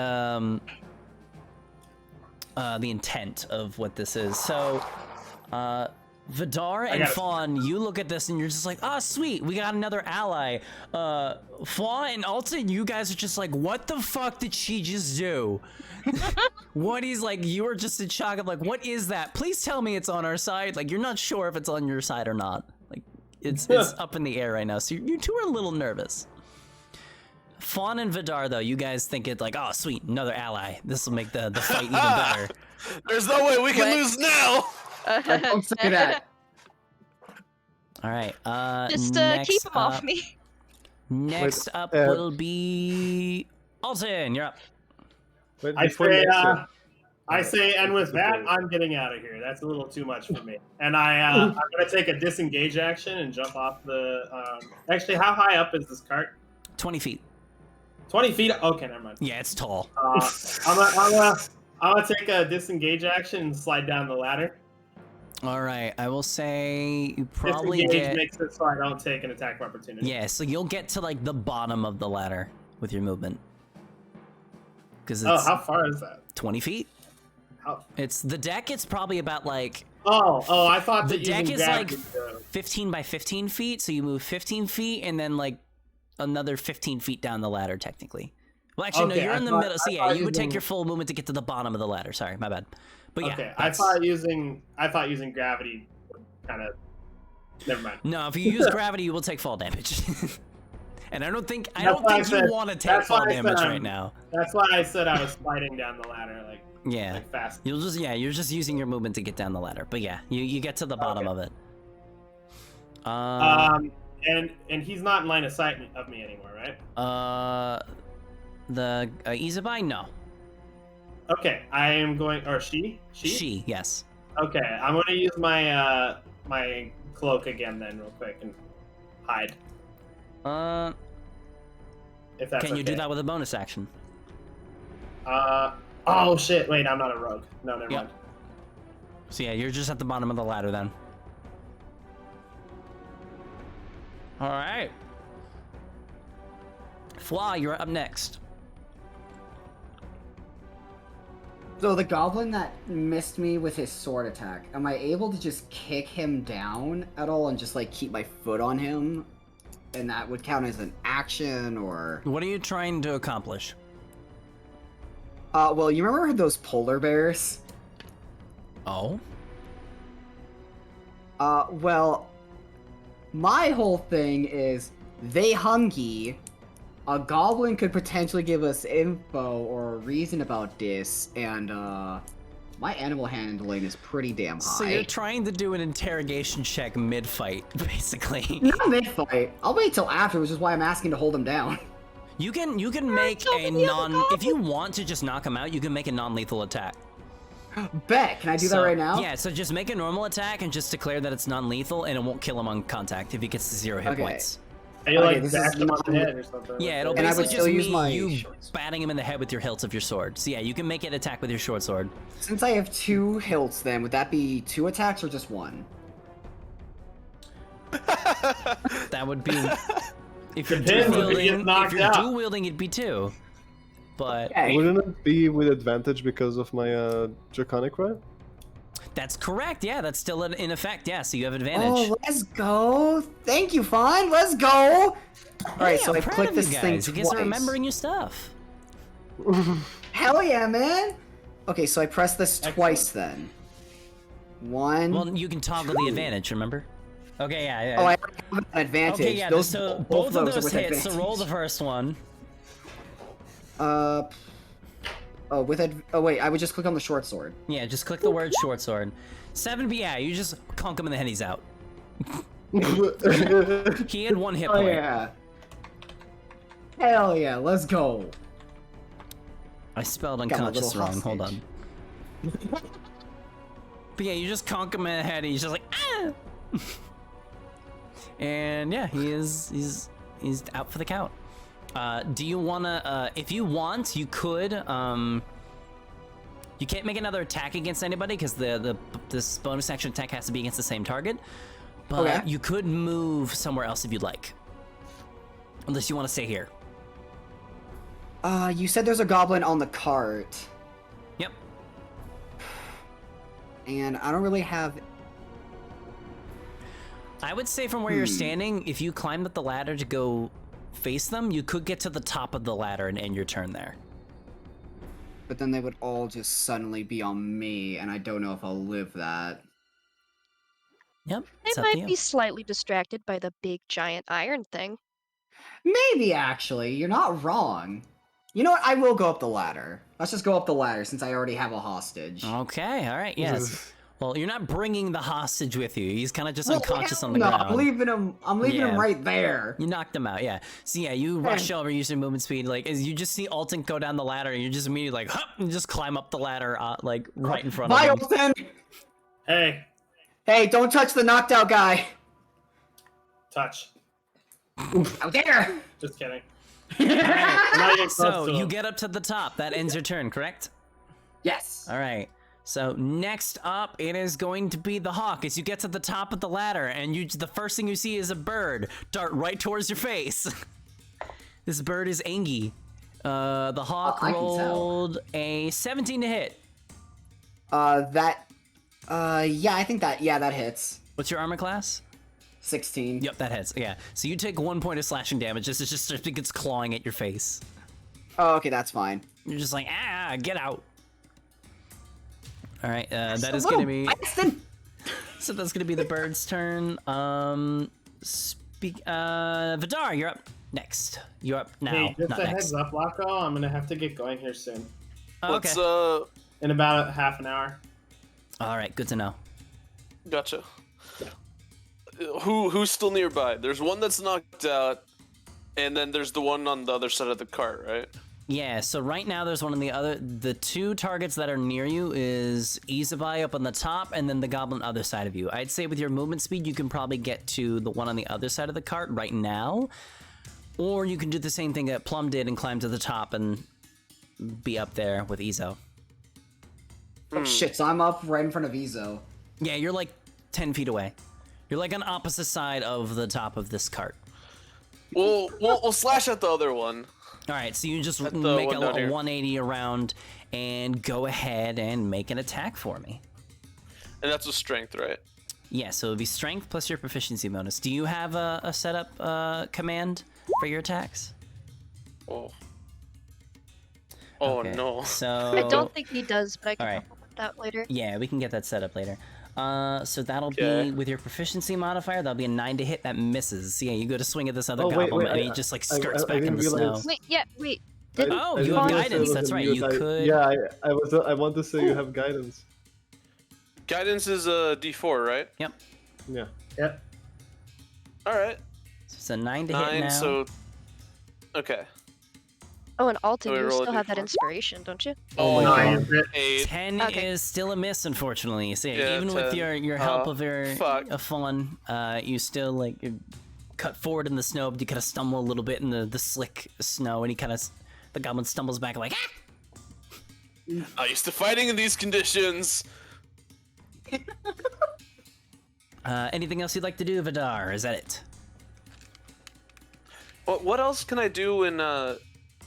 intent of what this is. So, Vidar and Fawn, you look at this and you're just like, oh, sweet, we got another ally. Fawn and Alton, you guys are just like, what the fuck did she just do? What he's like, you are just in shock of like, what is that? Please tell me it's on our side. Like, you're not sure if it's on your side or not. Like, it's up in the air right now. So you two are a little nervous. Fawn and Vidar, though, you guys think it like, oh, sweet, another ally. This will make the fight even better. There's no way we can What? lose now. Don't say that. All right. Just next keep him off up- me. Next up will be Alton. You're up. Wait, I before say, next step, I say, and with that, I'm getting out of here. That's a little too much for me. And I'm gonna take a disengage action and jump off the. Actually, how high up is this cart? 20 feet. 20 feet. Okay, never mind. Yeah, it's tall. I'm gonna take a disengage action and slide down the ladder. All right. I will say you probably Disengage get. makes it so I don't take an attack of opportunity. Yeah, so you'll get to like the bottom of the ladder with your movement. Because Oh, it's how far is that? 20 feet. How? It's the deck. It's probably about like Oh, I thought the that deck using is like gravity, 15 by 15 feet. So you move 15 feet and then like another 15 feet down the ladder, technically. Well, actually, no, Okay, you're I in the thought- middle. So I yeah, thought you would take using- your full movement to get to the bottom of the ladder. Sorry, my bad. But yeah, okay, I that's- thought using gravity kind of. Never mind. No, if you use gravity, you will take fall damage. And I don't think That's why I you said- want to take that's why fall I said damage I'm- right now. That's why I said I was sliding down the ladder like Yeah. fast. You're just using your movement to get down the ladder. But yeah, you get to the bottom of it. And he's not in line of sight of me anymore, right? The Izabai? No. Okay, I am going. Or she? She, yes. Okay, I'm going to use my my cloak again then, real quick, and hide. If that's Can you do okay. that with a bonus action? Oh shit! Wait, I'm not a rogue. No, never Yep. mind. So yeah, you're just at the bottom of the ladder then. All right. Flaw, you're up next. So the goblin that missed me with his sword attack, am I able to just kick him down at all and just like keep my foot on him? And that would count as an action or... What are you trying to accomplish? Well, you remember those polar bears? Oh? Well, my whole thing is they hungry. A goblin could potentially give us info or a reason about this, and my animal handling is pretty damn high. So you're trying to do an interrogation check mid-fight, basically. Not mid-fight. I'll wait till after, which is why I'm asking to hold him down. You can make a non. If you want to just knock him out, you can make a non-lethal attack. Bet. Can I do that right now? Yeah. So just make a normal attack and just declare that it's non-lethal, and it won't kill him on contact if he gets to 0 hit Okay. points. Are you Okay, like this is bash him on the not- head or something? Yeah, it'll And I would basically still just use mean my you short sword. batting him in the head with your hilts of your sword. So yeah, you can make it attack with your short sword. Since I have 2 hilts, then would that be 2 attacks or just 1? That would be if you're Depends dual if he gets wielding. If knocked you're out. dual wielding, it'd be 2. But Okay. wouldn't it be with advantage because of my Draconic Rite? that's correct. Yeah, that's still in effect. Yeah, so you have advantage. Oh, let's go! Thank you, Fawn. Let's go! Alright, Hey, so I'm I proud click of this you thing guys. You twice. guys are remembering your stuff. Hell yeah, man! Okay, so I press this twice then. 1. Well, you can toggle the advantage. Remember? Okay. Yeah. Oh, I have an advantage. Okay. Yeah. Those, So both of are those with hits. advantage. So roll the first one. Oh, wait, I would just click on the short sword. Yeah. Just click the word short sword. 7. But yeah, you just conk him in the head. He's out. He had 1 hit Oh point. yeah. Hell yeah, let's go. I spelled Got my unconscious little wrong. Hold on. hostage. But yeah, you just conk him in the head. And he's just like, ah! And yeah, he's out for the count. Do you wanna? If you want, you could You can't make another attack against anybody because this bonus action attack has to be against the same target. But Okay. you could move somewhere else if you'd like. Unless you want to stay here. You said there's a goblin on the cart, Yep. and I don't really have. I would say from where you're standing, if you climbed up the ladder to go face them, you could get to the top of the ladder and end your turn there. But then they would all just suddenly be on me, and I don't know if I'll live that. Yep. They it's up to might you. be slightly distracted by the big giant iron thing. Maybe, actually. You're not wrong. You know what? I will go up the ladder. Let's just go up the ladder since I already have a hostage. Okay, all right, yes. Well, you're not bringing the hostage with you. He's kind of just Well, unconscious hell on the no, ground. I'm leaving him. I'm leaving him Yeah. right there. You knocked him out, yeah. So yeah, you rush over, use your movement speed, like as you just see Alton go down the ladder, and you just immediately like, hup, and just climb up the ladder, like right in front Bye, of him. Olsen! Hey, Hey, don't touch the knocked out guy. touch. How dare! Just kidding. All I'm right. not even close So to you him. get up to the top. That ends your turn, correct? Yes. All right. So next up, it is going to be the hawk. As you get to the top of the ladder, and the first thing you see is a bird dart right towards your face. This bird is Angie. The hawk I can tell. rolled a 17 to hit. Yeah, I think that hits. What's your armor class? 16. Yep, that hits. Yeah. So you take 1 point of slashing damage. This is just it's clawing at your face. Oh, okay, that's fine. You're just like, get out. All right, that A is gonna little be. bastard. So that's gonna be the bird's turn. Vidar, you're up next. You're up now, Hey, just not a next. heads up, Locko. I'm gonna have to get going here soon. Oh, okay. What's In about a half an hour. All right, good to know. Gotcha. Who's still nearby? There's one that's knocked out, and then there's the one on the other side of the cart, right? Yeah. So right now there's one on the other. The two targets that are near you is Izabai up on the top, and then the goblin other side of you. I'd say with your movement speed, you can probably get to the one on the other side of the cart right now, or you can do the same thing that Plum did and climb to the top and be up there with Izo. Oh, shit, so I'm up right in front of Izo. Yeah, you're like 10 feet away. You're like on opposite side of the top of this cart. We'll slash at the other one. All right, so you just At the make one a down little here. 180 around and go ahead and make an attack for me. And that's a strength, right? Yeah, so it'll be strength plus your proficiency bonus. Do you have a setup command for your attacks? Oh Okay, no. So I don't think he does, but I can Alright. help him with that later. Yeah, we can get that set up later. So that'll Okay. be with your proficiency modifier. That'll be a 9 to hit. That misses. So yeah, you go to swing at this other Oh, wait, goblin, wait, and I- he just like I- skirts I back in didn't the snow. realize- Wait. Didn't Oh, I you didn't have realize it guidance. was That's a right. mute. You could. Yeah, I want to say you have guidance. Guidance is a D4, right? Yep. Yeah. Yep. All right. So it's a 9 to hit 9. now. So okay. Oh, and Alton, So we you roll a still have that D4. inspiration, don't you? Oh, Nine. 8. 10 Okay. is still a miss, unfortunately. So Yeah, even with 10. your help of fuck. fun, you still like cut forward in the snow, but you kind of stumble a little bit in the slick snow, and the goblin stumbles back like, ah! I used to fighting in these conditions. Anything else you'd like to do, Vidar? Is that it? What else can I do in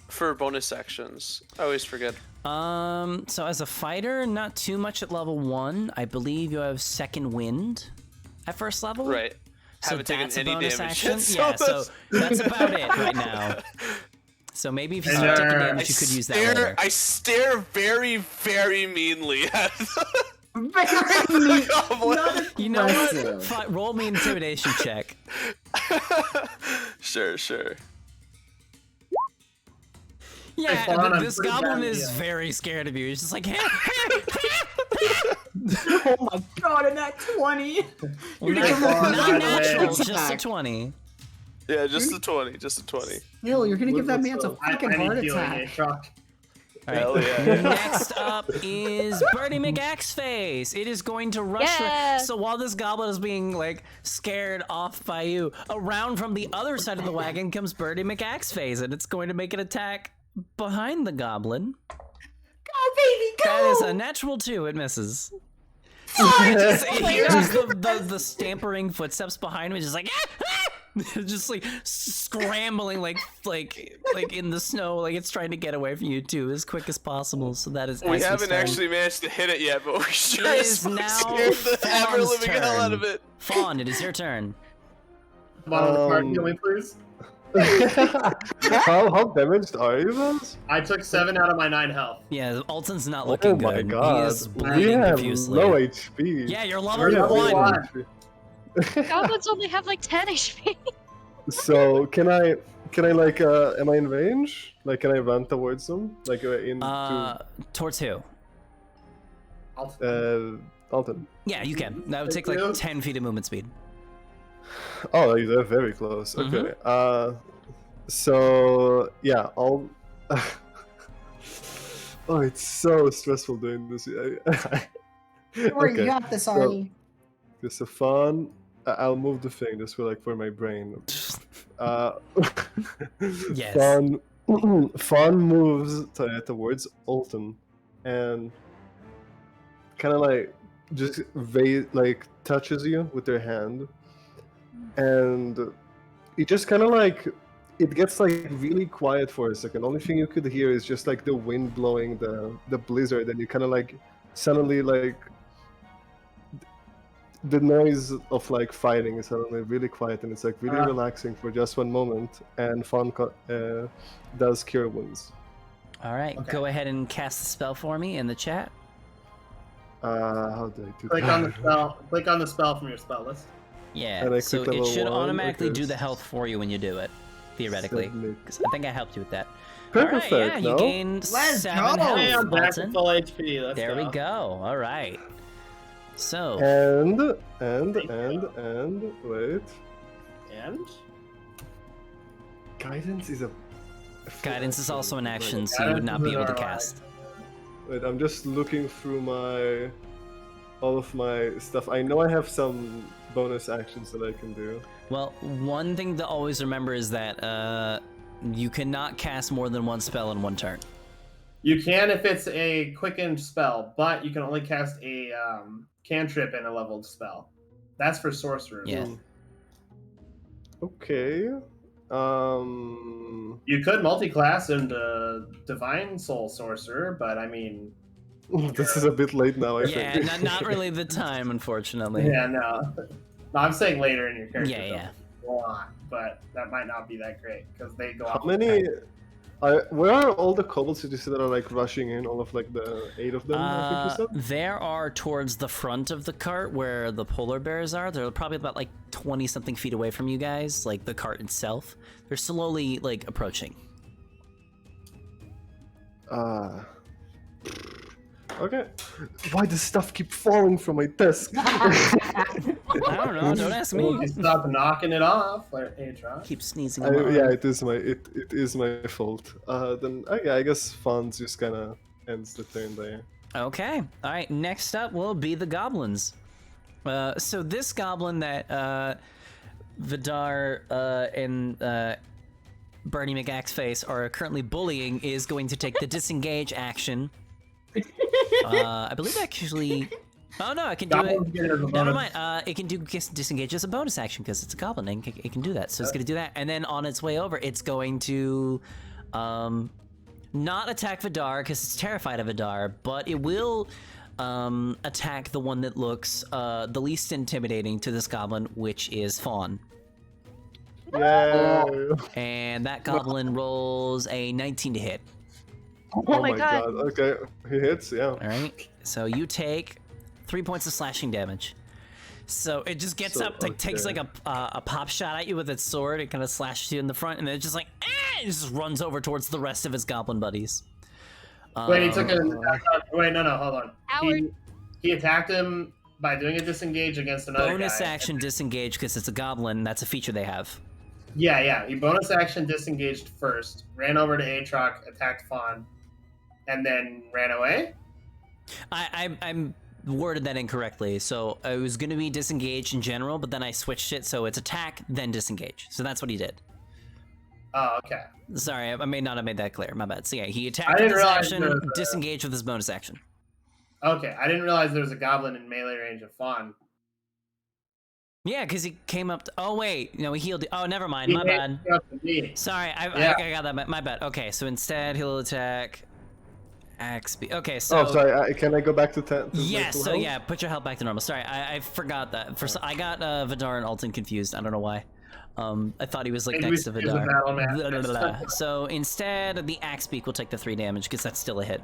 for bonus actions? I always forget. So as a fighter, not too much at level 1. I believe you have second wind at first level. Right. So Haven't taken that's a any bonus damage action. yet, so Yeah, so that's- that's about it right now. So maybe if you And, start taking I damage, you could use that later. I stare very, very meanly at Very goblin. You know what? impressive. Roll me an intimidation check. Sure. Yeah, Fawn, I'm this pretty goblin bad, is yeah. very scared of you. He's just like, Oh my god, and that 20! well, Hey, Fawn, not by the way. natural, just a Attack. 20. Yeah, just a 20. Just a 20. Still, you're gonna give that man a I fucking need heart healing, attack. Truck. All right. Hell yeah. Next up is Birdie McAxeface. It is going to rush. Yeah. So while this goblin is being like scared off by you, around from the other side of the wagon comes Birdie McAxeface, and it's going to make an attack behind the goblin. God baby, go! That is a natural 2. It misses. Just He hears the stampering footsteps behind him. Just like just like scrambling like in the snow, like it's trying to get away from you too as quick as possible. So that is. We haven't actually managed to hit it yet, but we sure It as is fuck now scared the ever Fawn's living hell out turn. of it. Fawn, it is your turn. Bottom of the card, heal me, please. How damaged are you guys? I took 7 out of my 9 health. Yeah, Alton's not looking Oh my good. god. He is We bleeding have profusely. low HP. Yeah, you're level We're level 1. one. Goblins only have like 10 HP. So can I like am I in range? Like can I run towards them? Like into Towards who? Alton. Yeah, you can. That would take Thank like you. 10 feet of movement speed. Oh, they're very close. Okay. So yeah, I'll. Oh, it's so stressful doing this. Don't worry, you got this, Arnie. Just a fun. I'll move the thing just for my brain. Yes. Fawn moves towards Alton, and kind of like just like touches you with their hand, and it just kind of like it gets like really quiet for a second. Only thing you could hear is just like the wind blowing the blizzard, and you kind of like suddenly like the noise of like fighting is suddenly really quiet, and it's like really relaxing for just one moment. And Fawn does cure wounds. All right, Okay. go ahead and cast the spell for me in the chat. How do I do Click that? on the spell. Click on the spell from your spell list. Yeah, And I so click it level should 1, automatically okay. do the health for you when you do it, theoretically. Submit. 'Cause I think I helped you with that. Perfect. All right, yeah, you no? gain Let's 7 go! health, Hey, I'm back to Alton. full HP. Let's There go. we go. All right. So, And wait. And Guidance is a. guidance is also an action, so you Guidance would not is be able to alright. cast. Wait, I'm just looking through all of my stuff. I know I have some bonus actions that I can do. Well, one thing to always remember is that you cannot cast more than one spell in one turn. you can if it's a quickened spell, but you can only cast a cantrip in a leveled spell. That's for sorcerers. Yeah. Okay. You could multi-class into Divine Soul Sorcerer, but I mean, This is a bit late now, I Yeah, think. not really the time, unfortunately. yeah, no. No, I'm saying later in your character. Yeah, yeah. A lot, but that might not be that great because they go How off. many? Where are all the kobolds that you said that are like rushing in? All of like the 8 of them, I think you said? There are towards the front of the cart where the polar bears are. They're probably about like 20 something feet away from you guys, like the cart itself. They're slowly like approaching. Okay. Why does stuff keep falling from my desk? I don't know, don't ask You me. stop knocking it off, like Atron. Keep sneezing. I, on my yeah, arm. it is my fault. Then I guess Fonz just kind of ends the turn there. Okay. All right. Next up will be the goblins. So this goblin that Vidar and Bernie McAxeface are currently bullying is going to take the disengage action. I believe actually. Oh no, I can do Goblins it. get it as a Never bonus. mind. It can do disengage as a bonus action because it's a goblin and it can do that. So it's going to do that, and then on its way over, it's going to not attack Vidar because it's terrified of Vidar, but it will attack the one that looks the least intimidating to this goblin, which is Fawn. Yay! And that goblin rolls a 19 to hit. Oh my god. Okay, he hits. Yeah. All right. So you take 3 points of slashing damage. So it just gets So, up, like takes like okay. a pop shot at you with its sword. It kind of slashes you in the front, and then it just like it just runs over towards the rest of his goblin buddies. Wait, he took an attack on. Wait, no, hold on. Howard. He attacked him by doing a disengage against another bonus guy. action disengage because it's a goblin. That's a feature they have. Yeah. He bonus action disengaged first, ran over to Aatrox, attacked Fawn, and then ran away. I'm worded that incorrectly. So it was going to be disengage in general, but then I switched it so it's attack then disengage. So that's what he did. Oh, okay. Sorry, I may not have made that clear. My bad. So yeah, he I attacked with didn't his realize action, there was a- disengaged with his bonus action. Okay, I didn't realize there was a goblin in melee range of Fawn. Yeah, because he came up. Oh wait, no, he healed. Oh, never mind. He My made bad. it up to me. Sorry, I got that. My bad. Okay, so instead he'll attack. Axby. Okay, so. Oh, sorry. Can I go back to 10? Yes. So yeah, put your health back to normal. Sorry, I forgot that. I got Vidar and Alton confused. I don't know why. I thought he was like Maybe next to we should use a Vidar. battle map. Blah, blah, blah, blah. So instead, the axe beak will take the 3 damage because that's still a hit.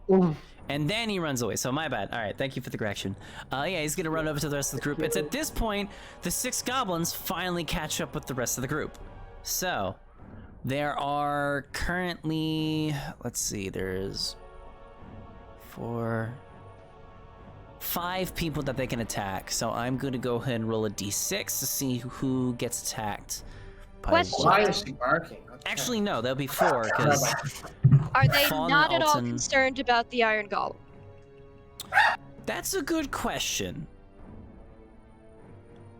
No. And then he runs away. So my bad. All right, thank you for the correction. Yeah, he's gonna run over to the rest of the group. It's at this point the 6 goblins finally catch up with the rest of the group. So there are currently, let's see, there's 4, 5 people that they can attack. So I'm gonna go ahead and roll a d6 to see who gets attacked. by Question. what. Why is she barking? Okay. Actually, no, there'll be 4 because Are they Fawn not and at all Alton- concerned about the Iron Golem? that's a good question.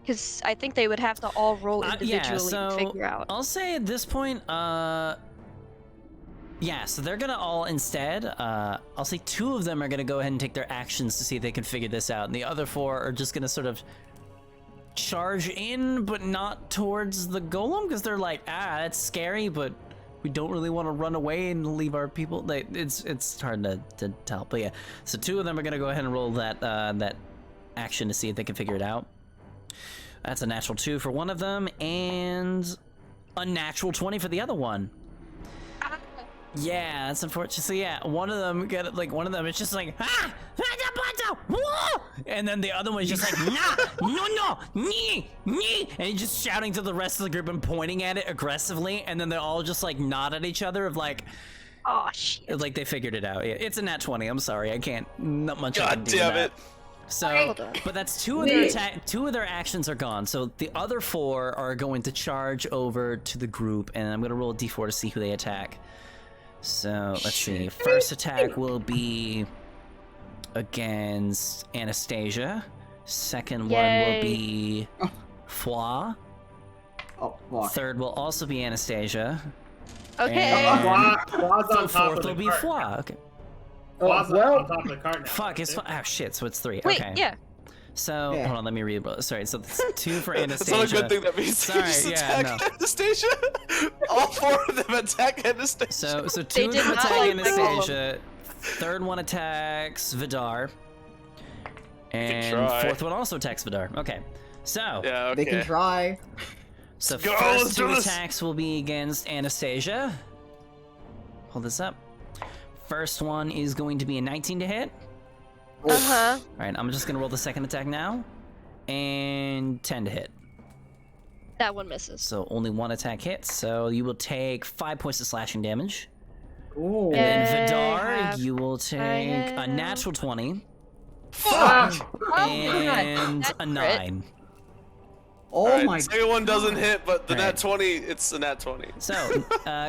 Because I think they would have to all roll individually yeah, and so figure out. I'll say at this point, yeah, so they're gonna all instead, I'll say 2 of them are gonna go ahead and take their actions to see if they can figure this out, and the other 4 are just gonna sort of charge in, but not towards the golem, because they're like, that's scary, but we don't really want to run away and leave our people. It's hard to tell, but yeah. So 2 of them are gonna go ahead and roll that action to see if they can figure it out. That's a natural 2 for one of them, and a natural 20 for the other one. Yeah, that's unfortunate. So yeah, one of them it's just like and then the other one's just like no, and he's just shouting to the rest of the group and pointing at it aggressively, and then they all just like nod at each other of like, Oh shit. like they figured it out. Yeah, it's a nat 20. I'm sorry, I can't. Not much. I can God do damn with it. that. So, Hold on. but that's 2 of their attack. 2 of their actions are gone. So the other 4 are going to charge over to the group, and I'm gonna roll a d4 to see who they attack. So let's see. First attack will be against Anastasia. Second one will Yay. be Fwa. Oh, fuck. Third will also be Anastasia. Okay. And Claw's on top fourth of the will be cart. Fwa. Okay. Claw's well- on top of the cart now. Fuck, it's isn't it? oh shit, so it's 3. Wait, okay. yeah. So Yeah. hold on, let me read. Sorry, so it's 2 for That's Anastasia. not a good thing. That means Sorry, they just yeah, attack Anastasia. All 4 of them attack Anastasia. So 2 of did them not attack like the Anastasia. Third one attacks Vidar. And try. 4th one also attacks Vidar. Okay. So Yeah, okay. They can try. so Go, let's first do 2 this. attacks will be against Anastasia. Hold this up. First one is going to be a 19 to hit. Uh-huh. Alright, I'm just gonna roll the second attack now. And 10 to hit. That one misses. So only 1 attack hits. So you will take 5 points of slashing damage. Ooh. And then Yay, Vidar, have- you will take a have- natural 20 Ah, and That's a crit. 9. Oh Alright, my second one doesn't hit, but the Alright. nat 20, it's a nat 20. So,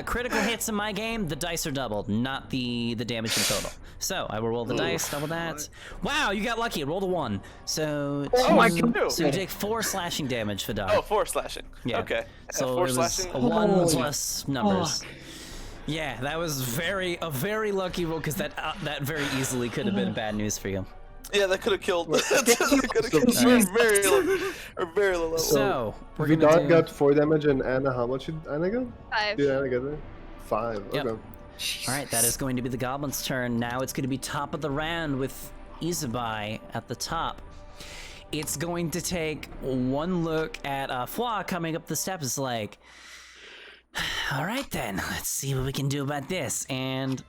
critical hits in my game, the dice are doubled, not the damage in total. So, I will roll the dice, double that. Wow, you got lucky, roll the 1. So, Oh my two- God. so you take 4 slashing damage, Vidar. Oh, 4 slashing. Yeah. Okay. So 4 it was slashing. a 1 Holy plus numbers. Yeah, that was a very lucky roll, because that very easily could have been bad news for you. Yeah, that could have killed. That could have killed. Very low level. So, we're gonna Vidar do... got 4 damage, and Anna, how much did Anna get? 5. Did Anna get it? 5. Yep. Okay. Alright, that is going to be the goblin's turn. Now it's going to be top of the round with Izubai at the top. It's going to take 1 look at Fwa coming up the steps like, alright then, let's see what we can do about this. And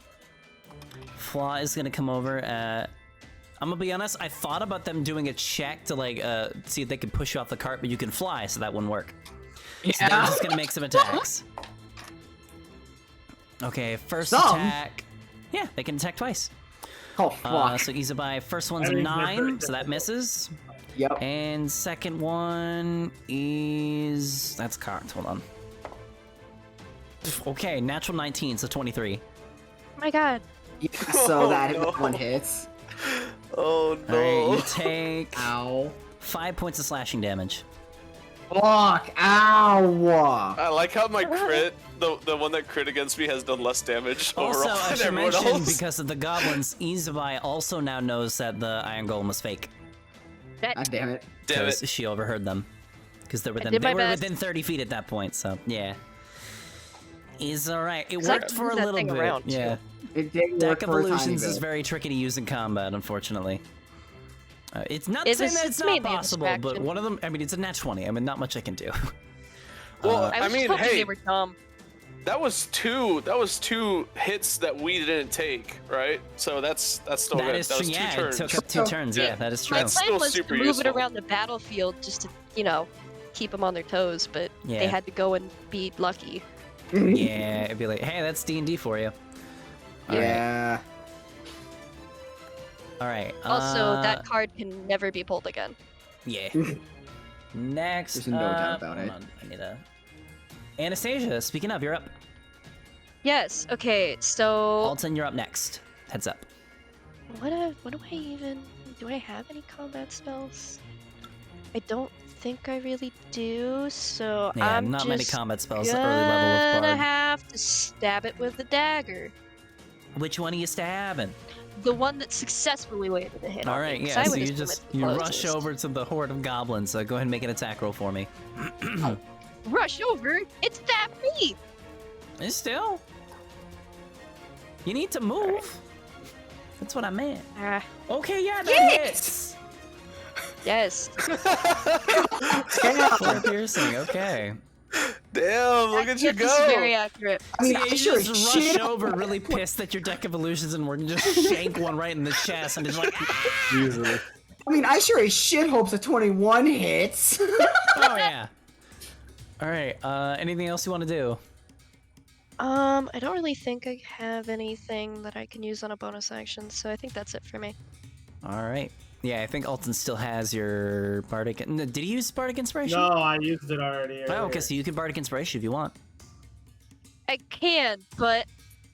Fwa is going to come over. I'm going to be honest, I thought about them doing a check to like see if they can push you off the cart, but you can fly, so that wouldn't work. So they're just going to make some attacks. Okay, first Some? attack. Yeah, they can attack twice. Oh fuck. So Izubai, first one's a That means they're 9, very so that misses. Yep. And second one is... That's cocked, hold on. Okay, natural 19, so 23. Oh my god. Yeah, so Oh, that no. one hits. Oh no. Alright, you take Ow. 5 points of slashing damage. Fuck! Ow! I like how my crit, the one that crit against me, has done less damage Also, overall I than should everyone mention, else. because of the goblins, Izubai also now knows that the Iron Golem was fake. God damn it. Damn Because it. she overheard them. Because they were did my best. within 30 feet at that point, so yeah. Is alright. It 'Cause I worked can for move a that little thing bit. around, too. Yeah. It did Deck work for a tiny Evolutions is bit. very tricky to use in combat, unfortunately. It's not It saying was- that it's it's not mainly a possible, but distraction. one of them, I mean, it's a nat 20. I mean, not much I can do. Well, I I was mean, just hoping hey, they were dumb. that was two hits that we didn't take, right? So that's still That good. is That true. was Yeah, two it turns. took up 2 turns. Yeah, that is true. My That's plan still was to super move it useful. around the battlefield just to, you know, keep them on their toes, but Yeah. they had to go and be lucky. Yeah, it'd be like, hey, that's D&D for you. All right. Yeah. All right. Also, that card can never be pulled again. Yeah. Next. There's no doubt about hold it. on, I need a. Anastasia, speaking of, you're up. Yes. Okay. So Alton, you're up next. Heads up. what do I even? Do I have any combat spells? I don't think I really do. So Yeah, I'm not just many combat spells at early level with gonna Bard. have to stab it with the dagger. Which one are you stabbing? The one that successfully landed a hit. All on right, me, 'cause yeah. I So would you assume just it's the you rush closest. over to the horde of goblins. So go ahead and make an attack roll for me. Rush over. It's that me. And still, you need to move. That's what I meant. Ah, Okay, yeah, that hits. yes. 4 piercing. Okay. Damn, look at you This is very go. accurate. I mean, So yeah, I you sure just as rush shit. over, really pissed that your deck evolutions and we're just shank one right in the chest and just like, Easily. I mean, I sure as shit hopes a 21 hits. oh yeah. All right. Anything else you want to do? I don't really think I have anything that I can use on a bonus action, so I think that's it for me. All right. Yeah, I think Alton still has your bardic. Did he use bardic inspiration? No, I used it already. Oh, okay. earlier. So you can bardic inspiration if you want. I can, but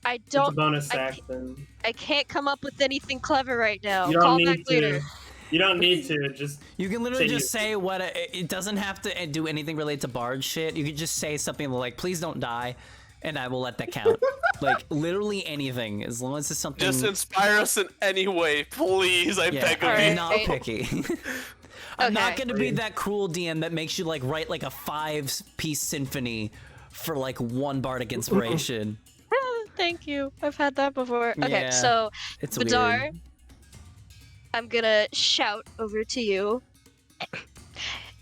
I It's a don't. bonus I action. I can't come up with anything clever right now. You don't Call need back to. later. You don't need to. Just You can literally Say just you- say what it doesn't have to do anything related to bard shit. You could just say something like, "Please don't die," and I will let that count. Like literally anything, as long as it's something. Just inspire us in any way, please. I yeah, beg of I'm you. Alright. not picky. I'm not Okay. gonna be that cruel DM that makes you like write like a 5-piece symphony for like 1 bardic inspiration. Thank you. I've had that before. Okay, Yeah, so It's Vidar, weird. I'm gonna shout over to you.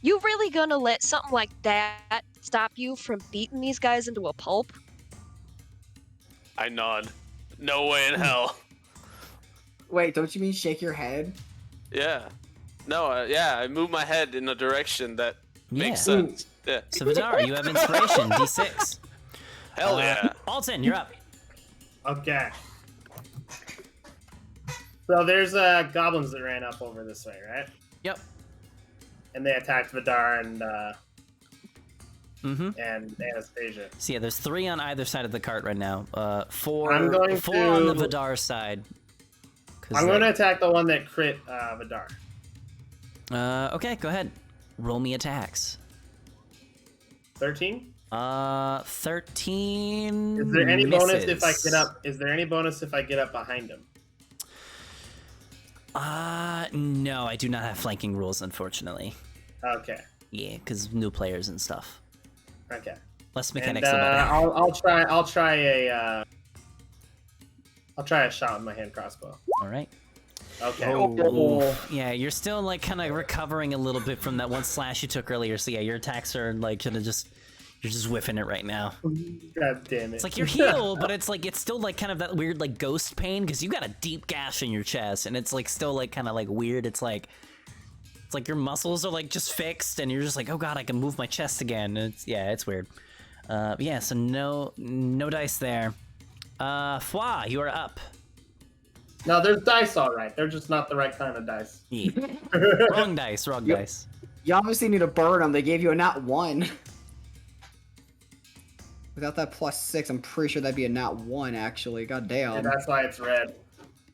You really gonna let something like that stop you from beating these guys into a pulp? I nod. No way in hell. Wait, don't you mean shake your head? Yeah. No, yeah, I move my head in a direction that makes Yeah. sense. Yeah. So Vidar, you have inspiration, D6. Hell yeah. Alton, you're up. okay. So there's goblins that ran up over this way, right? Yep. And they attacked Vidar and Mm-hmm. Anastasia. So yeah, there's 3 on either side of the cart right now. 4 I'm going on the to- Vidar side. 'Cause I'm going to attack the one that crit Vidar. Okay, go ahead. Roll me attacks. 13. 13. Is there any bonus if I misses. get up? Is there any bonus if I get up behind him? No, I do not have flanking rules, unfortunately. Okay. Yeah, because new players and stuff. Okay. Less And mechanics, the better. I'll try a shot with my hand crossbow. All right. Okay. Oof. Yeah, you're still like kind of recovering a little bit from that one slash you took earlier. So yeah, your attacks are like kind of just you're just whiffing it right now. God damn it. It's like you're healed, but it's like it's still like kind of that weird like ghost pain because you got a deep gash in your chest, and it's like still like kind of like weird. It's like your muscles are like just fixed, and you're just like, oh god, I can move my chest again. And it's weird. Yeah, so no dice there. Fwa, you are up. No, there's dice all right. They're just not the right kind of dice. Yeah. Wrong dice. Yep. Dice. You obviously need to burn them. They gave you a nat 1. Without that +6, I'm pretty sure that'd be a nat 1, actually. God damn. And that's why it's red.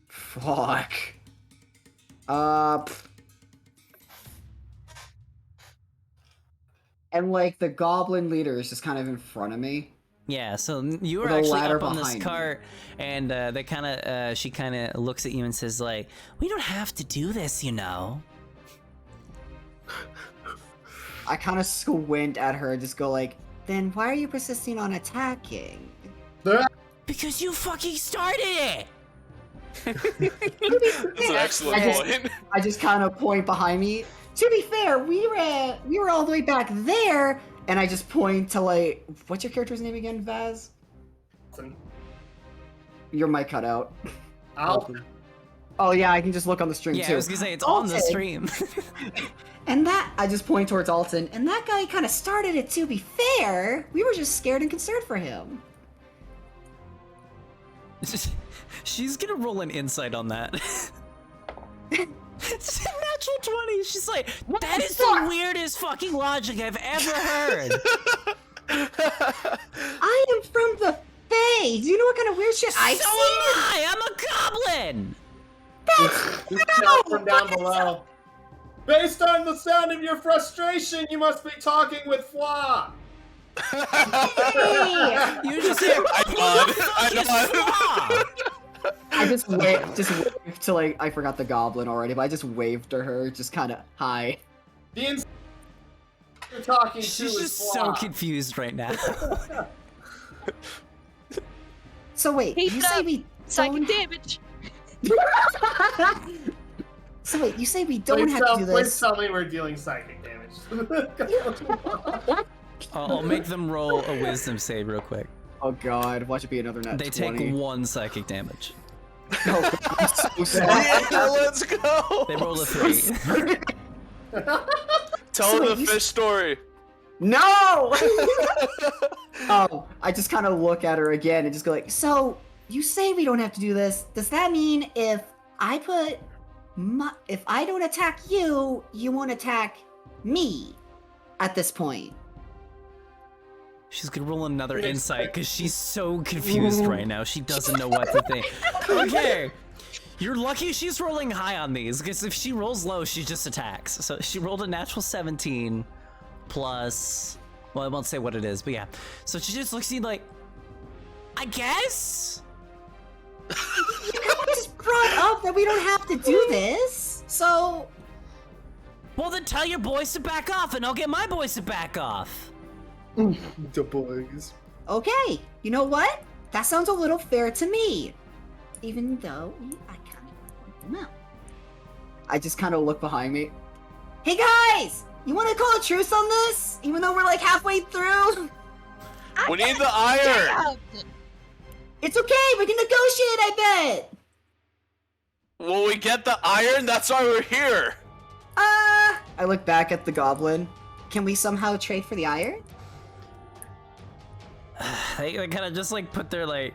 Fuck. And like the goblin leader is just kind of in front of me. Yeah, so you were With a actually ladder up on this behind me. cart, and they kind of, she kind of looks at you and says, like, "We don't have to do this, you know." I kind of squint at her and just go like, then why are you persisting on attacking? Because you fucking started it. That's an excellent point. I just kind of point behind me. To be fair, we were all the way back there, and I just point to like, what's your character's name again, Vaz? Your mic cut out. Alton. Oh yeah, I can just look on the stream Yeah, too. I was gonna say it's on the Alton. stream. And that, I just point towards Alton, and that guy kind of started it. To be fair, we were just scared and concerned for him. She's gonna roll an insight on that. It's a natural 20. She's like, that is the weirdest fucking logic I've ever heard. I am from the Fae. Do you know what kind of weird shit I've So seen? am I. I'm a goblin. You shout from down below. Based on the sound of your frustration, you must be talking with Fwa. You just hear, who the fuck is Flaw? I just waved to like, I forgot the goblin already, but I just waved to her, just kind of, hi. The you're talking to She's is just Fwa. so confused right now. So wait, Hey, you say we Psychic don't... damage. So wait, you say we don't have to do Please this? tell me we're dealing psychic damage. I'll make them roll a wisdom save real quick. Oh god, watch it be another net They 20. take 1 psychic damage. Oh, God, I'm so sad. Yeah, let's go. They roll a 3. Tell them the fish story. No! Oh, I just kind of look at her again and just go like, so, you say we don't have to do this. Does that mean if I don't attack you, you won't attack me at this point? She's gonna roll another insight because she's so confused right now. She doesn't know what to think. Okay, you're lucky she's rolling high on these because if she rolls low, she just attacks. So she rolled a natural 17 plus, well, I won't say what it is, but yeah. So she just looks at you like, I guess? You just brought up that we don't have to do this, so... Well, then tell your boys to back off and I'll get my boys to back off. The boys. Okay, you know what? That sounds a little fair to me. Even though I kind of want them out. I just kind of look behind me. Hey guys! You want to call a truce on this? Even though we're like halfway through? We need the iron. It's okay, we can negotiate, I bet! Will we get the iron? That's why we're here. I look back at the goblin. Can we somehow trade for the iron? They kind of just like put their like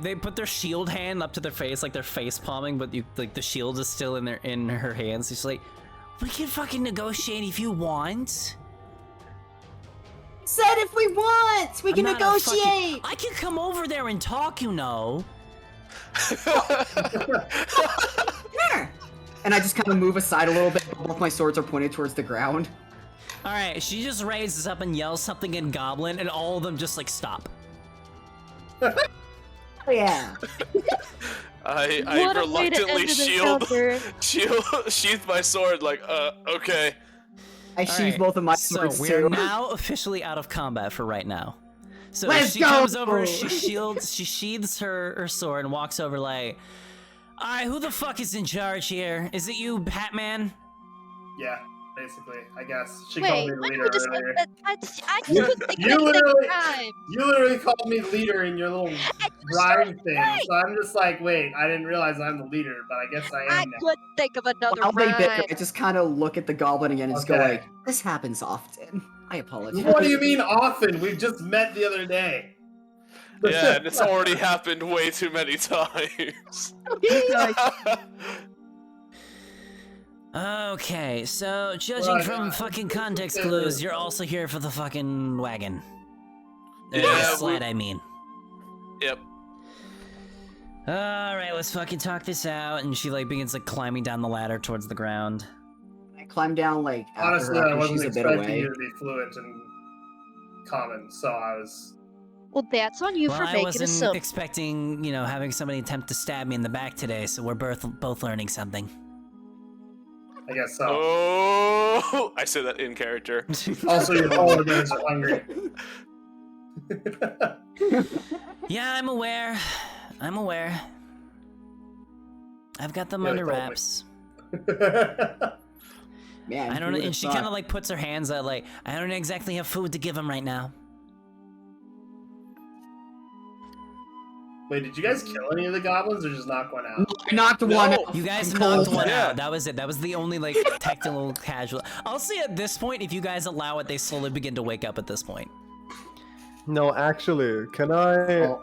they put their shield hand up to their face, like they're face palming, but the shield is still in her hands. She's like, we can fucking negotiate if you want. Said if we want, we can I'm not a fucking- negotiate. I can come over there and talk, you know. Sure. And I just kind of move aside a little bit. Both my swords are pointed towards the ground. All right, she just raises up and yells something in Goblin, and all of them just like stop. Oh yeah. I What a way to end reluctantly an encounter. sheath my sword like, okay. I All sheath right, both of my so swords we're too. now officially out of combat for right now. So Let's she go! comes over, she sheathes her sword and walks over like, all right, who the fuck is in charge here? Is it you, Batman? Yeah, basically, I guess. She Wait, called me let me leader just. earlier. I just You- was thinking you at the literally- same time. You literally called me leader in your little rhyme thing, right. so I'm just like, wait, I didn't realize I'm the leader, but I guess I I am now. could think of another While they bicker, rhyme. I just kind of look at the goblin again and just go Okay. like, this happens often. I apologize. What do you mean often? We've just met the other day. Yeah, and it's already happened way too many times. Okay, so judging Right. from fucking context clues, you're also here for the fucking wagon. Yeah, Sled, I mean. Yep. All right, let's fucking talk this out. And she like begins like climbing down the ladder towards the ground. I climb down like after Honestly, her I after wasn't she's a bit expecting away? you to be fluent in common, so I was. Well, that's on you Well, for I making wasn't assumptions. expecting, having somebody attempt to stab me in the back today, so we're both learning something. I guess so. Oh, I say that in character. Also, your polar bears are hungry. Yeah, I'm aware. I've got them Yeah, under totally. wraps. Man, I don't who know, would've and she thought? kind of like puts her hands out like, I don't exactly have food to give him right now. Wait, did you guys kill any of the goblins or just knock one out? I knocked one out. You guys I'm knocked cold. one Yeah. out. That was it. That was the only like technical casual. I'll say at this point, if you guys allow it, they slowly begin to wake up at this point. No, actually, can I? Oh,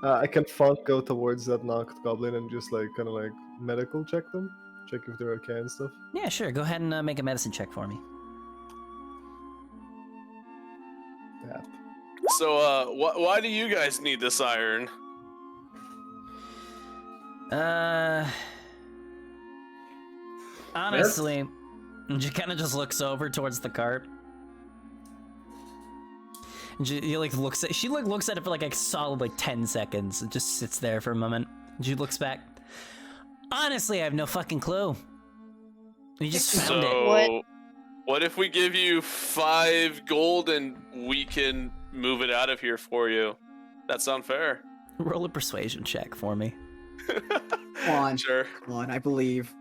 I can Funk go towards that knocked goblin and just like kind of like medical check them, check if they're okay and stuff. Yeah, sure. Go ahead and make a medicine check for me. That. So, why do you guys need this iron? Honestly, she kind of just looks over towards the cart. And she like looks at it for like a solid like 10 seconds. It just sits there for a moment. She looks back. Honestly, I have no fucking clue. You just found it. So, what if we give you 5 gold and we can move it out of here for you? That sound fair? Roll a persuasion check for me. come on, Sure. come on, I believe.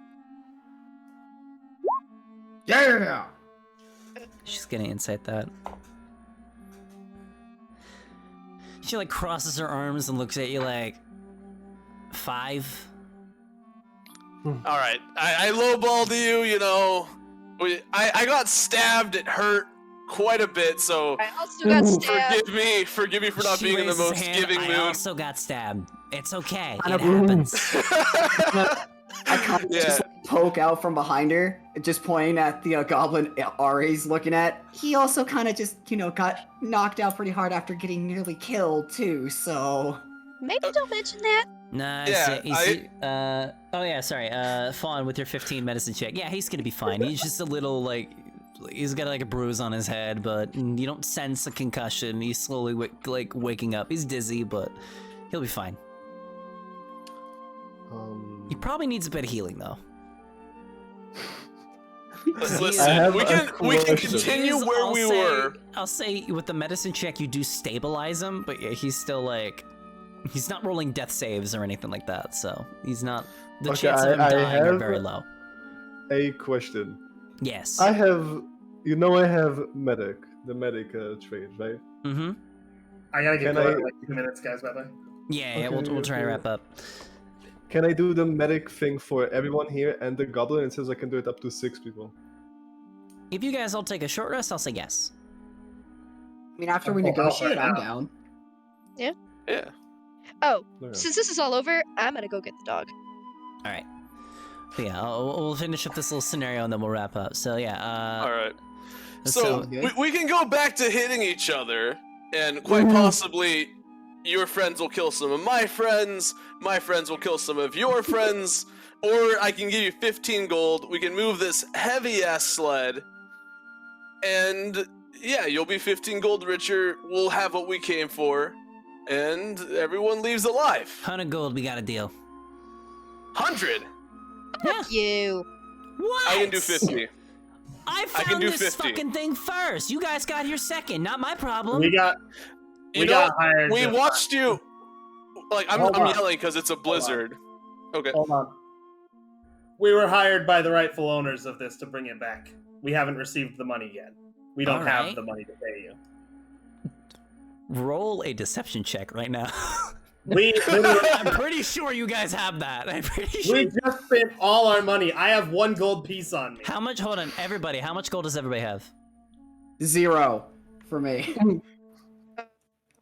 Yeah. She's gonna insight that. She like crosses her arms and looks at you like 5. All right, I lowballed you. I got stabbed. It hurt quite a bit. So I also got stabbed. forgive me for not She being in the raises most hand, giving I mood. also got stabbed. It's okay. I It don't- happens. I kind of just like, poke out from behind her, just pointing at the goblin Ari's looking at. He also kind of just, got knocked out pretty hard after getting nearly killed too. So Maybe don't mention that. Nah, Yeah, oh yeah, sorry. Fawn with your 15 medicine check. Yeah, he's gonna be fine. He's just a little like, he's got like a bruise on his head, but you don't sense a concussion. He's slowly waking up. He's dizzy, but he'll be fine. He probably needs a bit of healing though. Listen, I have we a can question. continue where we were. I'll say with the medicine check, you do stabilize him, but yeah, he's still like, he's not rolling death saves or anything like that, so he's not. The Okay, chances of him I dying are have very low. A question. Yes. I have, I have the medic trait, right? Mm-hmm. I gotta get Can going I- in like 2 minutes, guys, by the way. Yeah, Okay, we'll try to okay. wrap up. Can I do the medic thing for everyone here and the goblin? It says I can do it up to 6 people. If you guys all take a short rest, I'll say yes. I mean, after we I'll help negotiate, right I'm now. down. Yeah. Oh, Okay. since this is all over, I'm gonna go get the dog. All right. But yeah, we'll finish up this little scenario and then we'll wrap up. So yeah. All right. So- So we can go back to hitting each other, and quite possibly your friends will kill some of my friends will kill some of your friends, or I can give you 15 gold. We can move this heavy-ass sled, and yeah, you'll be 15 gold richer. We'll have what we came for, and everyone leaves alive. 100 gold, we got a deal. 100! Yeah. You. What? I can do 50. I can found do this 50. fucking thing first. You guys got here second. Not my problem. We got You got know, hired. we just- watched you. Like, I'm Hold on. yelling because it's a blizzard. Okay. Hold on. We were hired by the rightful owners of this to bring it back. We haven't received the money yet. We don't have Alright. the money to pay you. Roll a deception check right now. We literally, I'm pretty sure you guys have that. I'm pretty sure. we just spent all our money. I have 1 gold piece on me. How much? Hold on, everybody. How much gold does everybody have? 0 for me.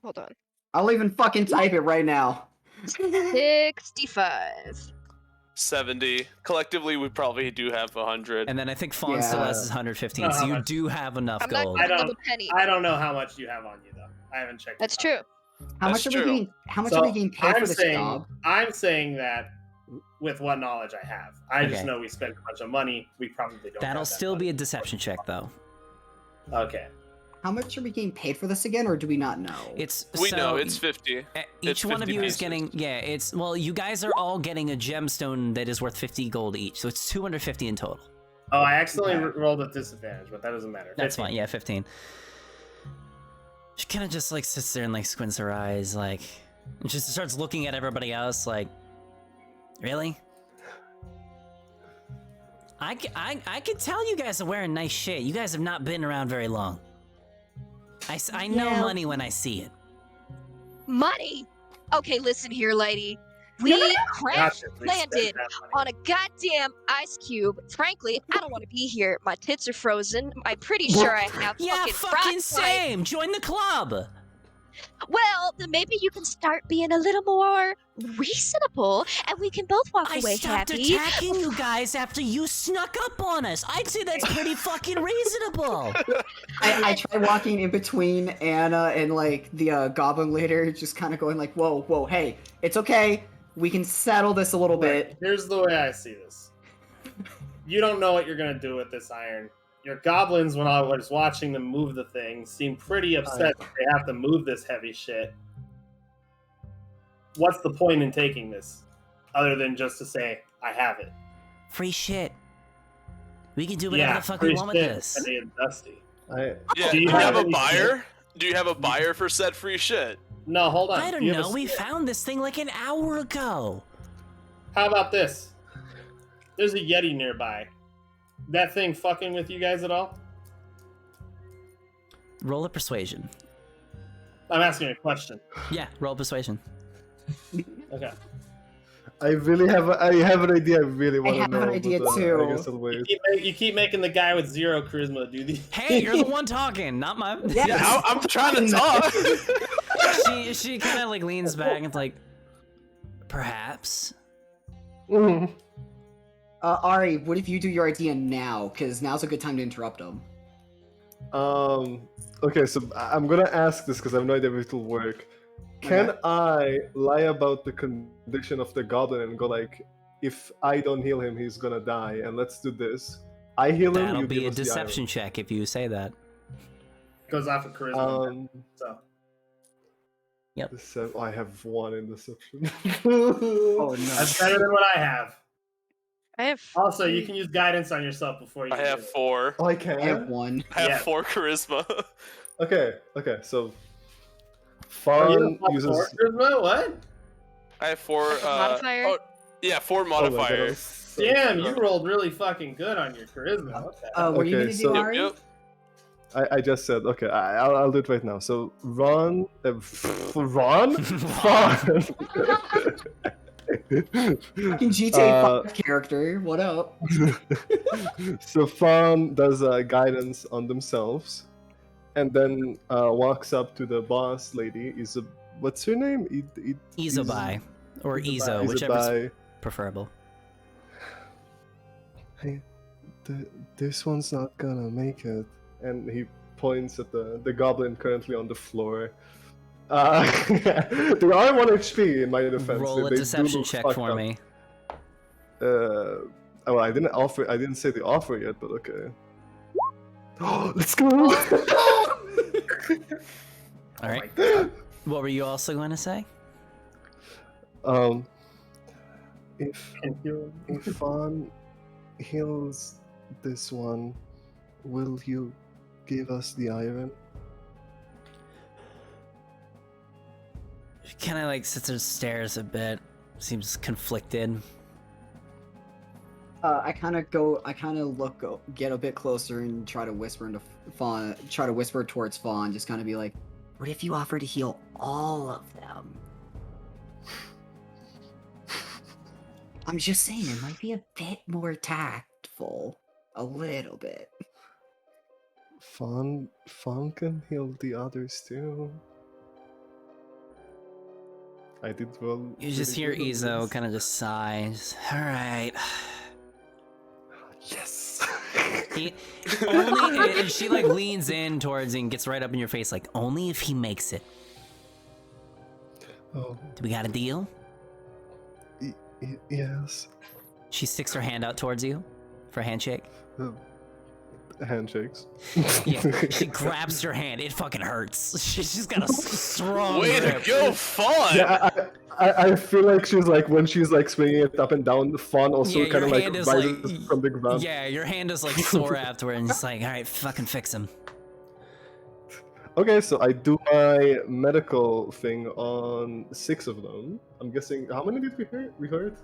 Hold on. I'll even fucking type it right now. 65. 70. Collectively, we probably do have 100. And then I think Fawn Yeah. still has his 115, so you much? do have enough I'm not gold. gonna I give don't- them a penny. I don't know how much you have on you though. I haven't checked. That's it out. true. How That's much are we true. getting? How much So, are we getting paid for this saying, job? I'm saying that with what knowledge I have. I just Okay. know we spent a bunch of money. We probably don't. That'll have that still money. be a deception check, though. Okay. How much are we getting paid for this again, or do we not know? It's We so know it's 50. Each It's one of 50 you is pieces. getting, it's, well, you guys are all getting a gemstone that is worth 50 gold each, so it's 250 in total. Oh, I accidentally Okay. rolled at disadvantage, but that doesn't matter. That's 15. fine, yeah, 15. She kind of just, like, sits there and, like, squints her eyes, like, and just starts looking at everybody else, like, really? I can tell you guys are wearing nice shit. You guys have not been around very long. I know Yeah. money when I see it. Money? Okay, listen here, lady. We crash Gotcha, please landed spend that money. on a goddamn ice cube. Frankly, I don't want to be here. My tits are frozen. I'm pretty sure I have Yeah, fucking fucking frostbite. same. Join the club. Well, then maybe you can start being a little more reasonable, and we can both walk I away stopped happy. attacking you guys after you snuck up on us. I'd say that's pretty fucking reasonable. I try walking in between Anna and like the goblin leader, just kind of going like, "Whoa, hey, it's okay. We can settle this a little bit." Here's the way I see this. You don't know what you're gonna do with this iron. Your goblins, when I was watching them move the thing, seem pretty upset that they have to move this heavy shit. What's the point in taking this, other than just to say I have it? Free shit. We can do whatever Yeah, the fuck we free want with shit, this. and it's dusty. I Yeah, Do do you you have have a any buyer? Do you have a buyer for said free shit? No, hold on. I don't Do you have know. a We stick? found this thing like an hour ago. How about this? There's a Yeti nearby. That thing fucking with you guys at all? Roll a persuasion. I'm asking a question. Yeah, roll persuasion. Okay. I really have I have an idea. I really want to have know. an idea but, too. I guess I'll wait. You keep making the guy with 0 charisma do these. Hey, you're the one talking, not my. Yeah, I'm trying to talk. She kind of like leans back and it's like, perhaps. Mhm. Ari, what if you do your idea now? Because now's a good time to interrupt him. Okay, so I'm gonna ask this because I have no idea if it'll work. Can Okay. I lie about the condition of the goblin and go like, if I don't heal him, he's gonna die, and let's do this. I heal him. That'll You be give a us the deception check if you say that. Goes off of charisma. iron. So I have 1 in deception. Oh no. that's better than what I have. I have. Also, you can use guidance on yourself before you. I have do it. 4. Oh, I I have can. 1. I have Yeah. 4 charisma. Okay, so Oh, you Fawn have +4 uses. charisma? What? I have 4. Modifier? Oh, yeah, 4 Oh my God, modifiers. Damn, you rolled really fucking good on your charisma. What the hell? What are you Okay, gonna so- do, Yep, Ari? yep. I just said okay. I'll do it right now. So Ron, Ron, Fawn. Fucking GTA 5 character. What up? So Fawn does guidance on themselves, and then walks up to the boss lady. What's her name? Izobai. Or Izo, Izobai. whichever's preferable. Hey, this one's not gonna make it. And he points at the goblin currently on the floor. They are 1 HP in my defense. Roll a They do deception look check fucked for up. me. Well, I didn't say the offer yet, but okay. Let's go. All right. What were you also going to say? If Can you- Fawn heals this one, will you give us the iron? She kind of like sits and stares a bit. Seems conflicted. I kind of get a bit closer and try to whisper into Fawn. Try to whisper towards Fawn. Just kind of be like, "What if you offer to heal all of them?" I'm just saying, it might be a bit more tactful. A little bit. Fawn can heal the others too. I did well. You just hear pretty good on Izo this. kind of just sigh. Just, all right. Yes. Only and she like leans in towards and gets right up in your face, like only if he makes it. Oh, Do we got a deal? Yes. She sticks her hand out towards you for a handshake. Handshakes. Yeah, she grabs your hand. It fucking hurts. She's got a strong Way grip. to go, Fawn! Yeah, I feel like she's like when she's like swinging it up and down. The Fawn also Yeah, kind your of like hand is rises like- from the ground. Yeah, your hand is like sore afterward, and it's like, all right, fucking fix him. Okay, so I do my medical thing on 6 of them. I'm guessing how many did we hurt? We hurt?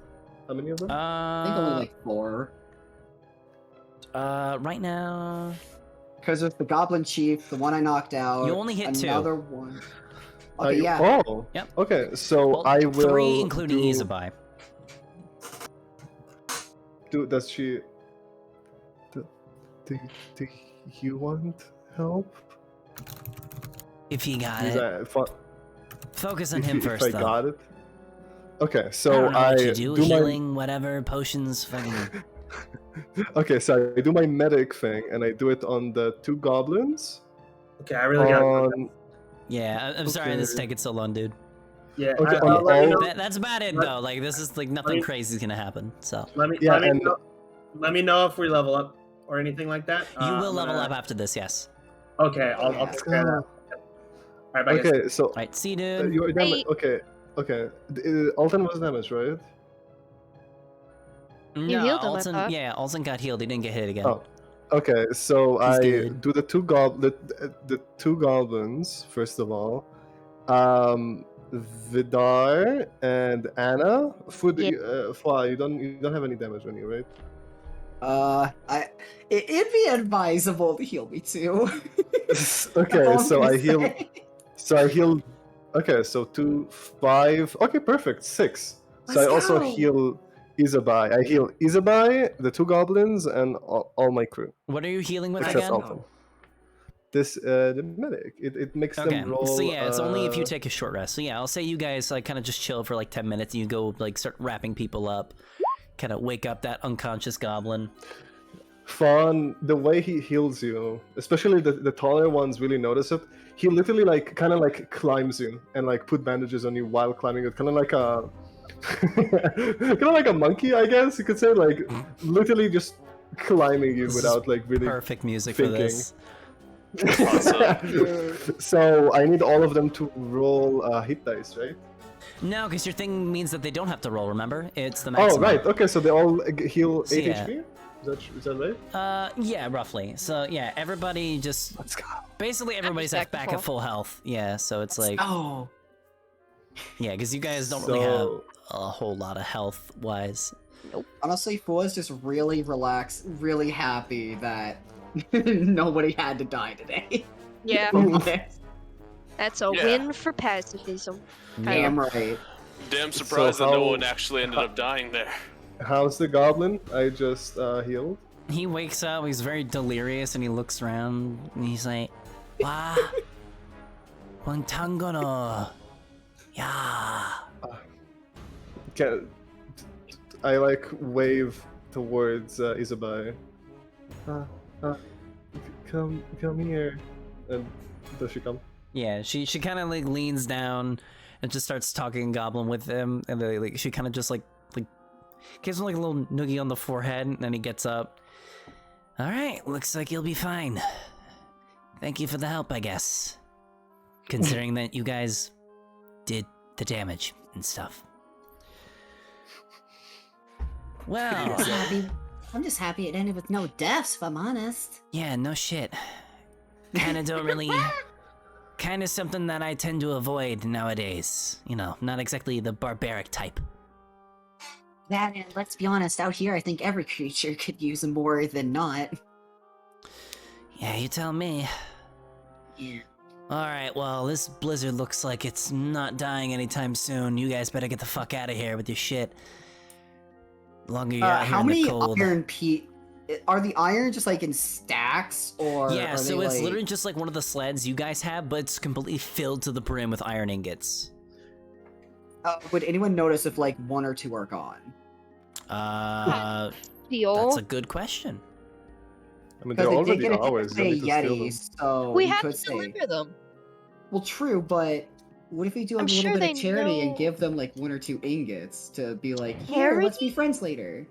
How many of them? I think only like 4. Right now, Because there's the Goblin Chief, the one I knocked out. You only hit 2. another one. Okay, yeah. Oh. Yep. Okay, so well, I will 3 including do, Izabai. Does she? Do you want help? If you got Is it, that focus on if, him if first, I though. got it. Okay, I so don't know what you do, do healing, whatever, potions, fucking. my. Okay, so I do my medic thing, and I do it on the 2 goblins. Okay, I really gotta. On Yeah, I'm sorry this is Okay. taking so long, dude. Yeah, Okay, on I'll let you all- know. That's about it, Let- though. Like, this is like nothing me- crazy is gonna happen. So Let me Yeah, let me and- know, let me know if we level up or anything like that. you will I'm level gonna- up after this, yes. Okay, I'll Yeah. take care of that. All right, bye, guys. Okay, so All right, see, dude. you were damaged. Bye. Okay. Alton was damaged, right? No, healed him, I Alton. thought. Yeah, Alton got healed. He didn't get hit again. Oh. Okay, so He's I good. do the 2 the 2 goblins first of all. Vidar and Anna. Fly, you don't have any damage on you, right? It'd be advisable to heal me too. Okay, All I'm so gonna I heal. say. So I heal. Okay, so 2, 5. Okay, perfect. 6. So Let's I also go. heal Izabai. I heal Izabai, the 2 goblins, and all my crew. What are you healing with Except again? Alton. This the medic. It makes Okay, them roll. so yeah, it's only if you take a short rest. So yeah, I'll say you guys like kind of just chill for like 10 minutes, and you go like start wrapping people up, kind of wake up that unconscious goblin. Fawn, the way he heals you, especially the taller ones, really notice it. He literally like kind of like climbs you and like put bandages on you while climbing it, kind of like a kind of like a monkey, I guess you could say, like literally just climbing you This is without like really Perfect music for thinking. this. So I need all of them to roll hit dice, right? No, because your thing means that they don't have to roll. Remember, it's the maximum. Oh, right. Okay, so they all heal 8 So, yeah. HP. Is that right? Yeah, roughly. So yeah, everybody just Let's go. basically everybody's back at respectful. full health. Yeah, so it's like Oh, yeah, because you guys don't really have So- a whole lot of health wise. honestly, Fu is just really relaxed, really happy that nobody had to die today. Yeah, Honest. that's a Yeah. win for pacifism. Damn right. Damn surprised that no how- one actually ended up dying there. How's the goblin? I just healed. He wakes up, he's very delirious, and he looks around, and he's like, "Wa, Wantangono, yeah." Can I like wave towards Izabai? Come here. And does she come? Yeah, she kind of like leans down and just starts talking Goblin with him, and then like she kind of just like gives him like a little noogie on the forehead, and then he gets up. All right, looks like you'll be fine. Thank you for the help, I guess. Considering that you guys did the damage and stuff. Well, I'm just happy it ended with no deaths, if I'm honest. yeah, no shit. Kinda don't really. Kinda something that I tend to avoid nowadays. You know, not exactly the barbaric type. That, and let's be honest, out here I think every creature could use more than not. Yeah, you tell me. Yeah. Alright, well, this blizzard looks like it's not dying anytime soon. You guys better get the fuck out of here with your shit. The longer you're out here How in many the cold. iron are the iron just like in stacks, or Yeah, are so they, it's like... literally just like one of the sleds you guys have, but it's completely filled to the brim with iron ingots. would anyone notice if like 1 or 2 are gone? Deal. That's a good question. I mean, they're Because they did already get ours. a You need to steal Yeti, them. so we you had could to say. deliver them. Well, true, but What if we do like, I'm a little sure bit they of charity and know- give them like 1 or 2 ingots to be like, here, let's be friends later.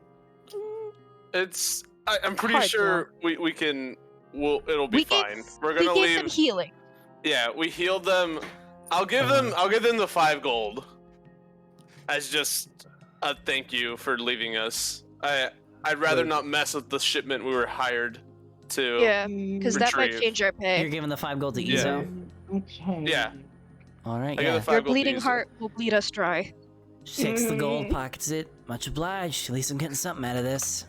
I'm pretty Hard sure we can. It'll be We gave- fine. We're We gonna gave leave. them healing. Yeah, we healed them. I'll give them the 5 gold as just a thank you for leaving us. I'd rather not mess with the shipment we were hired to. Yeah, because that might Retrieve. change our You're pay. giving the 5 gold to Yeah. Izo? Okay. Yeah. All right, I got yeah. the 5 Your gold bleeding to Izo. heart will bleed us dry. She takes the gold, pockets it. Much obliged. At least I'm getting something out of this.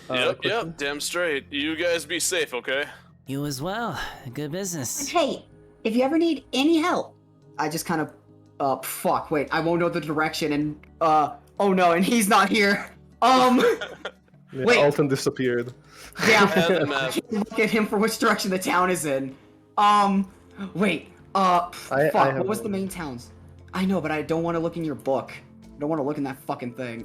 Yep, question? damn straight. You guys be safe, okay? You as well. Good business. Hey, if you ever need any help, I just kind of, fuck, wait, I won't know the direction and, oh no, and he's not here. Yeah, Wait. Alton disappeared. Yeah, Yeah, the map. I can't look at him for which direction the town is in. Wait, I fuck, have what was no the idea. main towns? I know, but I don't want to look in your book. I don't want to look in that fucking thing.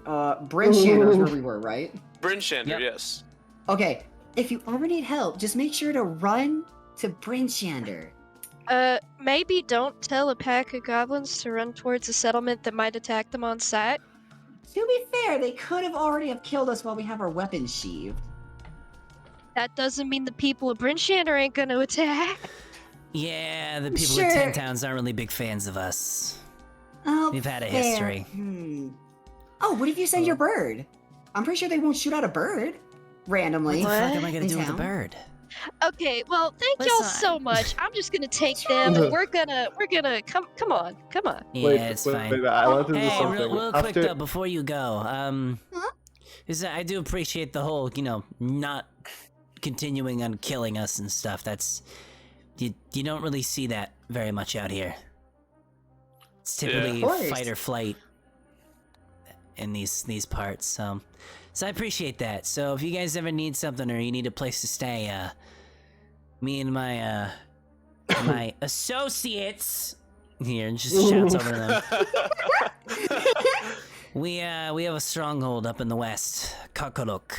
Bryn Shander is where we were, right? Bryn Shander, Yep. yes. Okay, if you ever need help, just make sure to run to Bryn Shander. Maybe don't tell a pack of goblins to run towards a settlement that might attack them on sight. To be fair, they could have already have killed us while we have our weapons sheathed. That doesn't mean the people of Brinshander ain't gonna attack. Yeah, the people Sure. of 10 Towns aren't really big fans of us. Oh, We've had a fair. history. Oh, what if you send your bird? I'm pretty sure they won't shoot out a bird randomly. What the fuck am I gonna in do with the town. bird? Okay, well, thank y'all Listen. so much. I'm just gonna take them, and we're gonna come on. Yeah, it's fine. Wait, I wanted to do Hey, something. real quick After, though, before you go, I do appreciate the whole, not continuing on killing us and stuff. That's you don't really see that very much out here. It's typically Of course. fight or flight in these parts. So I appreciate that. So if you guys ever need something or you need a place to stay, me and my my associates here, and just shouts over to them. We have a stronghold up in the west, Kakaruk.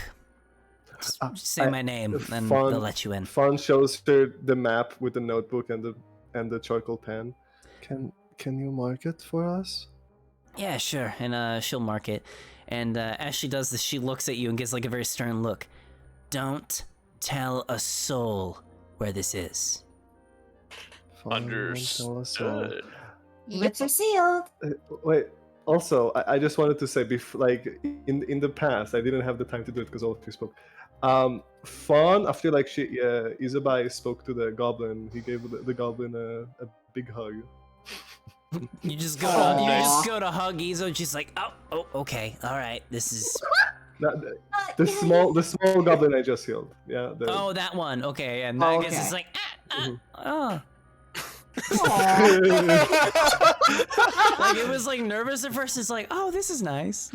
Just say my name, and they'll let you in. Fawn shows her the map with the notebook and the charcoal pen. Can you mark it for us? Yeah, sure. And she'll mark it. And as she does this, she looks at you and gives like a very stern look. Don't tell a soul where this is. Fawn won't tell us all. Understood. Lips are sealed. Wait. Also, I just wanted to say, in the past, I didn't have the time to do it because all of you spoke. Fawn, after Izubai spoke to the goblin, he gave the goblin a big hug. You just go to hug Izo, and she's like, oh, okay, all right, this is. The small goblin I just healed. Yeah. Oh, that one. Okay, and I guess it's like, oh. Like it was like nervous at first. It's like, oh, this is nice.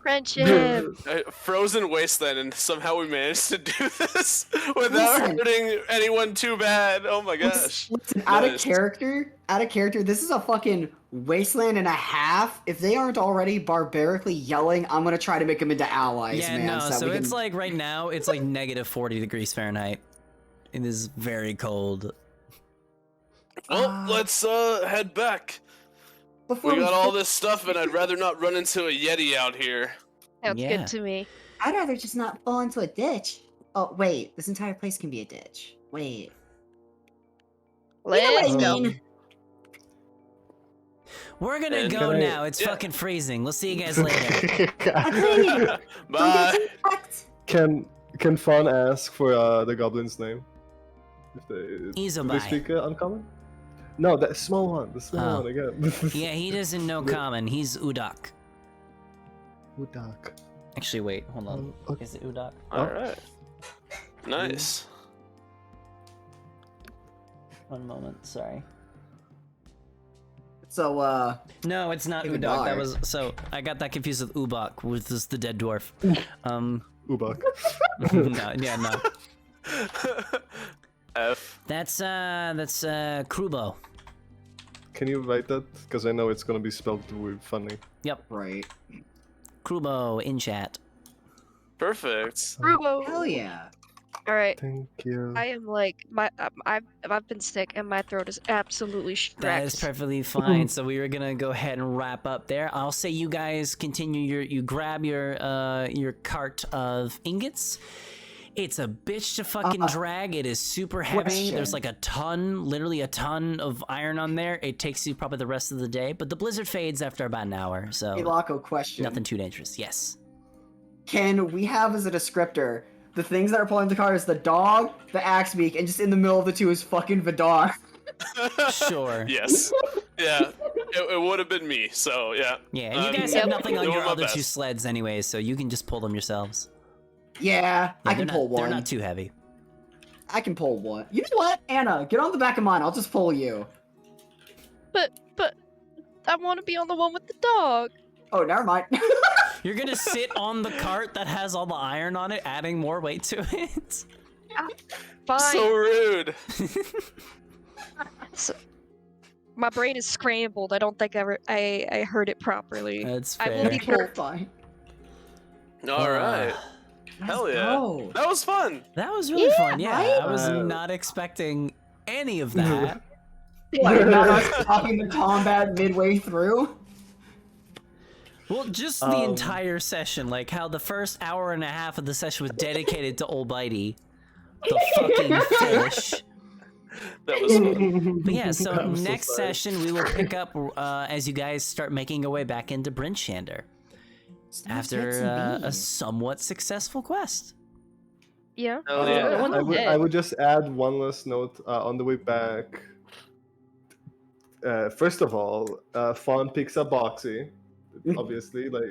Friendship. Frozen wasteland, and somehow we managed to do this without Listen. hurting anyone too bad. Oh my gosh. listen, out of Nice. character, this is a fucking wasteland and a half. If they aren't already barbarically yelling, I'm gonna try to make them into allies, Yeah, man. no. that So we it's can- like right now, it's like negative 40 degrees Fahrenheit. It is very cold. Well, let's head back. Before We got all fin- this stuff, and I'd rather not run into a Yeti out here. Sounds Yeah. good to me. I'd rather just not fall into a ditch. Oh, wait, this entire place can be a ditch. Wait. You know what Let's I go. mean. We're gonna And go can I- now. It's yeah. fucking freezing. We'll see you guys later. Bye. Can Fawn ask for the goblin's name? If they do they Izubai. speak uncommon? No, that small one. The small Oh. one again. Yeah, he doesn't know common. He's Udak. Udak. Actually, wait, hold on. Okay. Is it Udak? All right. Nice. 1 moment, sorry. So, No, it's not Even Udak. That dark. was I got that confused with Ubak, which is the dead dwarf. Ubak. no. F. That's Krubo. Can you write that? Because I know it's gonna be spelled weird, funny. Yep, right. Krubo in chat. Perfect. Rubo. Hell yeah. All right. Thank you. I am like I've been sick and my throat is absolutely That is wrecked. perfectly fine. So we were gonna go ahead and wrap up there. I'll say you guys continue you grab your cart of ingots. It's a bitch to fucking drag. It is super heavy. Question. There's like literally a ton of iron on there. It takes you probably the rest of the day, but the blizzard fades after about an hour, so Hey, Laco, question. nothing too dangerous. Yes. Can we have as a descriptor the things that are pulling the car is the dog, the axe beak, and just in the middle of the two is fucking Vidar? Sure. Yes. Yeah. It would have been me. So yeah. Yeah, and you guys have nothing on doing your my other two best. sleds anyway, so you can just pull them yourselves. Yeah, I can pull one. They're not too heavy. I can pull one. You know what, Anna? Get on the back of mine. I'll just pull you. But I want to be on the one with the dog. Oh, never mind. You're gonna sit on the cart that has all the iron on it, adding more weight to it. Fine. So rude. My brain is scrambled. I don't think I heard it properly. That's I fair. will be You're pulled. fine. All right. Hell yeah. go. That was fun. That was really fun. Yeah, right? I was not expecting any of that. What, not us talking the combat midway through? Well, just the entire session, like how the first hour and a half of the session was dedicated to Old Bitey, the fucking fish. That was fun. But yeah, so I'm so next sorry. session we will pick up as you guys start making your way back into Brinchander after a somewhat successful quest. Yeah. Hell yeah. I would just add one last note on the way back. First of all, Fawn picks up Boxy. Obviously, like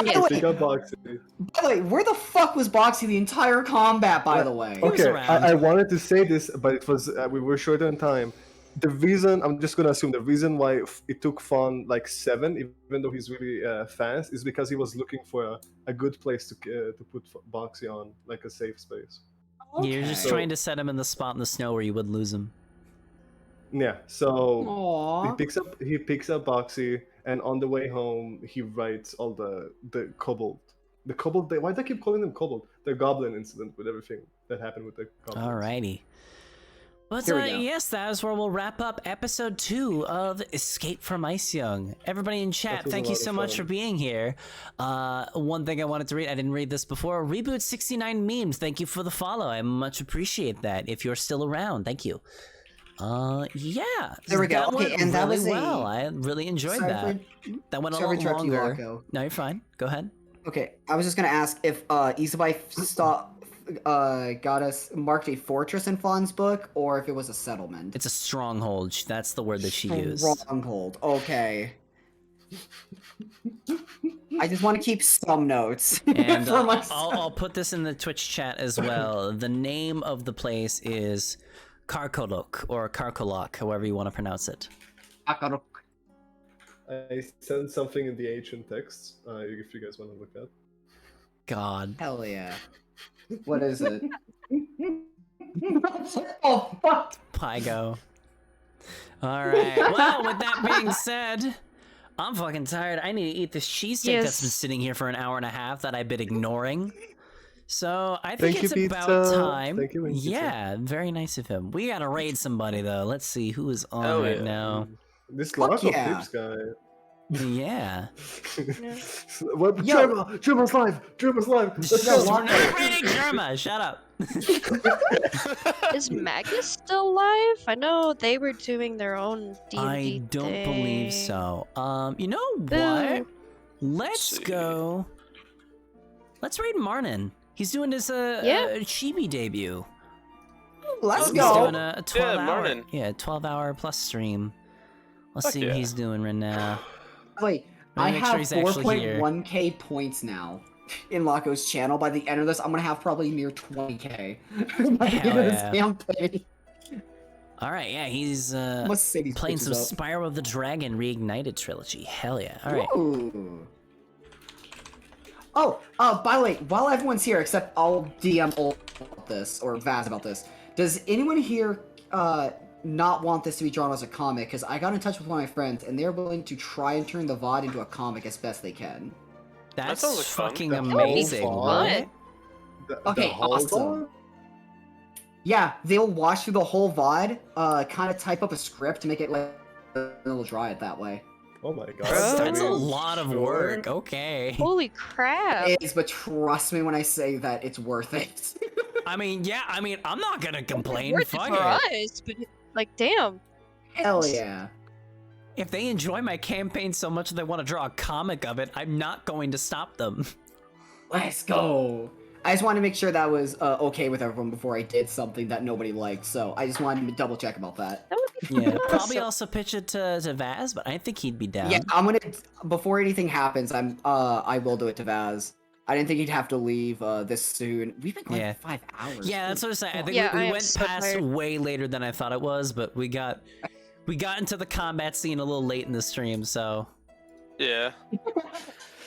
Yes. pick up Boxy. By the way, where the fuck was Boxy the entire combat, by the way? was Okay, around. I wanted to say this, but it was we were short on time. The reason I'm just gonna assume the reason why it took Fawn like 7, even though he's really fast, is because he was looking for a good place to put Boxy on, like a safe space. You're just Okay. trying to set him in the spot in the snow where you would lose him. Yeah, so Aww. he picks up Boxy, and on the way home he writes all the kobold. The kobold. Why do I keep calling them kobold? The goblin incident with everything that happened with the goblins. Alrighty. But Here we go. yes, that is where we'll wrap up episode 2 of Escape from Eisjung. Everybody in chat, That was a thank you lot of so much fun. for being here. One thing I wanted to read, I didn't read this before. Reboot 69 memes, thank you for the follow. I much appreciate that. If you're still around, thank you. Yeah. There we go. That Okay, went and that really was a- well. I really enjoyed Sorry that. for- That went a sorry lot for interrupting you, longer. Rocco. No, you're fine. Go ahead. Okay, I was just gonna ask if Izabai got us marked a fortress in Fawn's book, or if it was a settlement. It's a stronghold. That's the word that she used. Stronghold. Okay. I just want to keep some notes And for myself. I'll put this in the Twitch chat as well. The name of the place is Karkolok, or Karkolok, however you want to pronounce it. I sent something in the ancient texts. If you guys want to look at. God. Hell yeah. What is it? Oh fuck! Pygo. Alright. Well, with that being said, I'm fucking tired. I need to eat this cheesesteak that's been Yes. sitting here for an hour and a half that I've been ignoring. So I Thank think you, it's about pizza. time. Thank you, pizza. Yeah, very nice of him. We gotta raid somebody though. Let's see who is on Oh, right yeah. now. This Fuck Laco yeah. Clips guy. Yeah. What? Yo. Germa's live! Germa's live! Let's Yo, go! We're not raiding Germa. Shut up. Is Magus still alive? I know they were doing their own D&D I don't believe thing. so. You know what? Ooh. Let's see. go. Let's raid Marnin. He's doing his Yeah. Chibi debut. Let's He's go. doing a 12 hour, Marnin. 12-hour plus stream. Let's Fuck see yeah. what he's doing right now. Wait, Let me I make sure have he's actually here. 4.1k points now in Laco's channel. By the end of this, I'm gonna have probably near 20k. By the end Hell of this yeah. campaign. All right, yeah, he's Must say these playing some bitches up. Spyro of the Dragon Reignited trilogy. Hell yeah! All right. Ooh. Oh, by the way, while everyone's here, except I'll DM all about this, or Vaz about this, does anyone here not want this to be drawn as a comic? Because I got in touch with one of my friends, and they're willing to try and turn the VOD into a comic as best they can. That's sounds like fun. fucking The whole amazing. font? What? The Okay, whole awesome. bar? Yeah, they'll watch through the whole VOD, kind of type up a script to make it like they'll draw it that way. Oh my god. That's I a mean, lot of sure. work. Okay. Holy crap! It is, but trust me when I say that it's worth it. I mean, yeah. I mean, I'm not gonna complain. Worth it Fuck for it. us, but like, damn. Hell yeah. If they enjoy my campaign so much that they want to draw a comic of it, I'm not going to stop them. Let's go. I just wanted to make sure that was okay with everyone before I did something that nobody liked, so I just wanted to double check about that. That would be Yeah, probably awesome. also pitch it to Vaz, but I think he'd be down. Yeah, I'm gonna before anything happens, I will do it to Vaz. I didn't think he'd have to leave this soon. We've been going Yeah. for 5 hours. Yeah, that's what I'm saying. I think Yeah, we I am went so past tired. way later than I thought it was, but we got into the combat scene a little late in the stream, so Yeah.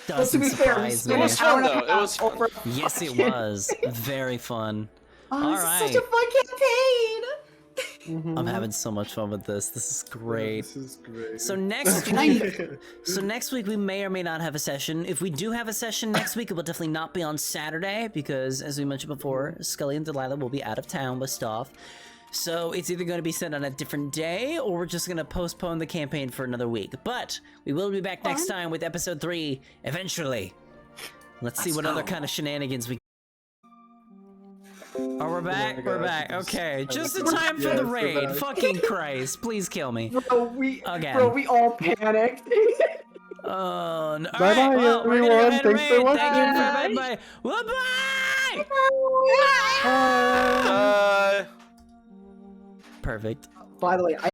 But to doesn't be fair, we surprise spent me. an hour and a It was fun, though. It was half over- Yes, it was very fun. Oh, this Alright. is such a fun campaign. I'm having so much fun with this. This is great. This is great. So next week we may or may not have a session. If we do have a session next week, it will definitely not be on Saturday because, as we mentioned before, Scully and Delilah will be out of town with stuff. So it's either going to be sent on a different day or we're just going to postpone the campaign for another week. But we will be back next time with episode 3 eventually. Let's see what other kind of shenanigans we. Oh, we're back. my We're gosh, back. it's- Okay, just in Yes, time for the we're raid. back. Fucking Christ! Please kill me. Bro, Again. we all panicked. Oh, no. Bye-bye, Alright, well, we're gonna go everyone. ahead and Thanks for raid. watching. Thank you for bye. Bye. Bye. Perfect. By the way, I